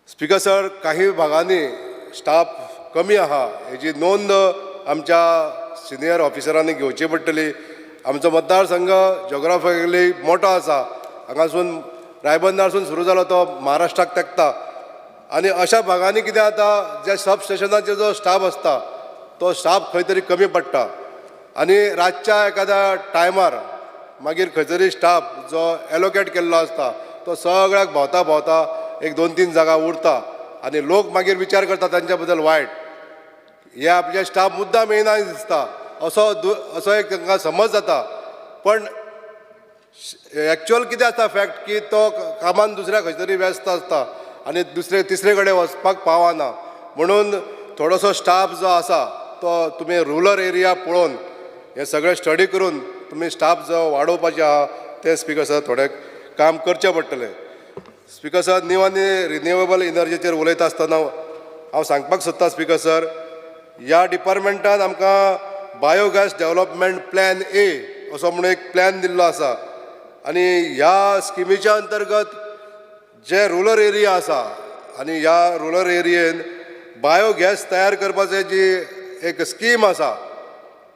स्पिकर सर, काही भागांनी स्टाफ कमी आहा, हेजी नोंद आमच्या सिनियर ऑफिसरांनी घेवची पडटली. आमचो मतदारसंघ जॉग्राफिकली मोठो आसा, हांगासून रायबंदारसून सुरू जालो तो महाराष्ट्राक तेंकता. आनी अशा भागांनी कितें जाता, जे सब स्टेशनाचेर जो स्टाफ आसता तो स्टाफ खंय तरी कमी पडटा आनी रातच्या एखाद्या टायमार मागीर खंय तरी स्टाफ जो एलोकेट केल्लो आसता तो सगळ्याक भोंवता भोंवता एक 2-3 जागा उरता आनी लोक मागीर विचार करता तांच्या बद्दल वायट, हे आपले स्टाफ मुद्दाम येयना दिसता असो एक तांकां समज जाता. पण एक्चुअल कितें आसता फॅक्ट की तो कामान दुसऱ्या खंय तरी व्यस्त आसता आनी तिसरे कडेन वचपाक पावना. म्हणून थोडोसो स्टाफ जो आसा तो तुमी रुरल एरिया पळोवन हे सगळें स्टडी करून तुमी स्टाफ जो वाडोवपाचे आहा ते स्पिकर सर थोडें काम करचें पडटलें. स्पिकर सर, न्यू आनी रिन्युएबल एनर्जीचेर उलयता आसतना हांव सांगपाक सोदतां स्पिकर सर, ह्या डिपार्टमेंटान आमकां बायोगॅस डेव्हलपमेंट प्लॅन ए असो म्हणून एक प्लॅन दिल्लो आसा आनी ह्या स्किमीच्या अंतर्गत जे रुरल एरिया आसा आनी ह्या रुरल एरियेन बायोगॅस तयार करपाची जी एक स्कीम आसा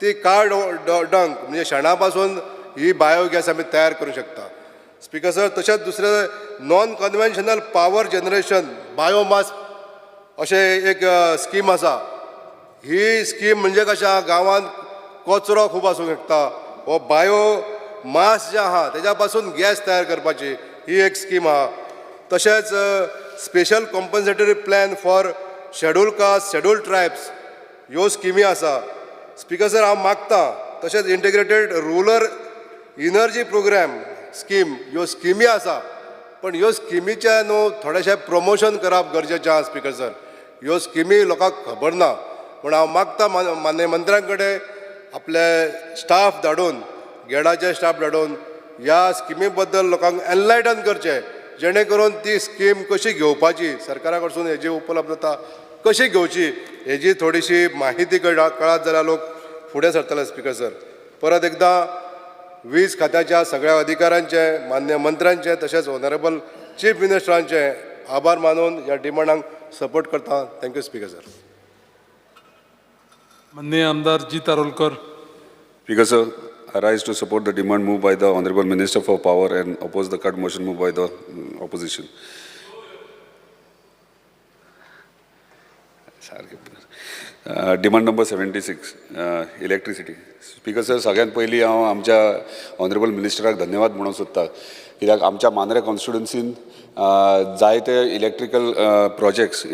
ती कार्ड डंक म्हणजे शेणा पासून ही बायोगॅस आमी तयार करूं शकता. स्पिकर सर, तशेंच दुसरें non conventional power generation biomass अशें एक स्कीम आसा. ही स्कीम म्हणजे कशें गांवांत कचरो खूब आसूंक शकता हो बायो मास जे आहा तेज्या पासून गॅस तयार करपाची ही एक स्कीम आहा. तशेंच special compensatory plan for scheduled caste scheduled tribes ह्यो स्किमी आसा. स्पिकर सर हांव मागतां तशेंच integrated rural energy programme scheme ह्यो स्किमी आसा पण ह्यो स्किमीचे न्हू थोडेशें प्रमोशन करप गरजेचें आसा. स्पिकर सर ह्यो स्किमी लोकांक खबर ना पूण हांव मागतां मान्य मंत्र्यां कडेन आपले स्टाफ धाडून गेडाचे स्टाफ धाडून ह्या स्किमी बद्दल लोकांक एनलायटन करचें जेणे करून ती स्कीम कशी घेवपाची सरकारा कडसून हेजी उपलब्धता कशी घेवची हेजी थोडीशी माहिती कळत जाल्यार लोक फुडें सरतले. स्पिकर सर परत एकदां वीज खात्याच्या सगळ्या अधिकाऱ्यांचे मान्य मंत्र्यांचे तशेंच ऑनरेबल चीफ मिनिस्टरांचे आभार मानून ह्या डिमांडांक सपोर्ट करता. Thank you speaker sir. माननीय आमदार जी तारोलकर. Speaker sir, I rise to support the demand moved by the Honorable Minister for Power and oppose the cut motion moved by the opposition. Demand number 76, electricity. Speaker sir, सगळ्यात पयलीं हांव आमच्या honourable मिनिस्टराक धन्यवाद म्हणूंक सोदतां कित्याक आमच्या मांद्रे कॉन्स्टिट्युन्सीन जायते इलेक्ट्रिकल प्रोजेक्ट्स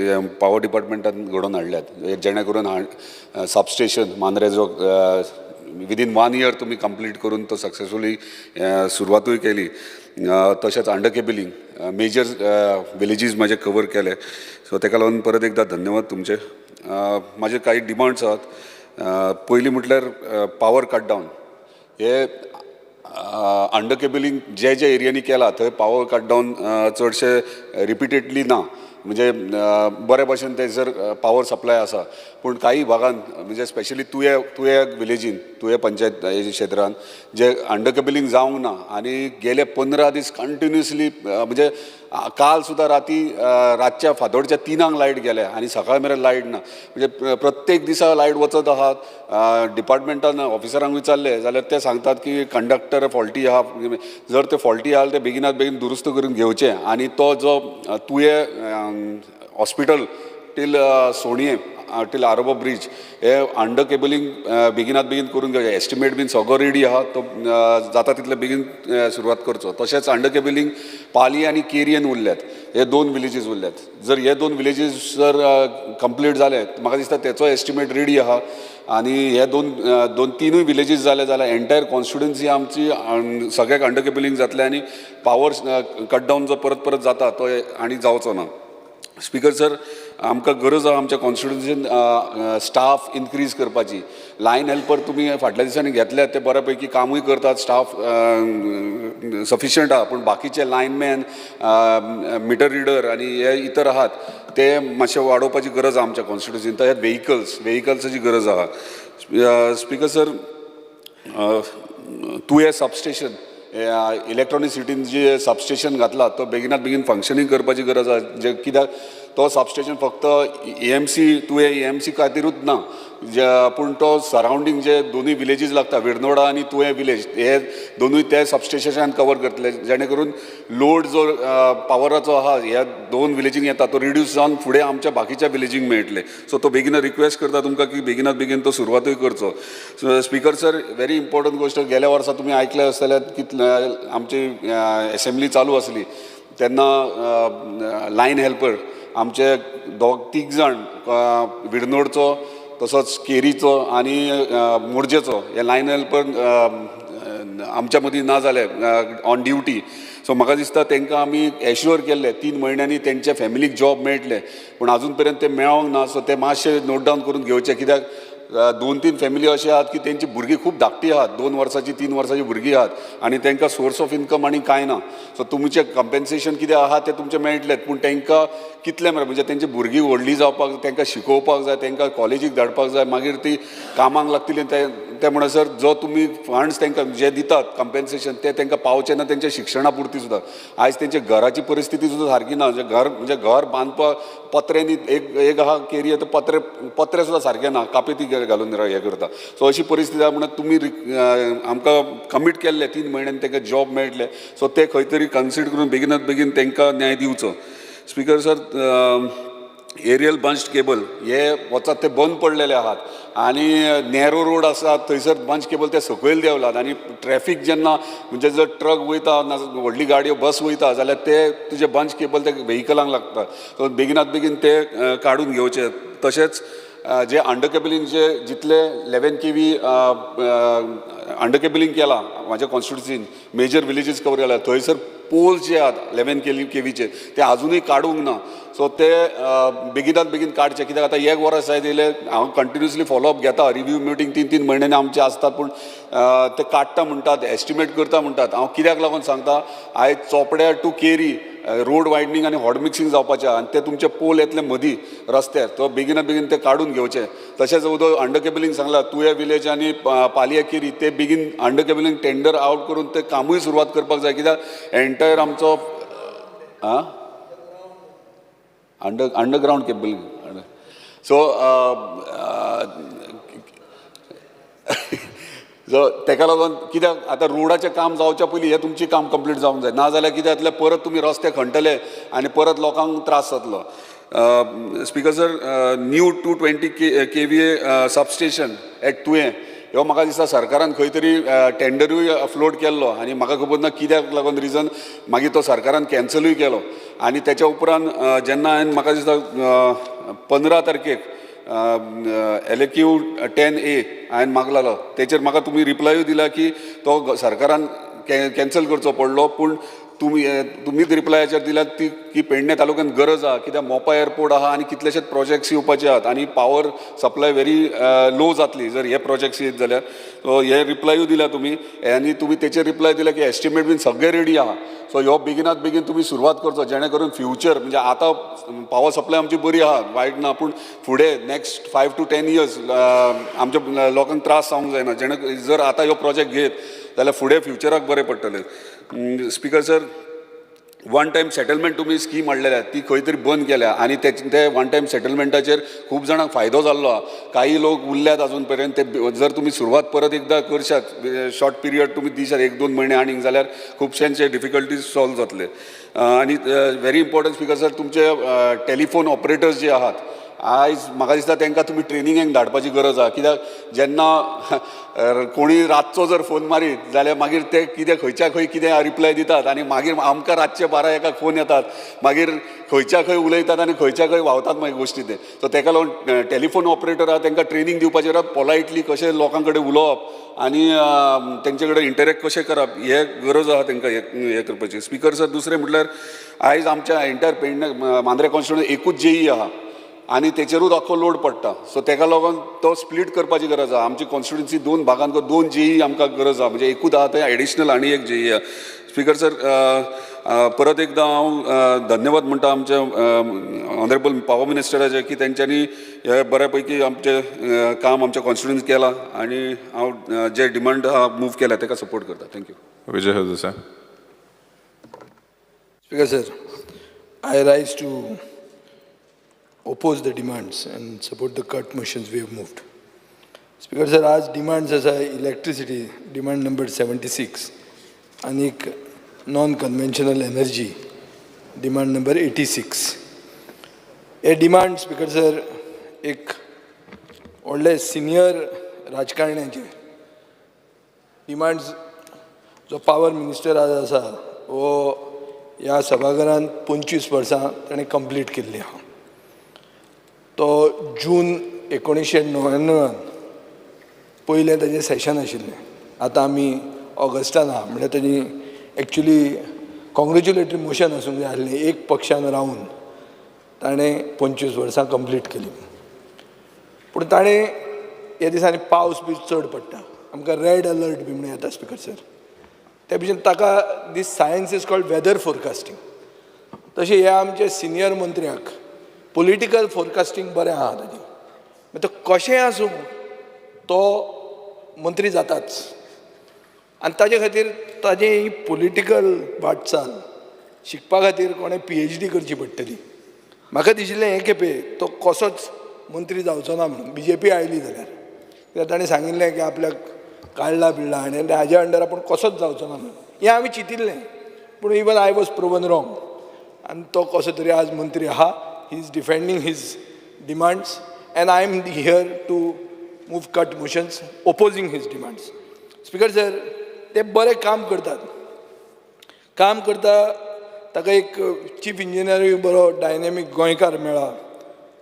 पॉवर डिपार्टमेंटान घडोवन हाडल्यात जेणे करून सबस्टेशन मांद्रे जो विदीन 1 year तुम्ही कंप्लीट करून तो सक्सेसफुली सुरवातूय केली. तशेंच अंडर केबलिंग मेजर विलेजीस म्हाजे कवर केले सो ताका लागून परत एकदा धन्यवाद तुमचे. म्हाजे काही डिमांड्स आहात. पयलीं म्हटल्यार पावर कट डावन हे अंडर केबलिंग जे एरियांनी केला थंय पावर कट डावन चडशे रिपिटेडली ना म्हणजे बरे भशेन थंयसर पावर सप्लाय आसा पूण काही भागान म्हणजे स्पेशली तुये विलेजीन तुये पंचायत क्षेत्रान जे अंडर केबलिंग जावंक ना आनी गेले 15 दीस कंटिन्युअसली म्हणजे काल सुद्दां रातच्या फादोडच्या 3 लायट गेल्या आनी सकाळ मेरेन लायट ना म्हणजे प्रत्येक दिसा लायट वचत आहात. डिपार्टमेंटान ऑफिसरांक विचारले जाल्यार ते सांगतात की कंडक्टर फॉल्टी आहा जर ते फॉल्टी आहा ते बेगिनात बेगीन दुरुस्त करून घेवचे आनी तो जो तुये हॉस्पिटल टील सोणये टील आरोबा ब्रिज हे अंडर केबलिंग बेगिनात बेगीन करून घेवचे. एस्टिमेट बीन सगळो रेडी आहा तो जाता तितले बेगीन सुरवात करचो. तशेंच अंडर केबलिंग पाली आनी केरियन उरल्यात हे 2 विलेजीस उरल्यात. जर हे 2 विलेजीस जर कंप्लीट जाले म्हाका दिसता तेचो एस्टिमेट रेडी आहा आनी हे 2-3 विलेजीस जाले जाल्यार एंटायर कॉन्स्टिट्युन्सी आमची सगळ्याक अंडर केबलिंग जातले आनी पावर कट डावन जो परत जाता तो आनी जावचो ना. स्पिकर सर आमकां गरज आहा आमच्या कॉन्स्टिट्युन्सीन स्टाफ इनक्रीज करपाची. लायन हेल्पर तुमी फाटल्या दिसांनी घेतल्यात ते बऱ्यापैकी कामूय करतात स्टाफ सफिशियंट आहा पूण बाकीचे लायनमॅन मिटर रिडर आनी हे इतर आहात ते मातशें वाडोवपाची गरज आहा आमच्या कॉन्स्टिट्युन्सीन. तशेंच व्हेहिकल्साची गरज आहा. स्पिकर सर तुये सबस्टेशन इलेक्ट्रॉनीक सिटीन जे सबस्टेशन घातला तो बेगिनात बेगीन फंक्शनींग करपाची गरज आहा. जे कित्याक तो सबस्टेशन फक्त तुये EMC खातीरूच ना पूण तो सरावंडींग जे दोनूय विलेजीस लागता विर्नोडा आनी तुये विलेज हे दोनूय ते सबस्टेशनान कवर करतले जेणे करून लोड जो पावराचो आहा ह्या 2 विलेजींक येता तो रिड्यूस जावन फुडें आमच्या बाकीच्या विलेजींक मेळटले. सो तो बेगिना रिक्वेस्ट करता तुमकां की बेगिनात बेगीन तो सुरवातूय करचो. स्पिकर सर व्हेरी इम्पॉर्टंट गोश्ट गेल्या वर्सा तुमी आयकले आसतल्यार की आमची असेंब्ली चालू आसली तेन्ना लायन हेल्पर आमचे 2-3 जाण विर्नोडचो तसोच केरीचो आनी मोरजेचो हे लायन हेल्पर आमच्या मदीं ना जाले ऑन ड्युटी. सो म्हाका दिसता तांकां आमी एश्युअर केल्ले 3 म्हयन्यांनी तेंच्या फॅमिलीक जॉब मेळटले पूण आजून पर्यंत ते मेळोंक ना. सो ते मातशे नोट डावन करून घेवचे कित्याक 2-3 फॅमिली अशे आहात की तेंची भुरगीं खूब धाकटी आहात 2 वर्सांची 3 वर्सांची भुरगीं आहात आनी तांकां सोर्स ऑफ इनकम आनी कांय ना. सो तुमचें कंपेन्सेशन कितें आहा तें तुमचें मेळटलें पूण तांकां कितलें म्हणजे तेंची भुरगीं व्हडलीं जावपाक तांकां शिकोवपाक जाय तांकां कॉलेजीक धाडपाक जाय मागीर ती कामाक लागतलीं ते म्हणसर जो तुमी फंड्स तांकां जे दितात कंपेन्सेशन ते तांकां पावचे ना तेंच्या शिक्षणा पुरती सुद्दां. आयज तेंची घराची परिस्थिती सुद्दां सारकी ना म्हणजे घर बांदपाक पत्र्यांनी एक आहा केरी तर पत्रे सुद्दां सारके ना कापेती घालून हे करता. सो अशी परिस्थिती आहा म्हणून तुमी आमकां कमीट केल्ले 3 म्हयन्यांनी तांकां जॉब मेळटले. सो ते खंय तरी कन्सिडर करून बेगिनात बेगीन तांकां न्याय दिवचो. स्पिकर सर एरियल बंच्ड केबल हे वचत ते बंद पडलेले आहात आनी नॅरो रोड आसा थंयसर बंच केबल ते सकयल देंवलात आनी ट्रॅफिक जेन्ना म्हणजे जर ट्रक वयता ना व्हडली गाडयो बस वयता जाल्यार ते तुजे बंच केबल ते व्हेहिकलांक लागता सो बेगिनात बेगीन ते काडून घेवचे तशेंच जे अंडर केबलिंग जे जितले 11 KV अंडर केबलिंग केला माझ्या कॉन्स्टिट्युन्सीन मेजर विलेजीस कवर केला थंयसर पोल्स जे आहात 11 KVचे ते अजूनही काडूंक ना सो ते बेगिनात बेगीन काडचे कित्याक आतां एक वर्स जायत येयले हांव कंटिन्युअसली फॉलोअप घेता रिव्यू मिटींग 3-3 म्हयन्यांनी आमचे आसतात पूण ते काडटा म्हणटात एस्टिमेट करता म्हणटात हांव कित्याक लागून सांगता आयज चोपड्या टू केरी रोड वायडनींग आनी हॉट मिक्सिंग जावपाचें आनी ते तुमचे पोल येतले मदीं रस्त्यार तो बेगिनात बेगीन ते काडून घेवचे तशेंच उदो अंडर केबलिंग सांगला तुये विलेज आनी पालये केरी ते बेगीन अंडर केबलिंग टेंडर आउट करून ते कामूय सुरवात करपाक जाय कित्याक एंटायर आमचो अंडरग्रावंड केबलिंग सो सो ताका लागून कित्याक आतां रोडाचें काम जावच्या पयलीं हें तुमचें काम कंप्लीट जावंक जाय नाजाल्यार कितें जातलें परत तुमी रस्ते खणटले आनी परत लोकांक त्रास जातलो speaker sir new 220 KVA substation at Tuem ह्यो म्हाका दिसता सरकारान खंय तरी टेंडरूय फ्लोट केल्लो आनी म्हाका खबर ना कित्याक लागून रिजन मागीर तो सरकारान कॅन्सलूय केलो आनी तेच्या उपरांत जेन्ना हांवें म्हाका दिसता 15 तारखेक LAQ 10A हांवें मागलेलो तेचेर म्हाका तुमी रिप्लायूय दिला की तो सरकारान कॅन्सल करचो पडलो पूण तुमीच रिप्लायाचेर दिल्यात ती की पेडणे तालुक्यांत गरज आहा कित्याक मोपा एअरपोर्ट आहा आनी कितलेशेच प्रोजेक्ट्स येवपाचे आहात आनी पावर सप्लाय व्हेरी लो जातली जर हे प्रोजेक्ट्स येत जाल्यार सो हे रिप्लायूय दिला तुमी आनी तुमी तेचेर रिप्लाय दिला की एस्टिमेट बीन सगळे रेडी आहा सो ह्यो बेगिनात बेगीन तुमी सुरवात करचो जेणे करून फ्युचर म्हणजे आतां पावर सप्लाय आमची बरी आहा वायट ना पूण फुडें नेक्स्ट 5 to 10 years आमच्या लोकांक त्रास जावंक जायना जेणे जर आतां ह्यो प्रोजेक्ट घेत जाल्यार फुडें फ्युचराक बरें पडटलें speaker sir one time settlement तुमी स्कीम हाडलेल्या ती खंय तरी बंद केल्या आनी ते वन टायम सेटलमेंटाचेर खूब जाणांक फायदो जाल्लो आहा काही लोक उरल्यात अजून पर्यंत ते जर तुमी सुरवात परत एकदां करशात शॉर्ट पिरियड तुमी दिशात 1-2 म्हयने आनीक जाल्यार खुबश्यांचे डिफिकल्टीज सॉल्व जातले आनी व्हेरी इम्पॉर्टंट स्पिकर सर तुमचे टेलिफोन ऑपरेटर्स जे आहात आयज म्हाका दिसता तांकां तुमी ट्रेनिंगेक धाडपाची गरज आहा कित्याक जेन्ना कोणी रातचो जर फोन मारीत जाल्यार मागीर ते कितें खंयच्या खंय कितें रिप्लाय दितात आनी मागीर आमकां रातचे 12-1 फोन येतात मागीर खंयच्या खंय उलयतात आनी खंयच्या खंय व्हांवतात मागीर गोश्टी ते सो ताका लागून टेलिफोन ऑपरेटर आहा तांकां ट्रेनिंग दिवपाचें पोलायटली कशें लोकां कडेन उलोवप आनी तेंचे कडेन इंटरेक्ट कशें करप हे गरज आहा तांकां हें करपाची स्पिकर सर दुसरें म्हटल्यार आयज आमच्या एंटायर पेडणे मांद्रे कॉन्स्टिट्युएंसी एकूच JE आहा आनी तेचेरूच आख्खो लोड पडटा सो ताका लागून तो स्प्लीट करपाची गरज आहा आमची कॉन्स्टिट्युएंसी 2 भागांत 2 JE आमकां गरज आहा म्हणजे एकूच आहा थंय एडिशनल आनी एक JE आहा स्पिकर सर परत एकदां हांव धन्यवाद म्हणटा आमच्या ऑनरेबल पावर मिनिस्टराचे की तेंच्यांनी हे बऱ्यापैकी आमचें काम आमच्या कॉन्स्टिट्युएंसींत केलां आनी हांव जे डिमांड आहा मूव केल्या ताका सपोर्ट करता thank you Vijay Sardesai Speaker sir, I rise to oppose the demands and support the cut motions we have moved. Speaker sir, आज demands आसा electricity demand number 76 आणि एक non conventional energy demand number 86 हे demand speaker sir एक व्हडले senior राजकारण्याचे demands जो power minister आज आसा वो ह्या सभाघरांत 25 वर्सां ताणें कंप्लीट केल्ली आहा तो जून 1999 पयलें ताजें सेशन आशिल्लें आतां आमी ऑगस्टान आहा म्हणजे ताणी एक्चुली कॉंग्रेच्युलेटरी मोशन आसूंक जाय आसलें एक पक्षान रावन ताणें 25 वर्सां कंप्लीट केली पूण ताणें ह्या दिसांनी पावस बी चड पडटा आमकां रेड अलर्ट बी म्हणून येता स्पिकर सर त्या भशेन ताका दीस सायन्स इज कॉल्ड वेदर फोरकास्टींग तशें ह्या आमच्या सिनियर मंत्र्याक पॉलिटिकल फोरकास्टींग बरें आहा ताजें मागीर तो कशें आसूं तो मंत्री जाताच आनी ताजे खातीर ताजें ही पॉलिटिकल वाटचाल शिकपा खातीर कोणें PhD करची पडटली म्हाका दिशिल्लें हे खेपे तो कसोच मंत्री जावचो ना म्हणून BJP आयली जाल्यार कित्याक ताणें सांगिल्लें की आपल्याक काडला बिडला आनी हाज्या अंडर आपूण कसोच जावचो ना म्हणून हें हांवें चिंतिल्लें पूण even I was proven wrong आनी तो कसो तरी आज मंत्री आहा he is defending his demands, and I am here to move cut motions opposing his demands. Speaker sir, ते बरें काम करतात. काम करता ताका एक चीफ इंजिनियरूय बरो डायनॅमीक गोंयकार मेळ्ळा.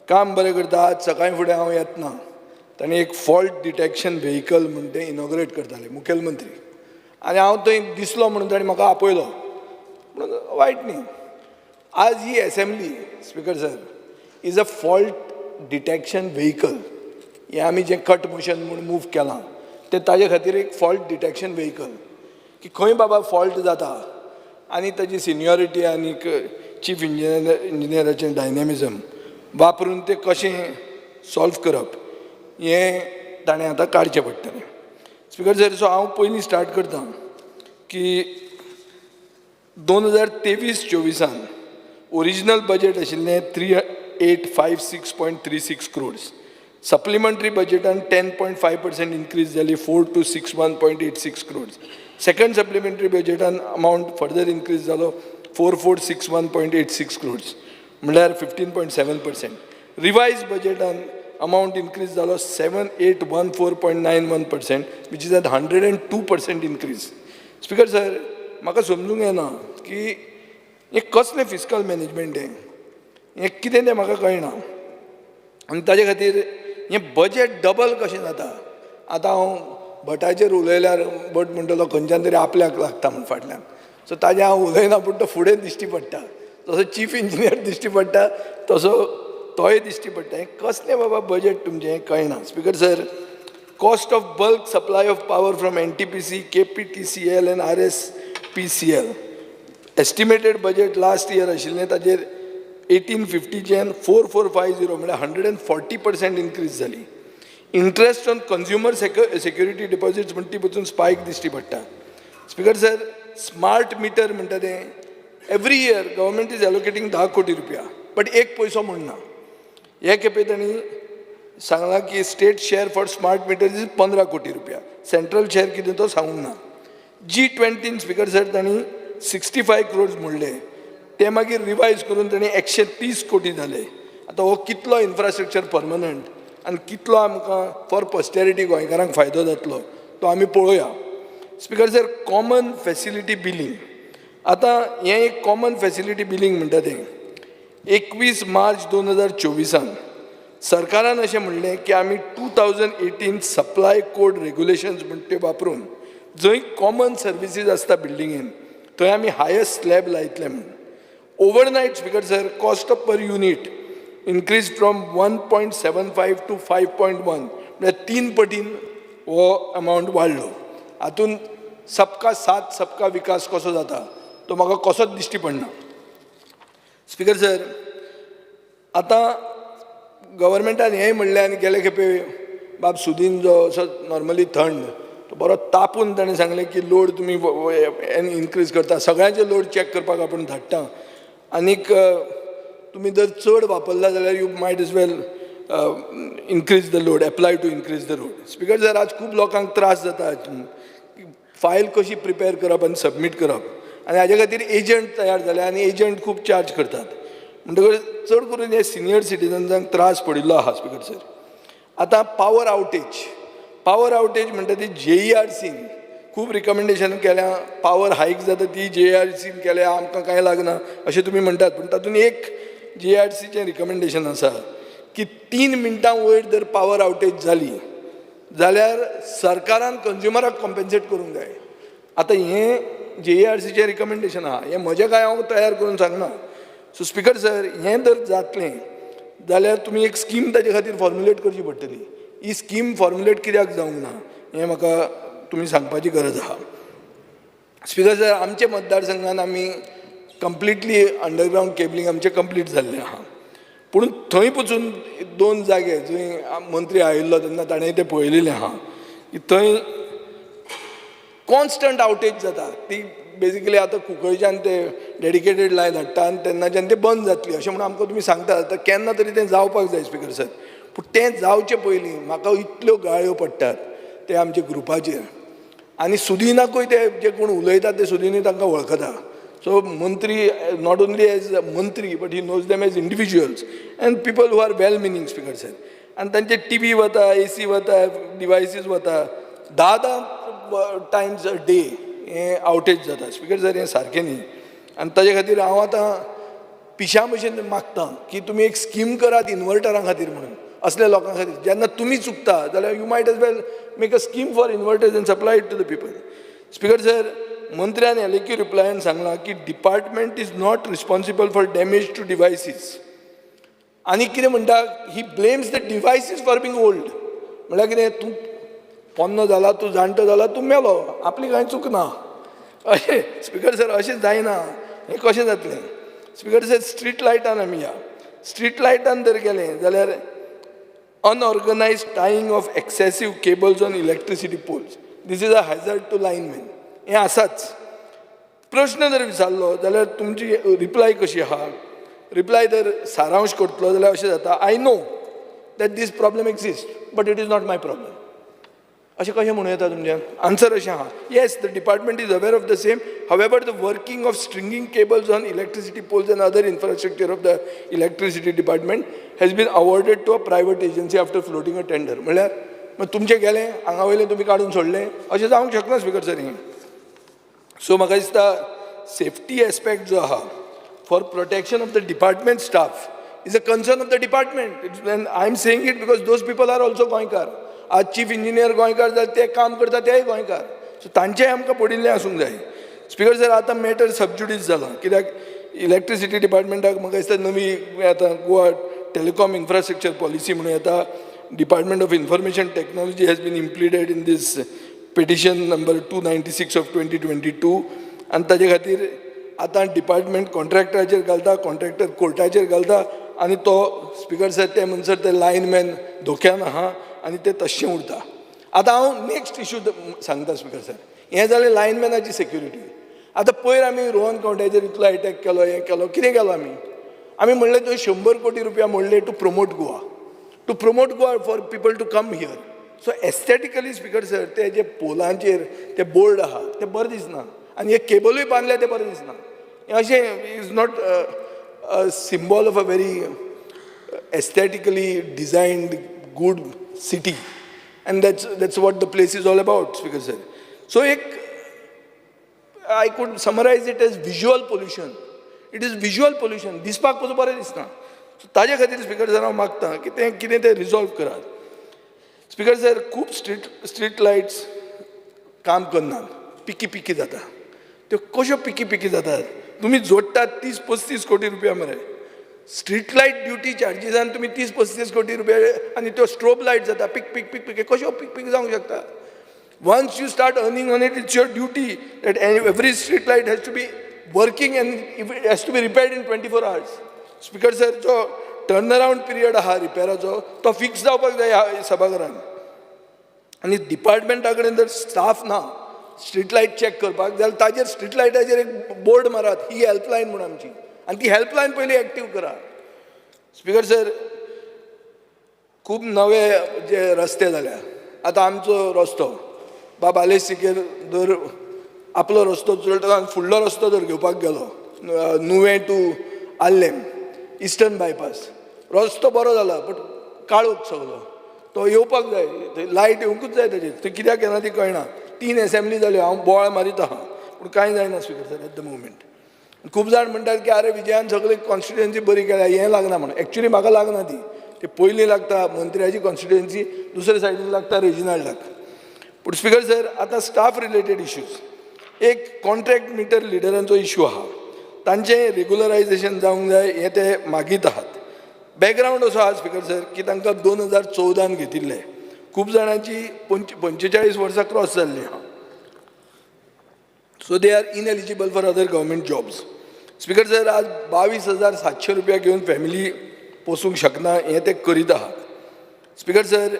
काम बरें करता. आज सकाळीं फुडें हांव येतना ताणें एक फॉल्ट डिटेक्शन व्हेहिकल म्हूण तें इनॉग्रेट करताले मुखेलमंत्री, आनी हांव थंय दिसलो म्हणून ताणें म्हाका आपयलो. म्हणून वायट न्ही. आज ही assembly speaker sir is a fault detection vehicle. हें आमी जें कट मोशन म्हूण मूव केलां तें ताजे खातीर एक फॉल्ट डिटेक्शन व्हेहिकल, की खंय बाबा फॉल्ट जाता आनी ताजी सिनियरिटी आनी चीफ इंजिनियराचें डायनॅमिजम वापरून तें कशें सॉल्व करप हें ताणें आतां काडचें पडटलें. स्पीकर सर, सो हांव पयलीं स्टार्ट करतां की 2023-24 ओरिजिनल बजेट आशिल्लें 3856.36 crores. सप्लिमेंटरी बजेटान 10.5% इन्क्रीज जाली 4,261.86 crores. सेकंड सप्लिमेंटरी बजेटान अमावंट फर्दर इन्क्रीज जालो 4,461.86 crores, म्हळ्यार 15.7%. रिवायज बजेटान अमावंट इन्क्रीज जालो 7,814.91%, which is at 102% increase. Speaker sir, म्हाका समजूंक येना की हें कसलें फिस्कल मॅनेजमेंट हें कितें तें म्हाका कळना. आनी ताजे खातीर हें बजेट डबल कशें जाता. आतां हांव भटाचेर उलयल्यार भट म्हणटलो खंयच्यान तरी आपल्याक लागता म्हूण फाटल्यान, सो ताजें हांव उलयना, पूण तो फुडें दिश्टी पडटा. जसो चीफ इंजिनियर दिश्टी पडटा तसो तोय दिश्टी पडटा. हें कसलें बाबा बजेट तुमचें हें कळना. Speaker sir, cost of bulk supply of power from NTPC, KPTCL and RSPCL. Estimated budget last year आशिल्लें ताजेर 1850 4450 म्हळ्यार 140% इन्क्रीज जाली. Interest on consumer security deposits म्हणटा ती पसून स्पायक दिश्टी पडटा. स्पीकर सर, स्मार्ट मिटर म्हणटा तें every year government is allocating 10 कोटी रुपया, बट एक पयसो म्हणना. हे खेपे तांणी सांगलां की state share for smart metres is 15 कोटी रुपया. सेंट्रल शेअर कितें तो सांगूंक ना. G20 स्पीकर सर तांणी 65 crores म्हणले, ते मागीर रिवायज करून तांणी 130 कोटी जाले. आतां हो कितलो इन्फ्रास्ट्रक्चर परमनंट आनी कितलो आमकां फॉर पॉस्टेरिटी गोंयकारांक फायदो जातलो तो आमी पळोवया. Speaker sir, common facility billing. आतां हें एक कॉमन फॅसिलिटी बिलींग म्हणटा तें 21 मार्च 2024 सरकारान अशें म्हणलें की आमी 2018 सप्लाय कोड रेग्युलेशन्स म्हणटा ते वापरून जंय कॉमन सर्विसीस आसता बिल्डिंगेन थंय आमी हायस्ट स्लॅब लायतले म्हणून. Overnight speaker sir, cost of per unit increase from 1.75 to 5.1, म्हळ्यार 3 पटीन हो अमावंट वाडलो. हातून सबका साथ सबका विकास कसो जाता तो म्हाका कसोच दिश्टी पडना. स्पीकर सर, आतां गव्हर्मेंटान हेंय म्हणलें आनी गेले खेपे बाब सुदीन जो असो नॉर्मली थंड तो बरो तापून ताणें सांगलें की लोड तुमी इन्क्रीज करता, सगळ्यांचे लोड चॅक करपाक आपूण धाडटा, आनीक तुमी जर चड वापरला जाल्यार you might as well increase the load, apply to increase the load. Speaker sir, आज खूब लोकांक त्रास जाता फायल कशी प्रिपेर करप आनी सबमीट करप, आनी हाजे खातीर एजंट तयार जाले आनी एजंट खूब चार्ज करतात. म्हणटकच चड करून हे सिनियर सिटिजन्सांक त्रास पडिल्लो आहा. स्पीकर सर, आतां पावर आवटेज म्हणटा ती JERCन खूब रिकमेंडेशन केल्या. पावर हायक जाता ती JERCन केल्या, आमकां कांय लागना अशें तुमी म्हणटात, पूण तातूंत एक JERCचें रिकमेंडेशन आसा की 3 मिनटां वयर जर पावर आवटेज जाली जाल्यार सरकारान कंज्युमराक कॉम्पेन्सेट करूंक जाय. आतां हें JERCचें रिकमेंडेशन आहा, हें म्हजें काय हांव तयार करून सांगना. सो स्पीकर सर, हें जर जातलें जाल्यार तुमी एक स्कीम ताजे खातीर फॉर्म्युलेट करची पडटली. ही स्कीम फॉर्म्युलेट कित्याक जावंक ना हें म्हाका तुमी सांगपाची गरज आहा. स्पीकर सर, आमचे मतदारसंघान आमी कंप्लिटली अंडरग्रावंड केबलिंग आमचें कंप्लीट जाल्लें आहा, पूण थंय पसून 2 जागे जंय मंत्री आयिल्लो तेन्ना ताणें तें पळयलेलें आहा की थंय कॉन्स्टंट आवटेज जाता. ती बेजिकली आतां कुंकळच्यान ते डेडिकेटेड लायन हाडटा आनी तेन्नाच्यान तें बंद जातली अशें म्हणून आमकां तुमी सांगतात. आतां केन्ना तरी तें जावपाक जाय स्पीकर सर, पूण तें जावचे पयलीं म्हाका इतल्यो गाळयो पडटात ते आमच्या ग्रुपाचेर, आनी सुदिनाकूय ते जे कोण उलयतात ते सुदिनूय तांकां वळखता. So Mantri, not only as a Mantri, but he knows them as individuals and people who are well-meaning, Speaker sir. And तांचे TV वता, AC वता, devices वता, 10 times a day हें outage जाता. Speaker sir हें सारकें न्ही. आनी ताजे खातीर हांव आतां पिशा भशेन मागतां की तुमी एक स्कीम करात इन्वर्टरां खातीर म्हणून असल्या लोकां खातीर. जेन्ना तुमी चुकता जाल्यार you might as well make a scheme for inverters and supply it to the people. Speaker sir, मंत्र्यान एलेक्यू रिप्लायन सांगलां की department is not responsible for damage to devices. आनी कितें म्हणटा, he blames the devices for being old. म्हळ्यार कितें, तूं पोन्नो जाला, तूं जाणटो जाला, तूं मेलो, आपली कांय चूक ना अशें. स्पीकर सर, अशें जायना. हें कशें जातलें? स्पीकर सर, स्ट्रीट लायटान आमी या, स्ट्रीट लायटान जर गेलें जाल्यार unorganized tying of excessive cables on electricity poles. This is a hazard to linemen. हें आसाच. प्रश्न जर विचारलो जाल्यार तुमची रिप्लाय कशी आहा? रिप्लाय जर सारांश करतलो जाल्यार अशें जाता, I know that this problem exist but it is not my problem. अशें कशें म्हणूं येता तुमच्यान? आन्सर अशें आहा, yes the department is aware of the same, however the working of stringing cables on electricity poles and other infrastructure of the electricity department has been awarded to a private agency after floating a tender. म्हळ्यार मागीर तुमचें गेलें, हांगा वयलें तुमी काडून सोडलें, अशें जावंक शकना स्पीकर सर हें. सो म्हाका दिसता सेफ्टी एस्पेक्ट जो आहा for protection of the department staff is a concern of the department. And I am saying it because those people are also गोंयकार. आज चीफ इंजिनियर गोंयकार जाल्यार ते काम करता तेय गोंयकार. सो तांचेंय आमकां पडिल्लें आसूंक जाय. स्पीकर सर, आतां मॅटर सबज्युडीस जाला, कित्याक इलेक्ट्रिसिटी डिपार्टमेंटाक म्हाका दिसता नवी आतां गोवा टेलिकॉम इन्फ्रास्ट्रक्चर पॉलिसी म्हणून येता. Department of information technology has been impleaded in this petition number 296 of 2022. आनी ताजे खातीर आतां डिपार्टमेंट कॉन्ट्रॅक्टराचेर घालता, कॉन्ट्रॅक्टर कोर्टाचेर घालता आनी तो स्पीकर सर ते म्हणसर ते लायनमॅन धोक्यान आहा आनी ते तशें उरता. आतां हांव नेक्स्ट इशू सांगता स्पीकर सर. हें जालें लायनमॅनाची सेक्युरिटी. आतां पयर आमी रोहन कावंटाचेर इतलो अटॅक केलो, हें केलो, कितें केलो आमी म्हणलें थंय 100 कोटी रुपया मोडले to promote Goa for people to come here. So aesthetically speaker sir, ते जे पोलांचेर ते बोर्ड आहा ते बरें दिसना आनी हे केबलूय बांदले ते बरें दिसना. हें अशें is not a symbol of a very aesthetically designed good city, and that's what the place is all about, Speaker sir. So I could summarize it as visual pollution. It is visual pollution. दिसपाक कसो बरें दिसना. So ताजे खातीर speaker sir हांव मागतां की तें कितें तें रिजॉल्व करात. स्पीकर सर, खूब स्ट्रीट लायट्स काम करनात, पिकी जाता. त्यो कश्यो पिकी जातात? तुमी जोडटात 30-35 कोटी रुपया मरे. स्ट्रीट लायट ड्युटी चार्जीसान तुमी 30-35 कोटी रुपया आनी त्यो स्ट्रोब लायट जाता पिक कश्यो पिक जावंक शकता? Once you start earning on it, it's your duty that every street light has to be working and it has to be repaired in 24 hours. Speaker sir, जो टर्न अरावंड पिरियड आहा रिपेराचो तो fix जावपाक जाय ह्या सभाघरान. आनी डिपार्टमेंटा कडेन जर स्टाफ ना स्ट्रीट लायट चॅक करपाक, जाल्यार ताजेर स्ट्रीट लायटाचेर एक बोर्ड मारात, ही हेल्पलायन म्हणून आमची, आनी ती हेल्पलायन पयली एक्टीव करा. स्पीकर सर, खूब नवे जे रस्ते जाल्या. आतां आमचो रस्तो बालेसिकेर जर आपलो रस्तो चलता, फुडलो रस्तो जर घेवपाक गेलो नुवें टू आल्लेम इस्टर्न बायपास, रस्तो बरो जाला बट काळोख सगळो. तो येवपाक जाय, थंय लायट येवंकूच जाय ताजेर. थंय कित्याक येना ती कळना. 3 असेंब्ली जाल्यो, हांव बोवाळ मारीत आहा पूण कांय जायना speaker sir at the movement. खूब जाण म्हणटात की आरे विजयान सगळी कॉन्स्टिट्युएन्सी बरी केल्या, हें लागना म्हणून. एक्चुली म्हाका लागना ती. ते पयलीं लागता मंत्र्याची कॉन्स्टिट्युएन्सी, दुसरे सायडीन लागता रेजिनाल्डाक. पूण स्पीकर सर, आतां स्टाफ रिलेटेड इश्यूज. एक कॉन्ट्रॅक्ट मिटर लिडरांचो इश्यू आहा, तांचें रेग्युलरायजेशन जावंक जाय हें ते मागीत आहात. बॅकग्रावंड असो आहा स्पीकर सर की तांकां 2014 घेतिल्ले. खूब जाणांची 45 वर्सां क्रॉस जाल्लीं आहा. So they are ineligible for other government jobs. Speaker sir, आज 22,700 रुपया घेवन फॅमिली पोसूंक शकना हें ते करीत आहात. स्पीकर सर,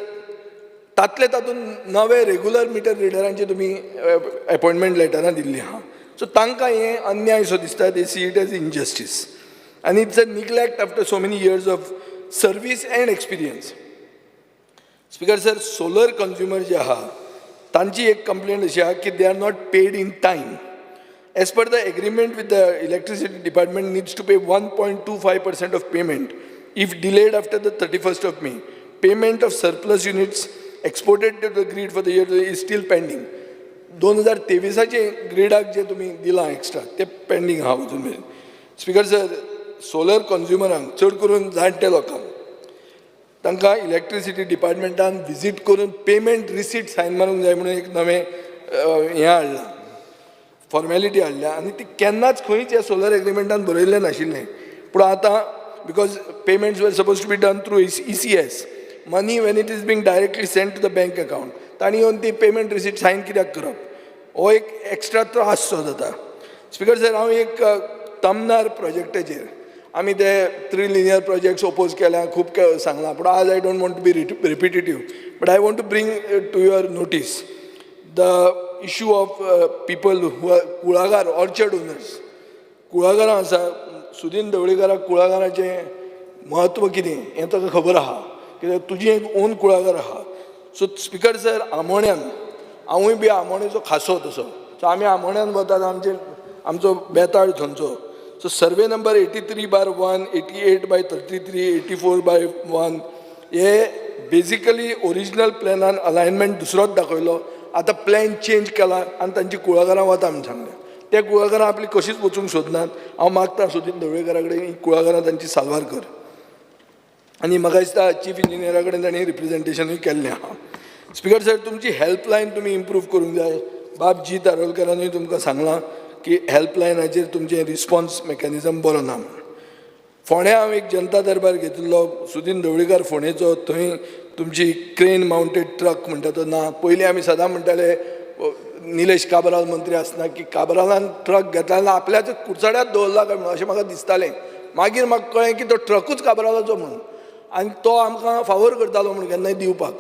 तातूंत नवे रेग्युलर मिटर रिडरांची तुमी अपॉयंटमेंट लेटरां दिल्लीं आहा. सो तांकां हें अन्याय सो दिसता. दे सी इट एज इनजस्टीस आनी it's a neglect after so many years of service end experience. Speaker sir, solar consumer जे आहा तांची एक कंप्लेंट अशी आहा की they are not paid in time. as per the agreement with the electricity department, needs to pay 1.25% of payment if delayed after the 31st of May. Payment of surplus units exported to the grid for the year is still pending. 2023चे ग्रिडाक जे तुम्ही दिला extra ते pending आहा अजून मेरेन. Speaker sir, solar कंज्युमरांक चड करून जाणटे लोकांक तांकां इलेक्ट्रिसिटी डिपार्टमेंटान विजीट करून पेमेंट रिसीट सायन मारूंक जाय म्हणून एक नवें हें हाडलां, फॉर्मेलिटी हाडल्या आनी ती केन्नाच खंयच ह्या सोलर एग्रिमेंटान बरयल्लें नाशिल्लें. पूण आतां बिकॉज पेमेंट्स वर suppose to be done through ECS, money when it is being directly send to the bank account, तांणी येवन ती पेमेंट रिसीट सायन कित्याक करप, हो एक एक्स्ट्रा त्रास सो जाता. स्पीकर सर, हांव एक तमनार प्रोजेक्टाचेर आमी ते 3 लिनियर प्रोजेक्ट्स ओपोज केल्या, खूब सांगलां, पूण आज I don't want to be repetitive, but I want to bring to your notice the issue of people who are कुळागर ऑर्चर्ड ओनर्स. कुळागरां आसा, सुदीन ढवळीकाराक कुळागराचें म्हत्व कितें हें ताका खबर आहा, कित्याक तुजी एक ओन कुळागर आहा. सो स्पीकर सर, आमोण्यान हांवूय बी आमोणेचो खासो तसो, सो आमी आमोण्यान वतात, आमचो बेताळ थंयचो. सो सर्वे नंबर 83/1, 88/33, 84/1 हे बेजिकली ओरिजिनल प्लॅनान अलायनमेंट दुसरोच दाखयलो, आतां प्लॅन चेंज केला आनी तांची कुळागरां वता म्हण सांगलें. ते कुळागरां आपली कशीच वचूंक सोदनात. हांव मागतां सुदीन ढवळीकारा कडेन ही कुळागरां तांची साल्वार कर. आनी म्हाका दिसता चीफ इंजिनियरा कडेन तांणी रिप्रेझेंटेशनूय केल्लें आहा. स्पीकर सर, तुमची हेल्पलायन तुमी इम्प्रूव करूंक जाय. बाब जी तारोलकरानूय तुमकां सांगलां की हेल्पलायनाचेर तुमचें रिस्पॉन्स मेकॅनिझम बरो ना म्हणून. फोंड्या हांव एक जनता दरबार घेतिल्लो, सुदीन ढवळीकार फोंडेचो, थंय तुमची क्रेन माउंटेड ट्रक म्हणटा तो ना. पयलीं आमी सदां म्हणटाले निलेश काबराल मंत्री आसतना की काबरालान ट्रक घेतला आनी आपल्याच कुडचड्यात दवरला काय म्हणून अशें म्हाका दिसतालें. मागीर म्हाका कळ्ळें की तो ट्रकूच काबरालाचो म्हणून, आनी तो आमकां फावोर करतालो म्हणून केन्नाय दिवपाक.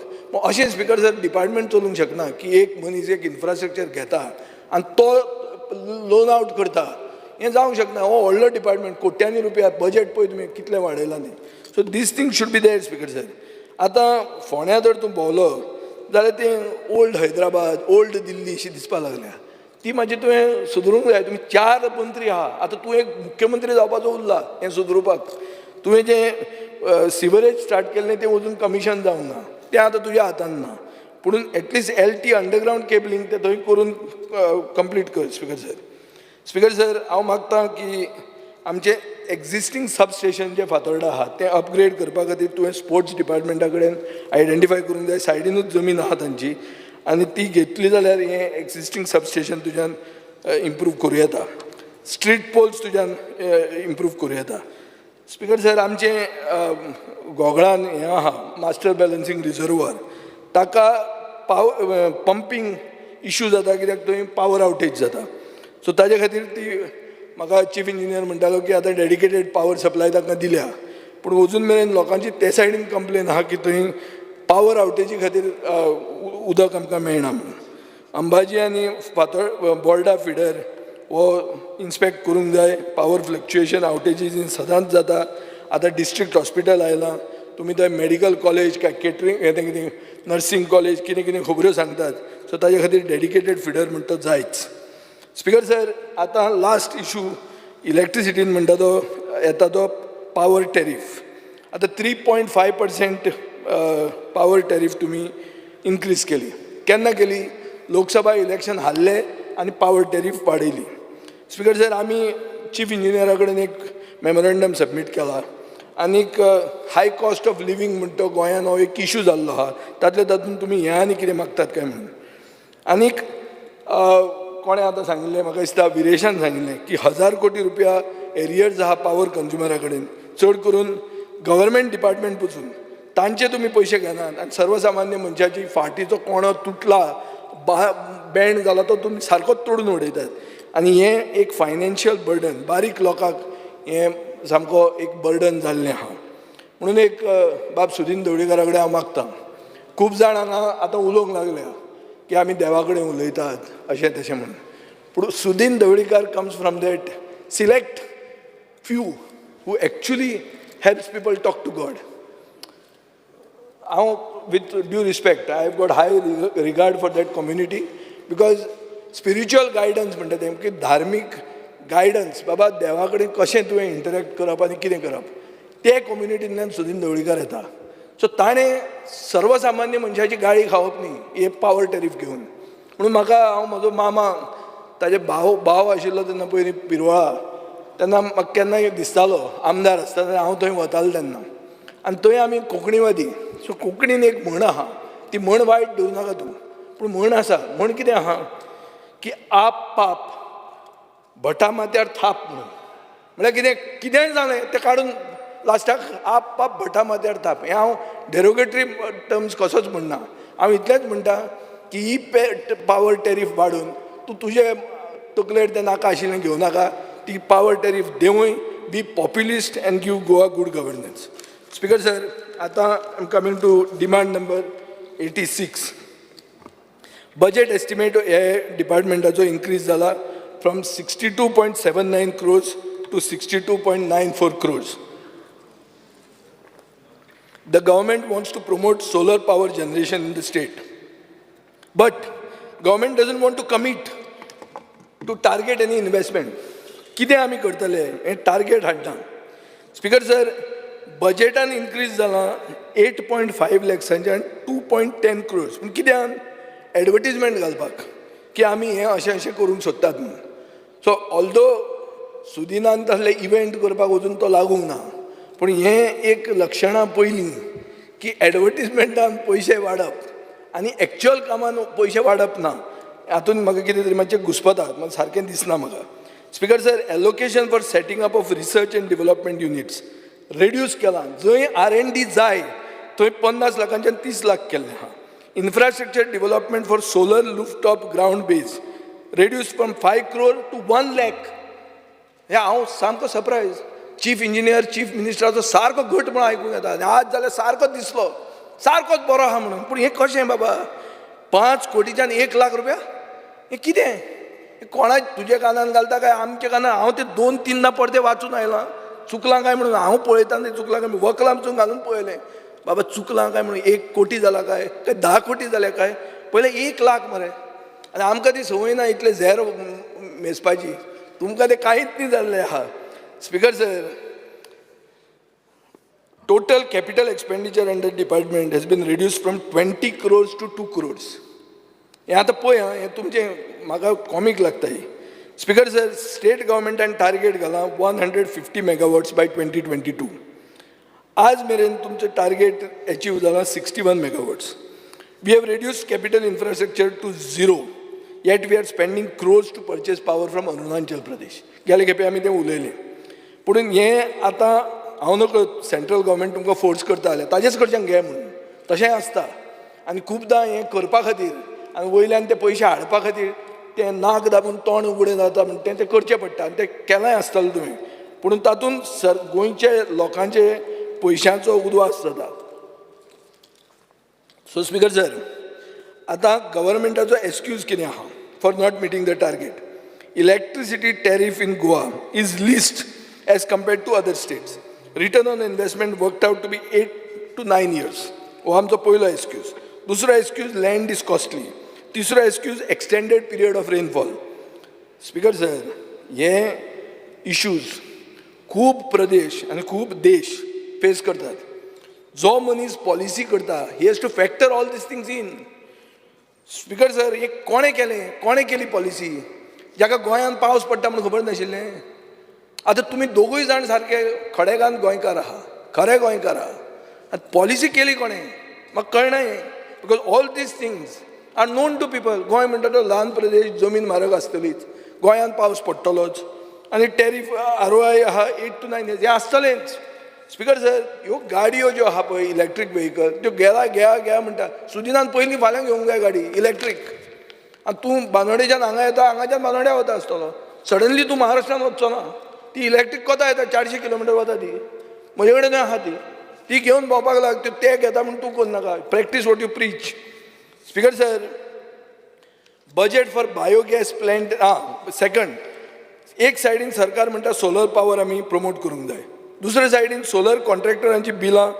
अशें स्पीकर सर डिपार्टमेंट चलूंक शकना की एक मनीस एक इन्फ्रास्ट्रक्चर घेता आनी तो लोन आवट करता. हें जावंक शकना. हो व्हडलो डिपार्टमेंट, कोट्यांनी रुपया बजेट पळय तुमी कितलें वाडयलां न्ही. So this thing should be there speaker sir. आतां फोंड्या जर तूं भोंवलो जाल्यार तें ओल्ड हैदराबाद, ओल्ड दिल्ली अशी दिसपाक लागल्या. ती मातशी तुवें सुदरूंक जाय. तुमी 4 मंत्री आहा, आतां तूं एक मुख्यमंत्री जावपाचो उरला हें सुदरुपाक. तुवें जें सिवरेज स्टार्ट केल्लें तें अजून कमिशन जावंक ना, तें आतां तुज्या हातान ना. पुणून एटलिस्ट LT अंडरग्रावंड केबलिंग तें थंय करून कंप्लीट कर स्पीकर सर. स्पीकर सर, हांव मागतां की आमचें एक्झिस्टींग सबस्टेशन जें फातोर्डा आहा तें अपग्रेड करपा खातीर तुवें स्पोर्ट्स डिपार्टमेंटा कडेन आयडेंटिफाय करूंक जाय. सायडीनूच जमीन आहा तांची, आनी ती घेतली जाल्यार हें एक्झिस्टींग सबस्टेशन तुज्यान इम्प्रूव करूं येता. स्ट्रीट पोल्स तुज्यान इम्प्रूव करूं येता. स्पीकर सर, आमचें गोगळान हें आहा मास्टर बॅलन्सिंग रिजर्वर, ताका पंपींग इश्यू जाता कित्याक थंय पावर आवटेज जाता. सो ताजे खातीर ती म्हाका चीफ इंजिनियर म्हणटालो की आतां डेडिकेटेड पावर सप्लाय ताका दिल्या, पूण अजून मेरेन लोकांची ते सायडीन कंप्लेन आहा की थंय पावर आवटेजी खातीर उदक आमकां मेळना म्हणून. अंबाजी आनी बोर्डा फिडर हो इन्स्पेक्ट करूंक जाय. पावर फ्लक्च्युएशन आवटेजीस सदांच जाता. आतां डिस्ट्रिक्ट हॉस्पिटल आयलां, तुमी थंय मेडिकल कॉलेज काय केटरिंग हें कितें नर्सिंग कॉलेज कितें कितें खबऱ्यो सांगतात. सो ताजे खातीर डेडिकेटेड फिडर म्हणटा तो जायच. स्पीकर सर, आतां लास्ट इशू इलेक्ट्रिसिटीन म्हणटा तो येता तो पावर टॅरीफ. आतां 3.5% पावर टॅरीफ तुमी इन्क्रीज केली. केन्ना केली? लोकसभा इलेक्शन हारले आनी पावर टॅरीफ वाडयली. स्पीकर सर, आमी चीफ इंजिनियरा कडेन एक मेमोरेंडम सबमीट केला. आनीक हाय कॉस्ट ऑफ लिवींग म्हणटा तो गोंयान हो एक इशू जाल्लो आहा, तातूंत तुमी हें आनी कितें मागतात काय म्हणून. आनीक कोणें आतां सांगिल्लें, म्हाका दिसता विरेशान सांगिल्लें की 1000 कोटी रुपया एरियर्स आहा पावर कंज्युमरा कडेन, चड करून गव्हर्मेंट डिपार्टमेंट पसून तांचे तुमी पयशे घेनात आनी सर्वसामान्य मनशाची फाटीचो कोणो तुटला, बँड जाला तो तुमी सारकोच तोडून उडयतात. आनी हें एक फायनान्शियल बर्डन, बारीक लोकांक हें सामको एक बर्डन जाल्लें आहा. म्हणून एक बाब सुदीन ढवळीकारा कडेन हांव मागतां, खूब जाण हांगा आतां उलोवंक लागल्या की आमी देवा कडेन उलयतात अशें तशें म्हणून. पूण Sudin Dhavalikar comes from that select few who actually helps people talk to God. With due respect, I have got high regard for that community because spiritual guidance म्हणटा तें की धार्मीक गायडन्स बाबा देवा कडेन कशें तुवें इंटरॅक्ट करप आनी कितें करप ते कम्युनिटींतल्यान सुदीन ढवळीकार येता. सो ताणें सर्वसामान्य मनशाची गाळी खावप न्ही हे पावर टॅरीफ घेवन. म्हणून हांव म्हजो मामा ताजे भाव आशिल्लो तेन्ना पयलीं पिरवळा तेन्ना म्हाका केन्ना दिसतालो आमदार आसतना हांव थंय वतालो तेन्ना आनी थंय आमी कोंकणीवादी. सो कोंकणीन एक म्हण आहा ती म्हण वायट धरूं नाका तूं पूण म्हण आसा. म्हण कितें आहा की आप पाप भटा माथ्यार थाप म्हणून. म्हळ्यार कितेंय जालें तें काडून लास्टाक आप पाप भटा माथ्यार थाप. हें हांव डेरोगेटरी टर्म्स कसोच म्हणना. हांव इतलेंच म्हणटा की ही पावर टॅरीफ वाडून तूं तुजे तकलेर तें नाका आशिल्लें घेवं नाका. ती पावर टॅरीफ देवूय be populist and give Goa good governance. Speaker sir, आतां I am coming to demand number 86. Budget estimate हे डिपार्टमेंटाचो इन्क्रीज जाला from 62.79 crores to 62.94 crores. The government wants to promote solar power generation in the state. But government doesn't want to commit to target any investment. कितें आमी करतले हें target हाडटा. Speaker sir, बजेटान increase जाला 8.5 lakhsचे आनी 2.10 crores. पूण कित्याक एडवर्टिजमेंट घालपाक की आमी हें अशें अशें करूंक सोदतात म्हणून. सो ऑल्दो सुदिनान तसले इव्हेंट करपाक वचून तो लागूंक ना पूण हें एक लक्षणां पयलीं की एडवर्टिजमेंटान पयशे वाडप आनी एक्च्युअल कामान पयशे वाडप ना. हातून म्हाका कितें तरी मातशें घुस्पता, म्हाका सारकें दिसना म्हाका. Speaker sir, allocation for setting up of research end development units reduce केलां. जंय R&D जाय थंय 50 लाखांच्यान 30 लाख केल्लें आहा. Infrastructure development for solar rooftop ground base reduced from 5 crore to 1 lakh. हे हांव सामको सरप्रायज. चीफ इंजिनियर चीफ मिनिस्टराचो सारको घट म्हणून आयकूंक येता. आज जाल्यार सारको दिसलो सारकोच बरो आहा म्हणून. पूण हें कशें बाबा 5 कोटीच्यान 1 लाख रुपया? हें कितें? कोणाक तुजे कानान घालता काय आमच्या कानान? हांव ते 2-3 परते वाचून आयलां. चुकलां काय म्हणून हांव पळयता तें चुकलां काय वकलामसून घालून पळयलें. बाबा चुकलां काय म्हणून 1 कोटी जाला काय 10 कोटी जाले काय? पयलें 1 लाख मरे. आनी आमकां ती संवय ना इतले झेर मेजपाची. तुमकां तें कांयच न्ही जाल्लें आहा. Speaker sir, total capital expenditure under department has been reduce from 20 crores to 2 crores. हें आतां पळय हां, हें तुमचें म्हाका कॉमीक लागता ही. स्पीकर सर, स्टेट गव्हर्मेंटान टार्गेट घाला 150 megawatts बाय 2022. आज मेरेन तुमचें टार्गेट अचीव जाला 61 megawatts. We have reduced capital infrastructure to 0. Yet we are spending crores to purchase power from Arunachal Pradesh. गेले खेपे आमी तें उलयलें. पूण हें आतां हांव नकळत सेंट्रल गव्हर्मेंट तुमकां फोर्स करता जाल्यार ताजेच कडच्यान घे म्हणून तशें आसता. आनी खुबदां हें करपा खातीर आनी वयल्यान ते पयशे हाडपा खातीर तें नाक दाबून तोंड उगडें जाता म्हणून तें करचें पडटा. आनी तें केलांय आसतलें तुवें. पूण तातूंत गोंयचे लोकांचे पयशांचो उद्वास जाता. सो स्पीकर सर, आतां गव्हर्मेंटाचो एक्सक्यूज कितें आहा for not meeting the target? Electricity tariff in Goa is least as compared to other states. Return on investment worked out to be 8 to 9 years. हो आमचो पयलो एक्सक्यूज. दुसरो एक्सक्यूज लँड इज कॉस्टली. तिसरो excuse extended period of rainfall. Speaker sir, हे issues खूब प्रदेश आनी खूब देश फेस करतात. जो मनीस पॉलिसी करता he has two factor all this things in. Speaker sir, हे कोणें केली पॉलिसी? जाका गोंयांत पावस पडटा म्हणून खबर नाशिल्लें? आतां तुमी दोगूय जाण सारके खडेगांत गोंयकार आहा, खरे गोंयकार आहा. आतां पॉलिसी केली कोणें म्हाका कळना हें. Because all this things are known to people. Goa म्हणटा तो ल्हान प्रदेश, जमीन म्हारग आसतलीच, गोंयांत पावस पडटलोच आनी टॅरीफ ROI आहा 8 to 9 years. हें आसतलेंच. स्पीकर सर, ह्यो गाडयो ज्यो आहा पळय इलेक्ट्रीक व्हेकल त्यो घ्या म्हणटा. सुदिनान पयलीं फाल्यां घेवंक जाय गाडी इलेक्ट्रीक. आनी तूं बांदोडेच्यान हांगा येता, हांगाच्यान बांदोड्या वता आसतलो. सडनली तूं महाराष्ट्रान वचचो ना. ती इलेक्ट्रीक कोता येता 400 किलोमिटर वता ती. म्हजे कडेन आहा ती घेवन भोंवपाक लाग. ते घेता म्हूण तूं करनाका. Practice what you preach. Speaker sir, budget for biogas plant. Second, एक सायडीन सरकार म्हणटा सोलर पावर आमी प्रमोट करूंक जाय. दुसरे सायडीन सोलर कॉन्ट्रॅक्टरांची बिलां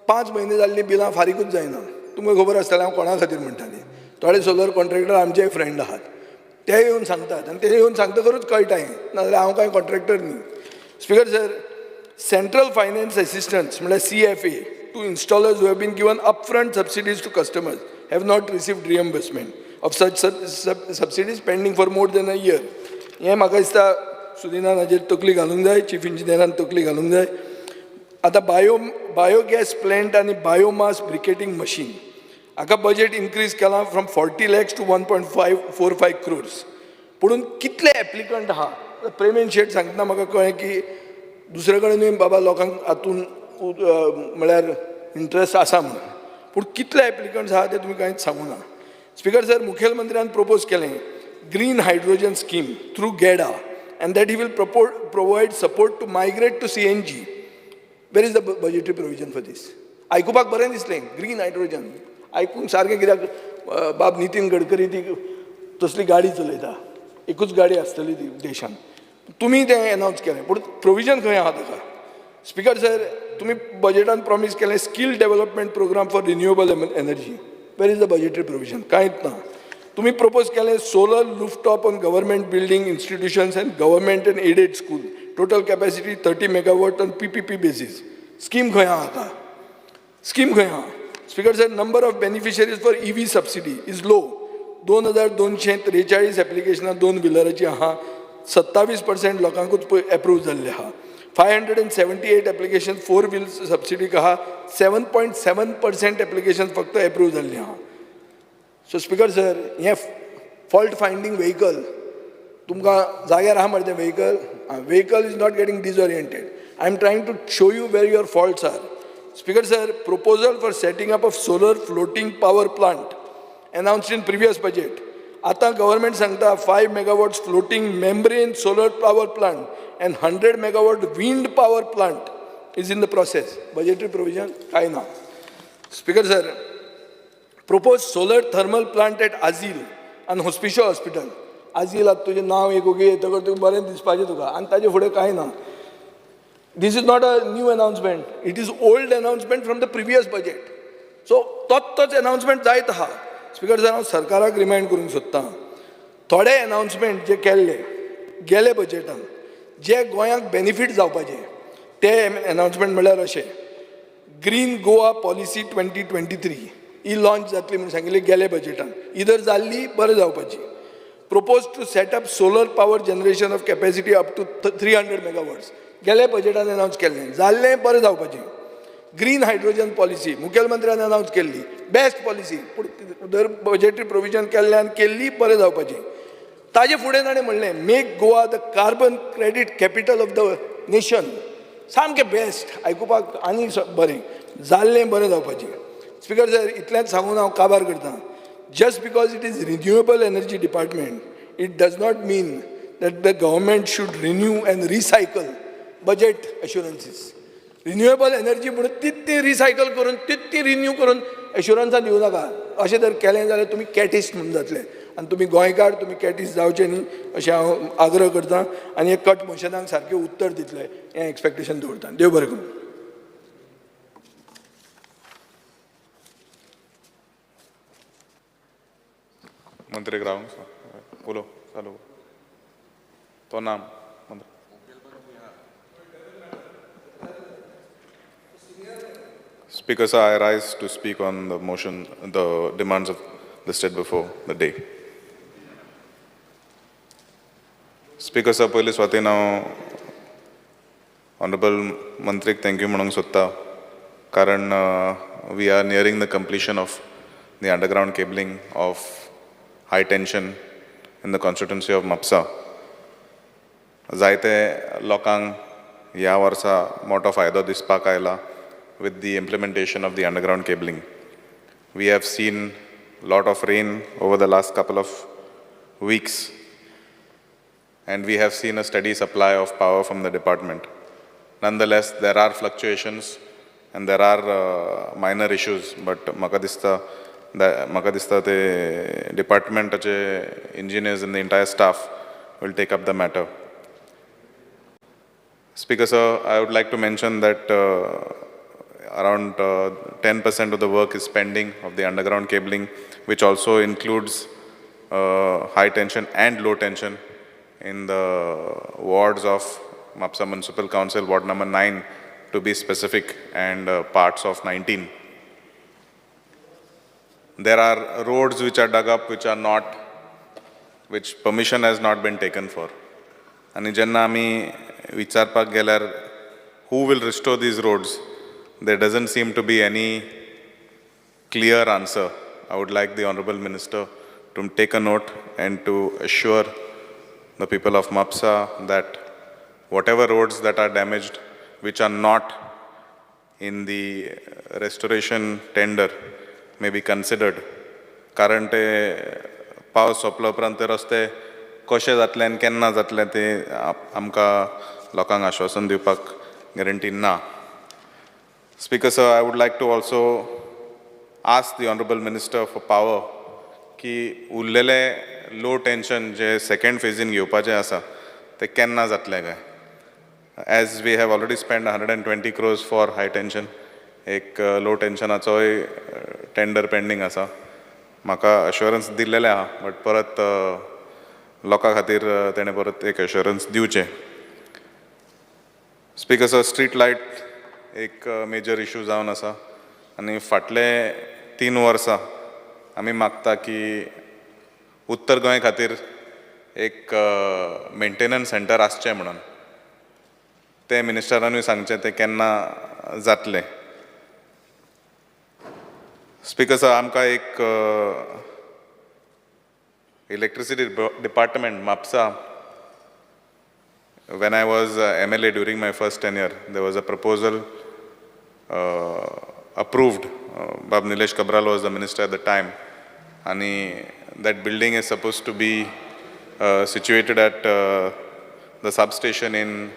5 म्हयने जाल्लीं बिलां फारीकूच जायना. तुमकां खबर आसतलें हांव कोणा खातीर म्हणटा ती. थोडे सोलर कॉन्ट्रॅक्टर आमचे फ्रेंड आहात. ते येवन सांगतात आनी ते येवन सांगतकरूच कळटा हें नाजाल्यार हांव कांय कॉन्ट्रॅक्टर न्ही. Speaker sir, central finance assistance म्हळ्यार CFA to installers who have been given upfront subsidies to customers have not received reimbursement of such subsidies pending for more than a year. हें म्हाका दिसता सुदिनान हाजेर तकली घालूंक जाय, चीफ इंजिनियरान तकली घालूंक जाय. आतां बायोगॅस प्लांट आनी बायोमास ब्रिकेटींग मशीन हाका बजेट इन्क्रीज केलां फ्रॉम 40 lakhs to 1.545 crores. पुणून कितले एप्लिकंट आहा प्रेमेन शेट सांगतना म्हाका कळ्ळें की दुसरे कडेनूय बाबा लोकांक हातून म्हळ्यार इंट्रस्ट आसा म्हणून, पूण कितले एप्लिकंट्स आहा ते तुमी कांयच सांगूं ना. स्पिकर सर, मुखेलमंत्र्यान प्रपोज केलें green hydrogen scheme through GEDA and that he will provide support to migrate to CNG. Where is the budgetary provision for this? आयकुपाक बरें दिसलें ग्रीन हायड्रोजन, आयकूंक सारकें, कित्याक बाब नितीन गडकरी ती तसली गाडी चलयता, एकूच गाडी आसतली ती देशान. तुमी तें अनावन्स केलें पूण प्रोविजन खंय आहा ताका? स्पिकर सर, तुमी बजेटान प्रॉमीस केलें skill development program for renewable energy. Where is the budgetary provision? कांयच ना. तुम्ही प्रपोज केलें solar rooftop on government building institutions and government and aided school, total capacity 30 megawatt on PPP basis. Scheme खंय आहा आतां? Scheme खंय आहा? Speaker sir, number of beneficiaries for EV subsidy is low. 2243 एप्लिकेशनां 2 व्हिलराची आहा, 27% लोकांकूच एप्रूव जाल्ले आहा. 578 एप्लिकेशन 4 व्हील सबसिडीक आहा, 7.7% एप्लिकेशन फक्त एप्रूव जाल्ली आहा. सो स्पिकर सर, हें फॉल्ट फायंडींग व्हेकल तुमकां जाग्यार आहा मरे तें vehicle is not getting disoriented. I am trying to show you where your faults are. Speaker sir, proposal for setting up of solar floating power plant announced in previous budget. आता government सांगता 5 megawatts floating membrane solar power plant and 100 megawatt wind power plant is in the process. Budgetary provision काय ना. Speaker sir, proposed solar thermal plant at Azil and Hospicio Hospital. Azil आत तुजें नांव एक ओगी येतकर तुका बरें दिसपाचें तुका, आनी ताजे फुडें कांय ना. This is not a new announcement. It is old announcement from the previous budget. So तोच announcement जायत आहा. स्पिकर सर, हांव सरकाराक रिमायंड करूंक सोदतां, थोडे announcement जे केल्ले गेले बजेटान जे गोंयांक बेनिफीट जावपाचे ते announcement म्हळ्यार अशें ग्रीन गोवा पॉलिसी 2023 ही लॉन्च जातली म्हणून सांगिल्ली गेले बजेटान, इधर जाल्ली बरें जावपाची. Propose to set up solar power generation of capacity up to 300 megawatts गेले बजेटान अनावन्स केल्लें, जाल्लें बरें जावपाचें. ग्रीन हायड्रोजन पॉलिसी मुखेलमंत्र्यान अनावन्स केल्ली, बेस्ट पॉलिसी, पूण दर बजेटरी प्रोविजन केल्ल्यान केल्ली बरें जावपाची. ताजे फुडें ताणें म्हणलें make Goa the carbon credit capital of the nation. सामकें बेस्ट, आयकुपाक आनी बरें, जाल्लें बरें जावपाचें. स्पिकर सर, इतलेंच सांगून हांव काबार करतां. Just because it is renewable energy department, it does not mean that the government should renew and recycle budget assurances. Renewable energy म्हणून तितली रिसायकल करून तितली रिन्यू करून एश्युरन्सां दिवं नाका. अशें जर केलें जाल्यार तुमी कॅटिस्ट म्हणून जातले, आनी तुमी गोंयकार तुमी कॅटिस्ट जावचे न्ही अशें हांव आग्रह करतां. आनी एक कट मोशनाक सारकें उत्तर दितले हें एक्सपेक्टेशन दवरतां. देव बरें करूं. मंत्री ग्राउंड बोलो चालू तो नाम Speaker, sir, I rise to speak on the motion, the demands of listed before the day. Speaker, sir, पयली स्वातीन हांव Honorable Mantrik thank you म्हणूंक सोदता, कारण we are nearing the completion of the underground cabling of high tension in the constituency of Mapsa. जायते लोकांक ह्या वर्सा मोठो फायदो दिसपाक आयला with the implementation of the underground cabling. We have seen a lot of rain over the last couple of weeks, and we have seen a steady supply of power from the department. Nonetheless, there are fluctuations and there are minor issues, but म्हाका दिसता the departmentaचे engineers and the entire staff will take up the matter. Speaker, sir, I would like to mention that around 10% of the work is pending of the underground cabling, which also includes high tension and low tension in the wards of Mapsa Municipal Council, ward number 9 to be specific, and parts of 19. There are roads which are dug up, which permission has not been taken for. And jenna ami vicharpak gelar, who will restore these roads? There doesn't seem to be any clear answer. I would like the Honorable Minister to take a note and to assure the people of Mapsa that whatever roads that are damaged, which are not in the restoration tender, may be considered. कारण ते पावस सोंपलो उपरांत ते रस्ते कशे जातले आनी केन्ना जातले ते आमकां लोकांक आश्वासन दिवपाक गॅरंटी ना. Speaker sir, I would like to also ask the Honorable Minister for Power की उरलेले low tension जे second phasing घेवपाचे आसा ते केन्ना जातले काय. As we have already spent 120 crores for high tension, एक low tensionaचोय tender pending आसा. म्हाका assurance दिल्लेले आहा, but परत लोकां खातीर तेणे परत एक assurance दिवचे. Speaker sir, street light एक major issue जावन आसा आनी फाटले 3 वर्सां आमी मागता की उत्तर गोंय खातीर एक मेंटेनन्स सेंटर आसचें म्हणून. ते मिनिस्टरानूय सांगचें ते केन्ना जातलें. स्पीकर सर, आमकां एक electricity department Mapusa, when I was MLA during my first tenure, there was a proposal approved. Bab Nilesh Kabral was the minister at the time, and that building is supposed to be situated at the substation in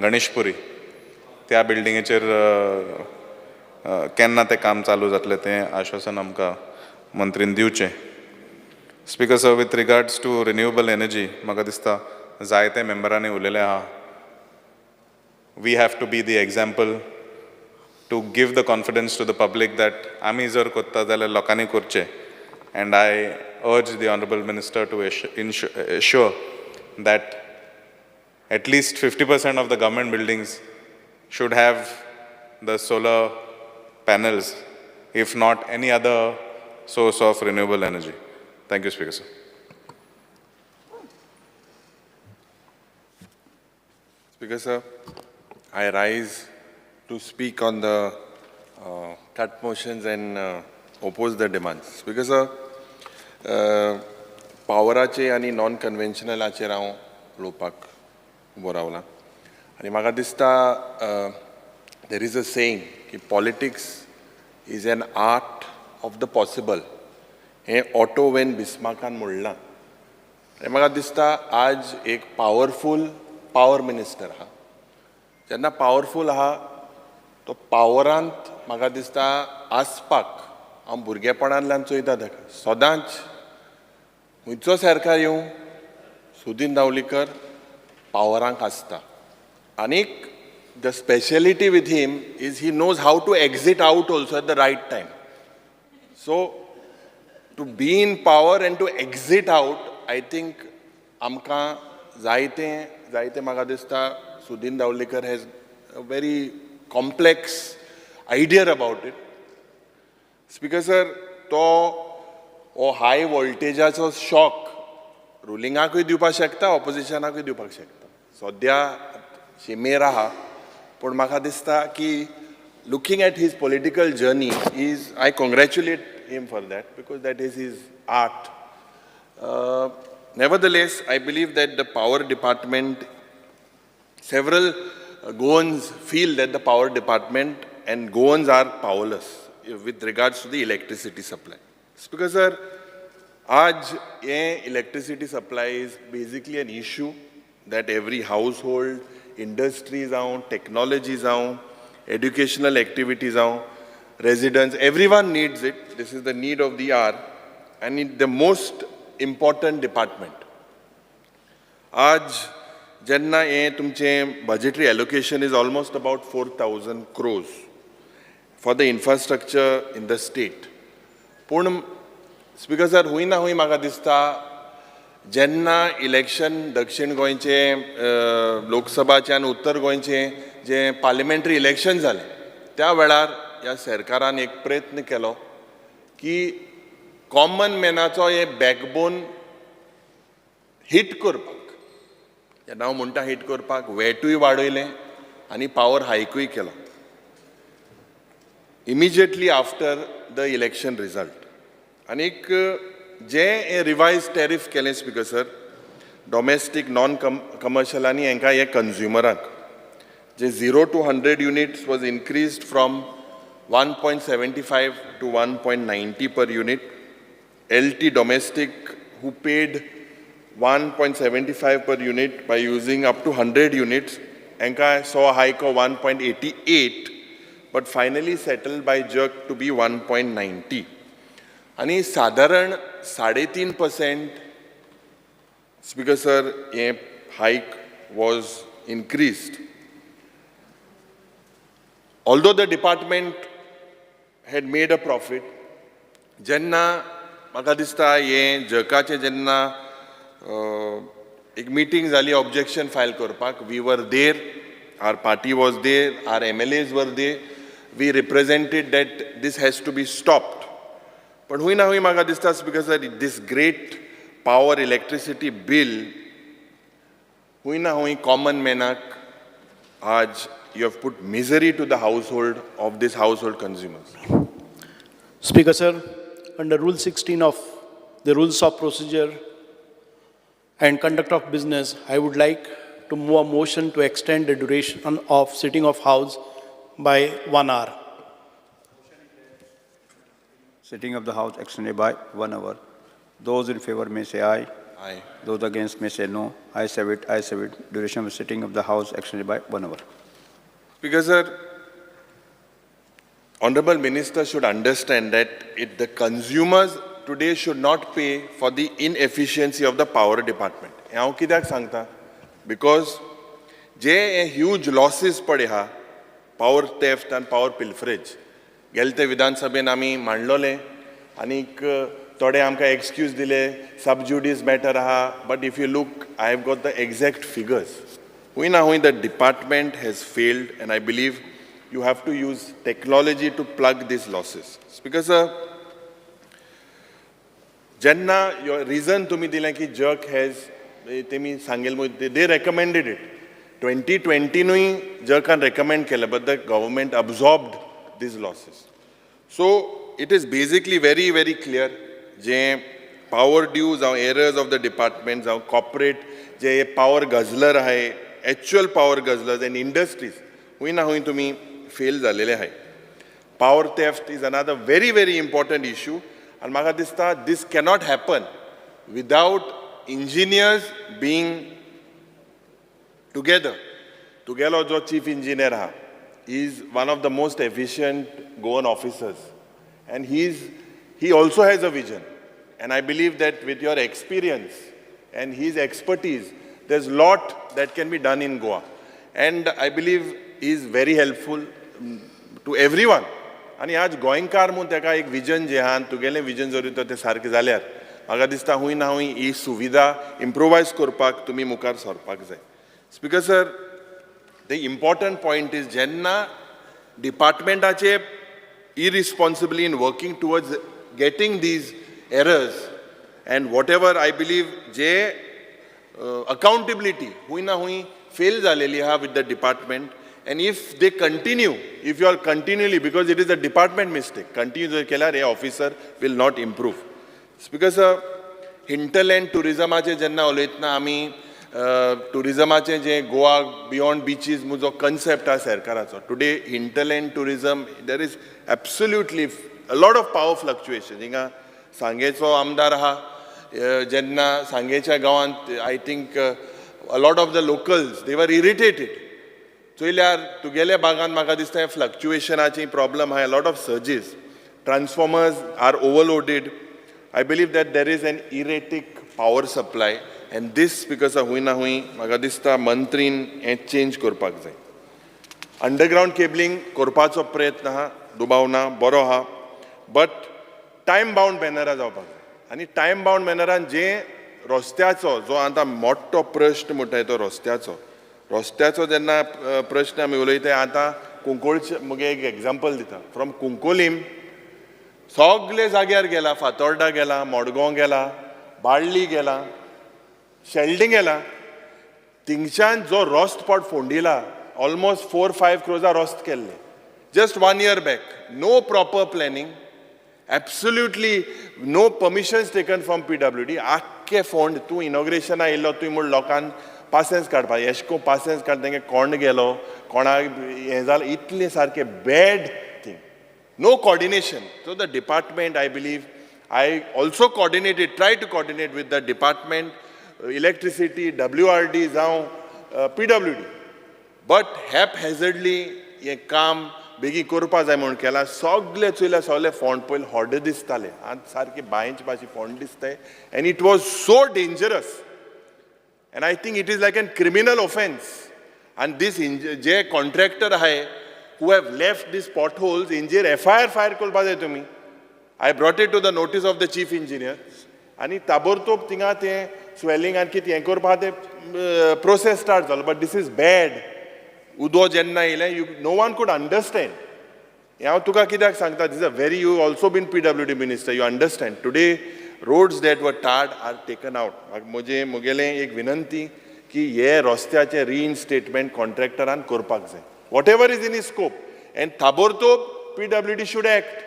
Ganeshpuri. त्या बिल्डिंगेचेर केन्ना तें काम चालू जातलें तें आश्वासन आमकां मंत्रीन दिवचें. Speaker sir, with regards to renewable energy, म्हाका दिसता जायते मेंबरांनी उलयलें आहा. We have to be the example to give the confidence to the public that आमी जर करता जाल्यार लोकांनी करचें. And I urge the honourable minister to assure that at least 50% of the government buildings should have the solar panels, if not any other source of renewable energy. Thank you, Speaker sir. Speaker sir, I rise to speak on the cut motions and oppose the demands. Speaker sir, पावराचे आनी non कन्वेन्शनलाचेर हांव उलोवपाक उबो रावला. आनी म्हाका दिसता देर is a saying की politics is an art of the possible. हें ऑटो वेन बिस्मार्कान म्हणलां. आनी म्हाका दिसता आज एक पावरफूल पावर मिनिस्टर आहा. जेन्ना पावरफूल आहा तो पावरांत म्हाका दिसता आसपाक हांव भुरगेपणांतल्यान चोयता ताका. सदांच खंयचो सरकार येवं, सुदीन धावलीकर पावरांक आसता. आनीक the speciality with him is he knows how to exit out also at the right time. So to be in power and to exit out, I think आमकां जायते म्हाका दिसता Sudin Dhavalikar has a very complex idea about it. Speaker sir, तो हो हाय वोल्टेजाचो shock रुलिंगाकूय दिवपाक शकता, ऑपोजिशनाकूय दिवपाक शकता. सद्या शिमेर आहा, पूण म्हाका दिसता की looking at his political journey is, I congratulate him for that, because that is his art. Nevertheless, I believe that the power department, several Goans feel that the power department and Goans are powerless with regards to the electricity supply. Because sir, आज electricity supply is basically an issue that every household, industries out, technologies out, educational activities out, residents, everyone needs it. This is the need of the hour, and it's the most important department. आज जेन्ना तुमचे budgetary allocation is almost about 4,000 crores for the infrastructure in the state. पूण speaker sir, हुंय ना हुंय म्हाका दिसता जेन्ना election दक्षिण गोंयचे लोकसभाचे आनी उत्तर गोंयचे जे पार्लिमेंटरी इलेक्शन जाले त्या वेळार ह्या सरकारान एक प्रयत्न केलो की कॉमन मॅनाचो हे बॅकबोन हिट करपाक, जेन्ना हांव म्हणटा हिट करपाक, वेटूय वाडयलें आनी पावर हायकूय केलो immediately after the election result. आनीक जे रिवायज टॅरिफ केलें speaker sir, domestic non commercial आनी हांकां हे कंज्युमरांक जे 0 to 100 units was increased from 1.75 to 1.90 per unit. LT domestic who paid 1.75 per unit by using up to 100 units, Enka saw a hike of 1.88, but finally settled by jerk to be 1.90. आणि साधारण 3.5% speaker sir हे hike was increased. Although the department had made a profit, जेन्ना म्हाका दिसता हे जकाचे जेन्ना एक meeting जाली ऑब्जेक्शन फायल करपाक, we were there, our party was there, our MLAs were there, we represented that this has to be stopped. पण हुंय ना हुंय म्हाका दिसता speaker sir, this great power electricity bill हुंय ना हुंय कॉमन मॅनाक आज you have put misery to the household of this household consumers. Speaker sir, under Rule 16 of the Rules of Procedure and Conduct of Business, I would like to move a motion to extend the duration of sitting of House by 1 hour. Sitting of the House extended by 1 hour. Those in favor may say aye. Aye. Those against may say no. I have it. I have it. Duration of sitting of the House extended by 1 hour. Because sir, Honorable Minister should understand that the consumers today should not pay for the inefficiency of the power department. हांव कित्याक सांगता? Because जे huge losses पडे हा power theft and power pilferage, गेले ते विधानसभेन आमी मांडलोले आनीक थोडे आमकां एक्सक्यूज दिले, सब जुडिस मॅटर आहा, but if you look, I have got the exact figures. Huy na huy, the department has failed, and I believe you have to use technology to plug these losses. Because jenna your reason to me dila ki jerk has temi sangel they recommended it 2020 nui jerk can recommend kela, but the government absorbed these losses. So it is basically very very clear je power dues or errors of the departments or corporate je power guzzler hai, actual power guzzlers and industries हुई ना हुई तुम्ही fail झालेले आहे. Power theft is another very very important issue, and म्हाका दिसता this cannot happen without engineers being together. तुगेलो जो chief engineer हा, he is one of the most efficient Goan officers, and he also has a vision, and I believe that with your experience and his expertise, there's a lot that can be done in Goa, and I believe he is very helpful to everyone. आणि आज गोंयकार म्हणून ताका एक vision जे आहा, तुगेलें vision जरी तर तें सारकें जाल्यार म्हाका दिसता हुंय ना हुंय ही सुविधा इम्प्रोवायज करपाक तुमी मुखार सरपाक जाय. Speaker sir, the important point is जेन्ना डिपार्टमेंटाचे irresponsibly in working towards getting these errors, and whatever I believe je accountability हुई ना हुई fail झालेली हा with the department, and if they continue, if you are continually, because it is a department mistake, continue जर केल्यार हे officer will not improve. Because hinterland tourismaचे जेन्ना उलयतना आमी टुरिजमाचे जे गोवा बियॉन्ड बीचीस जो कन्सेप्ट आसा सरकाराचो, today hinterland tourism, there is absolutely a lot of power fluctuation. हिंगा सांगेचो आमदार आहा, जेन्ना सांगेच्या गांवांत I think a lot of the locals, they were irritated. चोयल्यार तुगेल्या भागांत म्हाका दिसता फ्लक्च्युएशनाची प्रॉब्लम आहा, a lot of surges, transformers are overloaded. I believe that there is an erratic power supply, and this because of हुई ना हुई म्हाका दिसता मंत्रीन हें चेंज करपाक जाय. अंडरग्राउंड केबलिंग करपाचो प्रयत्न आहा, दुबाव ना, बरो आहा, बट टायम बाउंड बॅनरां जावपाक जाय. आनी टायम बाउंड मॅनरान जे रस्त्याचो जो आतां मोठो प्रश्न म्हणटाय तो रस्त्याचो जेन्ना प्रश्न आमी उलयताय आतां कुंकोळचे मुगे एक एग्जाम्पल दिता फ्रॉम कुंकोलीम सगळे जाग्यार गेला, फातोर्डा गेला, मडगांव गेला, बाळ्ळी गेला, शेल्डें गेला, थिंगच्यान जो रस्तो पॉट फोंडिला ऑलमोस्ट 4-5 crores रस्तो केल्ले just 1 year back. No proper planning, absolutely no permissions taken from PWD. आख्खे फोंड तूं इनॉग्रेशना येयल्लो तुवें म्हूण लोकांक पासेंस काडपा एशको पासेंस काड तेंगे कोण गेलो कोणाक हें जालें इतलें सारकें bad thing. No coordination. So the department, I believe, I also tried to coordinate with the department, electricity, WRD, PWD. But haphazardly, हे काम बेगी करपा जाय म्हणून केला. सगळे चुयले सगळे फोंड पयले व्हड दिसताले आनी सारके बायंच भाशे फोंड दिसताय. And it was so dangerous. And I think it is like a criminal offense. And this जे contractor ahay, who have left these potholes, इंजेर FIR fire करपा जाय तुमी. I brought it to the notice of the chief engineer. आनी ताबडतोब थिंगा तें swelling आनी कितें हें करपा तें प्रोसेस स्टार्ट जालो. But this is bad. उदो जेन्ना येयलें नो वन कुड अंडरस्टँड. हांव तुका कित्याक सांगता, this is a very, you also been PWD minister, you understand. Today roads that were tarred are taken out. मुगेलें एक विनंती की हे रस्त्याचें रिइन्स्टेटमेंट कॉन्ट्रॅक्टरान करपाक जाय. Whatever is in his scope, and tabortob PWD should act.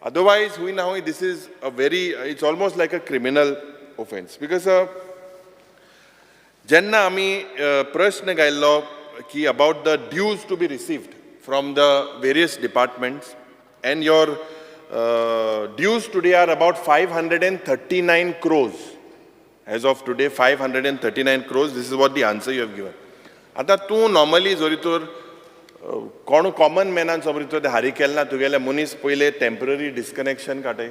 Otherwise, this is a very, it's almost like a criminal offense. Because jenna ami prashna gaillo ki about the dues to be received from the various departments, and your dues today are about 539 crores. As of today, 539 crores. This is what the answer you have given. Ata tu normally zoritor कोण common मॅनान समज ते हारी केलें ना तुगेले मनीस पयले temporary disconnection काटाय,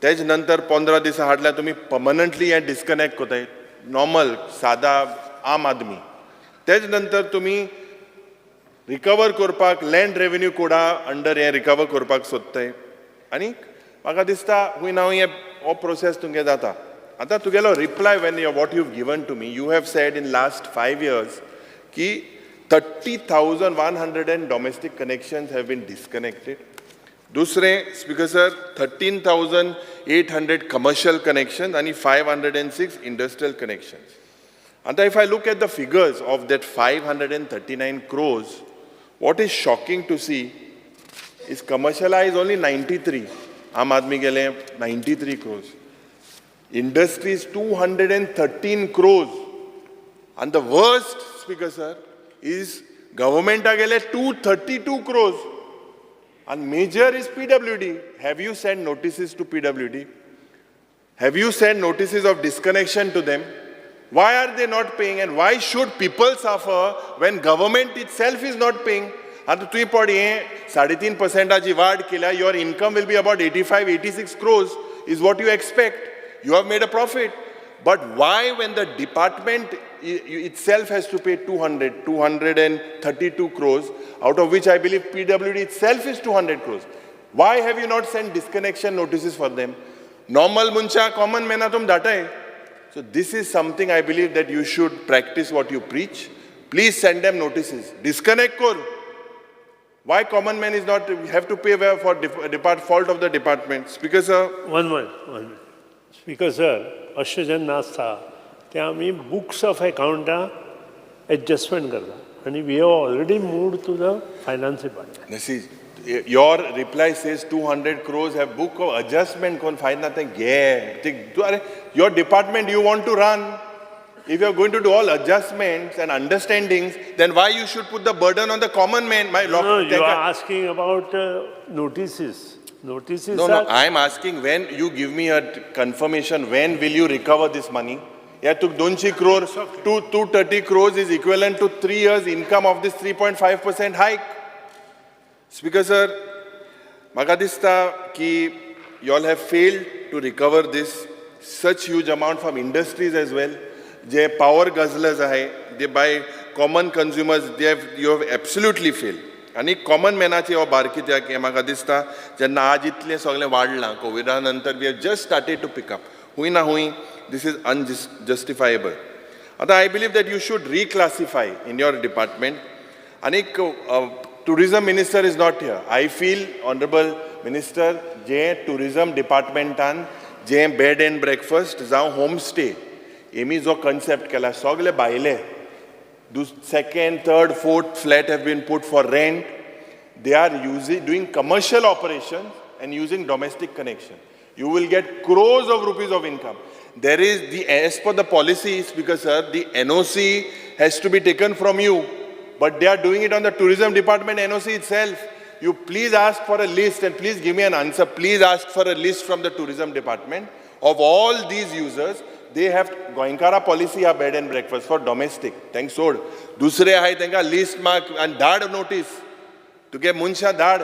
तेज नंतर 15 दीस हाडल्यार तुमी परमनंटली हें डिस्कनेक्ट कोताय, नॉर्मल सादा आम आदमी. तेज नंतर तुमी रिकवर करपाक लँड रेवेन्यू कोडा अंडर हें रिकवर करपाक सोदताय. आनी म्हाका दिसता नाव हें हो प्रोसेस तुमगे जाता. आतां तुगेलो reply when what you given to me, you have said in last 5 years की 30,100 domestic connections have been disconnected. Dusre, Speaker Sir, 13,800 commercial connections and 506 industrial connections. And if I look at the figures of that 539 crores, what is shocking to see is commercialized only 93. Aam Aadmi gele 93 crores. Industries 213 crores. And the worst, Speaker Sir, is government agele 232 crores, and major is PWD. Have you sent notices to PWD? Have you sent notices of disconnection to them? Why are they not paying, and why should people suffer when government itself is not paying? And tu podi 3.5% वाढ केल्या, your income will be about 85-86 crores is what you expect. You have made a profit. But why, when the department itself has to pay 232 crores, out of which I believe PWD itself is 200 crores, why have you not sent disconnection notices for them? Normal muncha, common mena tum data hai. So this is something I believe that you should practice what you preach. Please send them notices. Disconnect kor. Why common man is not, have to pay for fault of the department? Speaker Sir. One minute. Speaker Sir, अशें जेन्ना आसता ते आमी books of अकाउंटा adjustment करता, आनी we have already moved to the finance department. This is, your reply says 200 crores have book of adjustment kon फायदा ते घे. Your department you want to run. If you are going to do all adjustments and understandings, then why you should put the burden on the common man? No, you are asking about notices. Notices No, I am asking, when you give me a confirmation, when will you recover this money? Yeah, took 200 crores, 230 crores is equivalent to 3 years income of this 3.5% hike. Speaker Sir, म्हाका दिसता ki you all have failed to recover this such huge amount from industries as well. जे power guzzlers ahay, they buy common consumers, you have absolutely failed. आनी common मॅनाची हो भार कित्याक हें म्हाका दिसता जेन्ना आज इतलें सगळें वाडलां कोविडा नंतर we have just started to pick up हूंय ना हूंय दीस इज अनजस्टिफायबल. आतां I believe that you should reclassify in your department. आनीक tourism minister is not here. I feel honourable minister जे टुरिझम डिपार्टमेंटान जे बेड एंड ब्रेकफास्ट जावं home stay हेमी जो कन्सेप्ट केला सगळे भायले second, third, fourth flat have been put for rent. They are doing commercial operations and using domestic connection. You will get crores of rupees of income. There is as per the policy, Speaker sir, the NOC has to be taken from you, but they are doing it on the tourism department NOC itself. You please ask for a list and please give me an answer. Please ask for a list from the tourism department of all these users. They have गोंयकारा policy हा bed and breakfast for domestic तांकां सोड. दुसरे आहाय तांकां list mark आनी धाड notice. तुगे मनशां धाड,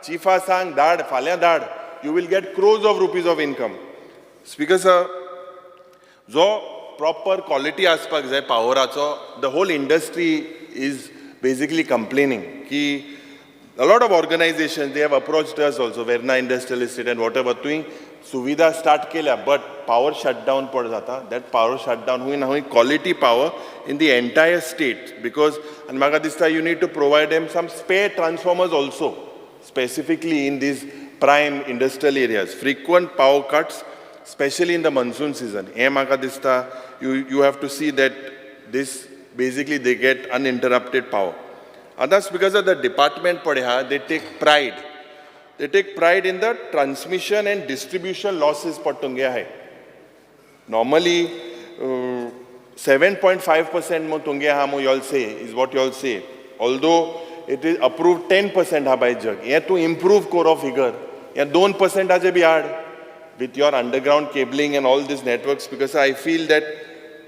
चिफा सांग धाड, फाल्यां धाड. You will get crores of rupees of income. Speaker sir, जो प्रॉपर क्वॉलिटी आसपाक जाय पावराचो, the whole industry is basically complaining की a lot of organizations, they have approached us also, Verna Industrial Estate and whatever, तुवें सुविधा start केल्या, but power shutdown पड जाता. That power shutdown हूंय ना हूंय quality power in the entire state, because and म्हाका दिसता you need to provide them some spare transformers also, specifically in these prime industrial areas. Frequent power cuts, especially in the monsoon season. हे म्हाका दिसता you have to see that this basically they get uninterrupted power. And that's because of the department they take pride. They take pride in the transmission and distribution losses. Normally, 7.5% you all say is what you all say. Although it is approved 10% by jug. You have to improve core figure. You 2% aaj bhi add with your underground cabling and all these networks, because I feel that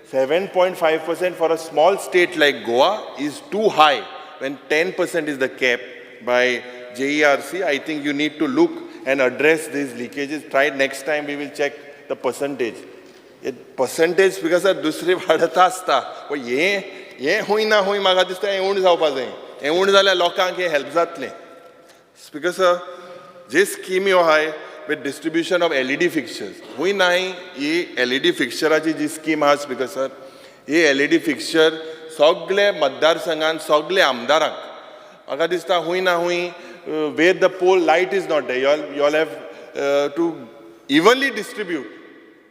7.5% for a small state like Goa is too high. When 10% is the cap by JERC, I think you need to look and address these leakages. Try next time, we will check the percentage. Percentage because दुसरी वाडत आसता. पण हे हुंय ना हुंय म्हाका दिसता हें उण जावपा जाय. हें उण जाल्यार लोकांक हें हेल्प जातलें. Because जे स्कीम ह्यो आहाय with distribution of LED fixtures. हुंय नाही ही LED fixtureची जी स्कीम आहा स्पीकर सर, ही LED fixture सगळे मतदारसंघान सगळे आमदारांक म्हाका दिसता हूंय ना हूंय where the pole light is not there, you all have to evenly distribute.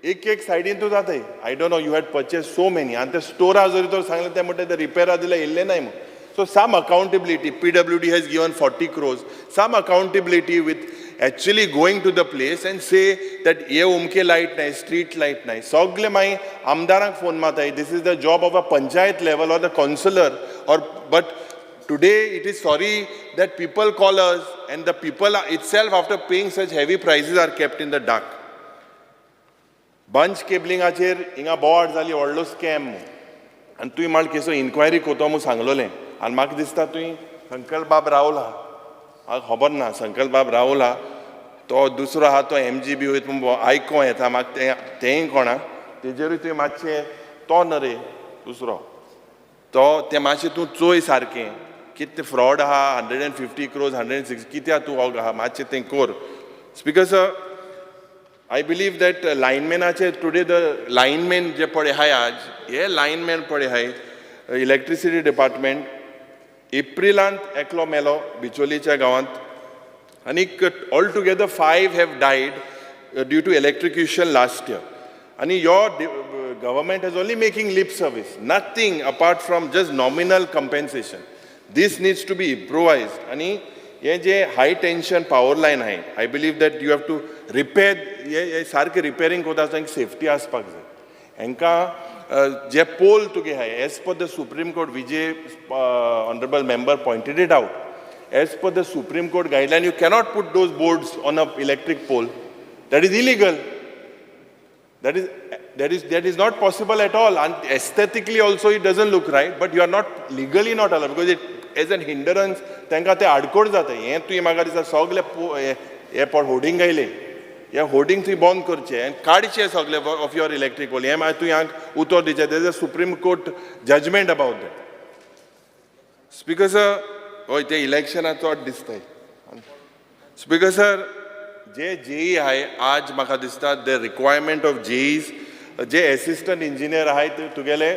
एक सायडीन तूं जाताय. I don't know, you had purchased so many. आणि ते स्टोरा जरी तर सांगलें ते म्हणटा ते रिपेरा दिल्या येयल्ले नाही म्हणून. So some accountability, PWD has given 40 crores. Some accountability with actually going to the place and say that ye umke light nahi, street light nahi. Sagle mai amdarank phone matai. This is the job of a panchayat level or the councillor. But today it is sorry that people call us and the people itself after paying such heavy prices are kept in the dark. Bunch cabling acher inga board zali odlo scam. And tui mal keso inquiry koto mu sanglole. And म्हाका दिसता तुवें संकल्प बाब रावल आहा. म्हाका खबर ना संकल्प बाब रावल आहा. तो दुसरो आहा तो MGB वयत म्हूण आयको येता. म्हाका तेंय कोणा तेजेरूय तुवें मातशें तो न रे दुसरो तो तें मातशें तूं चोय सारकें. कितें फ्रॉड आहा 150 crores 160 कित्याक तूं हो आहा मातशें तें core. Speaker sir, I believe that lineman today the linemen जे पडे आहाय आज हे linemen पडे आहाय इलेक्ट्रिसिटी डिपार्टमेंट एप्रिलांत एकलो मेलो बिचोलीच्या गांवांत आनीक all together 5 have died due to electrocution last year. And your government is only making lip service, nothing apart from just nominal compensation. This needs to be improvised. And ये high tension power line hai, I believe that you have to repair, ये सारखे repairing कोता सांग safety आसपाक जाय. हेंका जे pole तुगे हाय, as per the Supreme Court, Vijay, honorable member pointed it out. As per the Supreme Court guideline, you cannot put those boards on an electric pole. That is illegal. That is not possible at all. And aesthetically also it doesn't look right, but you are not legally not allowed because it as an hindrance, तांकां ते आडकोड जाता. हें तुवें म्हाका दिसता सगळे हे पड होर्डिंग गायले. हे होर्डिंग तुवें बंद करचें आनी काडचें सगळे ऑफ युअर इलेक्ट्रीक पोल. हें मागीर तुवें हांगा उतर दिवचें. There is a supreme court judgement about that. Speaker sir, हय ते इलेक्शनात चड दिसताय स्पीकर सर जे जेई आहे आज म्हाका दिसता द रिक्वायरमेंट ऑफ जेईज जे असिस्टंट इंजिनियर आहाय तुगेले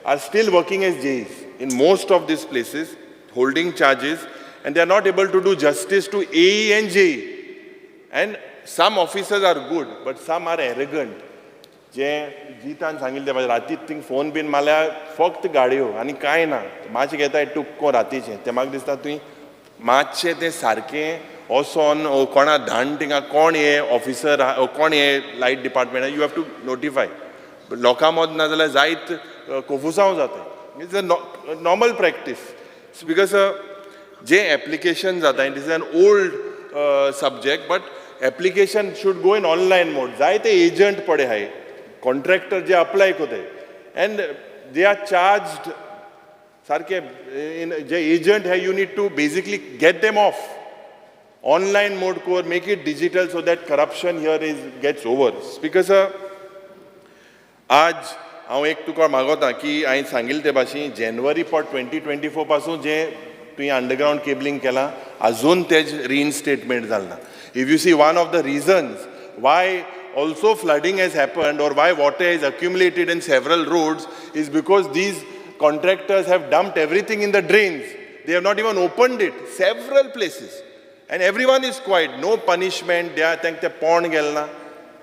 are still working as JEs in most of this places holding charges and they are not able to do justice to AE and JE. And some officers are good, but some are arrogant. जे जितान सांगिल्लें म्हाजे राती thing phone bin मारल्यार फक्त गाडयो आनी कांय ना मातशें घेताय टुक्को रातीचें तें म्हाका दिसता तुवें मातशें तें सारकें वोसोन कोणा धाडून थिंगा कोण हे ऑफिसर कोण हे light department you have to notify लोकां मद ना जाल्यार जायत कोफुसांव जाताय it's a normal practice because जे एप्लिकेशन जाता it is an old subject but application should go in online mode जाय ते एजंट पडे हाय कॉन्ट्रॅक्टर जे अप्लाय कोताय एंड दे आर चार्ज्ड सारके इन जे एजंट हे you need to basically get them off online mode कोर make it digital so that corruption here is gets over because आज हांव एक तुका मागोता की हांवें सांगिल्लें ते भाशेन जानेवारी 2024 पासून जे तुवें अंडरग्रावंड केबलिंग केलां आजून तेज रिइनस्टेटमेंट जालें ना if you see one of the reasons why also flooding has happened or why water is accumulated in several roads is because these contractors have dumped everything in the drains. They have not even opened it, several places. And everyone is quiet, no punishment, they are think they pond gelna.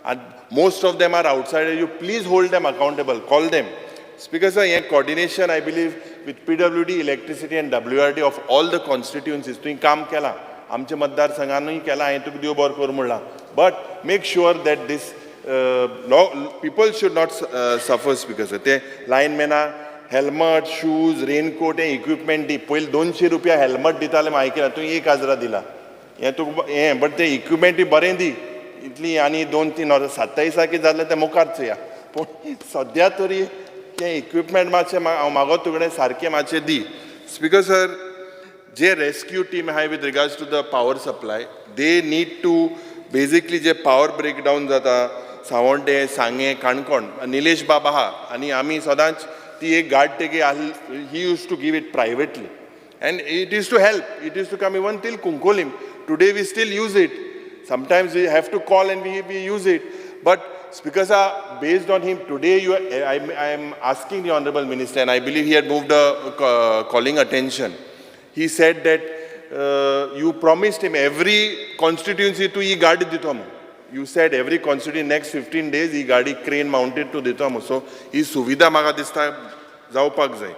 And most of them are outside. You please hold them accountable, call them. Speaker sir, coordination I believe with PWD, electricity and WRD of all the constituencies. तुवें काम केलां आमच्या मतदारसंघानूय केलां हांवें तुका देव बरो कर म्हणलां but make sure that these people should not suffer speaker sir ते लायनमॅना हेल्मट शूज रेनकोट हे इक्विपमेंट दी पयलीं 200 रुपया हेल्मट दिताले हांवें केलां तुवें 1000 दिला हें तुका हें बट तें इक्विपमेंटूय बरें दी इतली आनी 2-3 वर्सां 27 कितें जालें तें मुखार चोया पूण सद्या तरी तें इक्विपमेंट मातशें हांव मागोता तुगेलें सारकें मातशें दी स्पीकर सर जे रेस्क्यू टीम आहाय with regards to the power supply they need to basically जे पावर ब्रेकडावन जाता सावंडे सांगे काणकोण निलेश बाब आहा आनी आमी सदांच ती एक गार्ड तेगे he use to give it privately and it is to help it is to come even till Cuncolim today we still use it sometimes we have to call and we use it but speakers are based on him today I am asking the honorable minister and I believe he had moved a calling attention. He said that you promised him every constituency to e gaadi dito mo. You said every constituency next 15 days e gaadi crane mounted to dito mo. So he suvidha maga dista जावपाक जाय.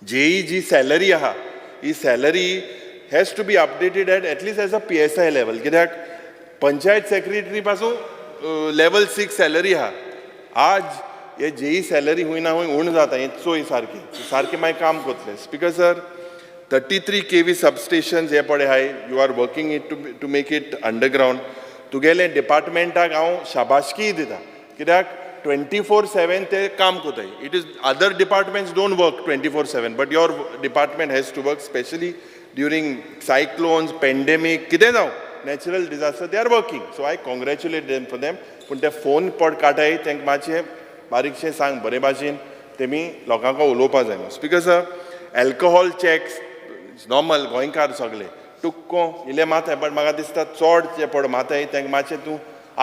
JE G salary aha, e salary has to be updated at least as a PSI level. कित्याक panchayat secretary पासून level 6 salary आहा आज हे JEE salary हुई ना हुई उण जाता हें चोय सारकें मागीर काम कोतले स्पीकर सर 33 kV सबस्टेशन्स हे पडे आहाय you are working it to make it underground तुगेले डिपार्टमेंटाक हांव शाबासकी दिता कित्याक 24/7 ते काम कोताय it is other departments don't work 24/7 but your department has to work specially during cyclones pandemic कितें जावं natural disaster they are working so I congratulate them for them पूण ते फोन पड काटाय तांकां मातशें बारीकशें सांग बरे भाशेन तेमी लोकांक उलोवपा जाय speaker sir alcohol checks normal गोंयकार सगळे टुक्को इल्ले माताय बट म्हाका दिसता चड जे पड माताय तांकां मातशें तूं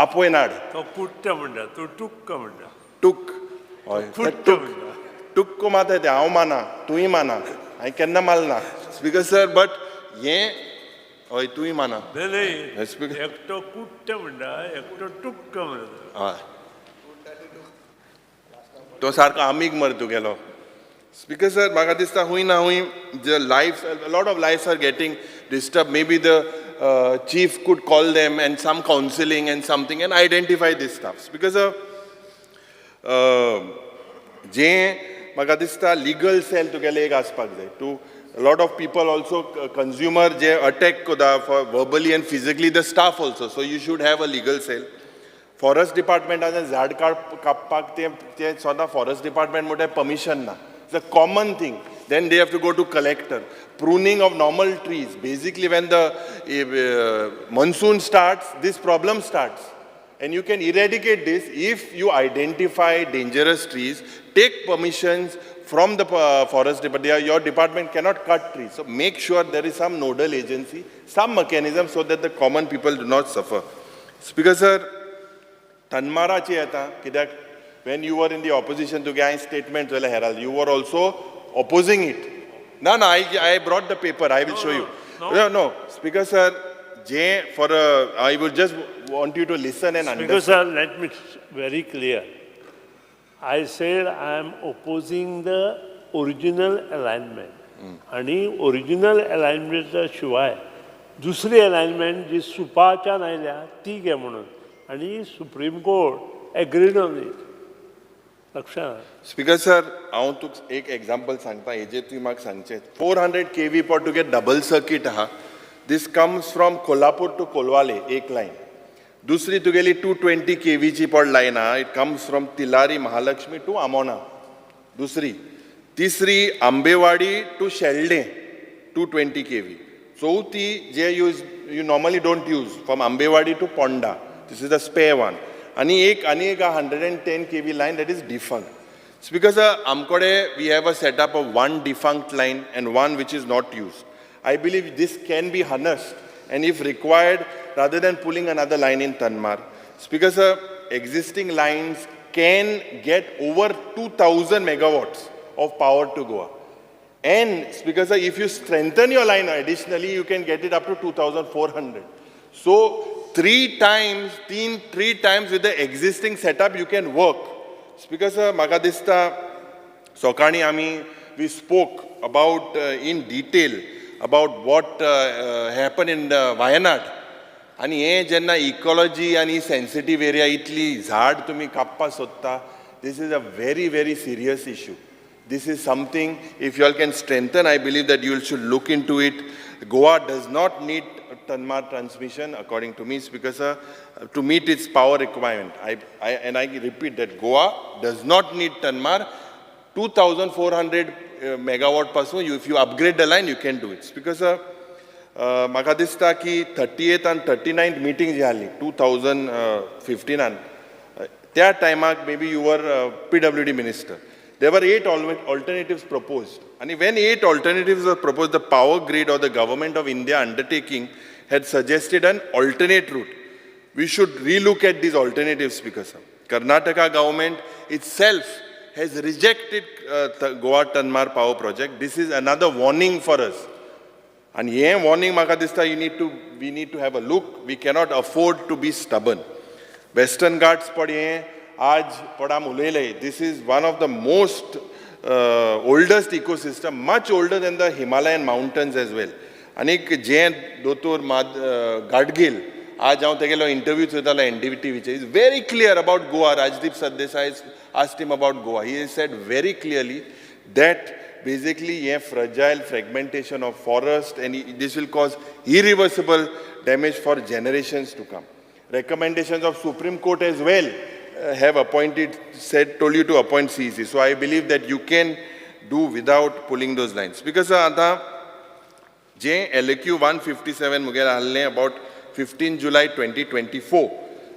आपोय नाड तो कुट्ट म्हणटा तूं टुक्क म्हणटा टूक हय टुक्को माताय ते हांव माना तूंय माना हांवें केन्ना मारना स्पीकर सर बट हें हय तूंय माना एकटो कुट्ट म्हणटा एकटो टुक्क म्हणटा हय तो सारको आमीक मर तुगेलो स्पीकर सर म्हाका दिसता हुंय ना हुंय the life lot of lifes are getting disturb may be the chief could call them and some counselling and something and identify these staff speaker sir जें म्हाका दिसता लिगल सेल तुगेले एक आसपाक जाय to a lot of people also consumer je attack koda for verbally and physically the staff also so you should have a legal cell forest department as झाड कापपाक ते soda forest department मोठे permission na it's a common thing then they have to go to collector pruning of normal trees basically when the monsoon starts this problem starts and you can eradicate this if you identify dangerous trees take permissions from the forest department. Your department cannot cut trees. So make sure there is some nodal agency, some mechanism so that the common people do not suffer. Speaker sir, Tanmarachi yeta, kidak when you were in the opposition to gain statement Herald, you were also opposing it. No, I brought the paper. I will show you. No. Speaker sir, I would just want you to listen and understand. Speaker sir, let me very clear. I said I am opposing the original alignment. आणि original अलाइनमेंटा शिवाय दुसरी alignment जी सुपाच्या नायल्या ती घे म्हणून आणि supreme court agreed on it लक्षात. Speaker sir हांव तुका एक एग्जांपल सांगता हेजेर तुवें म्हाका सांगचें 400 kV per to get double circuit आहा. This comes from Kolhapur to Colvale एक लायन. दुसरी तुगेली 220 kV ची पड लायन आहा. It comes from Tillari Mahalakshmi to Amona. दुसरी तिसरी आंबेवाडी टू शेल्डे 220 kV. चौथी जे you normally don't use from Ambewadi to Ponda. This is the spare one. आणि एक 110 kV line that is defunct. It's because amkode we have a setup of one defunct line and one which is not used. I believe this can be harnessed and if required rather than pulling another line in Tanmar. It's because existing lines can get over 2000 megawatts of power to Goa. And because if you strengthen your line additionally, you can get it up to 2,400. So three times with the existing setup, you can work. Because Magadista, Sokani we spoke about in detail about what happened in Wayanad. And हे जेन्ना ecology and sensitive area itli झाड तुम्ही कापपा सोदता, this is a very, very serious issue. This is something, if you all can strengthen, I believe that you should look into it. Goa does not need Tanmar transmission, according to me, because to meet its power requirement. I repeat that Goa does not need Tanmar. 2,400 megawatt person, if you upgrade the line, you can do it. Because म्हाका दिसता की 38th and 39th meeting जी जाली 2015 and त्या टायमाक maybe you were PWD minister. There were 8 alternatives proposed. And when 8 alternatives were proposed, the power grid or the government of India undertaking had suggested an alternate route. We should relook at these alternatives because Karnataka government itself has rejected Goa Tanmar power project. This is another warning for us. And yeah, warning Makadista, we need to have a look. We cannot afford to be stubborn. Western Ghats padhe आज पडाम उलयले. This is one of the most oldest ecosystem, much older than the Himalayan mountains as well. Anik Jain Dr. Gadgil, आज हांव तेगेलो interview चोयतालो NDTV चे. Is very clear about Goa. Rajdeep Sardesai asked him about Goa. He said very clearly that basically fragile fragmentation of forest and this will cause irreversible damage for generations to come. Recommendations of Supreme Court as well have told you to appoint CEC. So I believe that you can do without pulling those lines. Because आता जे LQ 157 Munger हालने about 15 July 2024.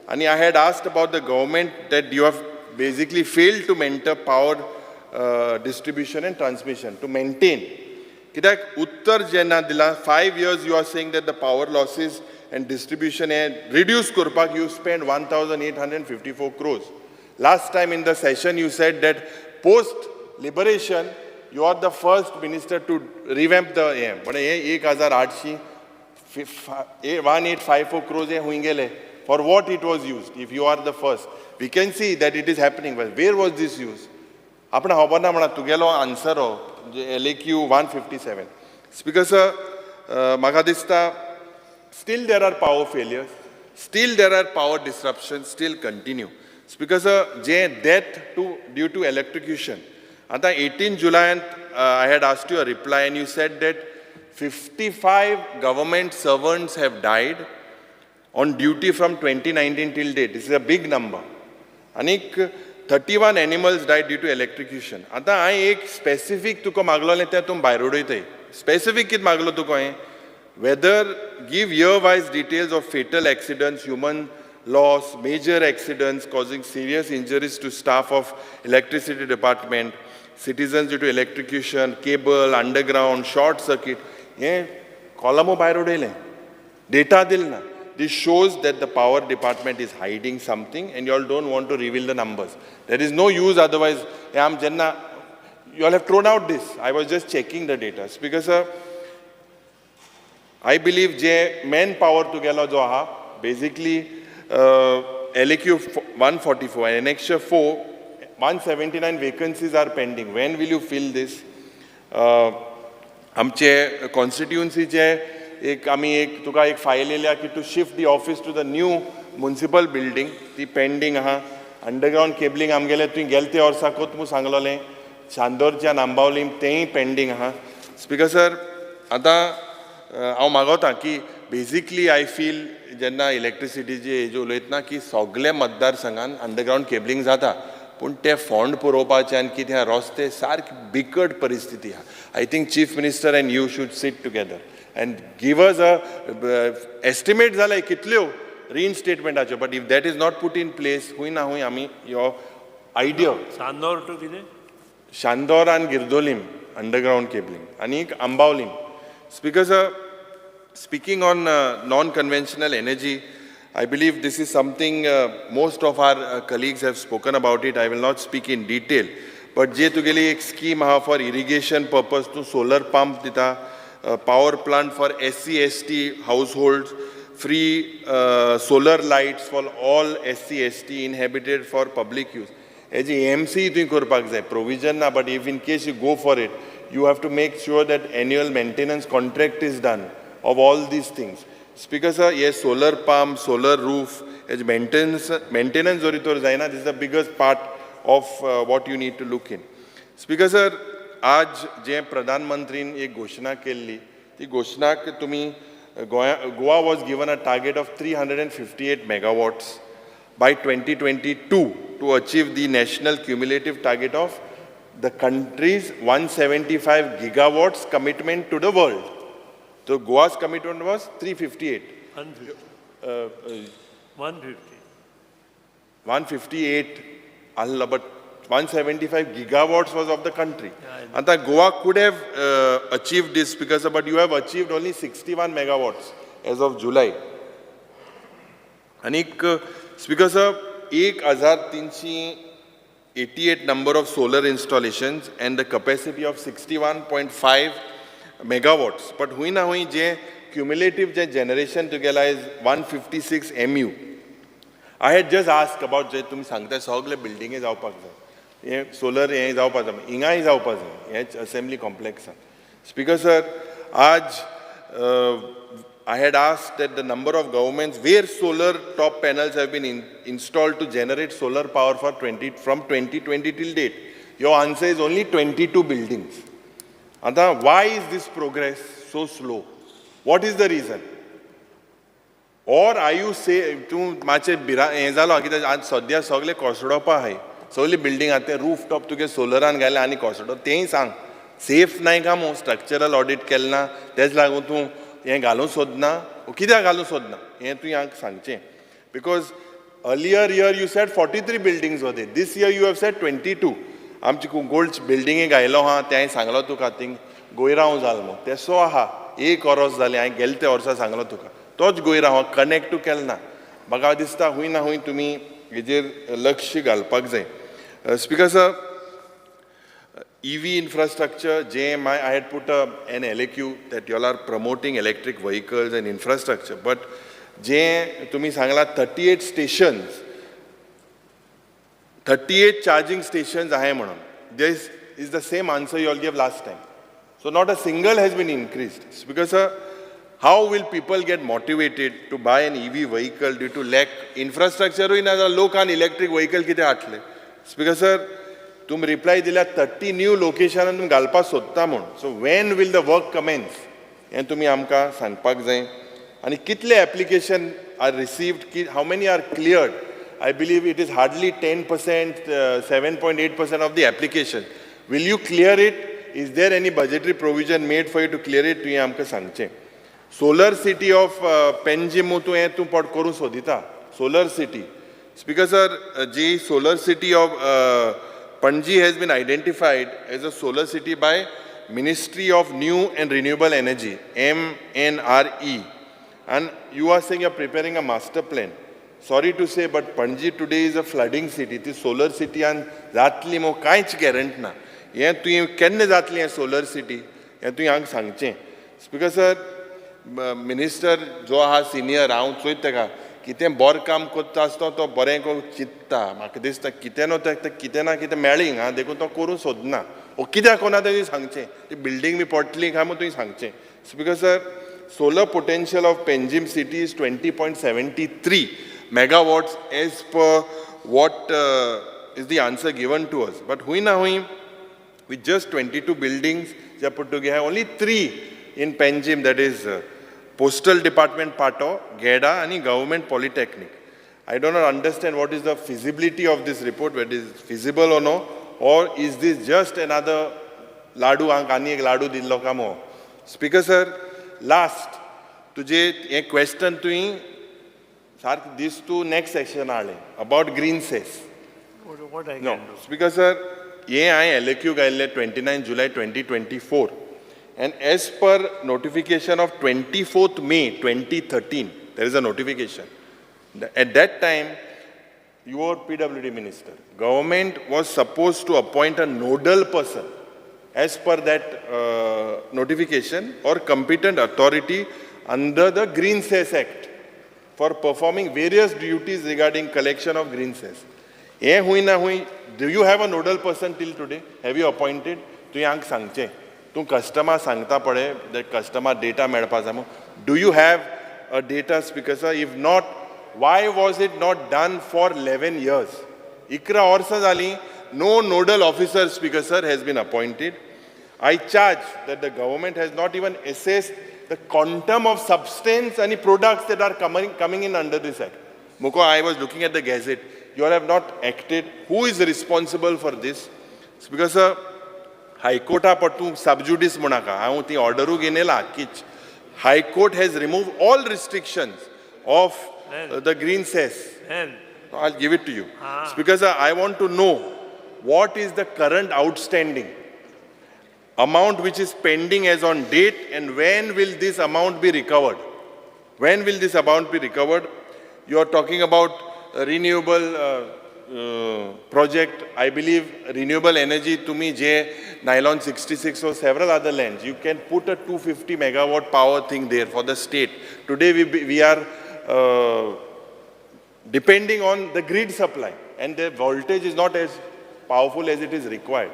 And I had asked about the government that you have basically failed to maintain power distribution and transmission, to maintain. Kidak Uttar Jena dila 5 years you are saying that the power losses and distribution and reduce Kurpak, you spent 1,854 crores. Last time in the session, you said that post-liberation, you are the first minister to revamp the AM. But 1,854 crores, for what it was used, if you are the first. We can see that it is happening, but where was this used? Apna hobana mana tugelo answer LAQ 157. Because Magadista, still there are power failures, still there are power disruptions, still continue. It's because death due to electrocution. On 18 July, I had asked you a reply and you said that 55 government servants have died on duty from 2019 till date. This is a big number. Anik 31 animals died due to electrocution. आता I एक specific तुको मागलो ले तुम बायरोडो इथे. Specific कित मागलो तुको है. Whether give year-wise details of fatal accidents, human loss, major accidents causing serious injuries to staff of electricity department, citizens due to electrocution, cable, underground, short circuit. He column भायर उडयलें. Data दिलना. This shows that the power department is hiding something and you all don't want to reveal the numbers. There is no use otherwise. You all have thrown out this. I was just checking the data. Because I believe जे manpower to गेलो जो आहा, basically LAQ 144 and Annexure 4, 179 vacancies are pending. When will you fill this? आमचे constituencyचे एक आमी एक तुका एक file येयल्या की to shift the office to the new municipal building ती पेंडींग आहा अंडरग्राउंड केबलिंग आमगेले तुवें गेले ते वर्साकूच मू सांगलोलें चांदोरच्या नांबावलीम तेंय पेंडींग आहा स्पीकर सर आतां हांव मागोता की बेजिकली आय फील जेन्ना इलेक्ट्रिसिटीची हेजी उलयतना की सगल्या मतदारसंघान अंडरग्राउंड केबलिंग जाता पूण ते फंड पुरोवपाचे आनी कितें रस्ते सारकी बिकट परिस्थिती आहा I think chief minister end you should seat together and give us a estimate zalay kitleo reinstatemenटाच्यो but if that is not put in place हुई ना हुई आमी your idea Sandor to kide Shandor and Girdolim underground cabling आणि Ambaulim speakers speaking on non-conventional energy I believe this is something most of our colleagues have spoken about it I will not speak in detail but जे तुगेली एक scheme हा for irrigation purpose to solar pump दिता power plant for SC/ST households, free solar lights for all SC/ST inhabited for public use. As AMC तुवें करपाक जाय provision ना but if in case you go for it, you have to make sure that annual maintenance contract is done of all these things. Speaker sir, yes, solar pump, solar roof, as maintenance zoritor जायना, this is the biggest part of what you need to look in. Speaker sir, आज जे प्रधानमंत्रीन एक घोषणा केल्ली ती घोषणाक तुमी Goa was given a target of 358 megawatts by 2022 to achieve the national cumulative target of the country's 175 gigawatts commitment to the world. So Goa's commitment was 358. 158. Allah, but 175 gigawatts was of the country. And that Goa could have achieved this because, but you have achieved only 61 megawatts as of July. And speaker sir, 1,388 number of solar installations and the capacity of 61.5 megawatts. But hui na hui je cumulative je generation together is 156 MU. I had just asked about je tumi sangta sogle building is जावपाक जाय. Solar हें जावपाक जाय हिंगाय जावपाक जाय हेच assembly कॉम्प्लेक्सान speaker sir आज I had asked that the number of governments where solar top panels have been installed to generate solar power for from 2020 till date. Your answer is only 22 buildings. Ata, why is this progress so slow? What is the reason? Or are you say तूं मातशें हें जालो कित्याक आज सद्या सगळे कोसडोवपा आहाय सगळी बिल्डींग आतां ते रूफ टॉप तुगे सोलरान घाले आनी कोसडो तेंय सांग सेफ नाय काय मो स्ट्रक्चरल ऑडिट केलें ना तेच लागून तूं हें घालूंक सोदना कित्याक घालूंक सोदना हें तुवें हांव सांगचें because earlier year you said 43 buildings were there this year you have said 22 आमची गोल्ड बिल्डिंगे घायलो आहा ते हांवें सांगलो तुका थिंग गोयरांव जाल मो तेसो आहा एक वर्स जालें हांवें गेले ते वर्सा सांगलो तुका तोच गोयरांव कनेक्ट केलो ना म्हाका दिसता हूंय ना हूंय तुमी हेजेर लक्ष घालपाक जाय speaker sir EV infrastructure, JMI, I had put an LAQ that you all are promoting electric vehicles and infrastructure, but तुम्ही सांगला 38 stations, 38 charging stations आहे म्हणून. This is the same answer you all gave last time. So not a single has been increased. Because how will people get motivated to buy an EV vehicle due to lack infrastructure? लोक आनी electric vehicle कितें हाडले? Because sir, तुम reply दिल्या 30 new लोकेशनां तुमी घालपाक सोदता म्हूण so when will the work commence हें तुमी आमकां सांगपाक जाय आनी कितले एप्लिकेशन आर रिसिव्ड की how many are cleared I believe it is hardly 10%, 7.8% of the application will you clear it is there any budgetary provision made for you to clear it तुवें आमकां सांगचें सोलर सिटी ऑफ पेनजिमू तूं हें तूं पट करूं सोदिता सोलर सिटी स्पीकर सर जी solar city of Panji has been identified as a solar city by Ministry of New and Renewable Energy, MNRE. And you are saying you are preparing a master plan. Sorry to say, but Panji today is a flooding city. It is solar city and zatli mo kainch guarantee na. Ye tuyi kenne zatli hai solar city. Ye tuyi ang sangche. Because minister जो हा senior हांव चोयता का कितें बरें काम करता आसता तो बरें को चित्ता म्हाका दिसता कितें न्हू तें कितें ना कितें मेळ्ळीं हां देखून तो करूं सोदना ओ कित्याक कोना तें सांगचें ती बिल्डींग बी पडटली काय म्हूण तुवें सांगचें because solar potential of Panjim city is 20.73 megawatts as per what is the answer given to us. But hui na hui, with just 22 buildings they are put together, only 3 in Panjim, that is Postal Department Pato, GEDA and Government Polytechnic. I do not understand what is the feasibility of this report, whether it is feasible or no, or is this just another ladu ani ek ladu dillo kamo. Speaker sir, last tujhe a question to sir, this to next section aale about green cess. What I No, can do? Speaker sir, ye I LQ gaile 29 July 2024, and as per notification of 24th May 2013, there is a notification. At that time, you were PWD minister. Government was supposed to appoint a nodal person as per that notification or competent authority under the Green Cess Act for performing various duties regarding collection of green cess. Do you have a nodal person till today? Have you appointed? Tu yank sangche. Tu customer sangta pade that customer data medpa jamo. Do you have a data, Speaker sir? If not, why was it not done for 11 years? Ikra orsa jali, no nodal officer, Speaker sir, has been appointed. I charge that the government has not even assessed the quantum of substance and products that are coming in under this act. Muko, I was looking at the gazette. You all have not acted. Who is responsible for this? Speaker sir, High Court patu subjudice munaka. I want the order genela kich. High Court has removed all restrictions of the green cess. I'll give it to you. Speaker sir, I want to know what is the current outstanding amount which is pending as on date, and when will this amount be recovered? When will this amount be recovered? You are talking about a renewable project. I believe renewable energy to me, J, Nylon 66 or several other lands. You can put a 250 megawatt power thing there for the state. Today we are depending on the grid supply, and the voltage is not as powerful as it is required.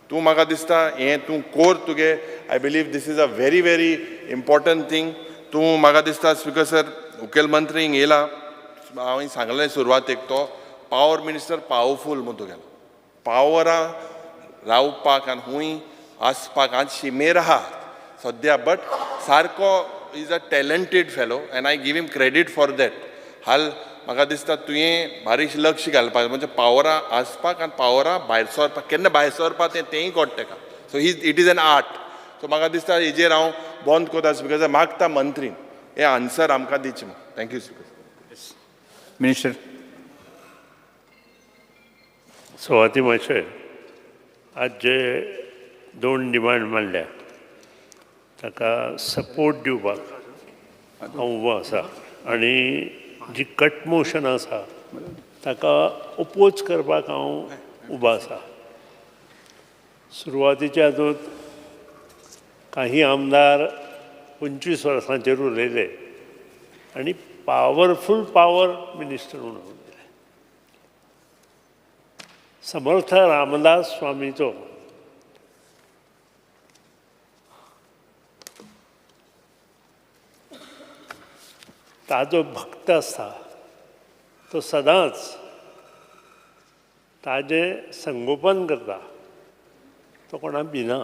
Tu maga dista tu core tuge. I believe this is a very, very important thing. Tu maga dista, Speaker sir, Ukel Mantri ngela hawen sanglay survat ek to power minister powerful mutu gela. Power Rao Pak and hui aspak and shimeraha sadya, but Sarko is a talented fellow and I give him credit for that. Hal म्हाका दिसता तुवें बारीक लक्ष घालपाक म्हणजे पावरा आसपाक आनी पावरा भायर सरपाक केन्ना भायर सरपाक तेंय कळटा ताका. So it is an art. So म्हाका दिसता हेजेर हांव बंद कोता बिकॉज मागता मंत्रीन हे आन्सर आमकां दिवचे म्हणून. Thank you speaker. मिनिस्टर. सुवाती मातशें आज जे 2 डिमांड मांडल्या ताका सपोर्ट दिवपाक हांव उबो आसा, आनी जी कट मोशन आसा ताका ओपोज करपाक हांव उबो आसा. सुरवातीच्या हातूंत काही आमदार 25 वर्सांचेर उलयले आनी पावरफूल पावर मिनिस्टर म्हणून उलयले. समर्थ रामदास स्वामीचो ताजो भक्त आसता तो सदांच ताजे संगोपन करता, तो कोणाक भिना.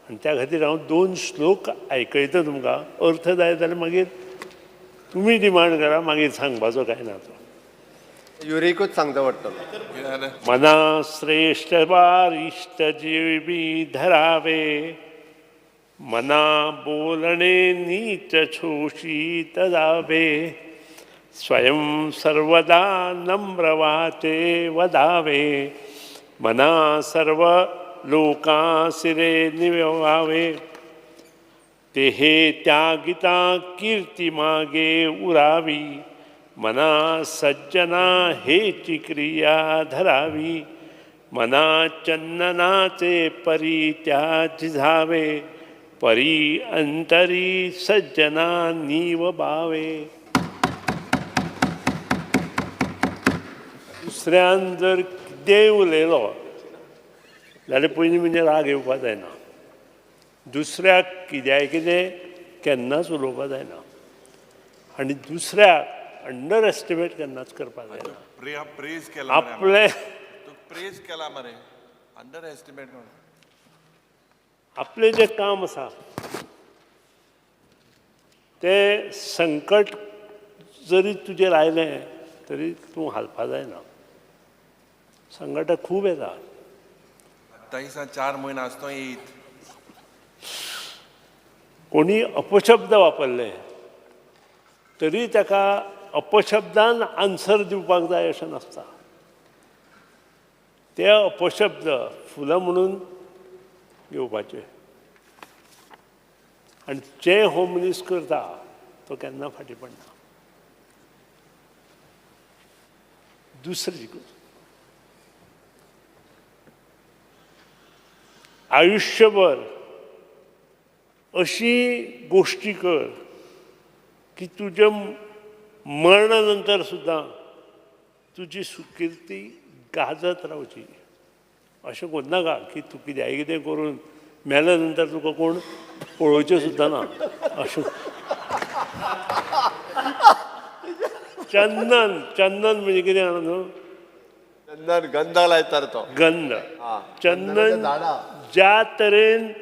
आनी त्या खातीर हांव 2 श्लोक आयकयता तुमकां. अर्थ जाय जाल्यार मागीर तुमी डिमांड करा, मागीर सांगपाचो कांय ना तो. युरिकूच सांगता पडटलो. मना श्रेष्ठ बारिष्ट जीवी धरावे, मना बोलणे नीच शोषित जावे, स्वयं सर्वदा नम्र वाचे वदावे, मना सर्व लोकां सिरे निव्हावे तेहे त्यागिता कीर्ती मागे उरावी मना सज्जना हेची क्रिया धरावी मना चंदनाचे परी त्या झिजावे परी अंतरी सज्जना नीव बावे. दुसऱ्यान जर कितेंय उलयलो जाल्यार पयलीं म्हणजे राग येवपा जायना. दुसऱ्याक कित्याय कितें केन्नाच उलोवपा जायना आनी दुसऱ्याक अंडर एस्टिमेट केन्नाच करपाक जायना. प्रेज केला आपले प्रेज केला मरे अंडर एस्टिमेट आपलें जें काम आसा तें संकट जरी तुजेर आयलें तरी तूं हालपा जायना. संकटां खूब येता. 4 म्हयने आसतो येत. कोणी अपशब्द वापरले तरी ताका अपशब्दान आन्सर दिवपाक जाय अशें नासता. ते अपशब्द फुलां म्हणून घेवपाचे आनी जे होम मनीस करता तो केन्ना फाटीं पडना. दुसरी आयुष्यभर अशी गोष्टी कर की तुज्या मरणा नंतर सुद्दां तुजी सुकिर्ती गाजत रावची. अशें कोन्नाका की तूं कित्याय कितें करून मेल्या नंतर तुका कोण पळोवचें सुद्दां ना अशें. चंदन चंदन म्हणजे कितें जाणा न्हू. चंदन गंध लायतात तो. गंध चंदन ज्या तरेन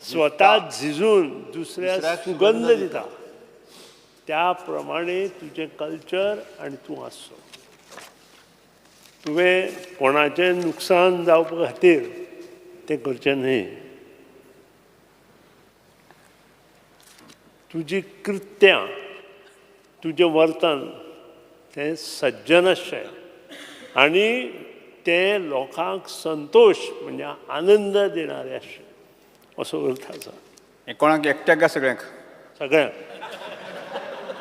स्वता झिजून दुसऱ्या सुगंध दिता त्या प्रमाणे तुजें कल्चर आनी तूं आसचो. तुवें कोणाचें नुकसान जावपा खातीर तें करचें न्हय. तुजी कृत्यां तुजें वर्तन तें सज्जनशें आनी तें लोकांक संतोष म्हणजे आनंद देणारें आसचें असो अर्थ आसा. हें कोणाक एकट्याक काय सगळ्यांक? सगळ्यांक.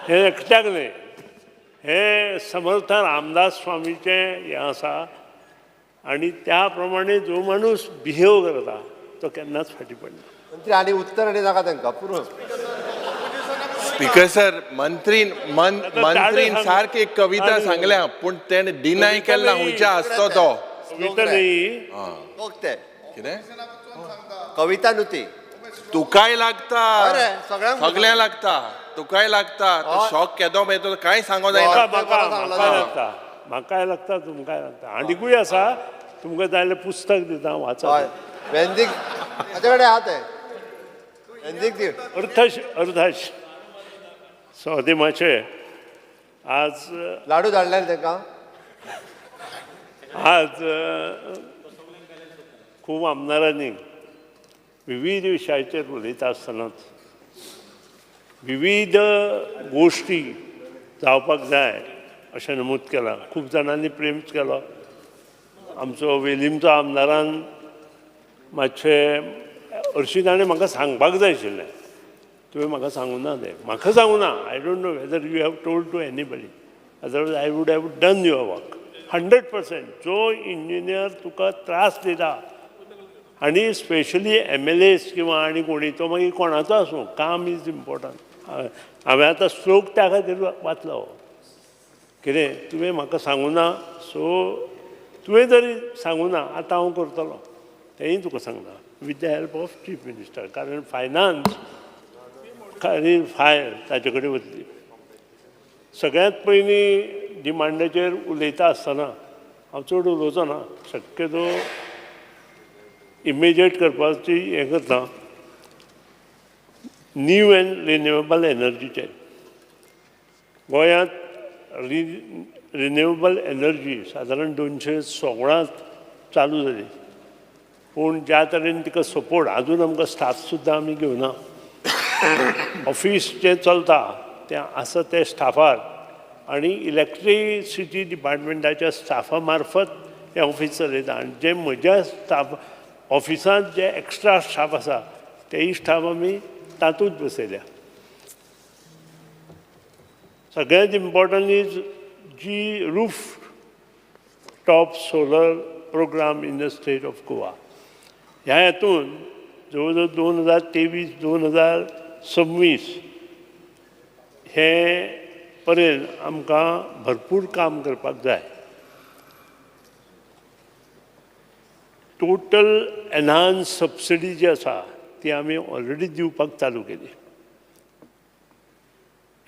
हें एकट्याक न्हय. हे समर्थ रामदास स्वामीचें हें आसा आनी त्या प्रमाणे जो माणूस बिहेव करता तो केन्नाच फाटीं पडना. मंत्री आनी उत्तर आनी नाका तांकां पुरो. स्पीकर सर मंत्रीन सारकी एक कविता सांगल्या पूण तेणें डिनाय केला हुंयच्या आसतो तो. कविता न्ही कितें कविता न्हू ती. तुकाय लागता सगळ्यांक सगळ्यांक लागता. तुकाय लागता तो शॉक केदो मेळटो कांय सांगो जायना. म्हाकाय लागता तुमकांय लागता. आनीकूय आसा तुमकां जाय जाल्यार पुस्तक दिता वाचा. वेंदीक हाचे कडेन आहा तें वेंदीक दी. अर्थाश सो मातशें आज लाडू धाडले ताका. आज खूब आमदारांनी विविध विशयाचेर उलयता आसतनाच विविध गोश्टी जावपाक जाय अशें नमूद केलां. खूब जाणांनी प्रेम केलो. आमचो वेलीमचो आमदारान मातशें हरशीं ताणें म्हाका सांगपाक जाय आशिल्लें. तुवें म्हाका सांगूं ना तें. म्हाका सांगूं ना. I don't know whether you have told to anybody. Otherwise I would have done your work 100%. जो इंजिनियर तुका त्रास दिता आनी स्पेशली MLAs किंवा आनी कोणी तो मागीर कोणाचो आसूं काम इज इम्पॉर्टंट. हांवें आतां श्लोक त्या खातीर वाचलो. कितें तुवें म्हाका सांगूं ना. सो तुवें जरी सांगूं ना आतां हांव करतलो तेंय तुका सांगना with the help of chief minister. कारण फायनान्स खाली फायल ताचे कडेन वतली. सगळ्यांत पयलीं डिमांडाचेर उलयता आसतना हांव चड उलोवचो ना. शक्यतो इमिजिएट करपाची हें करता. न्यू एंड रिन्युएबल एनर्जीचेर गोंयांत रिन्युएबल एनर्जी सादारण 216 चालू जाली. पूण ज्या तरेन तिका सपोर्ट अजून आमकां स्टाफ सुद्दां आमी घेवना. ऑफिस जें चलता तें आसा ते स्टाफार आनी इलेक्ट्रिसिटी डिपार्टमेंटाच्या स्टाफा मार्फत हे ऑफिसर येता आनी जे म्हज्या स्टाफ ऑफिसांत जे एक्स्ट्रा स्टाफ आसा तेय स्टाफ आमी तातूंत बसयल्या. सगळ्यांत इम्पॉर्टंट इज जी roof top solar program in the state of Goa. ह्या हेतून जवळ जवळ 2023-2026 हे पर्यंत आमकां भरपूर काम करपाक जाय. टोटल एनहान्स सबसिडी जी आसा ती आमी ऑलरेडी दिवपाक चालू केली.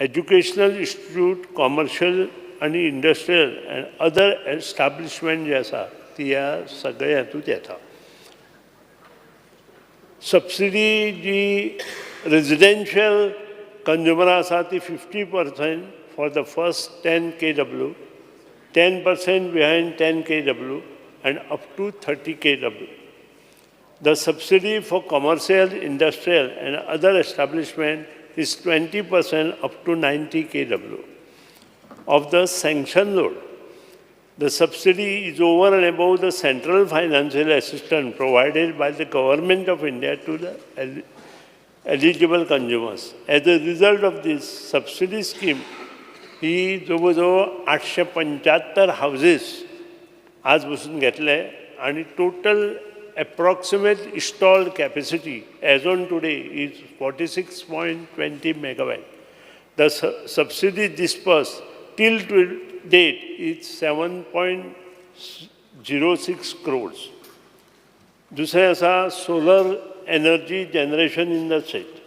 एज्युकेशनल इन्स्टिट्यूट, कॉमर्शियल आनी इंडस्ट्रियल एंड अदर एस्टाब्लिशमेंट जे आसा ती ह्या सगळ्या हातूंत येता. सबसिडी जी रेजिडेन्शियल कंज्युमरां आसा ती 50% for the first 10 kW, 10% behind 10 kW and up to 30 kW. The subsidy for commercial, industrial and other establishment is 20% up to 90 kW of the sanction load. The subsidy is over and above the central financial assistance provided by the Government of India to the eligible consumers. As a result of this subsidy scheme, ही जवळजवळ 875 houses आज बसून घेतले आणि total approximate installed capacity as on today is 46.20 megawatt. The subsidy dispersed till date is 7.06 crores. Dusre asa solar energy generation in the state.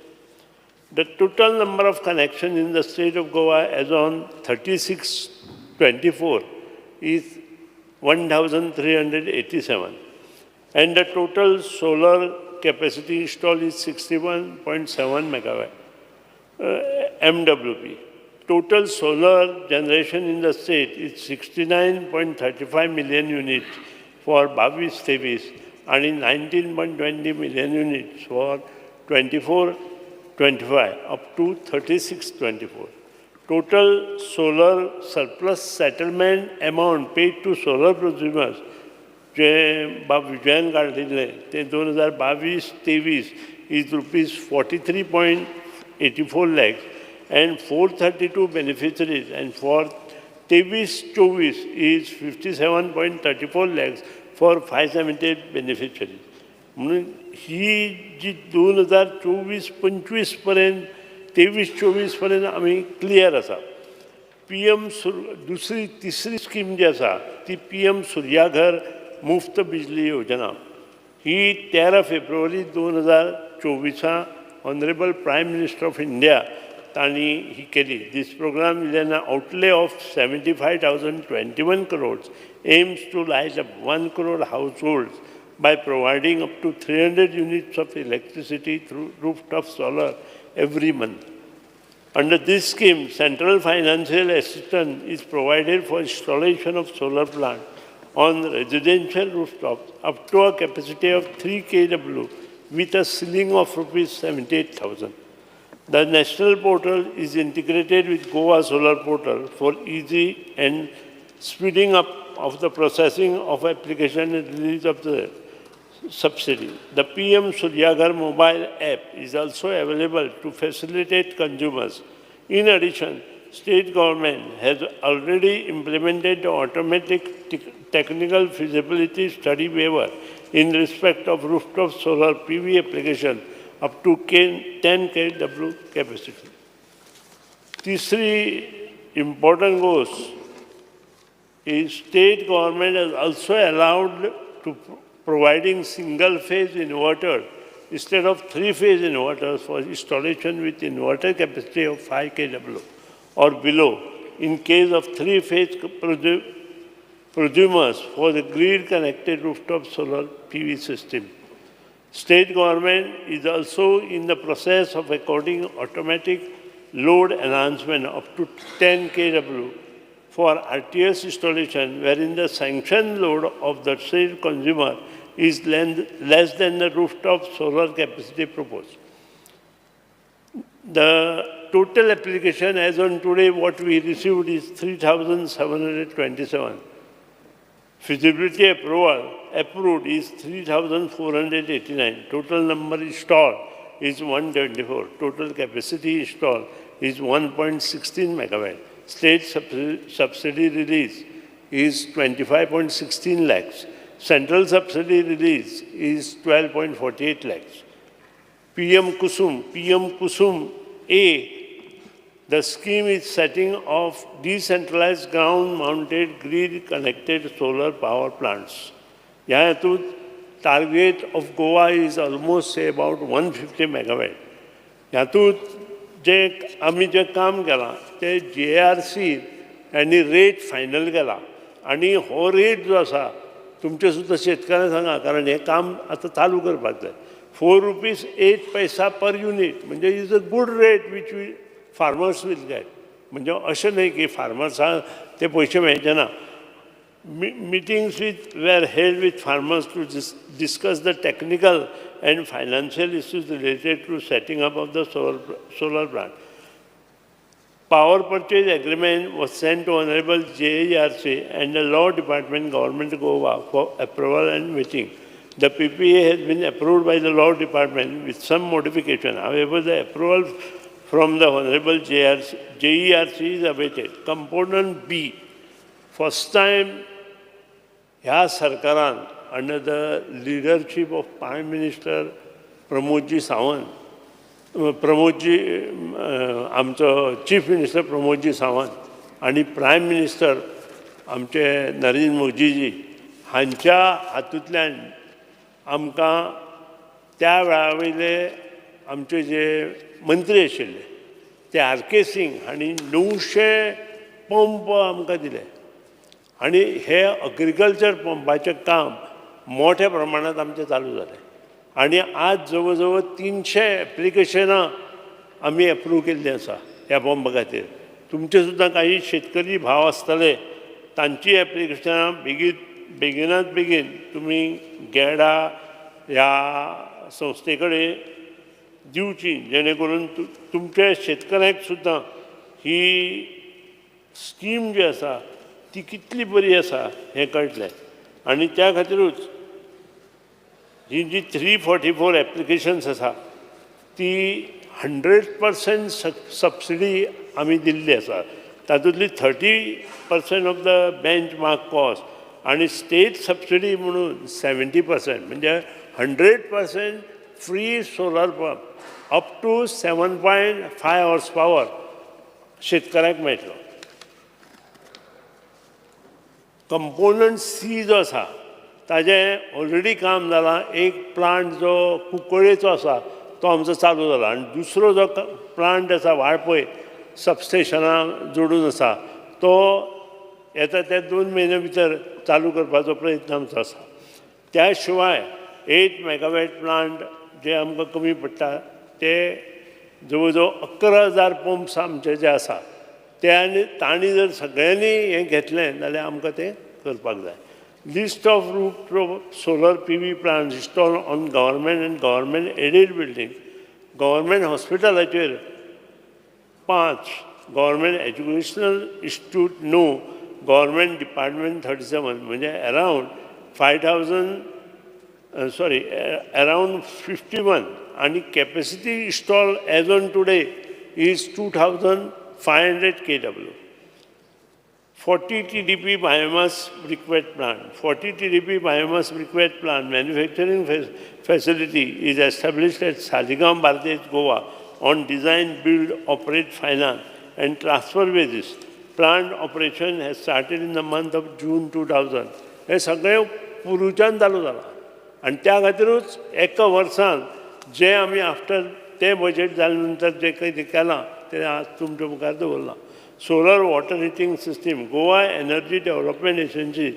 The total number of connections in the state of Goa as on 36/24 is 1,387. And the total solar capacity installed is 61.7 megawatt MWP. Total solar generation in the state is 69.35 million units for 22-23 and 19.20 million units for 24-25 up to 36-24. Total solar surplus settlement amount paid to solar prosumers जे बाब विजयान काढलेले ते 2022-23 is rupees 43.84 lakhs and 432 beneficiaries, and for 23-24 is 57.34 lakhs for 578 beneficiaries. म्हणून ही जी 2024-25 पर्यंत 23-24 पर्यंत आमी clear आसा. PM दुसरी तिसरी स्कीम जी आसा ती PM सूर्याघर मुफ्त बिजली योजना ही 13 फेब्रुवारी 2024 honourable prime minister of India तांणी ही केली. This programme is an outlay of 75,021 crores aims to light up 1 crore households by providing up to 300 units of electricity through rooftop solar every month. Under this scheme, central financial assistance is provided for installation of solar plant on residential rooftops up to a capacity of 3 kW with a ceiling of rupees 78,000. The national portal is integrated with Goa Solar Portal for easy and speeding up of the processing of application and release of the subsidy. The PM Suryaghar mobile app is also available to facilitate consumers. In addition, state government has already implemented the automatic technical feasibility study waiver in respect of rooftop solar PV application up to 10 kW capacity. Tisri important goes is state government has also allowed to providing single-phase inverter instead of 3-phase inverters for installation with inverter capacity of 5 kW or below in case of 3-phase prosumers for the grid-connected rooftop solar PV system. State government is also in the process of according automatic load enhancement up to 10 kW for RTS installation, wherein the sanctioned load of the state consumer is less than the rooftop solar capacity proposed. The total application as on today what we received is 3,727. Feasibility approval approved is 3,489. Total number installed is 124. Total capacity installed is 1.16 megawatt. State subsidy release is 25.16 lakhs. Central subsidy release is 12.48 lakhs. PM Kusum A, the scheme is setting off decentralized ground-mounted grid-connected solar power plants. ह्या हातूंत target of Goa is almost say about 150 megawatt. ह्यातूंत आमी जे काम केलां ते JRC यांनी rate final केला आनी हो रेट जो आसा तुमचे सुद्दां शेतकारांक सांगा कारण हे काम आतां चालू करपाक जाय. ₹4.08 पर युनिट म्हणजे is a good rate which we farmers will get. म्हणजे अशें न्हय की फार्मर्सांक ते पयशे मेळचे ना. Meetings were held with farmers to discuss the technical and financial issues related to setting up of the solar plant. Power purchase agreement was sent to Honorable JERC and the Law Department, Government of Goa for approval and meeting. The PPA has been approved by the Law Department with some modification. However, the approval from the Honorable JERC is awaited. Component B, first time ह्या सरकारान under the leadership of prime minister Pramodji Sawant आमचो chief minister Pramodji Sawant आणि prime minister आमचे नरेंद्र मोदीजी हांच्या हातूंतल्यान आमकां त्या वेळा वयले आमचे जे मंत्री आशिल्ले ते RK सिंग हांणी 900 पंप आमकां दिले आणि हे अग्रिकल्चर पंपाचें काम मोठ्या प्रमाणात आमचें चालू जालें आणि आज जवळ जवळ 300 एप्लिकेशनां आमी एप्रूव केल्लीं आसा ह्या पंपा खातीर. तुमचे सुद्दां काही शेतकरी भाव आसतले तांची एप्लिकेशनां बेगिनात बेगीन तुमी गेडा ह्या संस्थे कडेन दिवची जेणे करून तुमच्या शेतकऱ्यांक सुद्दां ही स्कीम जी आसा ती कितली बरी आसा हें कळटलें. आनी त्या खातीरूच ही जी 344 एप्लिकेशन्स आसा ती 100% सबसिडी आमी दिल्ली आसा. तातूंतली 30% of the benchmark cost आनी स्टेट सबसिडी म्हणून 70% म्हणजे 100% free solar pump up to 7.5 horsepower शेतकऱ्याक मेळटलो. कंपोनंट C जो आसा ताजें ऑलरेडी काम जालां. एक प्लांट जो कुंकळ्ळेचो आसा तो आमचो चालू जाला आनी दुसरो जो प्लांट आसा वाळपय सबस्टेशनां जोडून आसा तो येता त्या 2 म्हयन्या भितर चालू करपाचो प्रयत्न आमचो आसा. त्या शिवाय 8 मेगावॅट प्लांट जे आमकां कमी पडटा ते जवळ जवळ 11,000 पंप्स आमचे जे आसा ते आनी तांणी जर सगळ्यांनी हें घेतलें जाल्यार आमकां तें करपाक जाय. List of roof solar PV plants installed on government and government aided building. Government हॉस्पिटलाचेर 5, government educational institute 9, government department 37 म्हणजे अरावंड 51 आणि capacity installed as on today is 2,500 kW. 40 TDP biomass briquette plant. 40 TDP biomass briquette plant manufacturing facility is established at Saligam, Bardej, Goa on design, build, operate, finance and transfer basis. Plant operation has started in the month of June 2000. हे सगळें पुरुच्यान चालू जालां आनी त्या खातीरूच एका वर्सान जे आमी आफ्टर ते बजेट जाले नंतर जे काही केलां ते आज तुमच्या मुखार दवरलां. Solar water heating system. Goa Energy Development Agency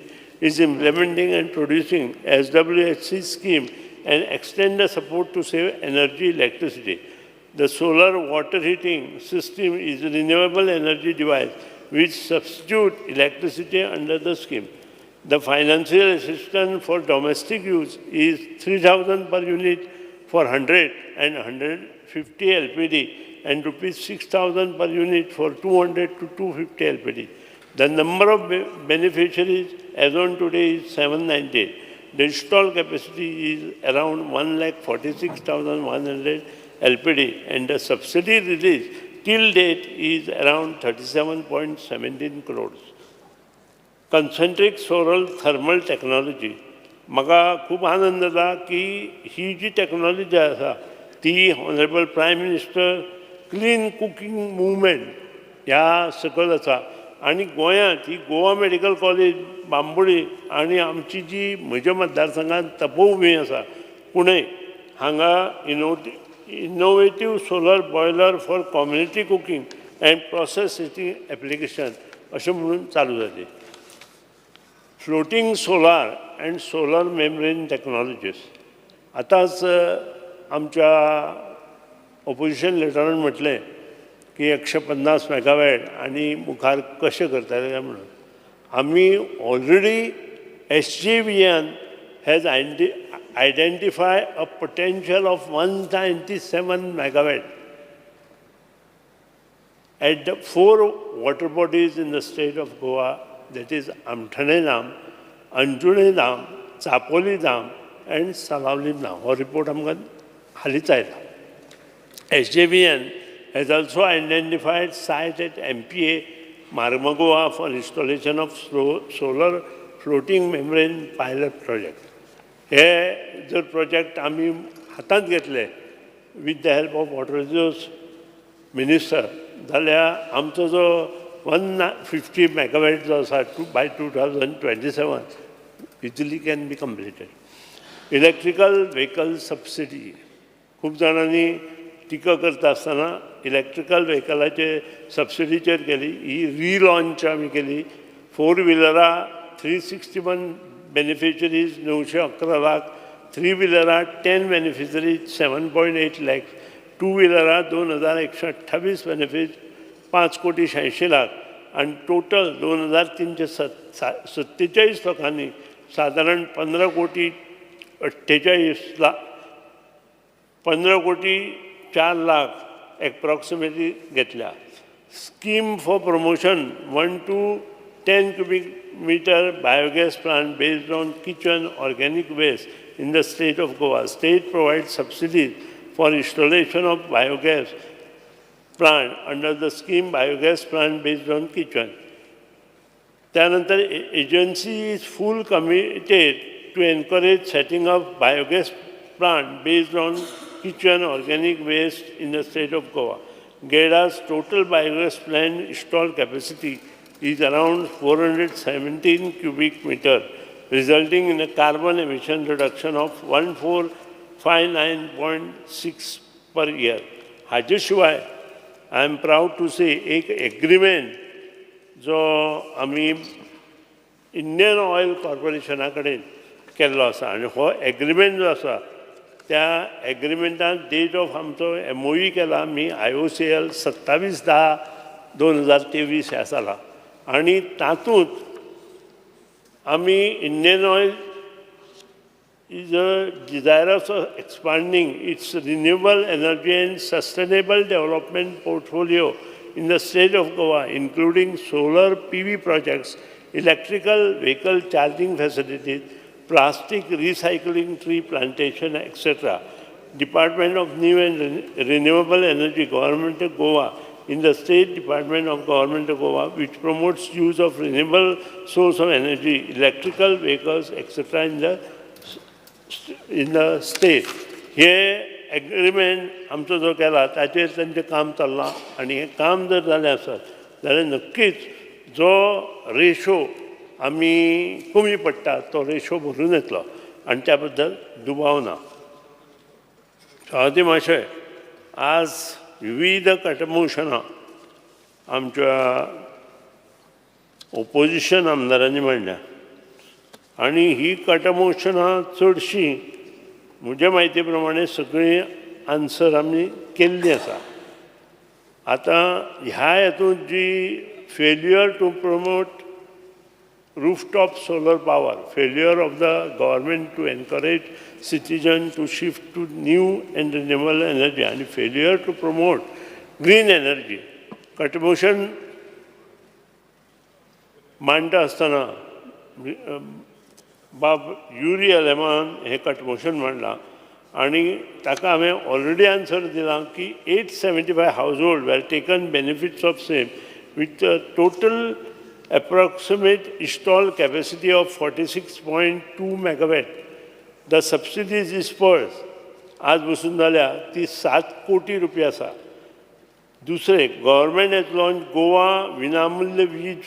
is implementing and producing SWHC scheme and extend the support to save energy electricity. The solar water heating system is a renewable energy device which substitute electricity under the scheme. The financial assistance for domestic use is 3,000 per unit for 100 and 150 LPD and ₹6,000 per unit for 200 to 250 LPD. The number of beneficiaries as on today is 790. The installed capacity is around 1,46,100 LPD, and the subsidy release till date is around 37.17 crores. Concentric solar thermal technology. म्हाका खूब आनंद जाता की ही जी technology आसा ती honourable prime minister clean cooking movement ह्या सकयल आसा आनी गोंयांत ही गोवा मेडिकल कॉलेज बांबोळी आनी आमची जी म्हज्या मतदारसंघात तपोभूमी आसा पुणे हांगा innovative solar boiler for community cooking and process heating application अशें म्हणून चालू जाली. Floating solar and solar membrane technologies. आतांच आमच्या ऑपोजिशन लिडरान म्हटलें की 150 मेगावॅट आनी मुखार कशें करतले काय म्हणून. आमी already SJVN has identify a potential of 197 megawatt at the 4 water bodies in the state of Goa, that is Amthane Dam, Anjune Dam, Chapoli Dam and Salavli Dam. Our report आमकां हालींच आयला. SJVN has also identified site at MPA Marmagoa for installation of solar floating membrane pilot project. हे जर project आमी हातांत घेतले with the help of water resource minister जाल्यार आमचो जो 150 मेगावॅट जो आसा by 2027 easily can be completed. Electrical vehicle subsidy. खूब जाणांनी टिका करता आसतना इलेक्ट्रिकल व्हेकलाचे सबसिडीचेर केली. ही रिलॉन्च आमी केली. 4 व्हिलरां 361 beneficiaries 911 lakh, 3 wheeler 10 beneficiaries 7.8 lakhs, 2 wheeler 2128 beneficiaries 5,86 lakh and total 2,347 लोकांनी साधारण 15,04 lakh approximately घेतल्या. Scheme for promotion 1 to 10 cubic meter biogas plant based on kitchen organic waste in the state of Goa. State provides subsidies for installation of biogas plant under the scheme biogas plant based on kitchen. Thereafter, agency is full committed to encourage setting up biogas plant based on kitchen organic waste in the state of Goa. GEDA's total biogas plant installed capacity is around 417 cubic meter, resulting in a carbon emission reduction of 1459.6 per year. हाजे शिवाय I am proud to say एक agreement जो आमी Indian oil कॉर्पोरेशना कडेन केल्लो आसा आनी हो एग्रीमेंट जो आसा त्या एग्रीमेंटान डेट ऑफ आमचो MOU केला आमी IOCL 27/10/2023 ह्या साला. आणि तातूंत आमी Indian oil is desirous of expanding its renewable energy and sustainable development portfolio in the state of Goa, including solar PV projects, electrical vehicle charging facilities, plastic recycling, tree plantation, etc. Department of New and Renewable Energy, Government of Goa, in the State Department of Government of Goa, which promotes use of renewable source of energy, electrical vehicles, etc. in the state. हे agreement आमचो जो केला ताचेर तांचें काम चल्लां आनी हें काम जर जालें आसत जाल्यार नक्कीच जो रेशो आमी कमी पडटा तो रेशो भरून येतलो आनी त्या बद्दल दुबाव ना. सभापती महाशय, आज विविध कटमोशनां आमच्या ओपोजिशन आमदारांनी मांडल्या आनी ही कटमोशनां चडशीं म्हज्या म्हायती प्रमाणे सगळीं आन्सर आमी केल्लीं आसा. आतां ह्या हेतूंत जी failure to promote rooftop solar power, failure of the government to encourage citizens to shift to new and renewable energy, and failure to promote green energy. Katamotion मांडटा आसतना बाब युरी एलेमान हे कट मोशन मांडलां आनी ताका हांवें ऑलरेडी आन्सर दिलां की 875 households were taken benefits of same with total approximate installed capacity of 46.2 megawatt. The subsidies dispersed आज बसून जाल्या ती 7 कोटी रुपया आसा. दुसरे गव्हर्मेंट हॅज लॉन्च गोवा विनामूल्य वीज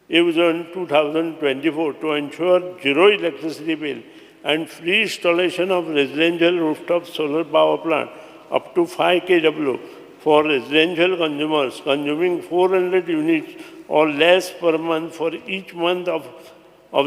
येवजण 2024 to ensure zero electricity bill and free installation of residential rooftop solar power plant up to 5 kW for residential consumers consuming 400 units or less per month for each month of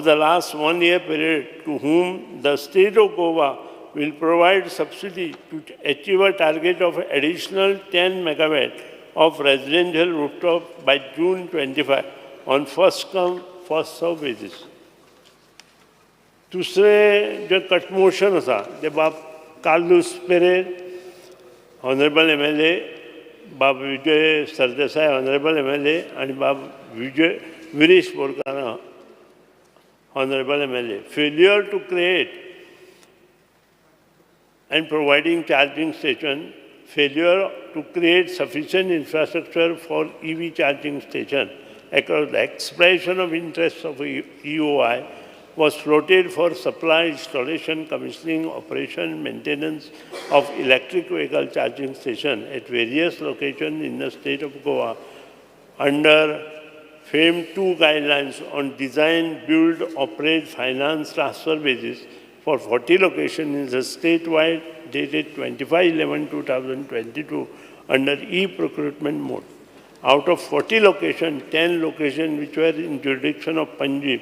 the last 1 year period, to whom the state of Goa will provide subsidy to achieve a target of additional 10 megawatt of residential rooftop by June 25 on first come, first serve basis. दुसरे जे cut motion आसा ते बाब Carlos Pierre honourable MLA, बाब Vijay Sardesai honourable MLA आणि बाब विरेश बोरकारा honourable MLA. Failure to create and providing charging station, failure to create sufficient infrastructure for EV charging station across the expression of interest of EOI was floated for supply, installation, commissioning, operation, maintenance of electric vehicle charging station at various locations in the state of Goa under FAME 2 guidelines on design, build, operate, finance, transfer basis for 40 locations in the statewide dated 25/11/2022 under e-procurement mode. Out of 40 locations, 10 locations which were in jurisdiction of Panjim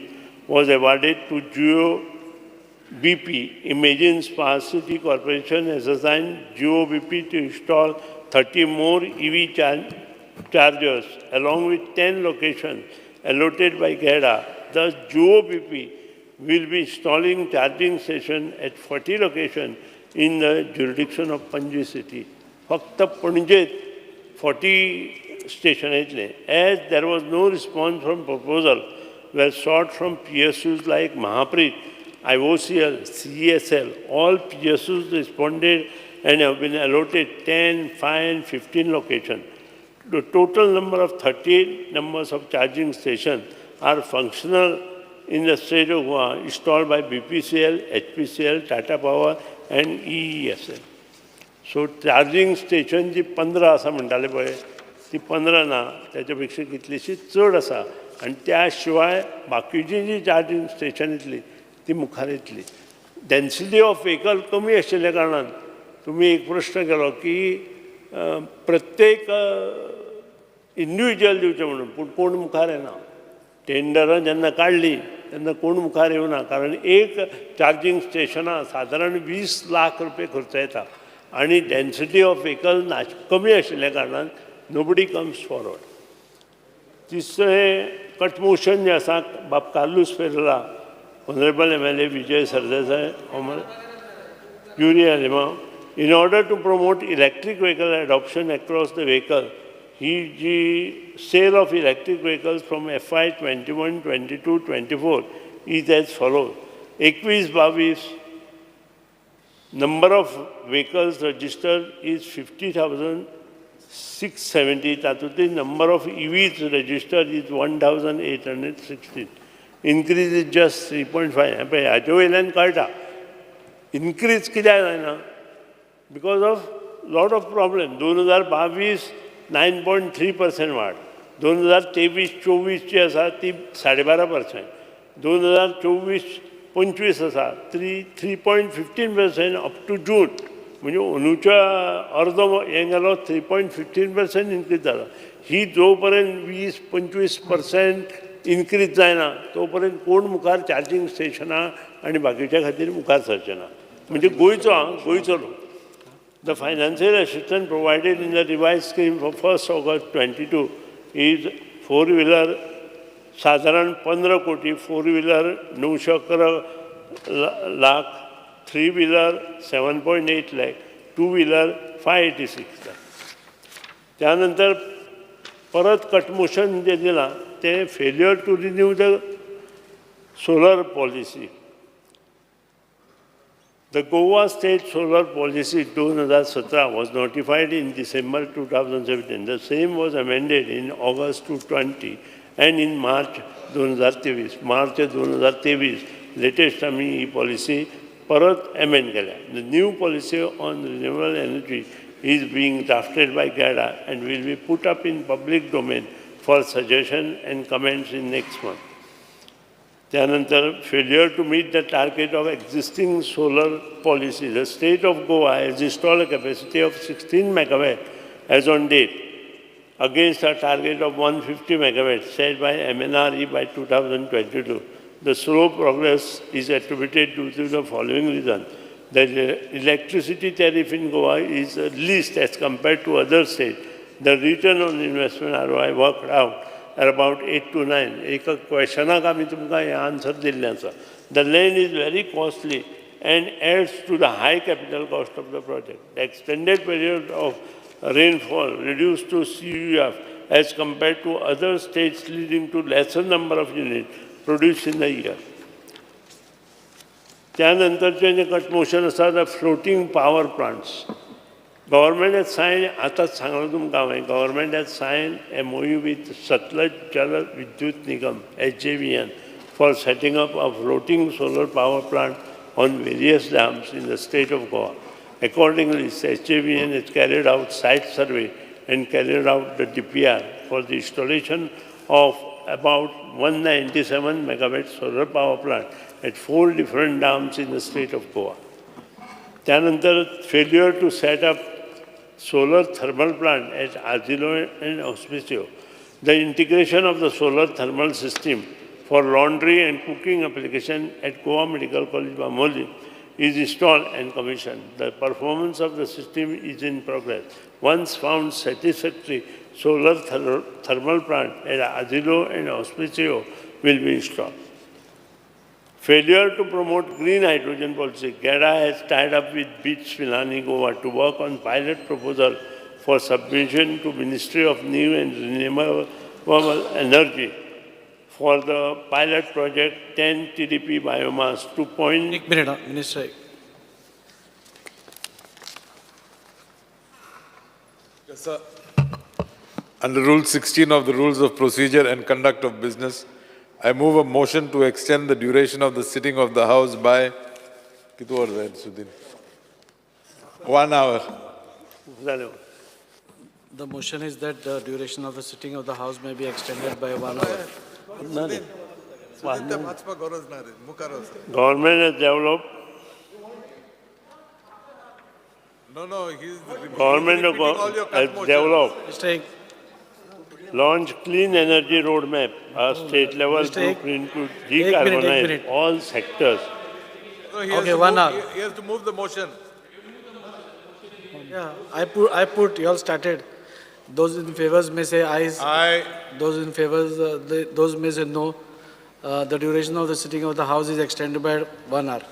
was awarded to Jio BP. Imagine Smart City Corporation has assigned Jio BP to install 30 more EV chargers along with 10 locations allotted by GEDA. Thus, Jio BP will be installing charging station at 40 locations in the jurisdiction of Panji city. Fakta Panjit 40 station as there was no response from proposal were sought from PSUs like Mahapreet, IOCL, CESL. All PSUs responded and have been allotted 10, 5 and 15 locations. The total number of 38 numbers of charging stations are functional in the state of Goa, installed by BPCL, HPCL, Tata Power and EESL. So charging station जी 15 आसा म्हणटाले पळय ती 15 ना त्याच्या पेक्षा कितलीशी चड आसा आणि त्या शिवाय बाकीची जी चार्जिंग स्टेशन येतली ती मुखार येतली. डेन्सिटी ऑफ व्हेकल कमी आशिल्ल्या कारणान तुम्ही एक प्रश्न केलो की प्रत्येक इंडिविज्युअल दिवचें म्हणून पूण कोण मुखार येना. टेंडरां जेन्ना काडली तेन्ना कोण मुखार येवना कारण एक चार्जिंग स्टेशनां सादारण 20 लाख रुपये खर्च येता आणि डेन्सिटी ऑफ व्हेकल कमी आशिल्ल्या कारणान नोबडी कम्स फॉरवर्ड. तिसरें कट मोशन जें आसा बाब Carlos Pereira, honourable MLA Vijay Sardesai, Yuri Alemao. In order to promote electric vehicle adoption across the vehicle, the sale of electric vehicles from FY 21, 22, 24 is as follows. 21-22, number of vehicles registered is 50,670. Tatuti number of EVs registered is 1,816. Increase is just 3.5. हाचे वयल्यान कळटा increase कित्याक जायना because of lot of problem. 2022 9.3% वाढ, 2023-24 जी आसा ती 12.5%, 2024-25 आसा 3.15% up to June म्हणजे अंदूच्या अर्दो हें गेलो 3.15% इन्क्रीज जाला. ही जो पर्यंत 20-25% इन्क्रीज जायना तो पर्यंत कोण मुखार चार्जिंग स्टेशनां आनी बाकीच्या खातीर मुखार सरचे ना. म्हणजे गोंयचो लोक. The financial assistance provided in the revised scheme for 1st August 22 is four-wheeler साधारण 15 कोटी, four wheeler 911 lakh, three-wheeler 7.8 lakh, two-wheeler 586 lakh. त्यानंतर परत कटमोशन जे दिलां ते failure to renew the solar policy. The Goa State Solar Policy 2017 was notified in December 2017. The same was amended in August 2020 and in March 2023. March 2023 latest आम्ही ही policy परत amend केल्या. The new policy on renewable energy is being drafted by GADA and will be put up in public domain for suggestion and comments in next month. Thereafter, failure to meet the target of existing solar policy. The state of Goa has installed a capacity of 16 megawatt as on date, against a target of 150 megawatts set by MNRE by 2022. The slow progress is attributed to the following reason. The electricity tariff in Goa is least as compared to other states. The return on investment ROI worked out at about 8 to 9. एक क्वेश्चनाक आमी तुमकां हे answer दिल्लें आसा. The land is very costly and adds to the high capital cost of the project. The extended period of rainfall reduced to CUF as compared to other states, leading to lesser number of units produced in the year. त्यानंतरचे जे cut motion आसा the floating power plants. Government has signed, आतांच सांगलो तुमकां हांवें, government has signed MOU with Satluj Jal Vidyut Nigam, SJVN, for setting up a floating solar power plant on various dams in the state of Goa. Accordingly, SJVN has carried out site survey and carried out the DPR for the installation of about 197 megawatt solar power plant at 4 different dams in the state of Goa. Thereafter, failure to set up solar thermal plant at Azilo and Auspicio. The integration of the solar thermal system for laundry and cooking application at Goa Medical College, Bamoli, is installed and commissioned. The performance of the system is in progress. Once found satisfactory, solar thermal plant at Azilo and Auspicio will be installed. Failure to promote green hydrogen policy. GADA has tied up with BITS Filani Goa to work on pilot proposal for submission to Ministry of New and Renewable Energy for the pilot project 10 TDP biomass 2. एक minute minister Yes, sir. Under Rule 16 of the Rules of Procedure and Conduct of Business, I move a motion to extend the duration of the sitting of the House by 1 hour. The motion is that the duration of the sitting of the House may be extended by 1 hour. Government has developed. No, he's Government has developed. Mistake. Launch clean energy roadmap, a state level blueprint to decarbonize all sectors. Okay, 1 hour. He has to move the motion. Yeah, I put, you all started. Those in favors may say ayes. Aye. Those in favors, those may say no. The duration of the sitting of the House is extended by 1 hour.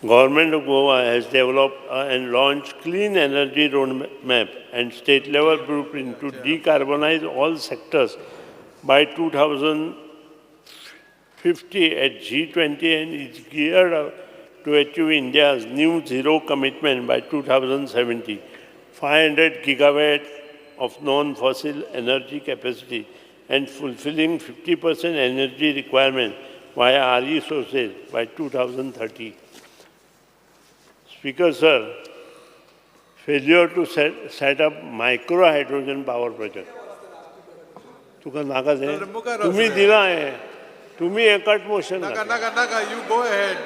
Government of Goa has developed and launched clean energy roadmap and state-level blueprint to decarbonize all sectors by 2050 at G20 and is geared up to achieve India's new zero commitment by 2070. 500 gigawatt of non-fossil energy capacity and fulfilling 50% energy requirement via RE sources by 2030. Speaker, sir, failure to set up micro hydrogen power project. तुका नाका जाय तुम्ही दिला आहे तुम्ही एकट motion Naga, you go ahead.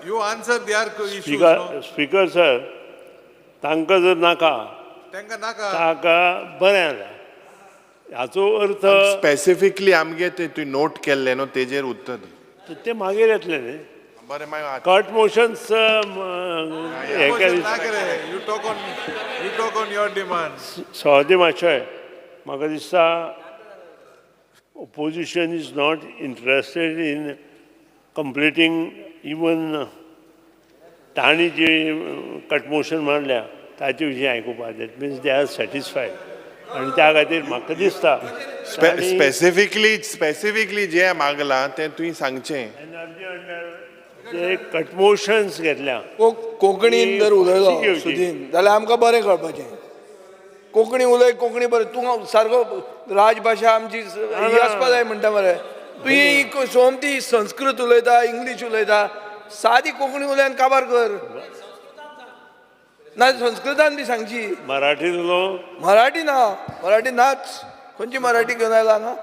You answer their issues. Speaker, sir, तांकां जर नाका ताका बरें जाता हाचो अर्थ स्पेसिफिकली आमगे ते तूं नोट केल्लें न्हू तेजेर उत्तर दी. ते मागीर येतले न्ही बरें मागीर cut motions You talk on your demands. सहजी मातशें म्हाका दिसता opposition is not interested in completing even तांणी जी कटमोशन मांडल्या ताचे विशीं आयकुपा that means they are satisfied आनी त्या खातीर म्हाका दिसता स्पेसिफिकली जे मागलां तें तुवें सांगचें. जे कटमोशन्स घेतल्या कोंकणीन जर उलयलो सुदीन जाल्यार आमकां बरें कळपाचें. कोंकणी उलय, कोंकणी बरें. तूं सारको राजभाशा आमची ही आसपा जाय म्हणटा मरे. तुवें सोमती संस्कृत उलयता, इंग्लीश उलयता, सादी कोंकणी उलयन काबार कर. ना संस्कृतान बी सांगची. मराठीन उलोव. मराठी ना, मराठी नाच. खंयची मराठी घेवन आयला हांगा?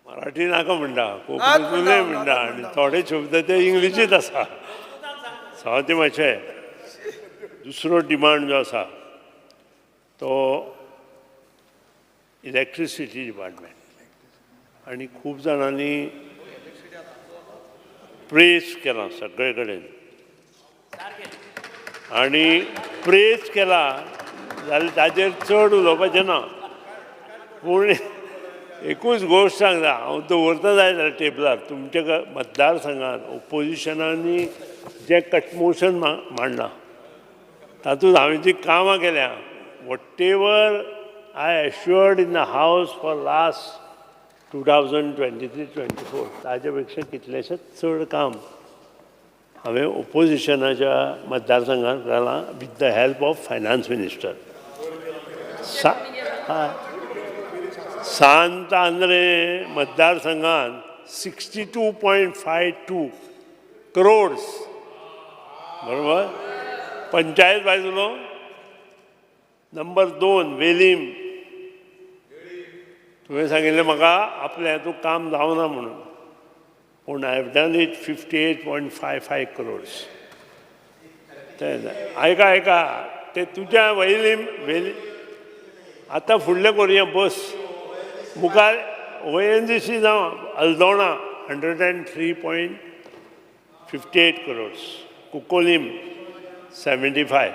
मराठी नाका म्हणटा, कोंकणी उलय म्हणटा आनी थोडे शब्द ते इंग्लिशीत आसा. सो ते मातशें. दुसरो डिमांड जो आसा तो इलेक्ट्रिसिटी डिपार्टमेंट आनी खूब जाणांनी प्रेस केला सगळे कडेन आनी प्रेस केला जाल्यार ताजेर चड उलोवपाचें ना. पूण एकूच गोश्ट सांगता, हांव दवरता जाय जाल्यार टेबलार तुमच्या मतदारसंघात ओपोजिशनांनी जे कटमोशन मांडलां तातूंत हांवें जी कामां केल्या वॉटेवर आय एश्युअर्ड इन द हावस फॉर लास्ट 2023-24 ताजे पेक्षा कितलेशेच चड काम हांवें ओपोजिशनाच्या मतदारसंघात केलां with the help of finance minister. सांत आंद्रे मतदारसंघात 62.52 crores बरोबर. पंचायत बाजूलो नंबर 2 वेलीम. तुवें सांगिल्लें म्हाका आपल्या हातूंत काम जावना म्हणून, पूण I have done it 58.55 crores. ऐका ते तुज्या वेलीम आतां फुडलें करुया. बस मुखार ONGC जावं अल्दोणा 103.58 crores. कुकोलीम 75.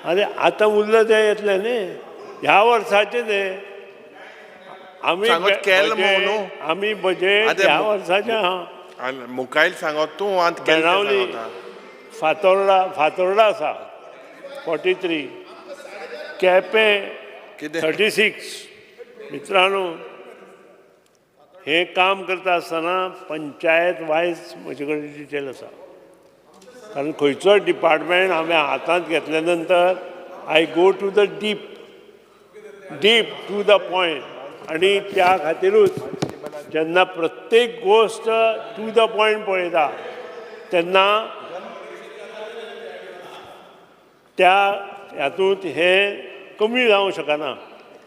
अरे आतां उरलं तें येतलें न्ही, ह्या वर्साचें तें. आमी बजेट ह्या वर्साचें आहा. मुखायल सांगत तूं आतां बेणावली फातोर्डा आसा 43, केपें 36. मित्रांनो, हें काम करता आसतना पंचायत वायज म्हजे कडेन डिटेल आसा. कारण खंयचोय डिपार्टमेंट हांवें हातांत घेतल्या नंतर I go to the deep to the point आनी त्या खातीरूच जेन्ना प्रत्येक गोश्ट टू द पॉयंट पळयता तेन्ना त्या हातूंत हें कमी जावंक शकना.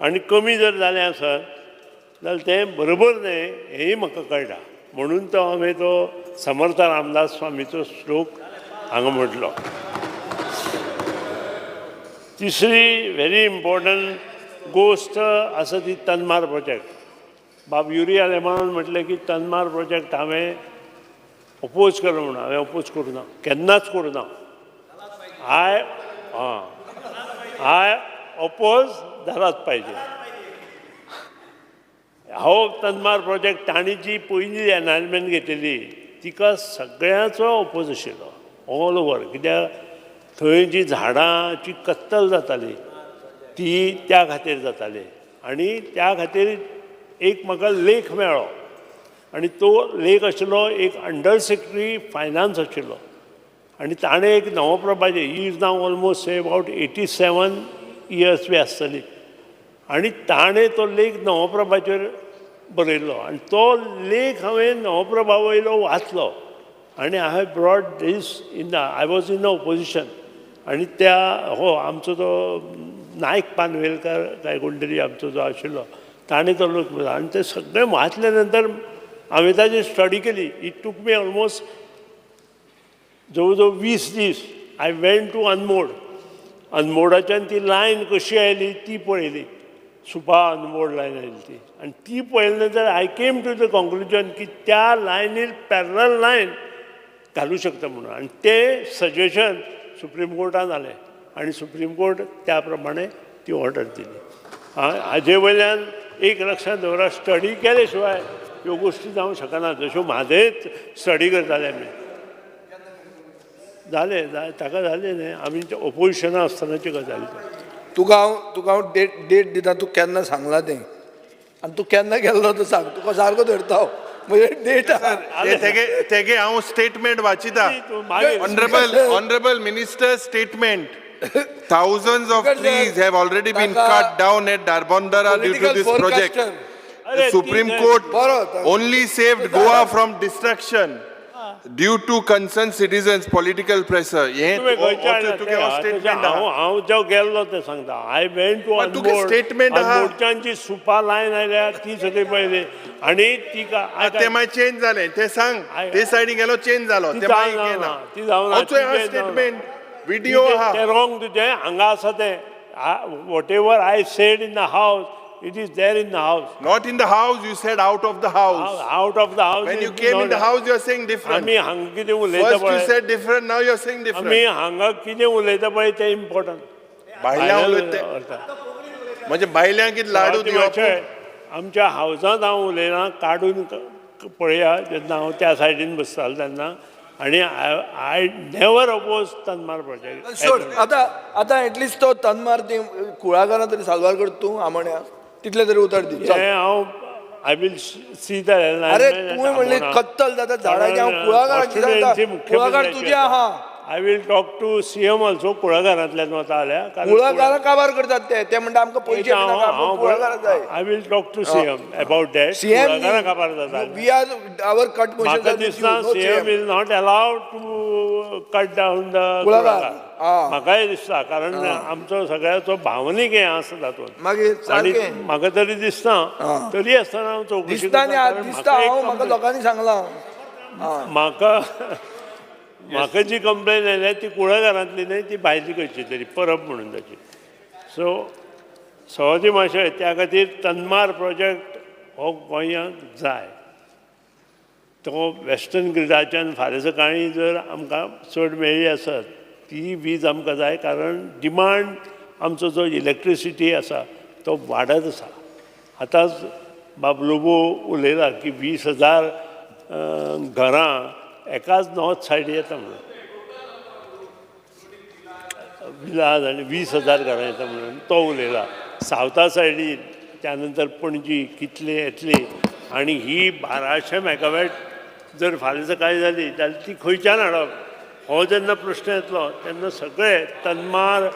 आनी कमी जर जालें आसत जाल्यार तें बरोबर न्हय हेंय म्हाका कळटा. म्हणून तो हांवें तो समर्थ रामदास स्वामीचो श्लोक हांगा म्हटलो. तिसरी व्हेरी इम्पॉर्टंट गोश्ट आसा ती तनमार प्रोजेक्ट. बाब युरी आलेमानान म्हटलें की तनमार प्रोजेक्ट हांवें अपोज केलो म्हणून. हांवें अपोज करूं ना, केन्नाच करूं ना. आय अपोज जालाच पाहिजे. हो तनमार प्रोजेक्ट तांणी जी पयली एनायनमेंट घेतलेली तिका सगळ्याचो अपोज आशिल्लो ऑल ओवर. कित्याक थंय जी झाडांची कत्तल जाताली ती त्या खातीर जाताली आनी त्या खातीर एक म्हाका लेख मेळ्ळो आनी तो लेख आशिल्लो एक अंडर सेक्रेटरी फायनान्स आशिल्लो आनी ताणें एक नवप्रभाचे he is now almost say about 87 years बी आसतली आनी ताणें तो लेख नवप्रभाचेर बरयल्लो आनी तो लेख हांवें नवप्रभा वयलो वाचलो आनी I have brought this in the I was in the opposition आनी त्या आमचो तो नायक पानवेलकार काय कोण तरी आमचो जो आशिल्लो ताणें तो लोक आनी ते सगळें वाचले नंतर हांवें ताची स्टडी केली. इट टूक मी ऑलमोस्ट जवळ जवळ 20 दीस. I went to Anmod. अनमोडाच्यान ती लायन कशी आयली ती पळयली. सुपा अनमोड लायन आयली ती आनी ती पळयले नंतर I came to the conclusion की त्या लायनीर पॅरल लायन घालूं शकता म्हणून आनी ते सजेशन सुप्रीम कोर्टान जालें आनी सुप्रीम कोर्ट त्या प्रमाणे ती ऑर्डर दिली. हाजे वयल्यान एक लक्षांत दवरा, स्टडी केले शिवाय ह्यो गोश्टी जावंक शकना. जश्यो म्हादेच स्टडी करताले आमी. जाले ताका जाले न्ही. आमी ओपोजिशना आसतनाची गजाल. तुका हांव डेट दिता तूं केन्ना सांगलां तें आनी तूं केन्ना गेल्लो तो सांग. तुका सारको धरता हांव. म्हणजे डेट तेगे हांव स्टेटमेंट वाचिता. Honourable minister statement. Thousands of trees have already been cut down at Darbandara due to this project. The Supreme Court only saved Goa from destruction due to concerned citizens' political pressure. हांव जो गेल्लो ते सांगता. I went to अनबोर्डच्यांची सुपा line आयल्या ती सगळी पळयली आनी तिका ते मागीर चेंज जालें. ते सांग. ते सायडीन गेलो चेंज जालो. ते मागीर ती जावना. स्टेटमेंट व्हिडिओ आहा. ते रॉंग तुजे हांगा आसा ते. What ever I said in the हावस it is there in the house. Not in the house, you said out of the house. Out of the house. When you came in the house, you are saying different. आमी हांगा कितें उलयता First you said different, now you are saying different. आमी हांगा कितें उलयता पळय तें इम्पॉर्टंट. भायल्यां उलयता. म्हणजे भायल्यां कितें लाडू दिवप. आमच्या हावसांत हांव उलयना. काडून पळया जेन्ना हांव त्या सायडीन बसतालो तेन्ना. आनी आय नेवर अपोज तनमार प्रोजेक्ट. सोड आतां एटलिस्ट तो तनमार ती कुळागरां तरी साल्वार कर तूं आमोण्या तितले तरी उतर दी. हांव आय विल सी द. अरे तुवें म्हणलें कत्तल जाता झाडांची. हांव कुळागरांची सांगता. कुळागर तुजे आहा. I will talk to CM also. कुळागरांतल्यान वता जाल्यार कुळागरां काबार करतात ते म्हणटा आमकां पयशे कुळागरां जाय. I will talk to CM about that. कुळागरां काबार जाता. We are our cut motion. म्हाका दिसना CM will not allow to cut down the कुळागर. म्हाकाय दिसता कारण आमचो सगळ्याचो भावनीक हें आसा तातूंत. आनी म्हाका तरी दिसता तरी आसतना हांव चवकशी दिसता हांव म्हाका लोकांनी सांगलां. म्हाका जी कंप्लेन आयल्या ती कुळागरांतली न्हय ती भायली खंयची तरी परब म्हणून ताची. सो सवाजी मातशें त्या खातीर तनमार प्रोजेक्ट हो गोंयांत जाय. तो वेस्टर्न ग्रिडाच्यान फाल्यां सकाळीं जर आमकां चड मेळ्ळी आसत ती वीज आमकां जाय. कारण डिमांड आमचो जो इलेक्ट्रिसिटी आसा तो वाडत आसा. आतांच बाबलोबो उलयला की 20,000 घरां एकाच नॉर्थ सायड येता म्हणून. विलाज आनी 20,000 घरां येता म्हणून तो उलयला. सावथा सायडीन त्या नंतर पणजी कितले येतली. आनी ही 1200 मेगावॅट जर फाल्यां सकाळीं जाली जाल्यार ती खंयच्यान हाडप. हो जेन्ना प्रश्न येतलो तेन्ना सगळे तनमार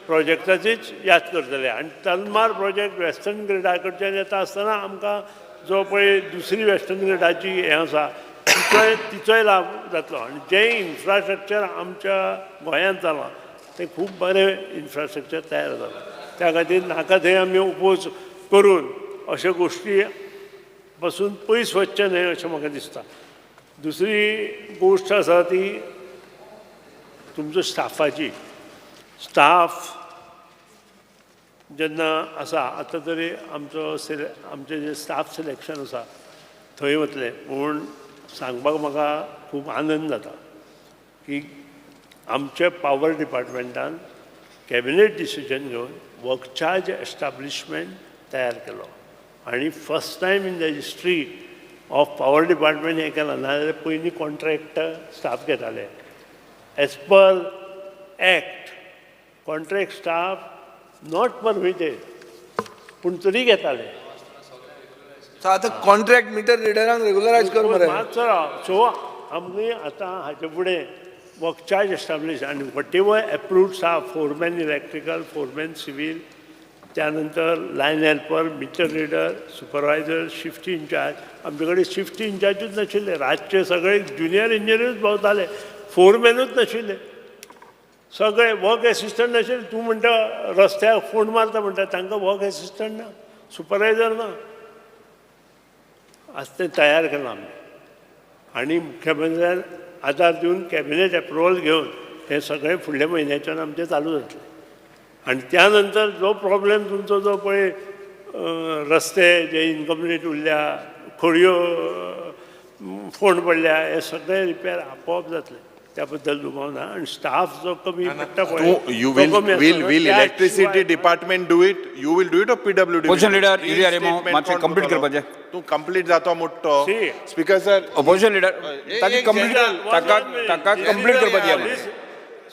प्रोजेक्टाचीच याद करतले. आनी तनमार प्रोजेक्ट वेस्टर्न ग्रिडा कडच्यान येता आसतना आमकां जो पळय दुसरी वेस्टर्न ग्रिडाची हें आसा तिचोय लाभ जातलो. आनी जें इन्फ्रास्ट्रक्चर आमच्या गोंयांत जालां तें खूब बरें इन्फ्रास्ट्रक्चर तयार जालां. त्या खातीर नाका थंय आमी ओपोज करून अश्यो गोश्टी पासून पयस वचचें न्हय अशें म्हाका दिसता. दुसरी गोश्ट आसा ती तुमचो स्टाफाची. स्टाफ जेन्ना आसा आतां तरी आमचें जें स्टाफ सिलेक्शन आसा थंय वतलें. पूण सांगपाक म्हाका खूब आनंद जाता की आमच्या पावर डिपार्टमेंटान कॅबिनेट डिसिजन घेवन वर्क चार्ज एस्टाब्लिशमेंट तयार केलो. आनी first time in the history of power department हें केलां. नाजाल्यार पयलीं कॉन्ट्रॅक्टर स्टाफ घेताले. As per act contract staff not permitted पूण तरी घेताले. आतां कॉन्ट्रॅक्ट मिटर रिडरांक रेगुलरायज कर मरे. मातसो राव. सो आमगे आतां हाचे फुडें वर्क चार्ज एस्टाब्लीश आनी whatever approved staff foreman electrical, foreman civil, त्यानंतर line helper, meter reader, supervisor, shift incharge. आमचे कडेन शिफ्ट इन्चार्जूच नाशिल्ले. रातचे सगळे ज्युनियर इंजिनियरूच भोंवताले. फोरमॅनूच नाशिल्ले. सगळे वर्क एसिस्टंट नाशिल्ले. तूं म्हणटा रस्त्याक फोन मारता म्हणटा तांकां वर्क एसिस्टंट ना, सुपरवायझर ना. आज तें तयार केलां आमी. आनी मुख्यमंत्र्यान आदार दिवन कॅबिनेट एप्रुवल घेवन हें सगळें फुडल्या म्हयन्याच्यान आमचें चालू जातलें. आनी त्या नंतर जो प्रॉब्लेम तुमचो जो पळय रस्ते जे इनकम्प्लीट उरल्या, खडयो फोंड पडल्या, हे सगळे रिपेर आपोवप जातले. त्या बद्दल दुबाव ना. आनी स्टाफ जो कमी पडटा पळय will electricity department do it? You will do it or PWD? Position leader मातशें कंप्लीट करपाचें. तूं कंप्लीट जातो म्हणटो See. Speaker sir opposition leader ताका कंप्लीट ताका कंप्लीट करपाक दिया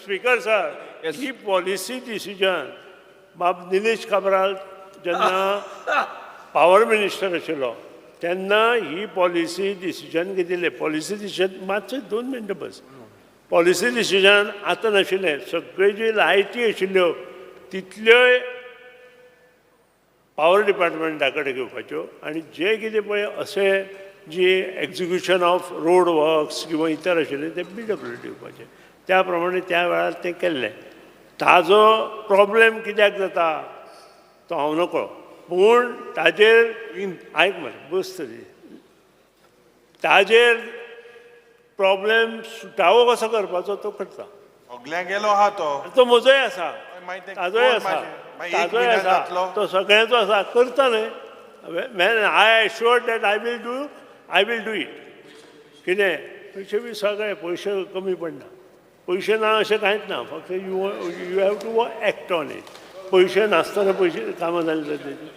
स्पीकर सर ही पॉलिसी डिसिजन बाब निलेश काब्राल जेन्ना पावर मिनिस्टर आशिल्लो तेन्ना ही पॉलिसी डिसिजन घेतिल्लें पॉलिसी डिसिजन मातशें 2 मिनटां बस पॉलिसी डिसिजन आतां नाशिल्लें सगळ्यो जी लायटी आशिल्ल्यो तितल्योय पावर डिपार्टमेंटा कडेन घेवपाच्यो आनी जे कितें पळय अशें जी एक्झिक्युशन ऑफ रोड वर्क्स किंवा इतर आशिल्ले ते BWD दिवपाचे त्या प्रमाणे त्या वेळार तें केल्लें ताजो प्रॉब्लेम कित्याक जाता तो हांव नकळो पूण ताजेर आयक मरे बस तरी ताजेर प्रॉब्लेम सुटावो कसो करपाचो तो करता सगळ्यांक गेलो आहा तो म्हजोय आसा ताजोय कोण आसा मागीर एक ताजोय म्हयन्यान आसा जातलो? तो सगळ्यांचो आसा करता न्हय man I assured that I will do it कितें पयशे बी सगळे पयशे कमी पडना पयशे ना अशें कांयच ना फक्त you have to act on it पयशे नासतना पयशे कामां जाली तेजी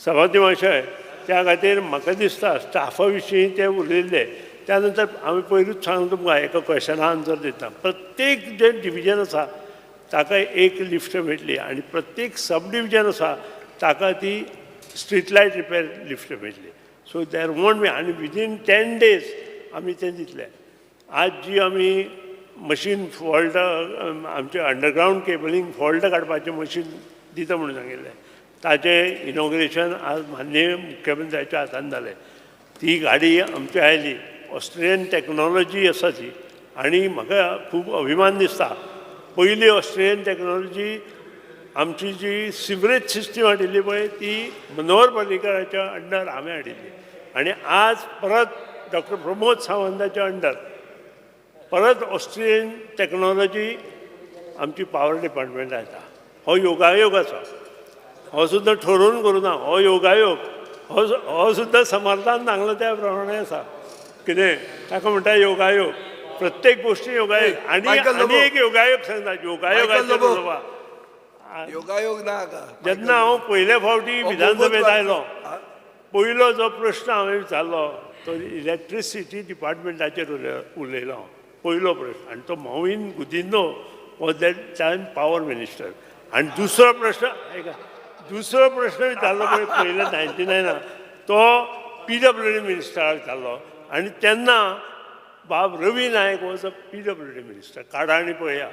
सभाती मातशें त्या खातीर म्हाका दिसता स्टाफा विशीं ते उलयल्ले त्या नंतर हांवें पयरूच सांगून तुमकां एका क्वेशना आन्सर दिता प्रत्येक जे डिविजन आसा ताका एक लिफ्ट मेळटली आनी प्रत्येक सब डिविजन आसा ताका ती स्ट्रीट लायट रिपेर लिफ्ट मेळटली सो देर वोंट बी आनी विदीन 10 days आमी तें दितले आज जी आमी मशीन फॉल्ट आमचे अंडरग्रावंड केबलींग फॉल्ट काडपाचें मशीन दिता म्हणून सांगिल्लें ताचें इनॉग्रेशन आज माननीय मुख्यमंत्र्याच्या हातान जालें ती गाडी आमची आयली ऑस्ट्रेलियन टॅक्नॉलॉजी आसा ती आनी म्हाका खूब अभिमान दिसता पयली ऑस्ट्रेलियन टॅक्नॉलॉजी आमची जी सिवरेज सिस्टम हाडिल्ली पळय ती मनोहर पर्रीकराच्या अंडर हांवें हाडिल्ली आनी आज परत डॉक्टर प्रमोद सावंताच्या अंडर परत ऑस्ट्रेलियन टॅक्नॉलॉजी आमची पावर डिपार्टमेंटान येता हो योगायोग आसा हो सुद्दां ठरोवन करूं ना हो योगायोग हो सुद्दां समर्थान सांगलो त्या प्रमाणे आसा कितें ताका म्हणटा योगायोग प्रत्येक गोष्टी योगायोग आनी एक योगायोग सांगता योगायोगाचेर उलोवपा योगायोग ना जेन्ना हांव पयले फावटी विधानसभेत आयलो पयलो जो प्रश्न हांवें विचारलो तो इलेक्ट्रिसिटी डिपार्टमेंटाचेर उलयलो हांव पयलो प्रश्न आनी तो Mauvin Godinho was that time power minister आनी दुसरो प्रश्न विचारलो पळय पयले 99 तो PWD मिनिस्टराक विचारलो आनी तेन्ना बाब Ravi Naik was a PWD minister काडा आनी पळया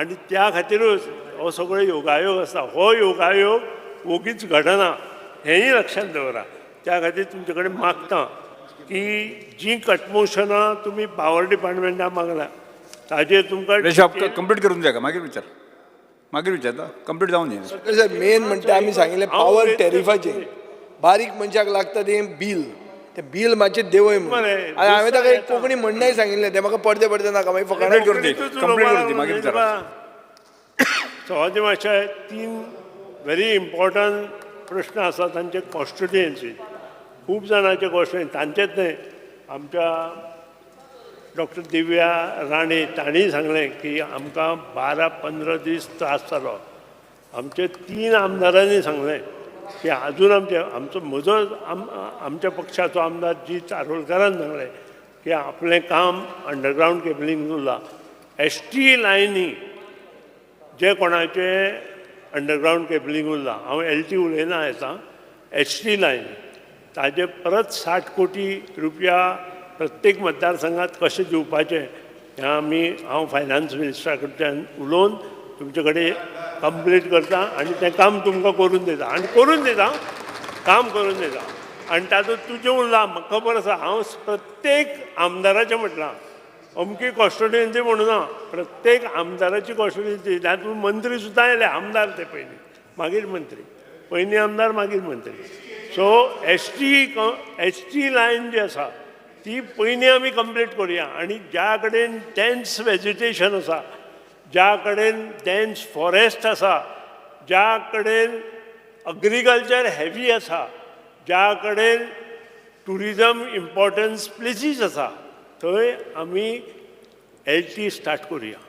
आनी त्या खातीरूच हो सगळो योगायोग आसा हो योगायोग ओगीच घडना हेंय लक्षात दवरा त्या खातीर तुमचे कडेन मागता की जी कटमोशनां तुमी पावर डिपार्टमेंटाक मागला ताजेर तुमकां कंप्लीट करून जाय मागीर विचारता कंप्लीट जावन दी सर मेन म्हणटा आमी सांगिल्लें पावर टॅरिफाचें बारीक मनशाक लागता तें बील मातशें देवय म्हणून आनी हांवें ताका एक कोंकणी म्हणणें सांगिल्लें तें म्हाका पडते नाका मागीर फकाणां करून दी कंप्लीट करून दी मागीर विचार सवाजी मातशें 3 व्हेरी इम्पॉर्टंट प्रश्न आसा तांचे कॉन्स्टिट्युएन्सी खूब जाणांचे कॉन्स्टिट्युएन्सी तांचेच न्हय आमच्या डॉक्टर दिव्या राणे तांणी सांगलें की आमकां 12-15 दीस त्रास जालो आमचे 3 आमदारांनी सांगलें की अजून आमच्या पक्षाचो आमदार जी चारोलकरान सांगलें की आपलें काम अंडरग्रावंड केबलींग उरलां ST लायनी जे कोणाचे अंडरग्रावंड केबलींग उरलां हांव LT उलयना येता ST लायन ताजे परत 60 कोटी रुपया प्रत्येक मतदारसंघात कशें दिवपाचें हें हांव फायनान्स मिनिस्टरा कडच्यान उलोवन तुमचे कडेन कंप्लीट करता आनी तें काम तुमकां करून दिता आनी काम करून दिता आनी तातूंत तुजें उरलां म्हाका खबर आसा हांव प्रत्येक आमदाराचें म्हटलां अमकी कॉन्स्टिट्युएन्सी म्हणून ना प्रत्येक आमदाराची कॉन्स्टिट्युएन्सी तातूंत मंत्री सुद्दां आयले आमदार ते पयलीं मागीर मंत्री पयलीं आमदार मागीर मंत्री सो ST लायन जी आसा ती पयलीं आमी कंप्लीट करुया आनी ज्या कडेन डेन्स वेजिटेशन आसा ज्या कडेन डेन्स फॉरेस्ट आसा ज्या कडेन एग्रीकल्चर हेवी आसा ज्या कडेन टुरिजम इम्पॉर्टन्स प्लेसीस आसा थंय आमी LT स्टार्ट करुया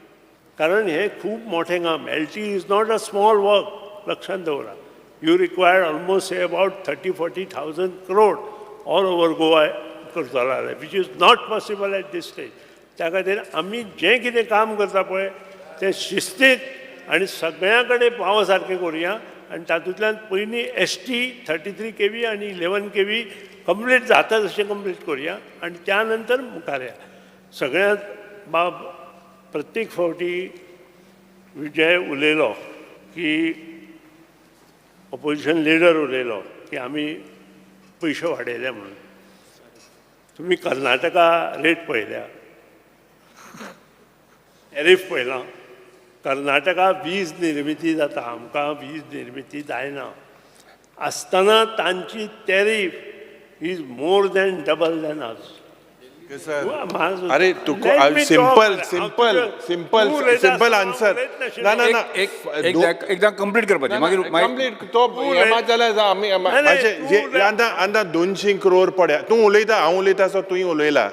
कारण हें खूब मोठें काम LT is not a small work लक्षांत दवरा you require almost say about 30-40,000 crore all over Goa करतलो जाल्यार, which is not possible at this stage. त्या खातीर आमी जें कितें काम करता पळय तें शिस्तीत आनी सगळ्यां कडेन पाव सारकें करुया आनी तातूंतल्यान पयलीं ST 33 kV आनी 11 kV कंप्लीट जाता तशें कंप्लीट करुया आनी त्या नंतर मुखार या. सगळ्यांत बाब प्रत्येक फावटी विजय उलयलो की ऑपोजिशन लिडर उलयलो की आमी पयशे वाडयले म्हणून. तुम्ही कर्नाटका रेट पळयल्या, टॅरिफ पळयलां. कर्नाटका वीज निर्मिती जाता, आमकां वीज निर्मिती जायना आसतना तांची tariff is more than double than us. अरे सिंपल आन्सर ना ना ना एकदा कंप्लीट करपाचें मागीर कंप्लीट तो हेमात जाल्यार आमी आतां 200 crore पड्या. तूं उलयता हांव उलयता सो तुवें उलयला.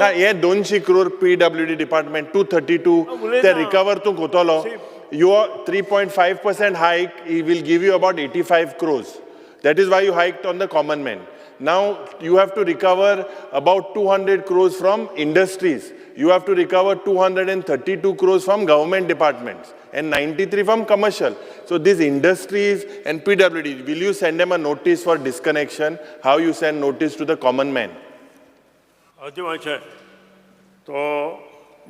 हे 200 crore PWD डिपार्टमेंट 232 ते रिकवर तूं कोतलो. Your 3.5% hike will give you about 85 crores. That is why you hiked on the common man. Now you have to recover about 200 crores from industries. You have to recover 232 crores from government departments and 93 from commercial. So these industries and PWD, will you send them a notice for disconnection? How you send notice to the common man? तो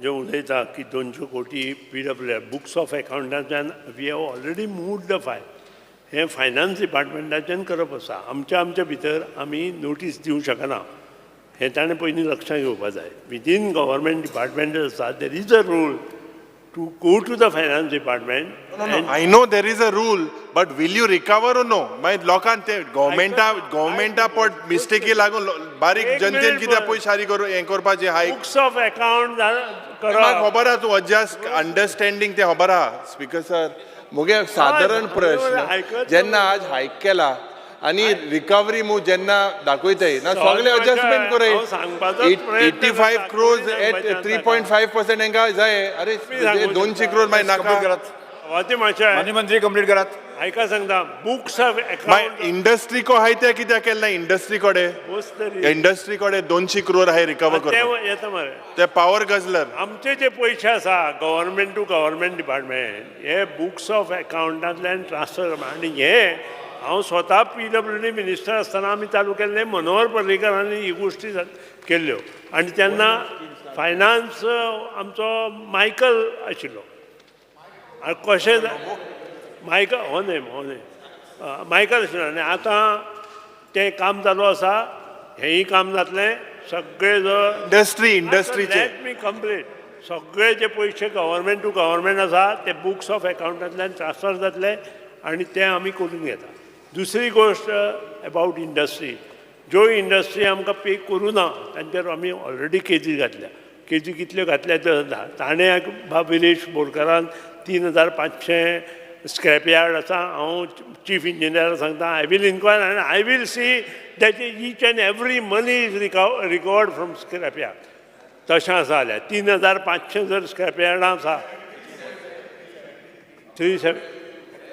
जे उलयता की 200 कोटी PWD books of अकाउंटांतल्यान we have already moved the file. हें finance डिपार्टमेंटाच्यान करप आसा. आमच्या भितर आमी नोटीस दिवंक शकना. हें ताणें पयलीं लक्षांत घेवपाक जाय. विदीन गव्हर्मेंट डिपार्टमेंट आसा there is a rule to go to the finance department. I know there is a rule, but will you recover or no? मागीर लोकांक ते गव्हर्मेंटा पट मिस्टेकी लागून बारीक जनतेन कित्याक पयशारी हें करपाचें हायक. बुक्स ऑफ अकाउंट म्हाका खबर आहा तूं जस्ट अंडरस्टँडींग तें खबर आहा. स्पीकर सर मुगे सादारण प्रश्न जेन्ना आज हायक केला आनी रिकवरी मूव जेन्ना दाखयताय ना सगळे एडजस्टमेंट कोराय 85 crores at 3.5% हांकां जाय. अरे 200 crores मागीर नाका. माजी मंत्री कंप्लीट करात. आयका सांगता बुक्स ऑफ अकाउंट इंडस्ट्री को हाय ते कित्याक केलें ना. इंडस्ट्री कडेन 200 crore हाय रिकवर करपाक येता मरे ते पॉवर गजलर. आमचे जे पयशे आसा गव्हर्मेंट टू गव्हर्मेंट डिपार्टमेंट हे बुक्स ऑफ अकाउंटांतल्यान ट्रान्सफर आनी हे हांव स्वता PWD मिनिस्टर आसतना आमी चालू केल्ले. मनोहर पर्रीकरांनी ही गोश्टी केल्ल्यो आनी तेन्ना फायनान्स आमचो मायकल आशिल्लो. कशें मायकल हो न्ही मायकल आशिल्लो आनी आतां तें काम चालू आसा. हेंय काम जातलें सगळे जो इंडस्ट्रीचे मी कंप्लीट सगळे जे पयशे गव्हर्मेंट टू गव्हर्मेंट आसा ते बुक्स ऑफ अकाउंटांतल्यान ट्रान्सफर जातले आनी ते आमी करून घेता. दुसरी गोश्ट अबावट इंडस्ट्री. ज्यो इंडस्ट्री आमकां पे करूं ना तांचेर आमी ऑलरेडी केजी घातल्या. केजी कितल्यो घातल्या तर ताणें विरेश बोरकारान 3500 स्क्रॅप यार्ड आसा. हांव चीफ इंजिनियराक सांगता आय वील इन्क्वायर आनी I will see that each and every money is recovered from scrap yard. तशें आसा जाल्यार 3500 जर स्क्रॅप यार्डां आसा 37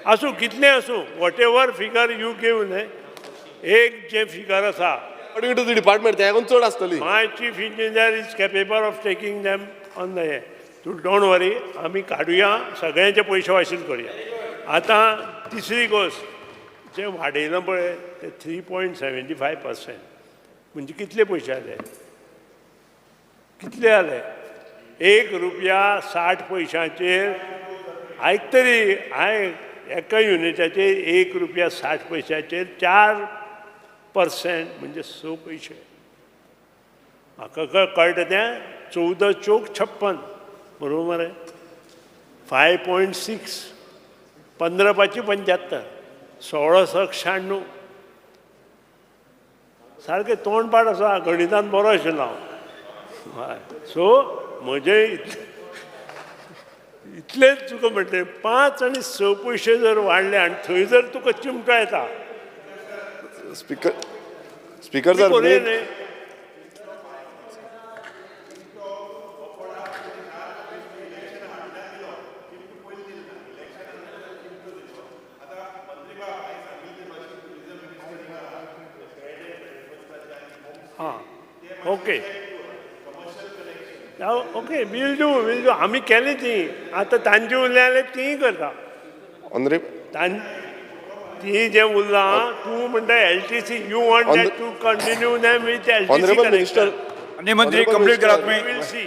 आसूं कितलें आसूं whatever figure you give न्हय. एक जे फिगर आसा डिपार्टमेंट त्याकून चड आसतली. My chief engineer is capable of taking them on the हे. तूं डोंट वरी आमी काडुया सगळ्यांचे पयशे वाशील करुया. आतां तिसरी गोश्ट जें वाडयलां पळय तें 3.75% म्हणजे कितले पयशे जाले कितले जाले. ₹1.60 आयक तरी एका युनिटाचेर ₹1.60 4% म्हणजे 6 पयशे. म्हाका कळटा तें 14 चौक 56 बरोबर मरे. 5.6 15 पाची 75 16 सक 96 सारकें तोंडपाट आसा. गणितान बरो आशिल्लो हांव. हय सो म्हजे इतलेच तुका म्हणटलें 5 आनी 6 पयशे जर वाडले आनी थंय जर तुका चिमटो येता. स्पीकर सर हां ओके ओके विल डू आमी केली ती आतां तांची उरली जाल्यार तीय करता ऑनरेबल ती जे उरलां तूं म्हणटा LTC you want that to continue them with honourable minister LTC मंत्री कंप्लीट करा तुम्ही विल सी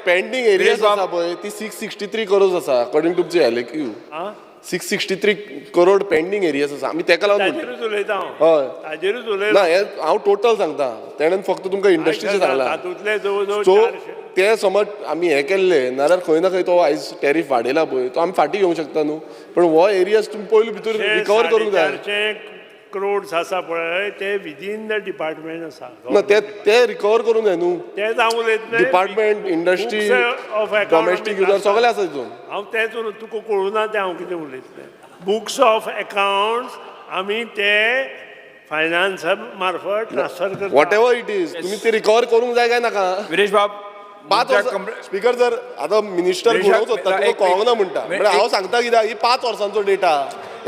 पेंडिंग एरियाज आसा पळय ती 663 करोड आसा अकॉर्डिंग टू तुमची LAQ 663 करोड पेंडिंग एरियाज आसा आमी तेका लागून ताजेरूच उलयता हय ताजेरूच ना उलयता हांव टोटल सांगता तेणेन फक्त तुमकां इंडस्ट्रीचे सांगला तातूंतले जवळ जवळ सो 400 ते समज आमी हें केल्ले नाल्यार खंय ना खंय तो आयज टॅरीफ वाडयला पळय तो आमी फाटीं घेवंक शकता न्हू पण हो एरियाज तुमी पयलीं भितर रिकवर करूंक जाय 450 करोड आसा पळय ते विदीन द डिपार्टमेंट आसा ना ते रिकवर करूंक जाय न्हू ते जावं उलयतले डिपार्टमेंट इंडस्ट्री डोमेस्टीक युजर सगळे आसा तितून हांव तेच तुका कळुना तें हांव कितें उलयतलें बुक्स ऑफ अकाउंट्स आमी ते फायनान्स मार्फत ट्रान्सफर करता वॉट एवर इट इज तुम्ही ते रिकवर करूंक जाय काय नाका विरेश बाब 5 वर्सां स्पीकर जर आतां मिनिस्टर घुंवोवंक सोदता तुका कळोंक ना म्हणटा म्हणजे हांव सांगता कित्याक ही 5 वर्सांचो डेटा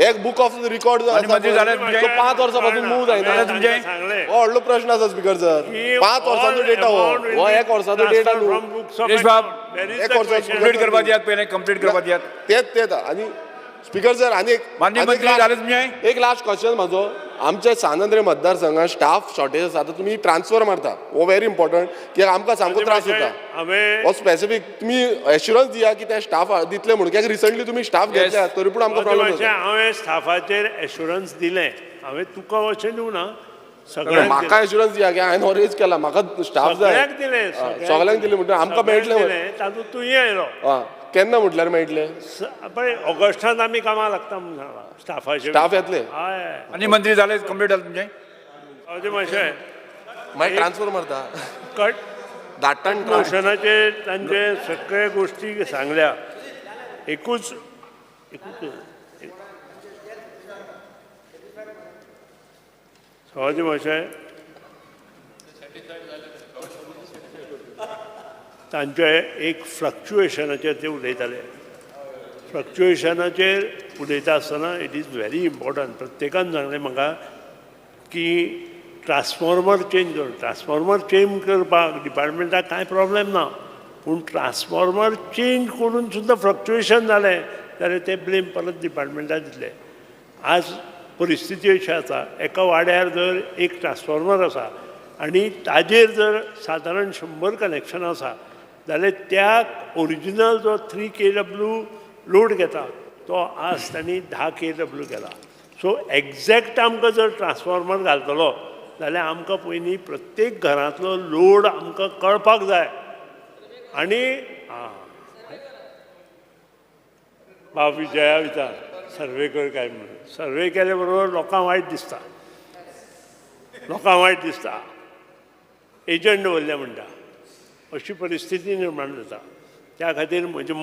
एक बुक ऑफ रिकॉर्ड जो आसा तो 5 वर्सां पासून मूव जायना हो व्हडलो प्रश्न आसा स्पीकर सर 5 वर्सांचो डेटा हो 1 वर्साचो डेटा न्हू विरेश बाब 1 वर्साचो कंप्लीट करपाक दियात पयलें कंप्लीट करपाक दियात तेच आनी स्पीकर सर आनी एक लास्ट क्वेश्चन म्हाजो आमच्या सांद्रे मतदारसंघात स्टाफ शॉर्टेज आसा आतां तुमी ट्रान्सफर मारता हो व्हेरी इम्पॉर्टंट कित्याक आमकां सामको त्रास जाता हो स्पेसिफीक तुमी एश्युरन्स दिया की ते स्टाफ दितले म्हणून कित्याक रिसंटली तुमी स्टाफ घेतल्या तरी पूण आमकां प्रॉब्लेम जाता हांवें स्टाफाचेर एश्युरन्स दिलें हांवें तुका अशें दिवना सगळ्यांक म्हाका एश्युरन्स दिया की हांवें ऑरेंज केला म्हाका स्टाफ जाय सगळ्यांक दिले म्हणटा आमकां मेळटले तातूंत तुय आयलो केन्ना म्हटल्यार मेळटले पळय ऑगस्टांत आमी कामां लागता म्हणून सांगला स्टाफाचे स्टाफ येतले हय आनी मंत्री जाले कंप्लीट जालें तुमचें अशें मातशें मागीर ट्रान्सफर मारता कट धाडटान मोशनाचेर तांचे सगळे गोश्टी सांगल्या एकूच सवाजी मातशें तांचे एक फ्लक्च्युएशनाचेर ते उलयताले फ्लक्च्युएशनाचेर उलयता आसतना इट इज व्हेरी इम्पॉर्टंट प्रत्येकान सांगलें म्हाका की ट्रान्सफॉर्मर चेंज कर ट्रान्सफॉर्मर चेंज करपाक डिपार्टमेंटाक कांय प्रॉब्लेम ना पूण ट्रान्सफॉर्मर चेंज करून सुद्दां फ्लक्च्युएशन जालें जाल्यार ते ब्लेम परत डिपार्टमेंटाक दितले आज परिस्थिती अशी आसा एका वाड्यार जर एक ट्रान्सफॉर्मर आसा आनी ताजेर जर सादारण 100 कनेक्शन आसा जाल्यार त्या ओरिजिनल जो 3 kW लोड घेता तो आज तांणी 10 kW केला सो एग्जॅक्ट आमकां जर ट्रान्सफॉर्मर घालतलो जाल्यार आमकां पयलीं प्रत्येक घरांतलो लोड आमकां कळपाक जाय आनी बाब विजया विचार सर्वे कर काय म्हणून सर्वे केले बरोबर लोकांक वायट दिसता एजंट दवरले म्हणटा अशी परिस्थिती निर्माण जाता त्या खातीर म्हजें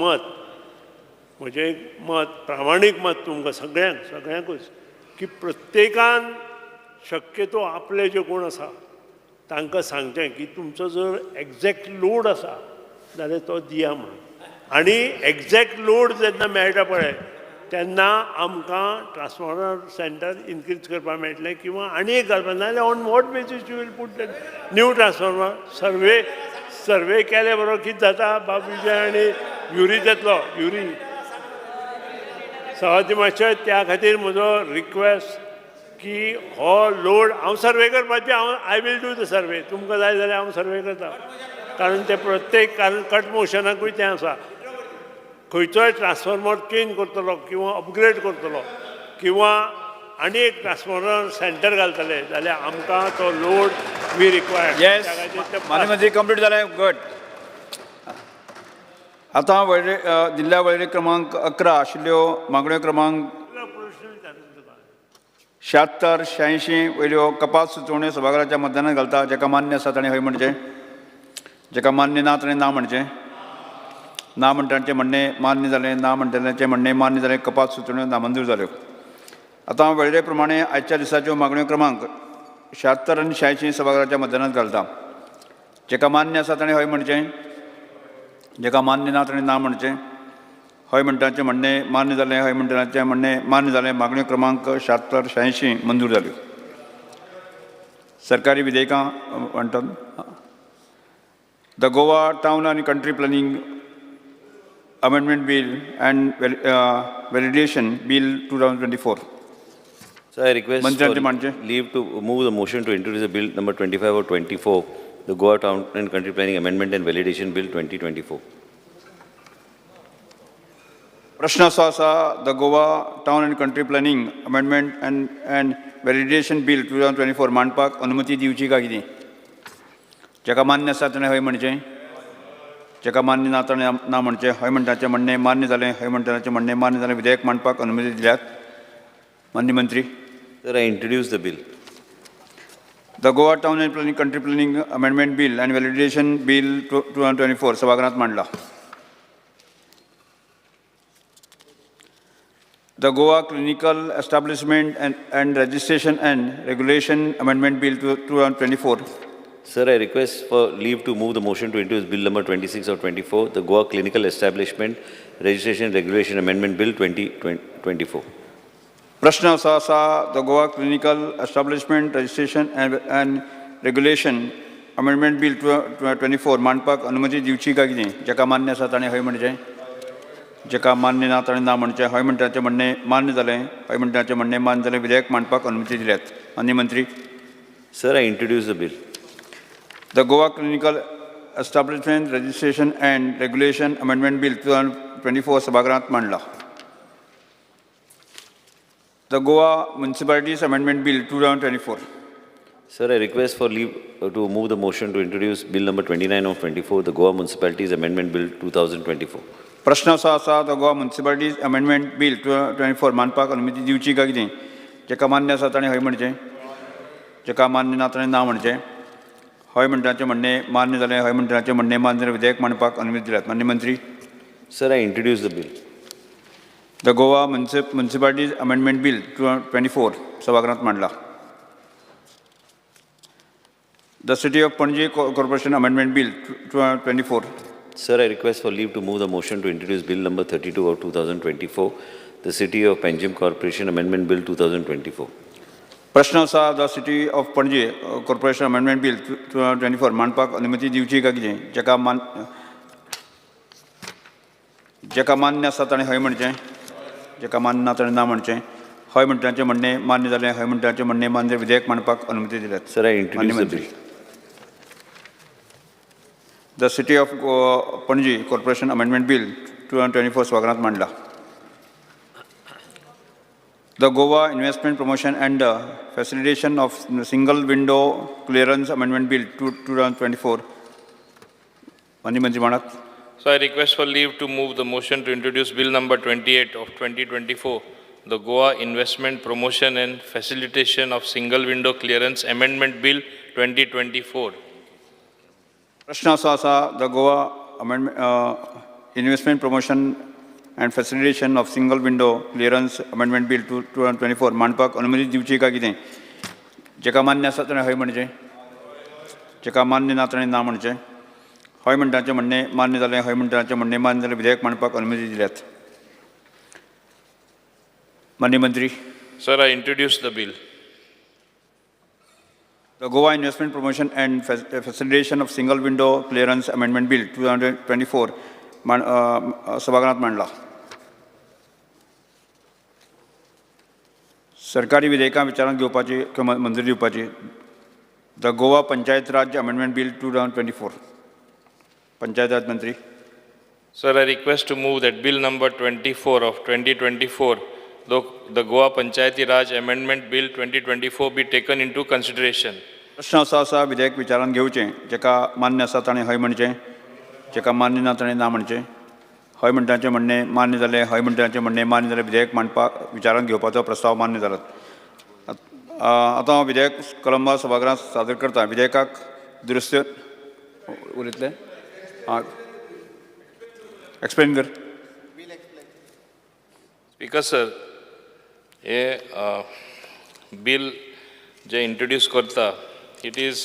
मत प्रामाणीक मत तुमकां सगळ्यांकूच की प्रत्येकान शक्यतो आपले जे कोण आसा तांकां सांगचें की तुमचो जर एग्जॅक्ट लोड आसा जाल्यार तो दिया म्हणून आनी एग्जॅक्ट लोड जेन्ना मेळटा पळय तेन्ना आमकां ट्रान्सफॉर्मर सेंटर इनक्रीज करपाक मेळटलें किंवा आनी एक घालपाक नाजाल्यार on what basis you will put new transformer survey केले बरोबर कितें जाता बाब विजय आनी युरी येतलो युरी सवाती मातशें त्या खातीर म्हजो रिक्वेस्ट की हो लोड हांव सर्वे करपाचें I will do the survey तुमकां जाय जाल्यार हांव सर्वे करता कारण ते प्रत्येक कारण कट मोशनाकूय तें आसा खंयचोय ट्रान्सफॉर्मर चेंज करतलो किंवा अपग्रेड करतलो किंवा आनी एक ट्रान्सफॉर्मर सेंटर घालतले जाल्यार आमकां तो लोड वी रिक्वायर्ड मान्य कंप्लीट जालें गट आतां जिल्ल्या वळेरी क्रमांक 11 आशिल्ल्यो मागण्यो क्रमांक 76, 86 वयल्यो कपात सुचोवण्यो सभाघराच्या मतदानात घालता जेका मान्य आसा ताणें हय म्हणचें जेका मान्य ना ताणें ना म्हणचें ना म्हणटांचें म्हणणें मान्य जालें ना म्हणटांचें म्हणणें मान्य जालें कपात सुचोवण्यो नामंजूर जाल्यो आतां वेळे प्रमाणे आयच्या दिसाच्यो मागण्यो क्रमांक 76 आनी 86 सभाघराच्या मतदानात घालता जेका मान्य आसा ताणें हय म्हणचें जेका मान्य ना ताणें ना म्हणचें हय म्हणटाचें म्हणणें मान्य जालें हय म्हणटाचें म्हणणें मान्य जालें मागण्यो क्रमांक 76, 86 मंजूर जाल्यो सरकारी विधेयकां म्हणटात. द गोवा टावन आनी country planning amendment bill and validation bill 2024. So I request मंत्र्यांचे for मांडचे. leave to move the motion to introduce the bill number 25 or 24, the Goa Town and Country Planning Amendment and Validation Bill 2024. प्रश्न असो आसा the Goa town and country planning amendment and validation bill 2024 मांडपाक अनुमती दिवची काय कितें? जेका मान्य आसा ताणें हय म्हणचें, जेका मान्य ना ताणें ना म्हणचें. हय म्हणटाचें म्हणणें मान्य जालें, हय म्हणटाचें म्हणणें मान्य जालें. विधेयक मांडपाक अनुमती दिल्यात. मान्य मंत्री. Sir, I introduce the bill. The Goa town and planning country planning amendment bill and validation bill 2024 सभागृहात मांडला. The Goa Clinical Establishment and Registration and Regulation Amendment Bill 2024. Sir, I request for leave to move the motion to introduce bill number 26 or 24, the Goa Clinical Establishment Registration Regulation Amendment Bill 2024. प्रश्न असो आसा the Goa clinical establishment registration and regulation amendment bill 2024 मांडपाक अनुमती दिवची काय कितें? जेका मान्य आसा ताणें हय म्हणचें, जेका मान्य ना ताणें ना म्हणचें. हय म्हणटाचें म्हणणें मान्य जालें, हय म्हणटाचें म्हणणें मान्य जालें. विधेयक मांडपाक अनुमती दिल्यात. मान्य मंत्री. Sir, I introduce the bill. The Goa clinical establishment registration and regulation amendment bill 2024 सभागृहात मांडला. The Goa Municipalities Amendment Bill 2024. Sir, I request for leave to move the motion to introduce bill number 29 of 24, the Goa Municipalities Amendment Bill 2024. प्रश्न असो आसा the Goa municipalities amendment bill 2024 मांडपाक अनुमती दिवची काय कितें? जेका मान्य आसा ताणें हय म्हणचें, जेका मान्य ना ताणें ना म्हणचें. हय म्हणटाचें म्हणणें मान्य जालें, हय म्हणटाचें म्हणणें मान्य जालें. विधेयक मांडपाक अनुमती दिल्यात. मान्य मंत्री. Sir, I introduce the bill. The Goa municipalities amendment bill 2024 सभागृहात मांडला. The city of Panaji corporation amendment bill 2024. Sir, I request for leave to move the motion to introduce bill number 32 of 2024, the City of Panjim Corporation Amendment Bill 2024. प्रश्न आसा the city of Panaji corporation amendment bill 2024 मांडपाक अनुमती दिवची काय कितें? जेका मान्य आसा ताणें हय म्हणचें, जेका मान्य ना ताणें ना म्हणचें. हय म्हणटाचें म्हणणें मान्य जालें, हय म्हणटाचें म्हणणें मान्य. विधेयक मांडपाक अनुमती दिल्यात. Sir, I introduce the bill. The city of Panaji corporation amendment bill 2024 सभागृहात मांडला. The Goa investment promotion and facilitation of single window clearance amendment bill 2024. माननीय मंत्री मानत. So I request for leave to move the motion to introduce bill number 28 of 2024, the Goa Investment Promotion and Facilitation of Single Window Clearance Amendment Bill 2024. प्रश्न असो आसा the Goa investment promotion and facilitation of single window clearance amendment bill 2024 मांडपाक अनुमती दिवची काय कितें? जेका मान्य आसा ताणें हय म्हणचें, जेका मान्य ना ताणें ना म्हणचें. हय म्हणटाचें म्हणणें मान्य जालें, हय म्हणटाचें म्हणणें मान्य जालें. विधेयक मांडपाक अनुमती दिल्यात. माननीय मंत्री. Sir, I introduce the bill. The Goa investment promotion and facilitation of single window clearance amendment bill 2024 सभागृहात मांडला. सरकारी विधेयकां विचारांत घेवपाची किंवा मंजुरी दिवपाची. The Goa panchayat raj amendment bill 2024. Panchayat raj मंत्री. Sir, I request to move that bill number 24 of 2024, the Goa Panchayati Raj Amendment Bill 2024 be taken into consideration. प्रश्न असो आसा विधेयक विचारांत घेवचें. जेका मान्य आसा ताणें हय म्हणचें, जेका मान्य ना ताणें ना म्हणचें. हय म्हणटाचें म्हणणें मान्य जालें, हय म्हणटाचें म्हणणें मान्य जालें. विधेयक मांडपाक विचारांत घेवपाचो प्रस्ताव मान्य जालो. आतां हांव विधेयक कलंबा सभागृहांत सादर करता. विधेयकाक दुरुस्त्यो उलयतले. एक्सप्लेन कर. Speaker sir, हे bill जे introduce करता, it is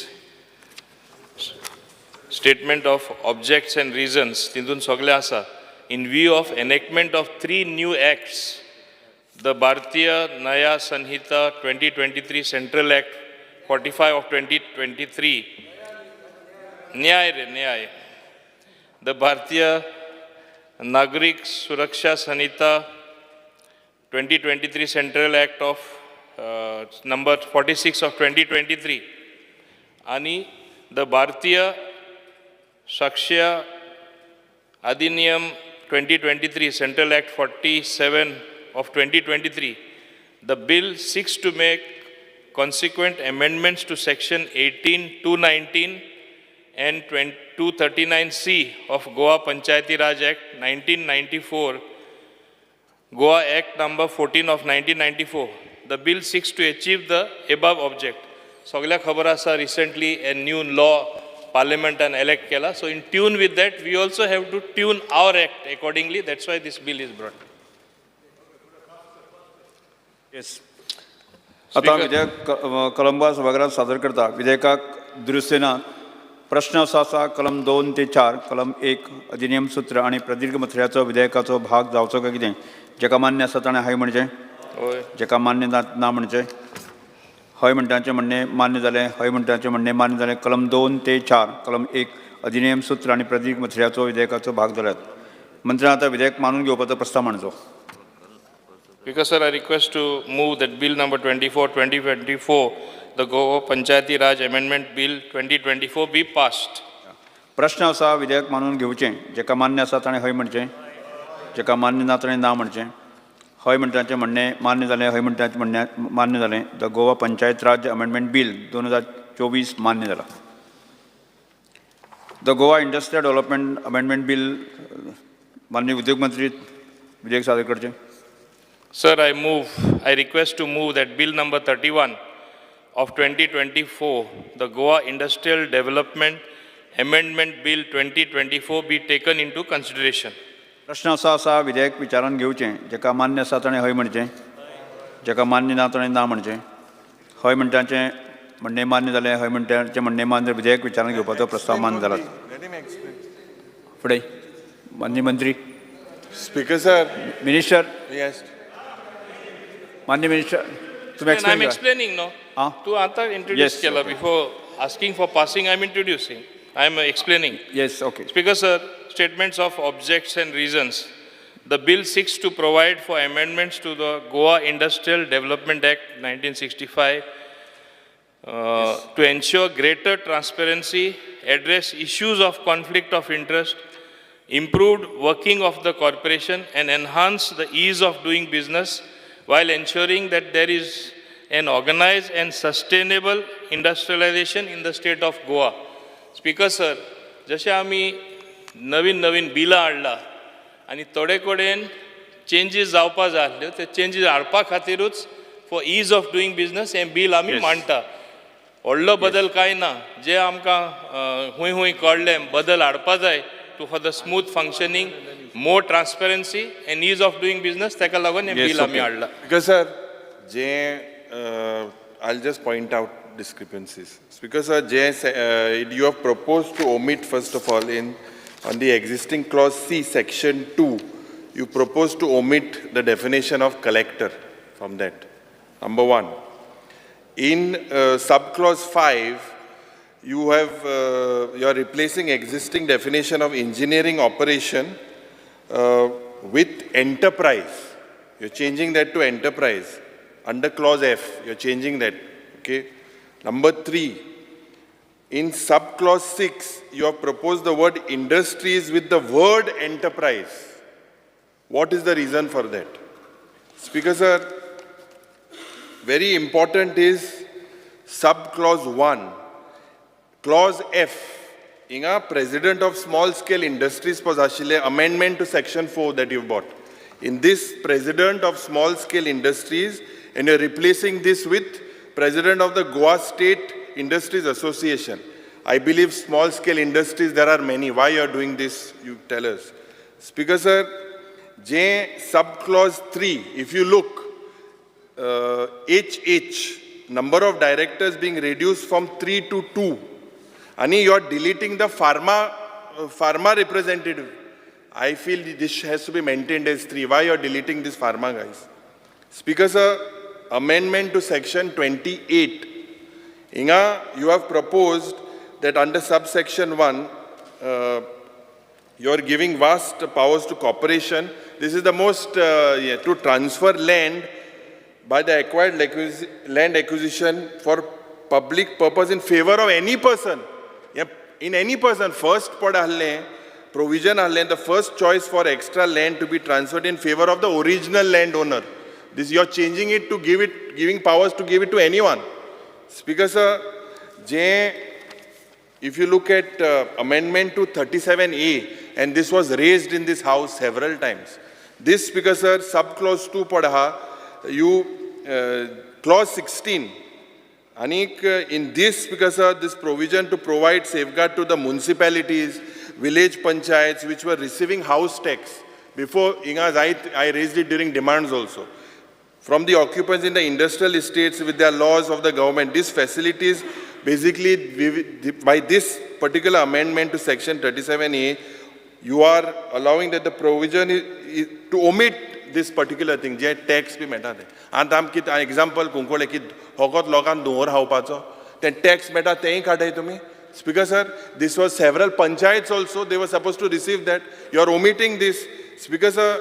statement of objects and reasons. तितून सगळे आसा. In view of enactment of 3 new acts, the Bharatiya Nyaya Sanhita 2023 Central Act 45 of 2023. न्याय. The Bharatiya Nagrik Suraksha Sanhita 2023 Central Act of number 46 of 2023 आणि the Bharatiya Sakshya Adhiniyam 2023 Central Act 47 of 2023. The bill seeks to make consequent amendments to section 18, 219 and 239C of Goa Panchayati Raj Act 1994, Goa Act number 14 of 1994. The bill seeks to achieve the above object. Soglia khabar asa recently a new law Parliament and elect kela. So in tune with that, we also have to tune our act accordingly. That's why this bill is brought. Yes. आता विधेयक कलमबाज सभागृहात सादर करता. विधेयकाक दुरुस्तीना प्रश्न असो आसा कलम 2 ते 4 कलम 1 अधिनियम सूत्र आणि प्रदीर्घ मथळ्याचो विधेयकाचो भाग जावचो काय कितें जेका मान्य आसा ताणें हय म्हणचें जेका मान्य ना म्हणचें हय म्हणटाचें म्हणणें मान्य जालें हय म्हणटाचें म्हणणें मान्य जालें. कलम 2 ते 4 कलम 1 अधिनियम सूत्र आणि प्रदीर्घ मथळ्याचो विधेयकाचो भाग जाल्यात. मंत्र्यान आतां विधेयक मानून घेवपाचो प्रस्ताव मांडचो. Because, sir, I request to move that Bill number 24, 2024, the Goa Panchayati Raj Amendment Bill 2024 be passed. प्रश्न असा विधेयक मानून घेवचें जेका मान्य आसा ताणें हय म्हणचें जेका मान्य ना ताणें ना म्हणचें. हय म्हणटाचें म्हणणें मान्य जालें हय म्हणटाचें म्हणणें मान्य जालें. The Goa panchayat raj amendment bill 2024 मान्य जाला. The Goa industrial development amendment bill माननीय उद्योग मंत्री विधेयक सादर करचें. Sir, I request to move that Bill number 31 of 2024, the Goa Industrial Development Amendment Bill 2024 be taken into consideration. प्रश्न असो आसा विधेयक विचारान घेवचें जेका मान्य आसा ताणें हय म्हणचें जेका मान्य ना ताणें ना म्हणचें. हय म्हणटाचें म्हणणें मान्य जालें हय म्हणटाचें म्हणणें मान्य विधेयक विचारान घेवपाचो प्रस्ताव मान्य जाला. फुडें माननीय मंत्री. Speaker sir. मिनिस्टर. Yes. माननीय मिनिस्टर तुम्ही I'm explaining, no? Tu anta introduce Yes, kela okay. before asking for passing. I'm introducing. I'm explaining. Yes, okay. Speaker, sir, statements of objects and reasons. The bill seeks to provide for amendments to the Goa Industrial Development Act 1965 to ensure greater transparency, address issues of conflict of interest, improved working of the corporation, and enhance the ease of doing business while ensuring that there is an organized and sustainable industrialization in the state of Goa. Speaker, sir, जशें आमी नवीन बिलां हाडला आनी थोडे कडेन changes जावपा जाय आसल्यो ते चेंजीस हाडपा खातीरूच for ease of doing business हें बील आमी मांडटा. व्हडलो बदल कांय ना. जे आमकां हूंय कळ्ळें बदल हाडपा जाय to for the smooth functioning, more transparency and ease of doing business. ताका लागून हें bill आमी हाडला. Because sir, I'll just point out discrepancies. Because sir, you have proposed to omit first of all on the existing clause C section 2, you propose to omit the definition of collector from that. Number one. In subclause 5, you are replacing existing definition of engineering operation with enterprise. You're changing that to enterprise. Under clause F, you're changing that. Okay. Number 3, in subclause 6, you have proposed the word industries with the word enterprise. What is the reason for that? Speaker sir, very important is subclause 1. Clause F, inga President of Small Scale Industries Pozashile amendment to section 4 that you've bought. In this President of Small Scale Industries, and you're replacing this with President of the Goa State Industries Association. I believe small scale industries, there are many. Why you are doing this, you tell us. Speaker sir, J subclause 3, if you look, HH, number of directors being reduced from 3 to 2. Ani, you are deleting the pharma representative. I feel this has to be maintained as 3. Why you are deleting this pharma guys? Speaker sir, amendment to section 28. Inga, you have proposed that under subsection 1, you are giving vast powers to corporation. This is the most, to transfer land by the acquired land acquisition for public purpose in favor of any person. In any person, first provision the first choice for extra land to be transferred in favor of the original landowner. This you are changing it to giving powers to give it to anyone. Speaker sir, if you look at amendment to 37A, and this was raised in this house several times. This, Speaker sir, sub-clause 2 padha, clause 16. Anik, in this, Speaker sir, this provision to provide safeguard to the municipalities, village panchayats which were receiving house tax. Before, Ingas, I raised it during demands also. From the occupants in the industrial estates with their laws of the government, these facilities, basically, by this particular amendment to section 37A, you are allowing that the provision is to omit this particular thing, je tax bhi meta de. And am kit example kunkole ki hogot lokan dohor haupacho, then tax meta tein kadai tumi. Speaker sir, this was several panchayats also, they were supposed to receive that. You are omitting this. Speaker sir,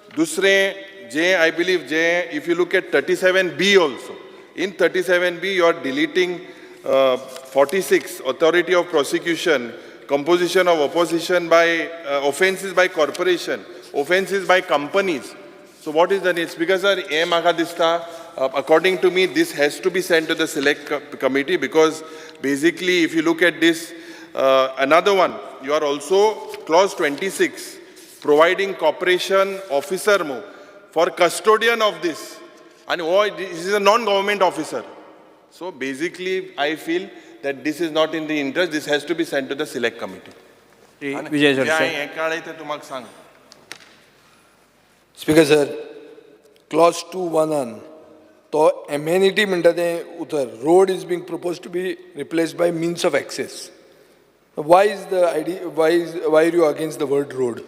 dusre, I believe, if you look at 37B also, in 37B you are deleting 46, authority of prosecution, composition of opposition by offenses by corporation, offenses by companies. So what is the need? Speaker sir, according to me, this has to be sent to the select committee because basically if you look at this, another one, you are also clause 26, providing corporation officer for custodian of this. And this is a non-government officer. So basically, I feel that this is not in the interest. This has to be sent to the select committee. Speaker sir, clause 2(1) to amenity म्हणटा तें उतर road is being proposed to be replaced by means of access. Why is the idea? Why are you against the word road?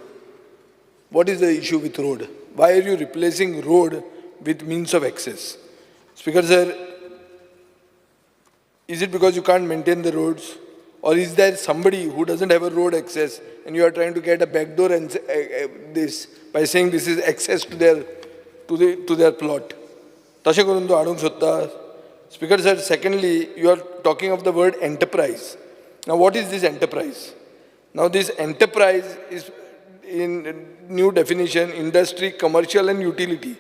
What is the issue with road? Why are you replacing road with means of access? Speaker sir, is it because you can't maintain the roads? Or is there somebody who doesn't have a road access and you are trying to get a backdoor and this by saying this is access to their plot? Tashe karun to adung sotta. Speaker sir, secondly, you are talking of the word enterprise. Now what is this enterprise? Now this enterprise is in new definition, industry, commercial and utility.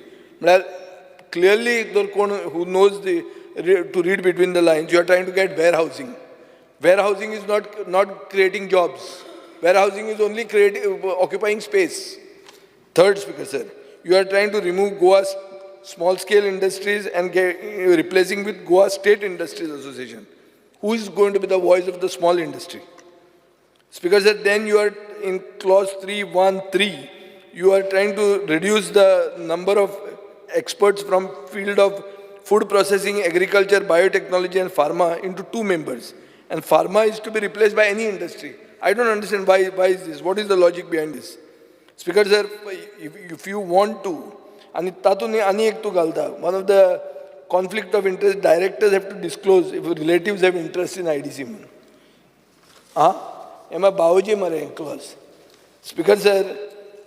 Clearly, who knows to read between the lines, you are trying to get warehousing. Warehousing is not creating jobs. Warehousing is only occupying space. Third, Speaker sir, you are trying to remove Goa's small-scale industries and replacing with Goa State Industries Association. Who is going to be the voice of the small industry? Speaker sir, then you are in clause 3(1)(3), you are trying to reduce the number of experts from field of food processing, agriculture, biotechnology and pharma into 2 members. And pharma is to be replaced by any industry. I don't understand why is this. What is the logic behind this? Speaker sir, if you want to, and one of the conflict of interest, directors have to disclose if relatives have interest in IDC. Clause. Speaker sir,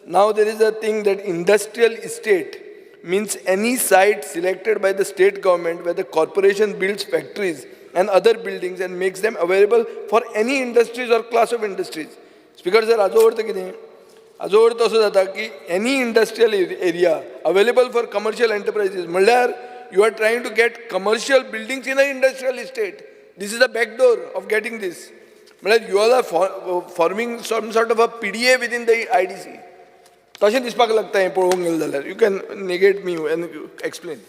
now there is a thing that industrial estate means any site selected by the state government where the corporation builds factories and other buildings and makes them available for any industries or class of industries. Speaker sir, any industrial area available for commercial enterprises. You are trying to get commercial buildings in an industrial estate. This is the back door of getting this. You all are forming some sort of a PDA within the IDC. You can negate me and explain.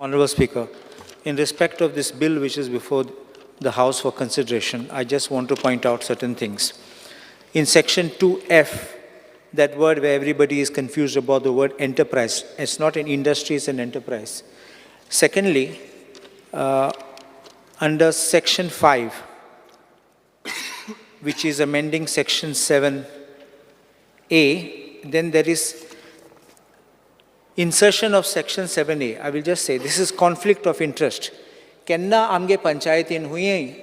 Honorable Speaker, in respect of this bill which is before the House for consideration, I just want to point out certain things. In section 2F, that word where everybody is confused about the word enterprise, it's not an industry, it's an enterprise. Secondly, under section 5, which is amending section 7A, then there is insertion of section 7A, I will just say, this is conflict of interest. Kenna amge panchayatin huye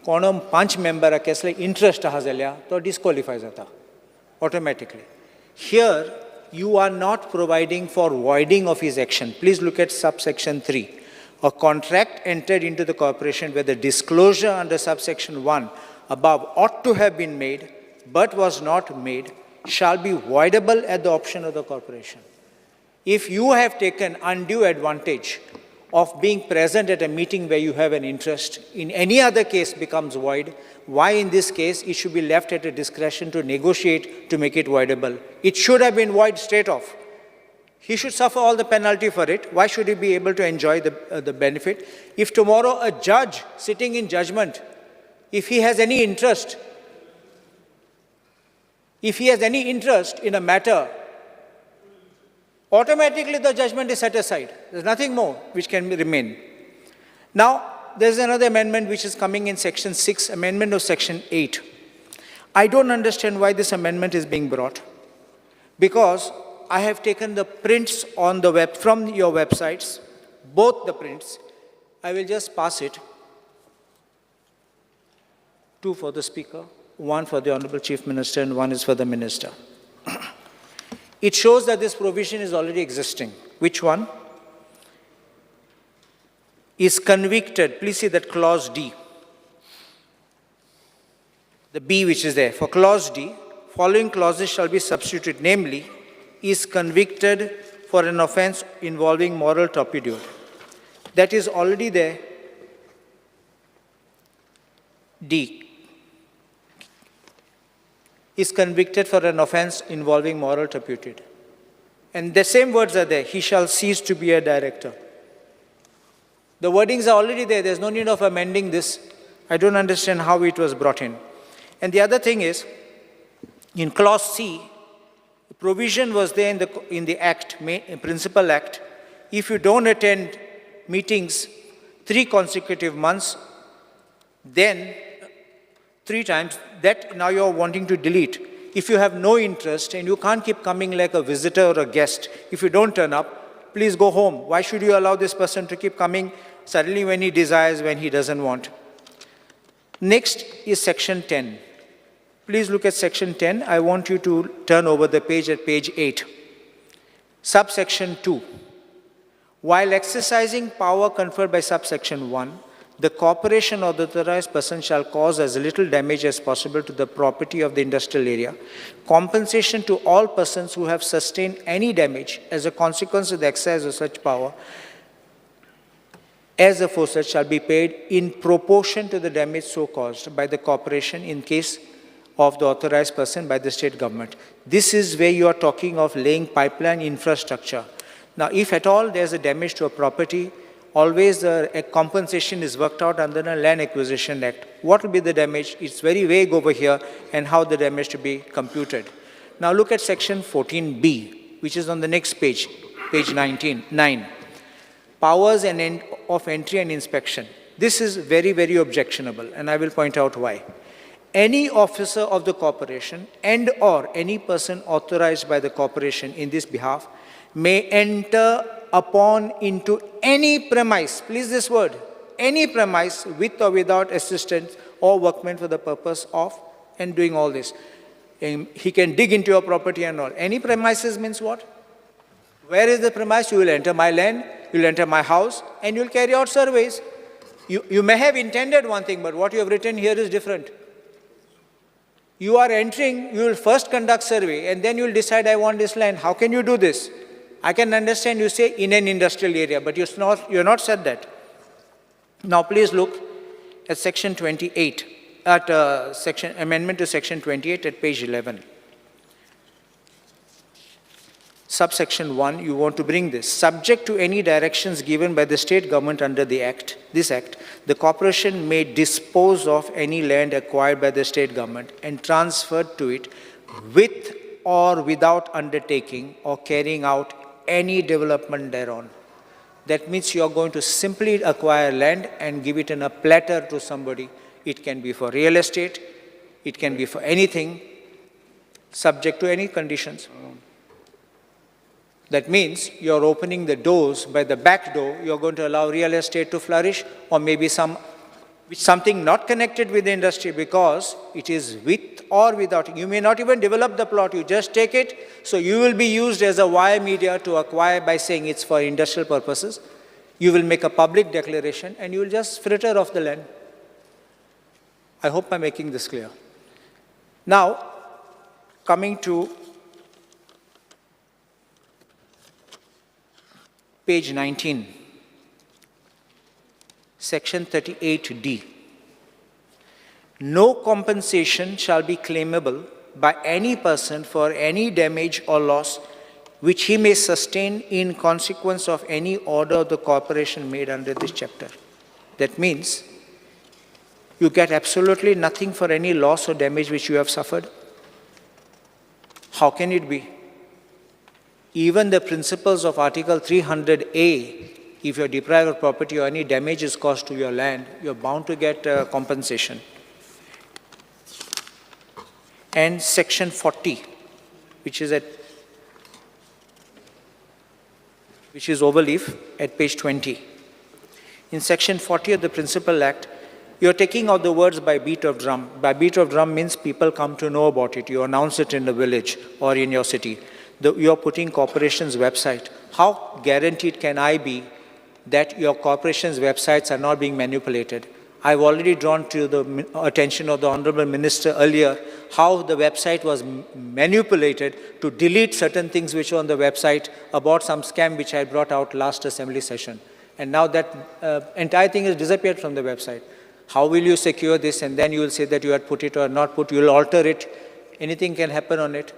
kono 5 member kesle interest ha zalia to disqualify jata automatically. Here, you are not providing for voiding of his action. Please look at subsection 3. A contract entered into the corporation where the disclosure under subsection 1 above ought to have been made but was not made shall be voidable at the option of the corporation. If you have taken undue advantage of being present at a meeting where you have an interest, in any other case becomes void, why in this case it should be left at a discretion to negotiate to make it voidable? It should have been void straight off. He should suffer all the penalty for it. Why should he be able to enjoy the benefit? If tomorrow a judge sitting in judgment, if he has any interest in a matter, automatically the judgment is set aside. There's nothing more which can remain. Now, there's another amendment which is coming in section 6, amendment of section 8. I don't understand why this amendment is being brought, because I have taken the prints on the web from your websites, both the prints. I will just pass it. 2 for the Speaker, 1 for the Honorable Chief Minister, and 1 is for the Minister. It shows that this provision is already existing. Which one? Is convicted, please see that clause D. The B which is there. For clause D, following clauses shall be substituted, namely, is convicted for an offense involving moral turpitude. That is already there. D. Is convicted for an offense involving moral turpitude. And the same words are there. He shall cease to be a director. The wordings are already there. There's no need of amending this. I don't understand how it was brought in. And the other thing is, in clause C, the provision was there in the act, principal act. If you don't attend meetings 3 consecutive months, then 3 times, that now you're wanting to delete. If you have no interest and you can't keep coming like a visitor or a guest, if you don't turn up, please go home. Why should you allow this person to keep coming suddenly when he desires, when he doesn't want? Next is section 10. Please look at section 10. I want you to turn over the page at page 8. Subsection 2. While exercising power conferred by subsection 1, the corporation or the authorized person shall cause as little damage as possible to the property of the industrial area. Compensation to all persons who have sustained any damage as a consequence of the exercise of such power as aforesaid shall be paid in proportion to the damage so caused by the corporation in case of the authorized person by the state government. This is where you are talking of laying pipeline infrastructure. Now, if at all there's a damage to a property, always a compensation is worked out under the Land Acquisition Act. What will be the damage? It's very vague over here, and how the damage to be computed. Now look at section 14B, which is on the next page, page 9. Powers of entry and inspection. This is very, very objectionable, and I will point out why. Any officer of the corporation and or any person authorized by the corporation in this behalf may enter upon into any premise, please this word, any premise with or without assistance or workmen for the purpose of and doing all this. He can dig into your property and all. Any premises means what? Where is the premise? You will enter my land, you will enter my house, and you will carry out surveys. You may have intended one thing, but what you have written here is different. You are entering, you will first conduct survey, and then you will decide, I want this land. How can you do this? I can understand you say in an industrial area, but you have not said that. Now please look at section 28, at amendment to section 28 at page 11. Subsection 1, you want to bring this. Subject to any directions given by the state government under this act, the corporation may dispose of any land acquired by the state government and transferred to it with or without undertaking or carrying out any development thereon. That means you are going to simply acquire land and give it in a platter to somebody. It can be for real estate, it can be for anything, subject to any conditions. That means you're opening the doors, by the back door, you're going to allow real estate to flourish, or maybe something not connected with the industry because it is with or without. You may not even develop the plot, you just take it, so you will be used as a wire media to acquire by saying it's for industrial purposes. You will make a public declaration and you will just fritter off the land. I hope I'm making this clear. Now, coming to page 19, section 38D. No compensation shall be claimable by any person for any damage or loss which he may sustain in consequence of any order of the corporation made under this chapter. That means you get absolutely nothing for any loss or damage which you have suffered. How can it be? Even the principles of Article 300A, if you're deprived of property or any damage is caused to your land, you're bound to get compensation. And section 40, which is overleaf at page 20. In section 40 of the Principal Act, you're taking out the words by beat of drum. By beat of drum means people come to know about it. You announce it in the village or in your city. You're putting corporation's website. How guaranteed can I be that your corporation's websites are not being manipulated? I've already drawn to the attention of the Honorable Minister earlier how the website was manipulated to delete certain things which were on the website about some scam which I brought out last assembly session. And now that entire thing has disappeared from the website. How will you secure this? And then you will say that you had put it or not put, you will alter it. Anything can happen on it.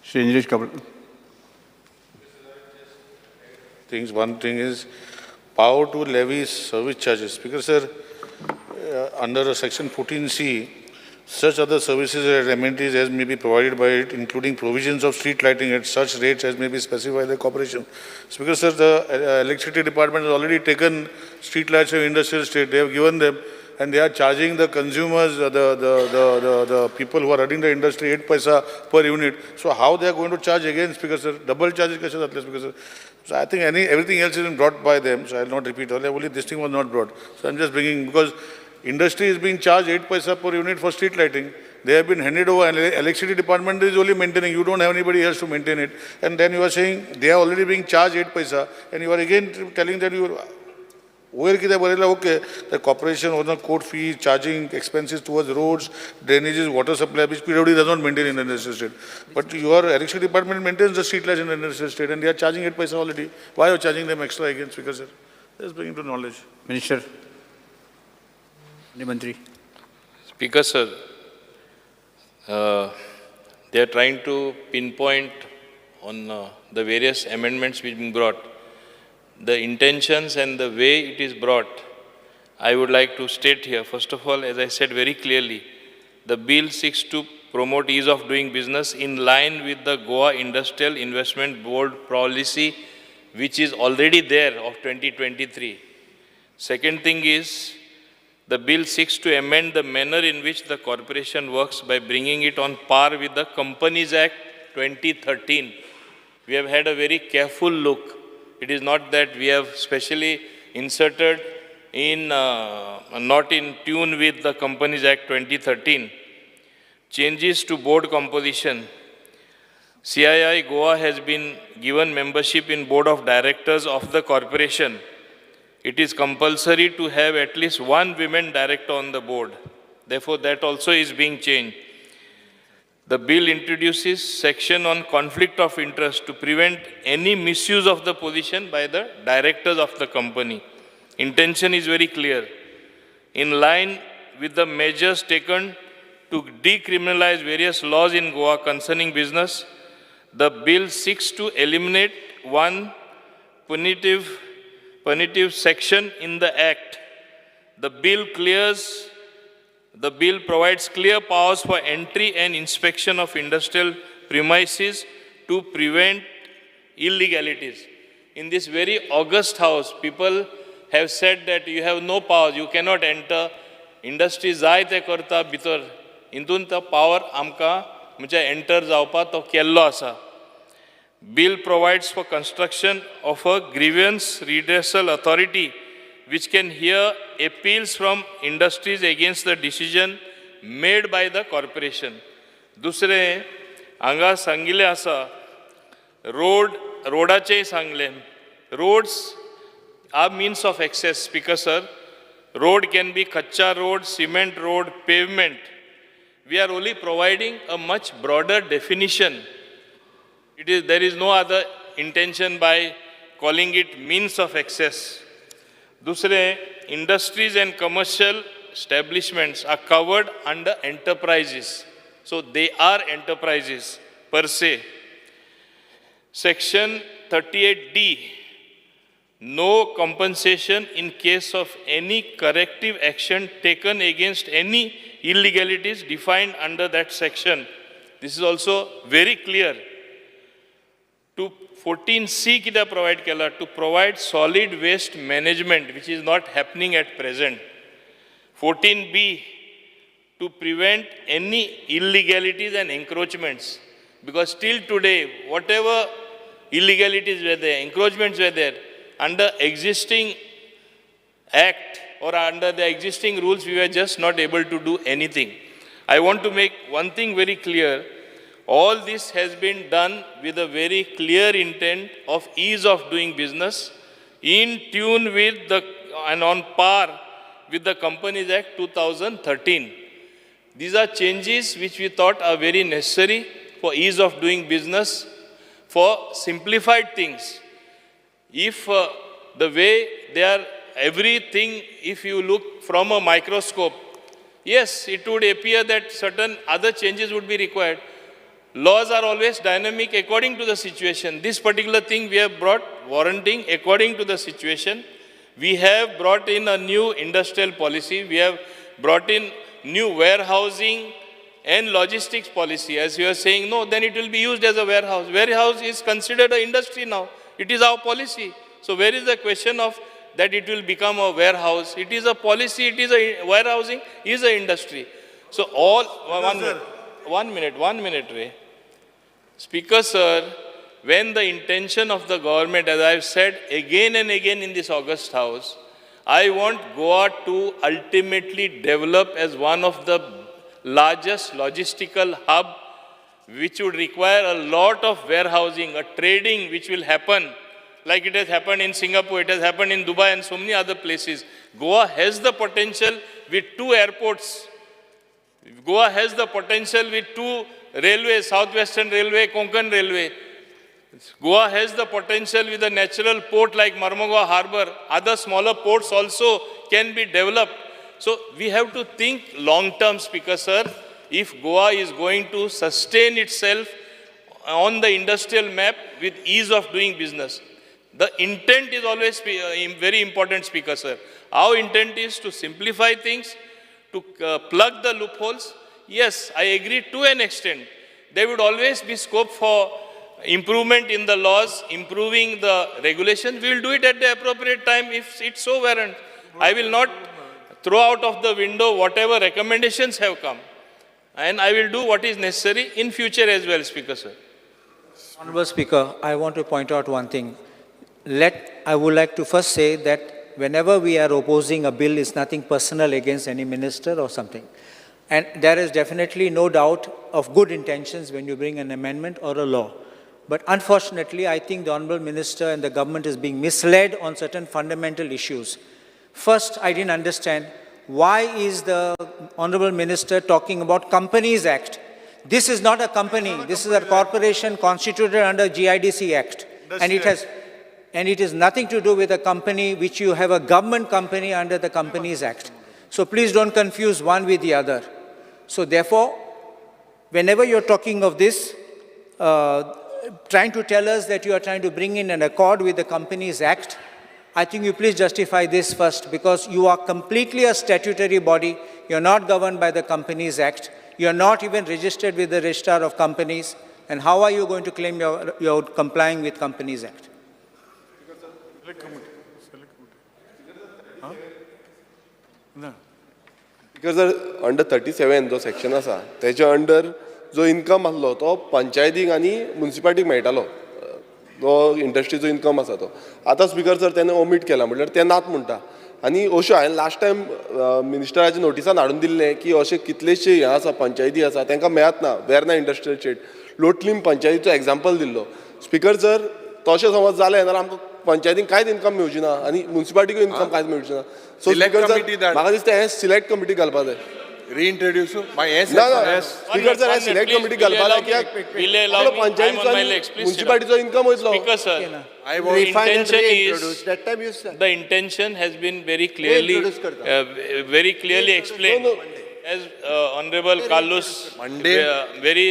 Shri Kapil. One thing is power to levy service charges. Because, sir, under section 14C, such other services and amenities as may be provided by it, including provisions of street lighting at such rates as may be specified by the corporation. Because, sir, the electricity department has already taken street lights of industrial estate. They have given them, and they are charging the consumers, the people who are running the industry 8 paisa per unit. So how they are going to charge again? Because, sir, double charges, because, sir. So I think everything else has been brought by them. So I will not repeat all. Only this thing was not brought. So I'm just bringing, because industry is being charged 8 paisa per unit for street lighting. They have been handed over, and electricity department is only maintaining. You don't have anybody else to maintain it. And then you are saying they are already being charged 8 paisa, and you are again telling that you are where okay, the corporation was not court fees, charging expenses towards roads, drainages, water supply, which PWD does not maintain in the industrial estate. But your electricity department maintains the street lights in the industrial estate, and they are charging 8 paisa already. Why are you charging them extra again? Because sir, just bringing to knowledge. Minister. Mantri. Speaker, sir, they are trying to pinpoint on the various amendments which have been brought. The intentions and the way it is brought, I would like to state here. First of all, as I said very clearly, the bill seeks to promote ease of doing business in line with the Goa Industrial Investment Board policy, which is already there of 2023. Second thing is, the bill seeks to amend the manner in which the corporation works by bringing it on par with the Companies Act 2013. We have had a very careful look. It is not that we have specially inserted in, not in tune with the Companies Act 2013. Changes to board composition. CII Goa has been given membership in board of directors of the corporation. It is compulsory to have at least one women director on the board. Therefore, that also is being changed. The bill introduces section on conflict of interest to prevent any misuse of the position by the directors of the company. Intention is very clear. In line with the measures taken to decriminalize various laws in Goa concerning business, the bill seeks to eliminate one punitive section in the Act. The bill provides clear powers for entry and inspection of industrial premises to prevent illegalities. In this very august house, people have said that you have no powers, you cannot enter. Industry जाय ते करता भितर, हितून तो power आमकां म्हणजे enter जावपा तो केल्लो आसा. Bill provides for construction of a grievance redressal authority which can hear appeals from industries against the decision made by the corporation. दुसरें हांगा सांगिल्लें आसा रोडाचें सांगलें. Roads are means of access, Speaker sir. Road can be kacha road, cement road, pavement. We are only providing a much broader definition. There is no other intention by calling it means of access. Dusre, industries and commercial establishments are covered under enterprises. So they are enterprises per se. Section 38D, no compensation in case of any corrective action taken against any illegalities defined under that section. This is also very clear. To 14C kita provide kela, to provide solid waste management, which is not happening at present. 14B, to prevent any illegalities and encroachments. Because till today, whatever illegalities were there, encroachments were there, under existing act or under the existing rules, we were just not able to do anything. I want to make one thing very clear. All this has been done with a very clear intent of ease of doing business, in tune with and on par with the Companies Act 2013. These are changes which we thought are very necessary for ease of doing business, for simplified things. If the way they are, everything, if you look from a microscope, yes, it would appear that certain other changes would be required. Laws are always dynamic according to the situation. This particular thing we have brought warranting according to the situation. We have brought in a new industrial policy. We have brought in new warehousing and logistics policy. As you are saying, no, then it will be used as a warehouse. Warehouse is considered an industry now. It is our policy. So where is the question of that it will become a warehouse? It is a policy, it is a warehousing, is an industry. So all, one minute, Ray. Speaker sir, when the intention of the government, as I have said again and again in this August House, I want Goa to ultimately develop as one of the largest logistical hub, which would require a lot of warehousing, a trading which will happen, like it has happened in Singapore, it has happened in Dubai and so many other places. Goa has the potential with 2 airports. Goa has the potential with 2 railways, Southwestern Railway, Konkan Railway. Goa has the potential with a natural port like Marmugao Harbour. Other smaller ports also can be developed. So we have to think long-term, Speaker sir, if Goa is going to sustain itself on the industrial map with ease of doing business. The intent is always very important, Speaker sir. Our intent is to simplify things, to plug the loopholes. Yes, I agree to an extent. There would always be scope for improvement in the laws, improving the regulations. We will do it at the appropriate time if it's so warrant. I will not throw out of the window whatever recommendations have come. And I will do what is necessary in future as well, Speaker sir. Honorable Speaker, I want to point out one thing. I would like to first say that whenever we are opposing a bill, it's nothing personal against any minister or something. And there is definitely no doubt of good intentions when you bring an amendment or a law. But unfortunately, I think the Honorable Minister and the government is being misled on certain fundamental issues. First, I didn't understand why is the Honorable Minister talking about Companies Act. This is not a company. This is a corporation constituted under GIDC Act. And it has nothing to do with a company which you have a government company under the Companies Act. So please don't confuse one with the other. So therefore, whenever you're talking of this, trying to tell us that you are trying to bring in an accord with the Companies Act, I think you please justify this first, because you are completely a statutory body. You're not governed by the Companies Act. You're not even registered with the Registrar of Companies. And how are you going to claim you're complying with Companies Act? Because under 37 जो section आसा तेच्या under जो income आसलो तो पंचायतीक आनी म्युनिसिपालिटीक मेळटालो जो इंडस्ट्रीचो इन्कम आसा तो. आतां स्पिकर सर तेन्ना ओमीट केला म्हटल्यार ते नात म्हणटा. आनी अश्यो हांवें लास्ट टायम मिनिस्टराच्या नोटिसान हाडून दिल्लें की अशे कितलेशे हे आसा पंचायती आसा तांकां मेळत ना वेर्ना इंडस्ट्रियल स्टेट. लोटलीम पंचायतीचो एग्जाम्पल दिल्लो. स्पिकर सर तशें समज जालें जाल्यार आमकां पंचायतीक कांयच इन्कम मेळची ना आनी म्युन्सिपालिटीकूय इन्कम कांयच मेळची ना. सो स्पिकर सर म्हाका दिसता हें सिलेक्ट कमिटी घालपाक जाय. Reintroduce. स्पिकर सर हें सिलेक्ट कमिटी घालपाक जाय कित्याक पंचायतीचो म्युन्सिपालिटीचो इन्कम वयतलो. Speaker, sir, the intention has been very clearly explained. As Honorable Carlos very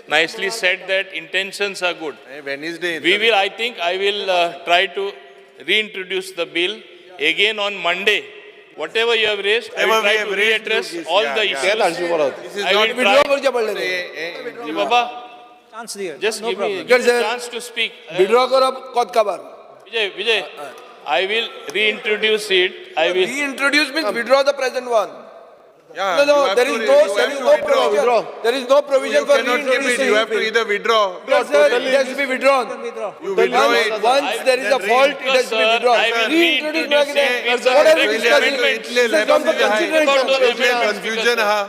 nicely said that intentions are good. Wednesday. I will try to reintroduce the bill again on Monday. Whatever you have raised, I will try to readdress all the issues. I will try. Baba, just give me a chance to speak. Withdraw करप कोत काबार. Vijay, I will reintroduce it. I will Reintroduce means withdraw the present one. Yeah, No, you there have is to- no, you there have is to no withdraw. provision. There is no provision You for cannot keep it. reintroducing. You have to either withdraw. Because sir, it has to be withdrawn. You withdraw it. Once there is a fault, it has to be withdrawn. I will Reintroduce back reintroduce again. it. What are we It's discussing? amendment. This has come for consideration. Confusion ha.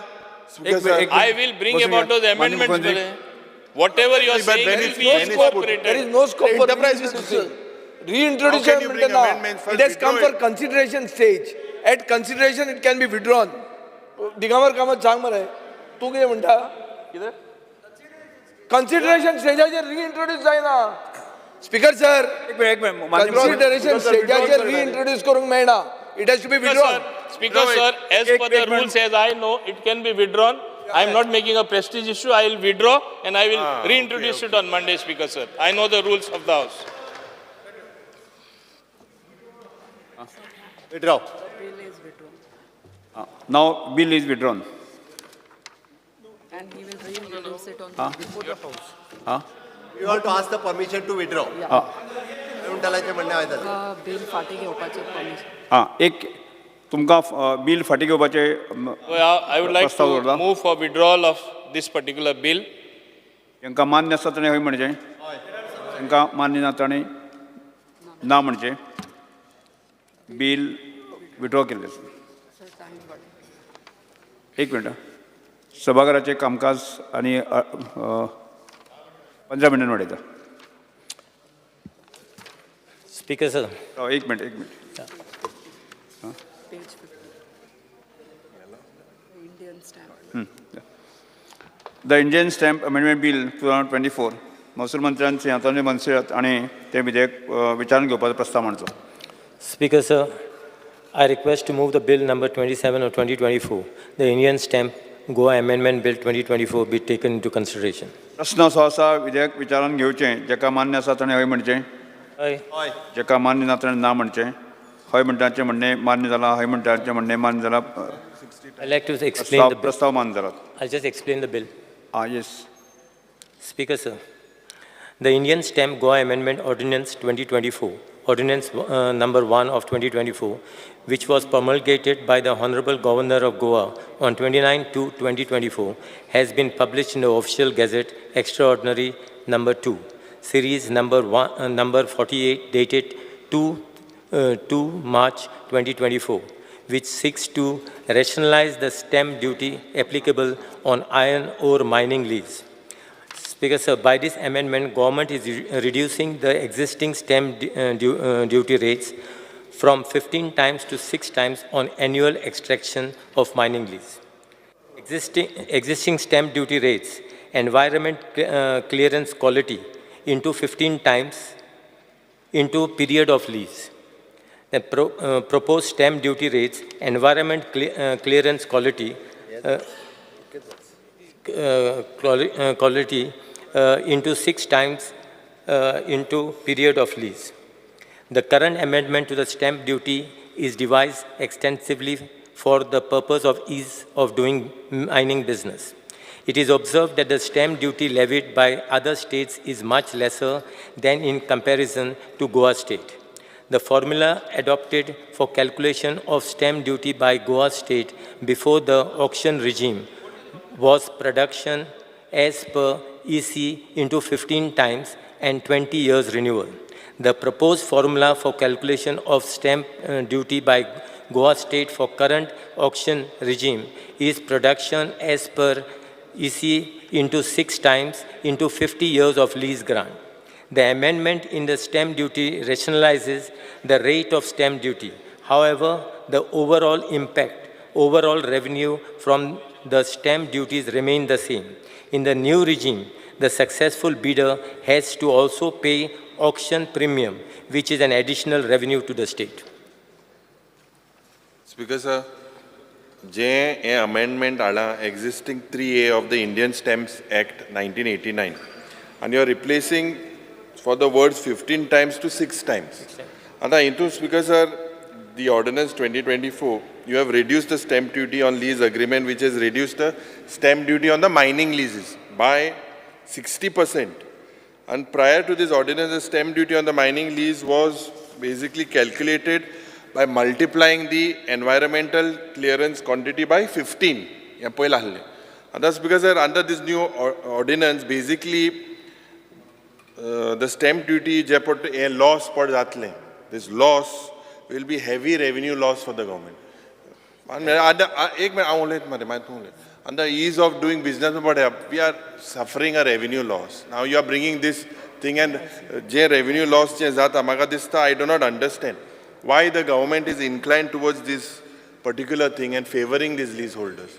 I will bring about those amendments. brother. Whatever you are saying There will is be no scope. There incorporated. is no scope for Enterprise reintroduction. How Reintroduction can you bring now. amendments? First It has come withdraw for it. consideration stage. At consideration, it can be withdrawn. Digambar Kamat सांग मरे तू कितें म्हणटा consideration स्टेजाचेर reintroduce जायना speaker sir consideration स्टेजाचेर reintroduce करूंक मेळना it has to be withdrawn Speaker, sir, as per the rules, as I know, it can be withdrawn. I am not making a prestige issue. I will withdraw and I will reintroduce it on Monday, Speaker, sir. I know the rules of the House. Withdraw. Now bill is withdrawn. And he will reintroduce it on before the House. You want to ask the permission to withdraw. म्हणटालाचे म्हणणे आयता. Bill फाटी घेवपाचे permission. एक तुमकां bill फाटी घेवपाचे I would like to move for withdrawal of this particular bill. तांकां मान्य आसा ताणें हय म्हणचें तांकां मान्य ना ताणें ना म्हणचें बिल विथड्रॉ केल्लें आसा. एक मिनट सभाघराचें कामकाज आनी 15 मिनटान वाडयता. Speaker, sir. एक minute Indian stamp. The Indian Stamp Amendment Bill 2024 महसूल मंत्र्यांचे हातांनी मंत्र्यात आणि ते विधेयक विचारून घेवपाचो प्रस्ताव मांडचो. Speaker, sir, I request to move the bill number 27 of 2024, the Indian Stamp Goa Amendment Bill 2024 be taken into consideration. प्रश्न असो आसा विधेयक विचारान घेवचें जेका मान्य आसा ताणें हय म्हणचें जेका मान्य ना ताणें ना म्हणचें हय म्हणटाचें म्हणणें मान्य जालां हय म्हणटाचें म्हणणें मान्य जालां. I'd like to explain the bill. प्रस्ताव मान्य जालात. I'll just explain the bill. Yes. Speaker, sir, the Indian Stamp Goa Amendment Ordinance 2024, Ordinance number 1 of 2024, which was promulgated by the Honorable Governor of Goa on 29/2/2024, has been published in the Official Gazette Extraordinary number 2, series number 48, dated 2 March 2024, which seeks to rationalize the stamp duty applicable on iron ore mining lease. Speaker, sir, by this amendment, government is reducing the existing stamp duty rates from 15 times to 6 times on annual extraction of mining lease. Existing stamp duty rates, environment clearance quality into 15 times into period of lease. The proposed stamp duty rates, environment clearance quality, into 6 times into period of lease. The current amendment to the stamp duty is devised extensively for the purpose of ease of doing mining business. It is observed that the stamp duty levied by other states is much lesser than in comparison to Goa state. The formula adopted for calculation of stamp duty by Goa state before the auction regime was production as per EC into 15 times and 20 years renewal. The proposed formula for calculation of stamp duty by Goa State for current auction regime is production as per EC into 6 times into 50 years of lease grant. The amendment in the stamp duty rationalizes the rate of stamp duty. However, the overall impact, overall revenue from the stamp duties remain the same. In the new regime, the successful bidder has to also pay auction premium, which is an additional revenue to the state. Speaker sir, J amendment ala existing 3A of the Indian Stamps Act 1989, and you are replacing for the words 15 times to 6 times. And into Speaker sir, the ordinance 2024, you have reduced the stamp duty on lease agreement, which has reduced the stamp duty on the mining leases by 60%. And prior to this ordinance, the stamp duty on the mining lease was basically calculated by multiplying the environmental clearance quantity by 15. And that's because under this new ordinance, basically the stamp duty a loss per jatle. This loss will be heavy revenue loss for the government. And the ease of doing business, but we are suffering a revenue loss. Now you are bringing this thing and revenue loss, I do not understand why the government is inclined towards this particular thing and favoring these leaseholders.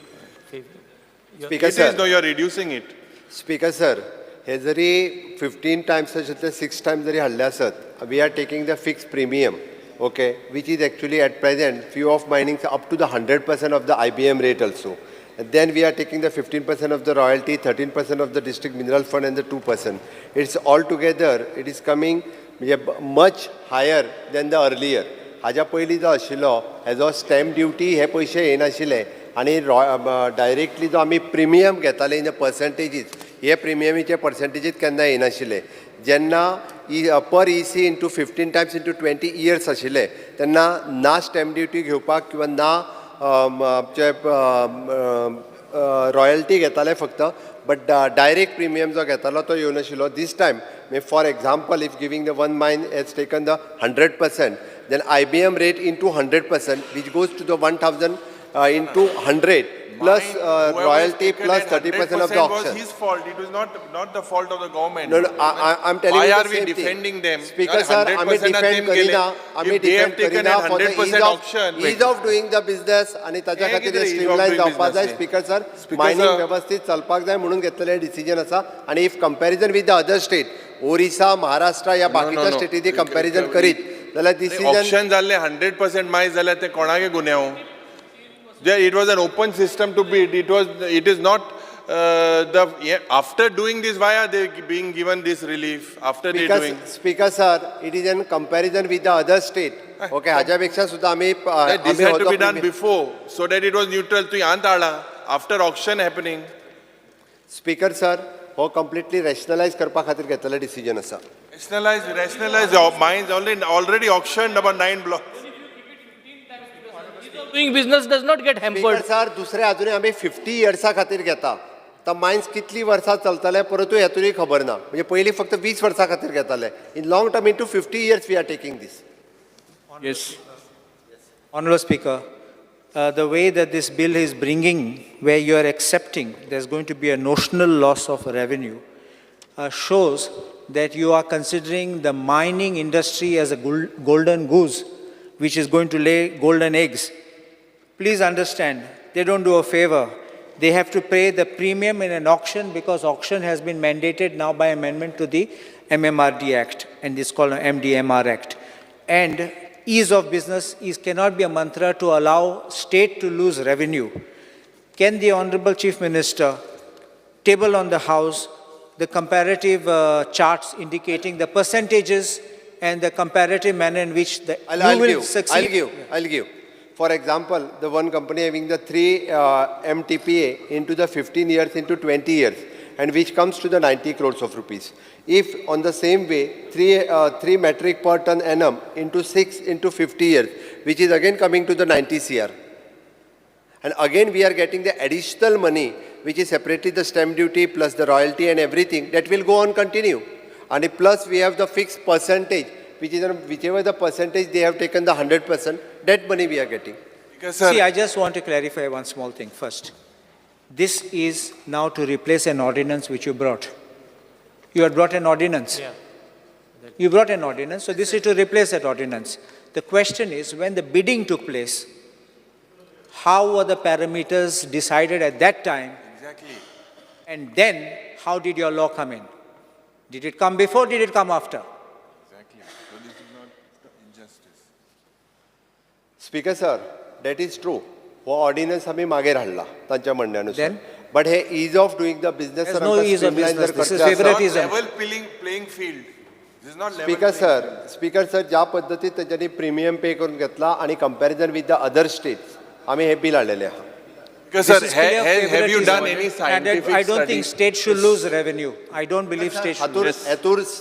Speaker sir, No, you are reducing it. Speaker sir, हे जरी 15 times 6 times जरी हल्ले आसत, we are taking the fixed premium, okay, which is actually at present few of mining up to the 100% of the IBM rate also. And then we are taking the 15% of the royalty, 13% of the district mineral fund and the 2%. It's all together, it is coming much higher than the earlier. हाज्या पयलीं जो आशिल्लो हेजो stamp duty हे पयशे येनाशिल्ले आनी directly जो आमी प्रिमियम घेताले इन द पर्संटेजीस हे प्रिमियमीचे पर्संटेजीस केन्ना येनाशिल्ले जेन्ना पर EC into 15 Times into 20 years आशिल्ले तेन्ना ना स्टॅम्प ड्युटी घेवपाक किंवा ना रॉयल्टी घेताले फक्त बट डायरेक्ट प्रिमियम जो घेतालो तो येवनाशिल्लो this time for example if giving the one mine has taken the 100% then IBM rate into 100% which goes to the 1000 into 100 plus royalty plus 30% of the auction. Was his fault. It was not the fault of the government. No, I'm telling Why you are the we same defending thing. them? Speaker sir, आम्ही defend Kareena, आम्ही defend Kareena for the ease of doing the business आणि त्याच्या खातीर streamline जावपाक जाय. Speaker sir, mining व्यवस्थित चलपाक जाय म्हणून घेतलेले डिसिजन आसा आणि if comparison with the other state, Orissa, Maharashtra या बाकीच्या स्टेटीची comparison करीत जाल्यार डिसिजन ऑप्शन जाल्ले 100% माय जाल्यार ते कोणागे गुन्यांव. It was an open system to bid. It is not after doing this, why are they being given this relief after they doing? Speaker sir, it is in comparison with the other state. Okay, हाज्यापेक्षा सुद्धा आम्ही This had to be done before so that it was neutral. To antala after auction happening. Speaker sir, हो completely rationalize करपा खातीर घेतलेले decision आसा. Rationalize mines already auctioned about 9 blocks. Doing business does not get hampered. Speaker sir, दुसरे अजूनही आम्ही 50 इयर्सा खातीर घेता. तर मायन्स कितली वर्सां चलतले परंतु हेतूनय खबर ना. म्हणजे पयलीं फक्त 20 वर्सां खातीर घेताले. In long term into 50 years we are taking this. Yes. Honourable Speaker, the way that this bill is bringing, where you are accepting there's going to be a notional loss of revenue, shows that you are considering the mining industry as a golden goose, which is going to lay golden eggs. Please understand, they don't do a favor. They have to pay the premium in an auction because auction has been mandated now by amendment to the MMRD Act, and it's called an MDMR Act. And ease of business cannot be a mantra to allow state to lose revenue. Can the Honorable Chief Minister table on the House the comparative charts indicating the percentages and the comparative manner in which you will succeed? I'll give. For example, the one company having the 3 MTPA into the 15 years into 20 years, and which comes to the 90 crores of rupees. If on the same way, 3 metric per ton annum into 6 into 50 years, which is again coming to the 90 CR. And again we are getting the additional money, which is separately the stamp duty plus the royalty and everything, that will go on continue. And plus we have the fixed percentage, which is whichever the percentage they have taken the 100%, that money we are getting. See, I just want to clarify one small thing first. This is now to replace an ordinance which you brought. You had brought an ordinance. Yeah. You brought an ordinance, so this is to replace that ordinance. The question is, when the bidding took place, how were the parameters decided at that time? Exactly. And then, how did your law come in? Did it come before, did it come after? Exactly. So this is not injustice. Speaker sir, that is true. हो ordnance आम्ही मागे हाडला तांच्या म्हणण्यानुसार. Then? But हे ease of doing the business There's no ease of business. This is favoritism. Level playing field. This is not level speaker sir ज्या पद्धतीत त्यांनी प्रीमियम पे करून घेतला आणि comparison with the other states आम्ही हे बिल हाडलेले आहात. Because sir, This is clear have you done favoritism. any scientific I don't study? think states should lose revenue. I don't believe states should lose.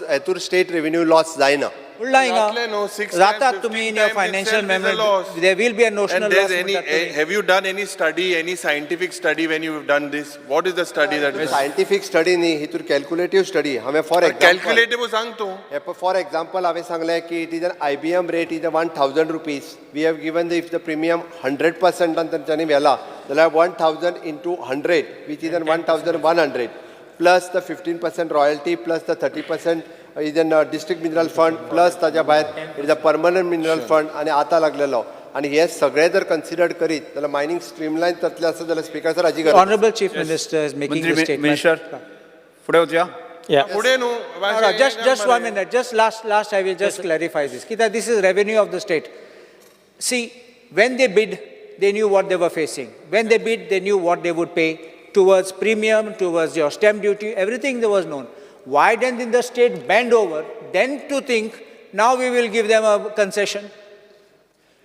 हातूर state revenue loss जायना. Exactly, no, 6 जातात times, तुम्ही 15 in your times financial itself is a memo. loss. There will be a notional And loss. there's any, have you done any study, any scientific study when you've done this? What is the study that is? Scientific study न्ही हितूर calculative study हांवें for example Calculative सांगतो. For example हांवें सांगलें की it is an IBM rate is 1000 rupees. We have given the if the premium 100% तांच्यांनी व्हेला जाल्यार 1000 into 100 which is an 1100 plus the 15% royalty plus the 30% is an district mineral fund plus ताच्या भायर it is a permanent mineral fund आणि आता लागलेलो आणि हे सगळे जर कन्सिडर्ड करीत जाल्यार मायनिंग स्ट्रीमलायन जातलें आसा जाल्यार स्पीकर सर हाजी गरज. Honorable Chief Minister is making the statement. Minister फुडें वचया. Yeah. पुढे न्हू. Just 1 minute. Just last I will just clarify this. Kita, this is revenue of the state. See, when they bid, they knew what they were facing. When they bid, they knew what they would pay towards premium, towards your stamp duty, everything there was known. Why didn't the state bend over then to think, now we will give them a concession?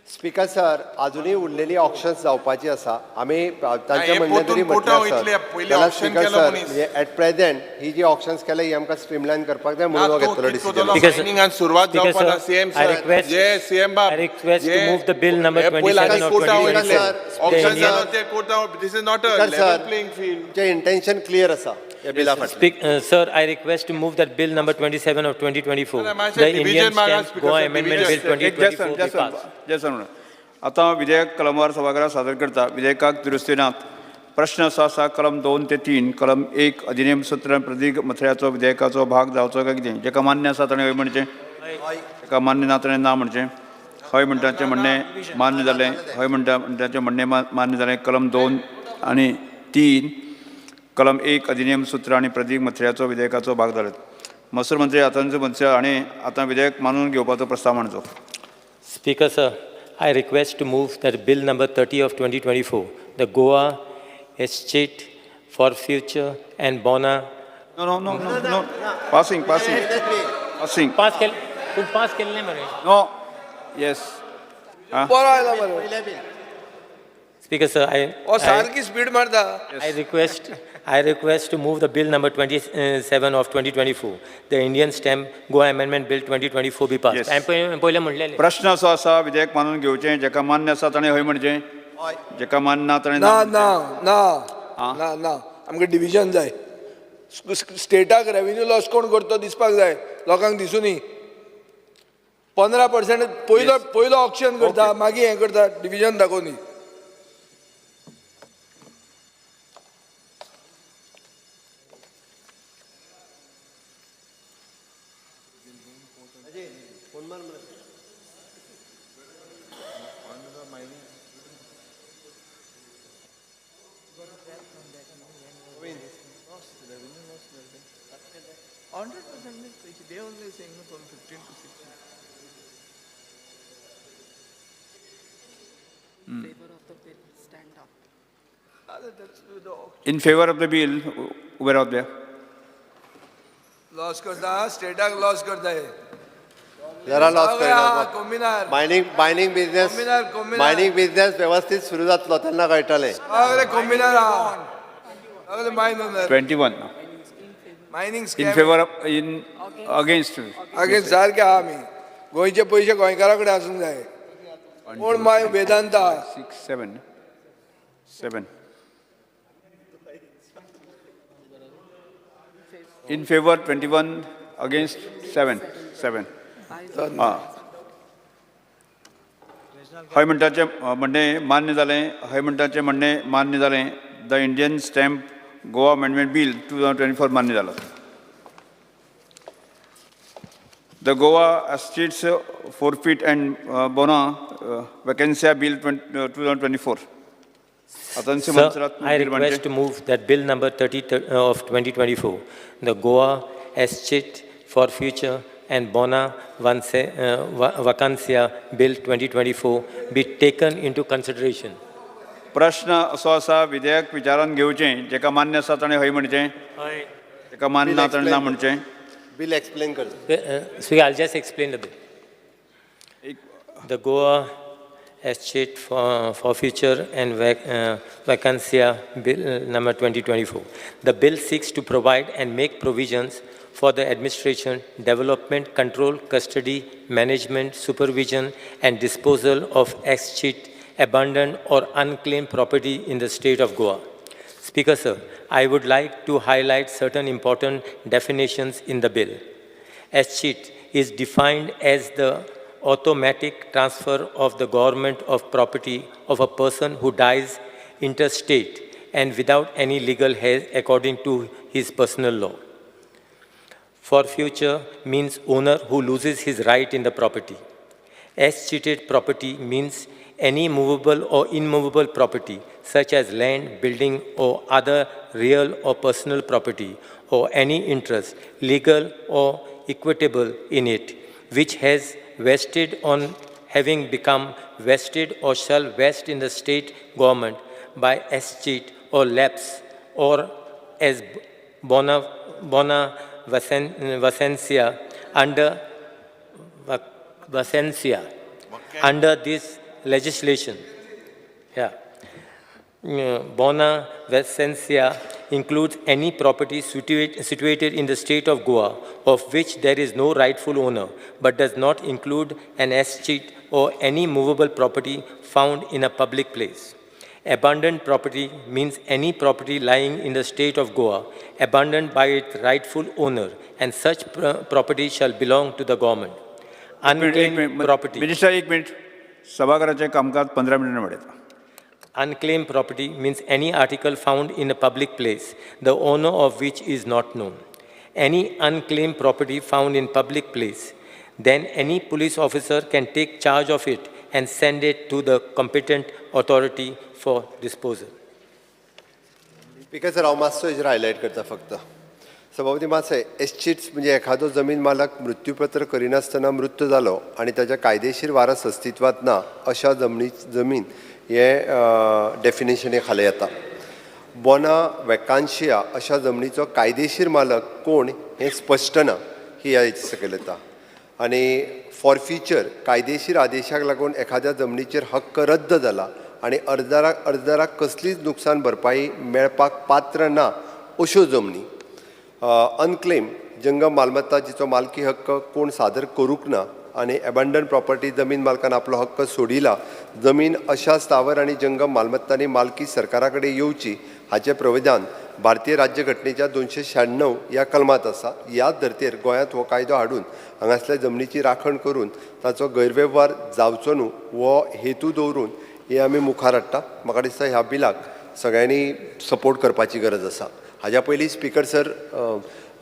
Speaker sir अजूनही उरलेली options जावपाची आसा. आमी तांचे हे म्हणणें तरी पोटा म्हटलें वयतले, सर पयलीं जाल्यार auction स्पीकर केलो सर मनीस. हे एट प्रेझेंट ही जी ऑप्शन्स केल्या ही आमकां स्ट्रीमलायन करपाक जाय म्हणून हो घेतलो डिसिजन. मायनिंगान सुरवात Speaker, जावपाक sir, CM I sir. request- जे CM बाब. I request to move the bill number हे पयलीं 27 of कोटा 2024. वयतले. Auction The जालो ते Kota. This is not a Speaker, level sir. playing field. जे इंटेन्शन क्लियर आसा ह्या बिला फाटल्यान. Sir, I request to move that bill number 27 of 2024. Sir, I'm The asking Indian division मागा, Stamp Speaker, Goa sir, Amendment division. Bill 2024 be passed. जयसन आतां विधेयक Kalmar सभागृहात सादर करता. विधेयकाक दुरुस्तीनात प्रश्न असा कलम 2 ते 3 कलम 1 अधिनियम सत्र प्रतीक मथळ्याचो विधेयकाचो भाग जावचो काय कितें जेका मान्य आसा ताणें हय म्हणचें, जेका मान्य ना ताणें ना म्हणचें. हय म्हणटाचें म्हणणें मान्य जालें, हय म्हणटाचें म्हणणें मान्य जालें. कलम 2 आणि 3 कलम 1 अधिनियम सूत्र आणि प्रतीक मथळ्याचो विधेयकाचो भाग जालेत. महसूल मंत्री आतांचो मनसे हाणें आतां विधेयक मानून घेवपाचो प्रस्ताव मांडचो. Speaker, sir, I request to move that bill number 30 of 2024, the Goa Estate for Future and Bona. No. Passing. Pass केल्लें मरे. No. Yes. बरो आयला मरे. Speaker, sir, सारकी स्पीड मारता. I request to move the bill number 27 of 2024, the Indian Stamp Goa Amendment Bill 2024 be passed. Yes. पहिले म्हणलेलें. प्रश्न असो आसा विधेयक मानून घेवचें जेका मान्य आसा ताणें हय म्हणचें, जेका मान्य ना ताणें ना ना ना ना ना आमकां डिविजन जाय. स्टेटाक रेव्हेन्यू लॉस कोण करतो दिसपाक जाय, लोकांक दिसूं न्ही. 15% पयलो ऑप्शन करता, मागीर हें करता, डिविजन दाखोवन न्ही. Favor of the bill, stand up. In favor of the bill, उबे रावत बे. लॉस करता, स्टेटाक लॉस करता हे. जरा लॉस करता. कॉम्बिनार मायनिंग बिझनेस व्यवस्थित सुरू जातलो तेन्ना कळटलें. कॉम्बिनार 21. Mining In favor of, against. Against सारके आहा आमी. गोंयचे पयशे गोंयकारा कडेन आसूंक जाय. कोण माय वेदांता 6, 7. In favor 21, against 7. हय म्हणटाचे म्हणणे मान्य जालें. हय म्हणटाचे म्हणणे मान्य जालें. The Indian stamp Goa amendment bill 2024 मान्य जालो. The Goa estates forfeit and बोना वॅकन्सिया bill 2024. Sir, I request to move that Bill number 30 of 2024, the Goa Estate for Future and Bona Vacancia Bill 2024 be taken into consideration. प्रश्न असो आसा विधेयक विचारान घेवचें जेका मान्य आसा ताणें हय म्हणचें, जेका मान्य ना ताणें ना म्हणचें. बिल एक्सप्लेन कर. So I'll just explain the bill. The Goa Estate for Future and Vacancia Bill number 2024. The bill seeks to provide and make provisions for the administration, development, control, custody, management, supervision, and disposal of escheat, abandoned or unclaimed property in the state of Goa. Speaker, sir, I would like to highlight certain important definitions in the bill. Escheat is defined as the automatic transfer of the government of property of a person who dies interstate and without any legal heirs according to his personal law. For future means owner who loses his right in the property. Escheated property means any movable or immovable property such as land, building or other real or personal property or any interest, legal or equitable in it, which has vested on having become vested or shall vest in the state government by escheat or lapse or as bona vacancia under this legislation. Yeah. Bona vacancia includes any property situated in the state of Goa of which there is no rightful owner, but does not include an escheat or any movable property found in a public place. Abandoned property means any property lying in the state of Goa, abandoned by its rightful owner, and such property shall belong to the government. Unclaimed property. Minister एक minute. सभागृहाचे कामकाज 15 मिनिटांनी वाडयता. Unclaimed property means any article found in a public place, the owner of which is not known. Any unclaimed property found in public place, then any police officer can take charge of it and send it to the competent authority for disposal. Speaker sir, हांव मातसो हेजेर highlight करता फक्त. सभापती मातसो estates म्हणजे एखादो जमीन मालक मृत्यूपत्र करिनासतना मृत्यू जालो आनी ताच्या कायदेशीर वारस अस्तित्वात ना अशा जमीन हे डेफिनेशने खाला येता. बोना वॅकान्शिया अशा जमनीचो कायदेशीर मालक कोण हें स्पश्ट ना ही ह्या हेचे सकयल येता. आनी फॉर फ्युचर कायदेशीर आदेशाक लागून एखाद्या जमनीचेर हक्क रद्द जाला आनी अर्जदाराक कसलीच नुकसान भरपाई मेळपाक पात्र ना अश्यो जमनी. अनक्लेम जंगम मालमत्ता जिचो मालकी हक्क कोण सादर करूंक ना आनी एबंडन प्रॉपर्टी जमीन मालकान आपलो हक्क सोडिला, जमीन अशा स्थावर आनी जंगम मालमत्तांनी मालकी सरकारा कडेन येवची हाचें प्रावधान भारतीय राज्यघटनेच्या 296 ह्या कलमात आसा. ह्याच धर्तेर गोंयांत हो कायदो हाडून हांगासल्या जमनीची राखण करून ताचो गैरवेव्हार जावचो न्हू हो हेतू दवरून हे आमी मुखार हाडटा. म्हाका दिसता ह्या बिलाक सगळ्यांनी सपोर्ट करपाची गरज आसा. हाज्या पयलीं स्पीकर सर,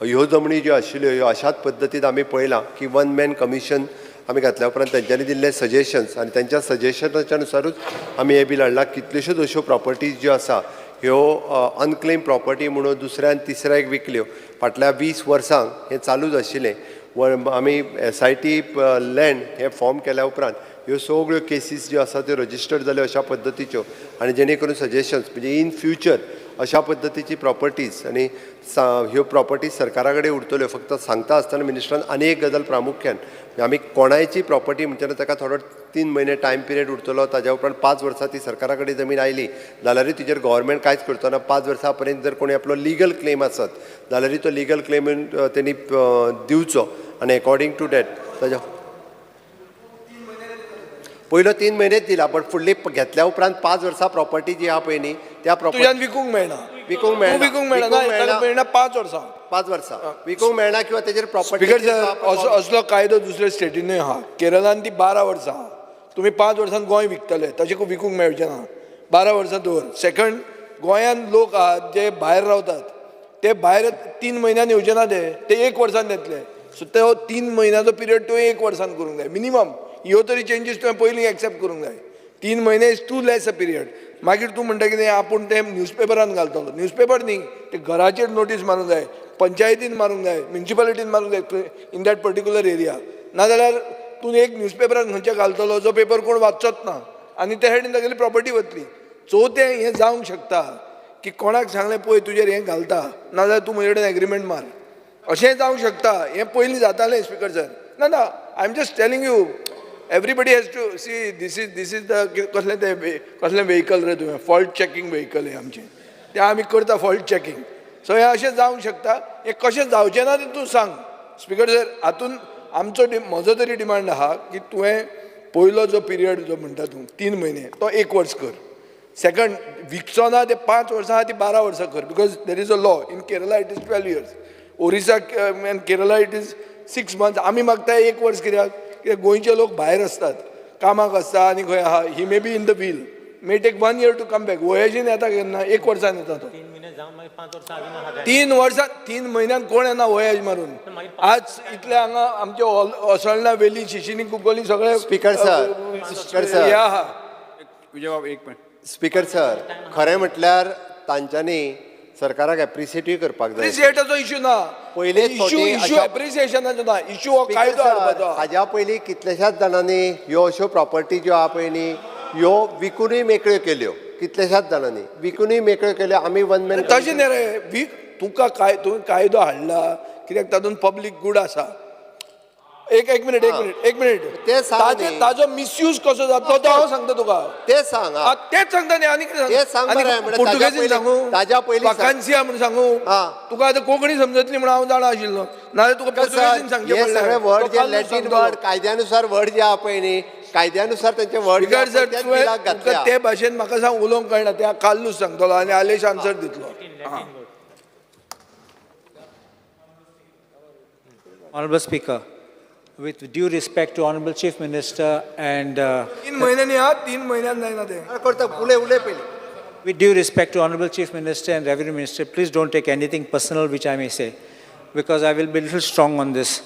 ह्यो जमनी ज्यो आशिल्ल्यो ह्यो अशाच पद्दतीन आमी पळयलां की वन मॅन कमिशन आमी घातल्या उपरांत तेंच्यांनी दिल्ले सजेशन्स आनी त्यांच्या सजेशनाच्या नुसारूच आमी हे बिल हाडला. कितल्योश्योच अश्यो प्रॉपर्टीज ज्यो आसा ह्यो अनक्लेम प्रॉपर्टी म्हणून दुसऱ्यान तिसऱ्याक विकल्यो. फाटल्या 20 वर्सांक हें चालूच आशिल्लें. आमी SIT लँड हें फॉर्म केल्या उपरांत ह्यो सगळ्यो केसीस ज्यो आसा त्यो रजिस्टर्ड जाल्यो अशा पद्दतीच्यो आनी जेणे करून सजेशन्स म्हणजे इन फ्युचर अशा पद्दतीची प्रॉपर्टीज आनी ह्यो प्रॉपर्टीज सरकारा कडेन उरतल्यो. फक्त सांगता आसतना मिनिस्टरान आनी एक गजाल प्रामुख्यान आमी कोणायची प्रॉपर्टी म्हणटना ताका थोडो 3 म्हयने टायम पिरियड उरतलो. ताज्या उपरांत 5 वर्सां ती सरकारा कडेन जमीन आयली जाल्यारूय तिचेर गव्हर्मेंट कांयच करचो ना. 5 वर्सां पर्यंत जर कोणी आपलो लिगल क्लेम आसत जाल्यारूय तो लिगल क्लेम तेणी दिवचो आनी अकॉर्डिंग टू डॅट ताज्या पयलो 3 म्हयनेच दिला. बट फुडली घेतल्या उपरांत 5 वर्सां प्रॉपर्टी जी आहा पळय न्ही त्या प्रॉपर्टी विकूंक मेळना. विकूंक मेळना 5 वर्सां 5 वर्सां विकूंक मेळना किंवा तेजेर प्रॉपर्टी स्पीकर सर असलो कायदो दुसऱ्या स्टेटीनूय आहा. केरळान ती 12 वर्सां आहा. तुम्ही 5 वर्सांत गोंय विकतले तशें विकूंक मेळचें ना. 12 वर्सां दवर. सेकंड, गोंयांत लोक आहात जे भायर रावतात ते भायर 3 म्हयन्यान येवचे ना ते 1 वर्सान येतले. सो तो 3 म्हयन्याचो पिरियड तुवें 1 वर्सान करूंक जाय मिनिमम. ह्यो तरी चेंजीस तुवें पयलीं एक्सेप्ट करूंक जाय. 3 म्हयने is too less a period. मागीर तूं म्हणटा कितें आपूण तें न्यूजपेपरान घालतलो. न्यूजपेपर न्ही, ते घराचेर नोटीस मारूंक जाय, पंचायतीन मारूंक जाय, म्युनिसिपालिटीन मारूंक जाय इन दॅट पर्टिक्युलर एरिया. नाजाल्यार तूं एक न्यूजपेपरान खंयच्या घालतलो जो पेपर कोण वाचचोच ना आनी ते सायडीन तागेली प्रॉपर्टी वतली. चवथें हें जावंक शकता की कोणाक सांगलें पळय तुजेर हें घालता नाजाल्यार तूं म्हजे कडेन एग्रीमेंट मार. अशें जावंक शकता. हें पयलीं जातालें स्पीकर सर. ना ना, I am just telling you. Everybody has to see this is the कसलें वेहिकल रे तुवें. फॉल्ट चॅकींग वेहिकल हें आमचें. तें आमी करता फॉल्ट चॅकींग. सो हें अशें जावंक शकता. हें कशें जावचें ना तें तूं सांग स्पीकर सर. हातून म्हजो तरी डिमांड आहा की तुवें पयलो जो पिरियड जो म्हणटा तूं 3 म्हयने तो 1 वर्स कर. सेकंड, विकचो ना ते 5 वर्सां आहा ती 12 वर्सां कर. Because there is a law. In Kerala it is 12 years. Orissa end Kerala it is 6 months. आमी मागताय 1 वर्स कित्याक गोंयचे लोक भायर असतात, कामाक आसता आनी खंय आहा. He may be in the wheel may take 1 year to come back. वयाजीन येता केन्ना 1 वर्सान येता तो. 3 वर्सां 3 म्हयन्यान कोण येना वयाज मारून. आज इतले हांगा आमचे osolna वेली शिशिनी कुंकोली सगळे स्पीकर सर, हे आहा. एक मिनिट स्पीकर सर, खरें म्हटल्यार तांच्यांनी सरकाराक एप्रिशिएटूय करपाक जाय. एप्रिशिएटाचो इश्यू ना. पयलींच इश्यू एप्रिशिएशनाचो ना. इश्यू हो कायदो हाडपाचो. हाज्या पयलीं कितल्याशाच जाणांनी ह्यो अश्यो प्रॉपर्टी ज्यो आहा पळय न्ही ह्यो विकूनय मेकळ्यो केल्यो. कितल्याशाच जाणांनी विकूनय मेकळ्यो केल्यो. आमी वन मॅन तशें न्ही रे. तुका तुवें कायदो हाडला कित्याक तातूंत पब्लीक गूड आसा. एक मिनिट ते सांग. ताजो मिसयूज कसो जाता तो हांव सांगता तुका. ते सांग. तेच सांगता न्ही. आनी कितें पुर्तुगेजीन सांगू, ताज्या पयलीं वाकांसिया म्हणून सांगू. तुका आतां कोंकणी समजतली म्हणून हांव जाणा आशिल्लो. नाजाल्यार तुका पुर्तुगेजीन सांगचें हे पडलें. सगळे वर्ड जे लॅटीन वर्ड कायद्यानुसार वर्ड जे आहा पळय न्ही कायद्यानुसार तेंचे वर्ड तुका ते भाशेन म्हाका सांग उलोवंक कळना. ते काल्लूच सांगतलो आनी आलेश आन्सर दितलो. Honorable Speaker, with due respect to Honorable Chief Minister and 3 महिन्यांनी आहा. 3 महिन्यान जायना ते. उलय पयलीं. with due respect to Honorable Chief Minister and Revenue Minister, please don't take anything personal which I may say, because I will be a little strong on this.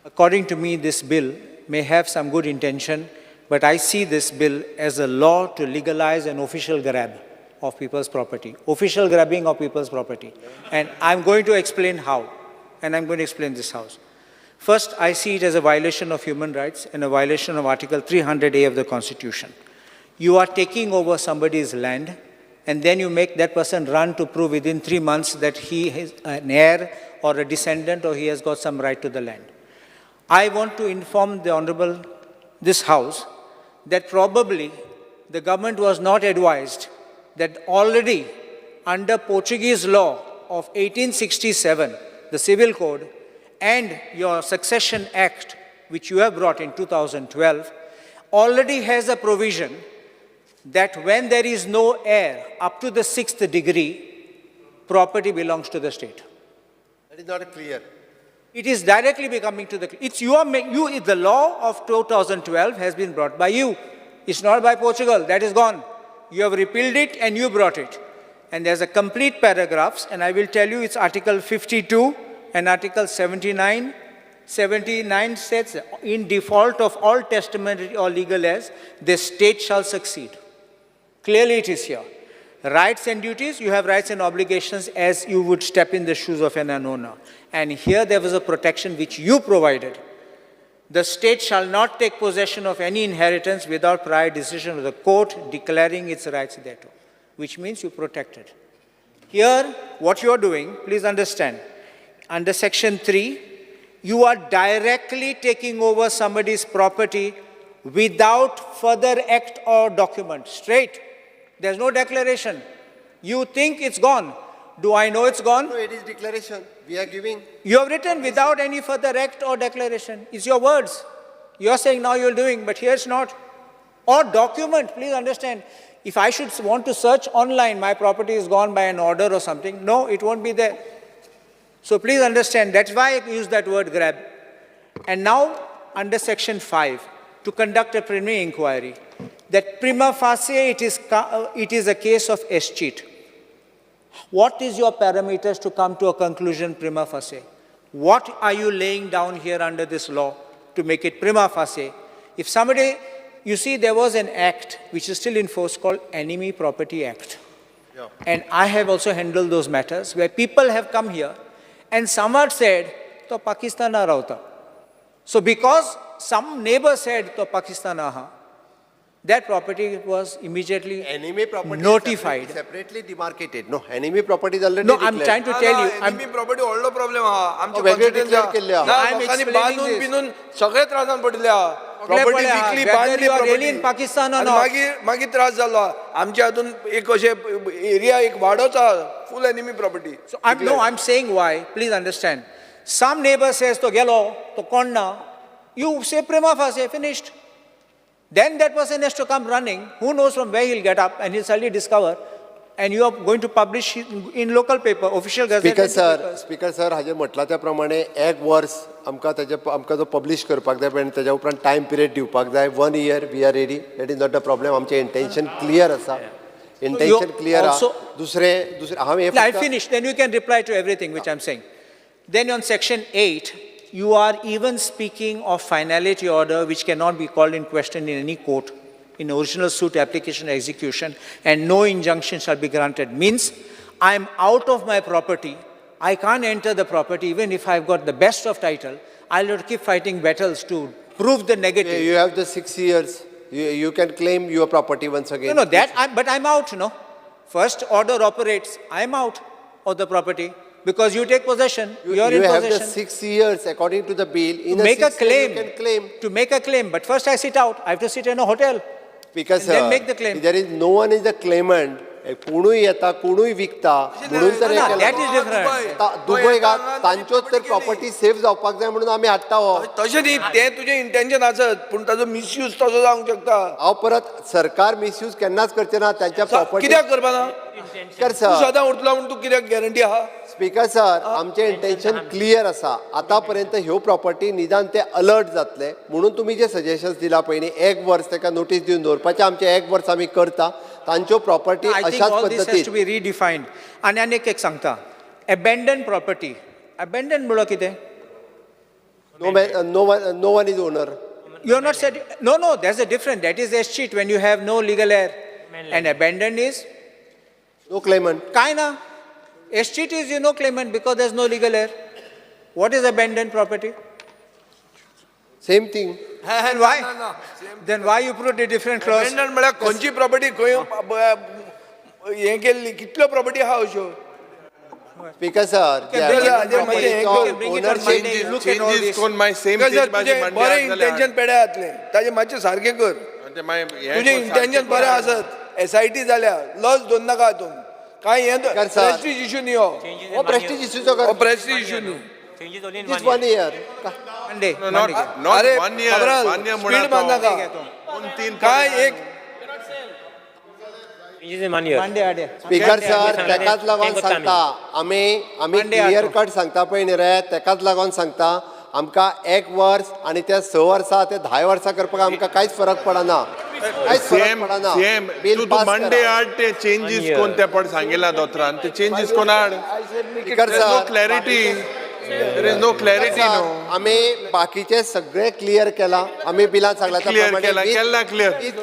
According to me, this bill may have some good intention, but I see this bill as a law to legalize an official grab of people's property, official grabbing of people's property. And I'm going to explain how, and I'm going to explain this house. First, I see it as a violation of human rights and a violation of Article 300A of the Constitution. You are taking over somebody's land, and then you make that person run to prove within 3 months that he is an heir or a descendant or he has got some right to the land. I want to inform the Honorable, this House, that probably the government was not advised that already under Portuguese law of 1867, the Civil Code, and your Succession Act, which you have brought in 2012, already has a provision that when there is no heir up to the 6th degree, property belongs to the state. That is not clear. It is directly becoming to the, it's the law of 2012 has been brought by you. It's not by Portugal, that is gone. You have repealed it and you brought it. And there's a complete paragraphs, and I will tell you it's Article 52 and Article 79. 79 says, in default of all testamentary or legal heirs, the state shall succeed. Clearly it is here. Rights and duties, you have rights and obligations as you would step in the shoes of an owner. And here there was a protection which you provided. The state shall not take possession of any inheritance without prior decision of the court declaring its rights thereto, which means you protected. Here, what you are doing, please understand, under Section 3, you are directly taking over somebody's property without further act or document, straight. There's no declaration. You think it's gone. Do I know it's gone? No, it is declaration. We are giving. You have written without any further act or declaration. It's your words. You're saying now you're doing, but here it's not. Or document, please understand. If I should want to search online, my property is gone by an order or something, no, it won't be there. So please understand, that's why I use that word grab. And now, under section 5, to conduct a preliminary inquiry, that prima facie it is a case of escheat. What is your parameters to come to a conclusion prima facie? What are you laying down here under this law to make it prima facie? If somebody, you see, there was an act which is still in force called Enemy Property Act. Yeah. And I have also handled those matters where people have come here and somewhat said, to Pakistan aa rauta. So because some neighbor said to Pakistan aha, that property was immediately enemy property notified. Separately demarcated. No, enemy property is already No, declared. I'm trying to tell you. enemy property व्हडलो problem हा आमच्या वेगळे constituency declare केल्ले हा. I'm लोकांनी explaining बांधून this. बिनून सगळे त्रासान पडले हा प्रॉपर्टी विकली whether बांधली you are property. alien Pakistan or आणि not. मागीर त्रास जालो हा. आमच्या हातून एक अशे एरिया एक वाडोच हा फुल enemy property So I'm saying why. Please understand. Some neighbor says to gelo, to konna, you say prima facie, finished. Then that person has to come running. Who knows from where he'll get up and he'll suddenly discover. And you are going to publish in local paper, official gazette. Speaker sir, हाजे म्हटला त्या प्रमाणे एक वर्स आमकां जो publish करपाक जाय पण तेज्या उपरांत टायम पिरियड दिवपाक जाय 1 year we are ready that is not a problem आमचें इंटेंशन क्लियर आसा इंटेंशन क्लियर आहा दुसरे हांव हे I finished, then you can reply to everything which I'm saying. Then on section 8, you are even speaking of finality order which cannot be called in question in any court in original suit application or execution, and no injunction shall be granted. Means I am out of my property. I can't enter the property even if I've got the best of title. I'll have to keep fighting battles to prove the negative. You have the 6 years. You can claim your property once again. No, but I'm out, no. First order operates. I'm out of the property. Because you take possession, you're in possession. You have the 6 years according to the bill. To make a claim, to make a claim. But first I sit out. I have to sit in a hotel. Because then make the claim. There is no one is the claimant. कोणूय येता कोणूय विकता म्हणून तर that is different. Dubai तांच्योच तर property safe जावपाक जाय म्हणून आमी हाडटा हो तशें न्ही तें तुजें इंटेंशन आसत पूण ताजो मिसयूज तसो जावंक शकता हांव परत सरकार मिसयूज केन्नाच करचे ना त्यांच्या प्रॉपर्टी कित्याक करपाना कर तूं सर सदां उठला म्हूण तूं कित्याक गॅरंटी आहा स्पीकर सर आमचें इंटेंशन क्लियर आसा आतापर्यंत ह्यो प्रॉपर्टी निदान ते अलर्ट जातले म्हणून तुमी जे सजेशन्स दिला पयलीं 1 वर्स ताका नोटीस दिवन दवरपाचें आमचें 1 वर्स आमी करता तांच्यो प्रॉपर्टी अशाच पद्दतीन to be redefined. आणि आनीक एक सांगता, abandoned property. Abandoned म्हणल्यार कितें? No one is owner. You are not said. No, there's a difference. That is escheat when you have no legal heir. And abandoned is? No claimant. Kaina. Escheat is no claimant because there's no legal heir. What is abandoned property? Same thing. And why? Then why you put a different clause? Abandoned म्हळ्यार खंयची property खंय हें केल्ली कितल्यो property आहा अश्यो Speaker sir, changes कोण my same page माझे मंडे बरें इंटेंशन पेड्या जातलें ताजें मातशें सारकें कर तुजें इंटेंशन बरें आसत SIT जाल्या लज दोन नाका हातून कांय हें प्रेस्टीज इश्यू न्ही हो प्रेस्टीज इश्यूचो हो प्रेस्टीज इश्यू न्ही This 1 year. Monday. Not 1 year. 1 year speed बांद नाका काय एक Monday. स्पीकर सर तेकाच लागून सांगता आमी क्लियर कट सांगता पळय न्ही रे तेकाच लागून सांगता आमकां 1 वर्स आनी ते 6 वर्सां ते 10 वर्सां करपाक आमकां कांयच फरक पडना कांयच फरक पडना बिल पास मंडे हाड ते चेंजीस कोण ते पड सांगिल्ला दोतरान ते चेंजीस कोण हाड speaker sir clarity There is no clarity now. आमी बाकीचे सगळे क्लियर केला आमी बिलान सांगला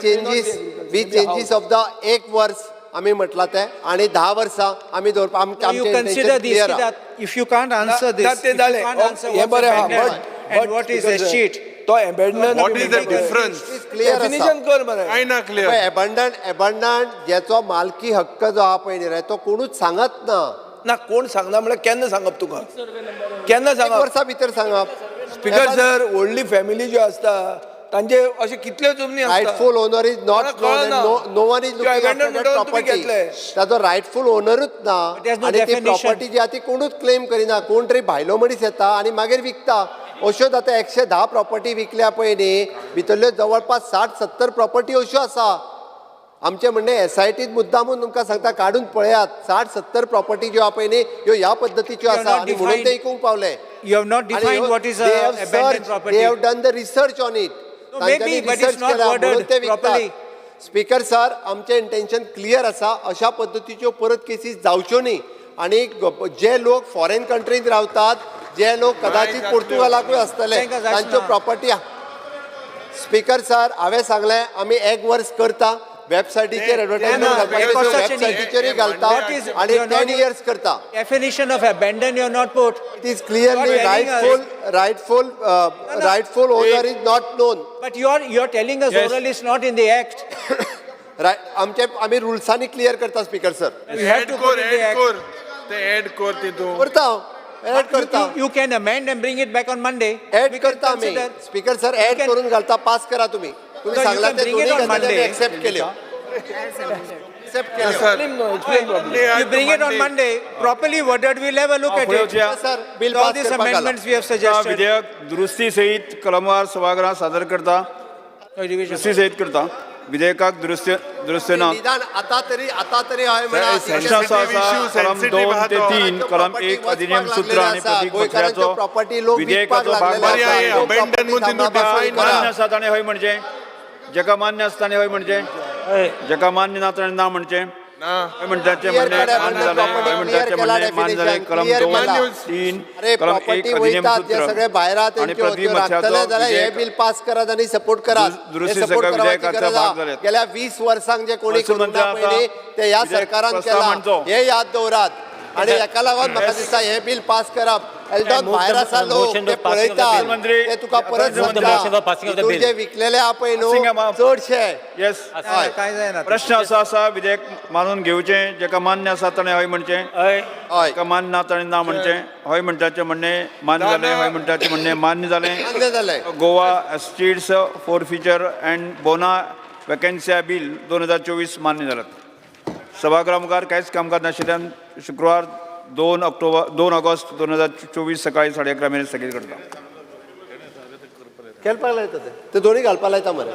चेंजीस ऑफ द 1 वर्स आमी म्हटला ते आणि 10 वर्सां आमी दवरपा आमचे इंटेंशन क्लियर आहा If you can't answer this, ते जालें हें बरें आहा and what is escheat? तो abandoned What is the difference? Definition कर मरे काय ना क्लियर abandoned ज्याचो मालकी हक्क जो आहा पळय न्ही रे तो कोणूच सांगत ना कोण सांगना म्हळ्यार केन्ना सांगप तुका केन्ना सांगप वर्सां भितर सांगप स्पीकर सर व्हडली फॅमिली ज्यो आसता तांचे अशे कितल्यो जमनी आसता rightful owner is not no one is looking after that property ताजो रायटफुल ओनरूच ना आनी ती प्रॉपर्टी जी आहा ती कोणूच क्लेम करिना कोण तरी भायलो मनीस येता आनी मागीर विकता अश्यो आतां 110 प्रॉपर्टी विकल्या पळय न्ही भितरल्यो जवळपास 60-70 प्रॉपर्टी अश्यो आसा आमचे म्हणणे SITत मुद्दामून तुमकां सांगता काढून पळयात 60-70 प्रॉपर्टी ज्यो आहा पळय न्ही ह्यो ह्या पद्दतीच्यो आसा आनी म्हणून ते इकूंक पावले. You have not defined what is a abandoned property. They have done the research on it. Maybe, but it's not worded properly. Speaker sir, आमचे इंटेन्शन क्लियर आसा, अशा पद्दतीच्यो परत केसीस जावच्यो न्ही आणि जे लोक फॉरेन कंट्रीत रावतात, जे लोक कदाचित पोर्तुगालाकूय आसतले तांच्यो प्रॉपर्टी. स्पीकर सर, हांवें सांगलें आमी 1 वर्स करता, वेबसायटीचेर एडवर्टायजमेंट घालपाचो, वेबसायटीचेरूय घालता आणि 10 years करता. Definition of abandon you have not put. It is clearly rightful owner is not known. But you're telling us oral is not in the act. Right, आमी रुल्सांनी क्लियर करता speaker sir. You have to put in the act. ते add कर तितून. करता, add करता. You can amend and bring it back on Monday. Add करता आमी. Speaker sir, add करून घालता, पास करा तुम्ही. तुम्ही सांगला ते दोन्ही गजाली एक्सेप्ट केल्यो. Accept केल्यो. You bring it on Monday, properly worded, we'll have a look at it. Sir, bill All pass these करपाक amendments we have suggested. विधेयक दुरुस्ती सहित कलमवार सभागृहात सादर करता. दुरुस्ती सहित करता. विधेयकाक दुरुस्ती ना. निदान आता तरी हाय म्हणा. सेक्शन 6 कलम 2 ते 3 कलम 1 अधिनियम सूत्र आणि प्रतिज्ञापत्राचो विधेयकाचो भाग मान्य आसा ताणें हय म्हणजे, जेका मान्य आसता ताणें हय म्हणजे, जेका मान्य ना ताणें ना म्हणचे. हय म्हणटाचे म्हणणे मान्य जालें, हय म्हणटाचे म्हणणे मान्य जालें. कलम 2, 3 कलम 1 अधिनियम सूत्र सगळे भायर आणि प्रतिज्ञापत्राचो जाल्यार हे बिल पास करात आणि सपोर्ट करात. दुरुस्ती सगळ्या विधेयकाचा भाग जाले. गेल्या 20 वर्सांक जे कोणी करूंक ना पयलीं ते ह्या सरकारान केला, हे याद दवरात. आणि एका लागून म्हाका दिसता हे बिल पास करप. एल्डॉन भायर आसा लोक ते पळयतात, ते तुका परत सांगता तूं जे विकलेले आहा पळय न्हू चडशे. येस, प्रश्न असो आसा, विधेयक मानून घेवचें, जेका मान्य आसा ताणें हय म्हणचें, जेका मान्य ना ताणें ना म्हणचें. हय म्हणटाचें म्हणणे मान्य जालें, हय म्हणटाचें म्हणणे मान्य जालें. गोवा एस्टेट्स फोरफिचर अँड बोना वॅकन्सी बिल 2024 मान्य जालात. सभागृहा मुखार कांयच कामकाज नाशिल्ल्यान शुक्रवार 2 ऑगस्ट 2024 सकाळी 11:30 स्थगीत करता. केलपाक लायता ते दोन्ही घालपाक लायता मरे.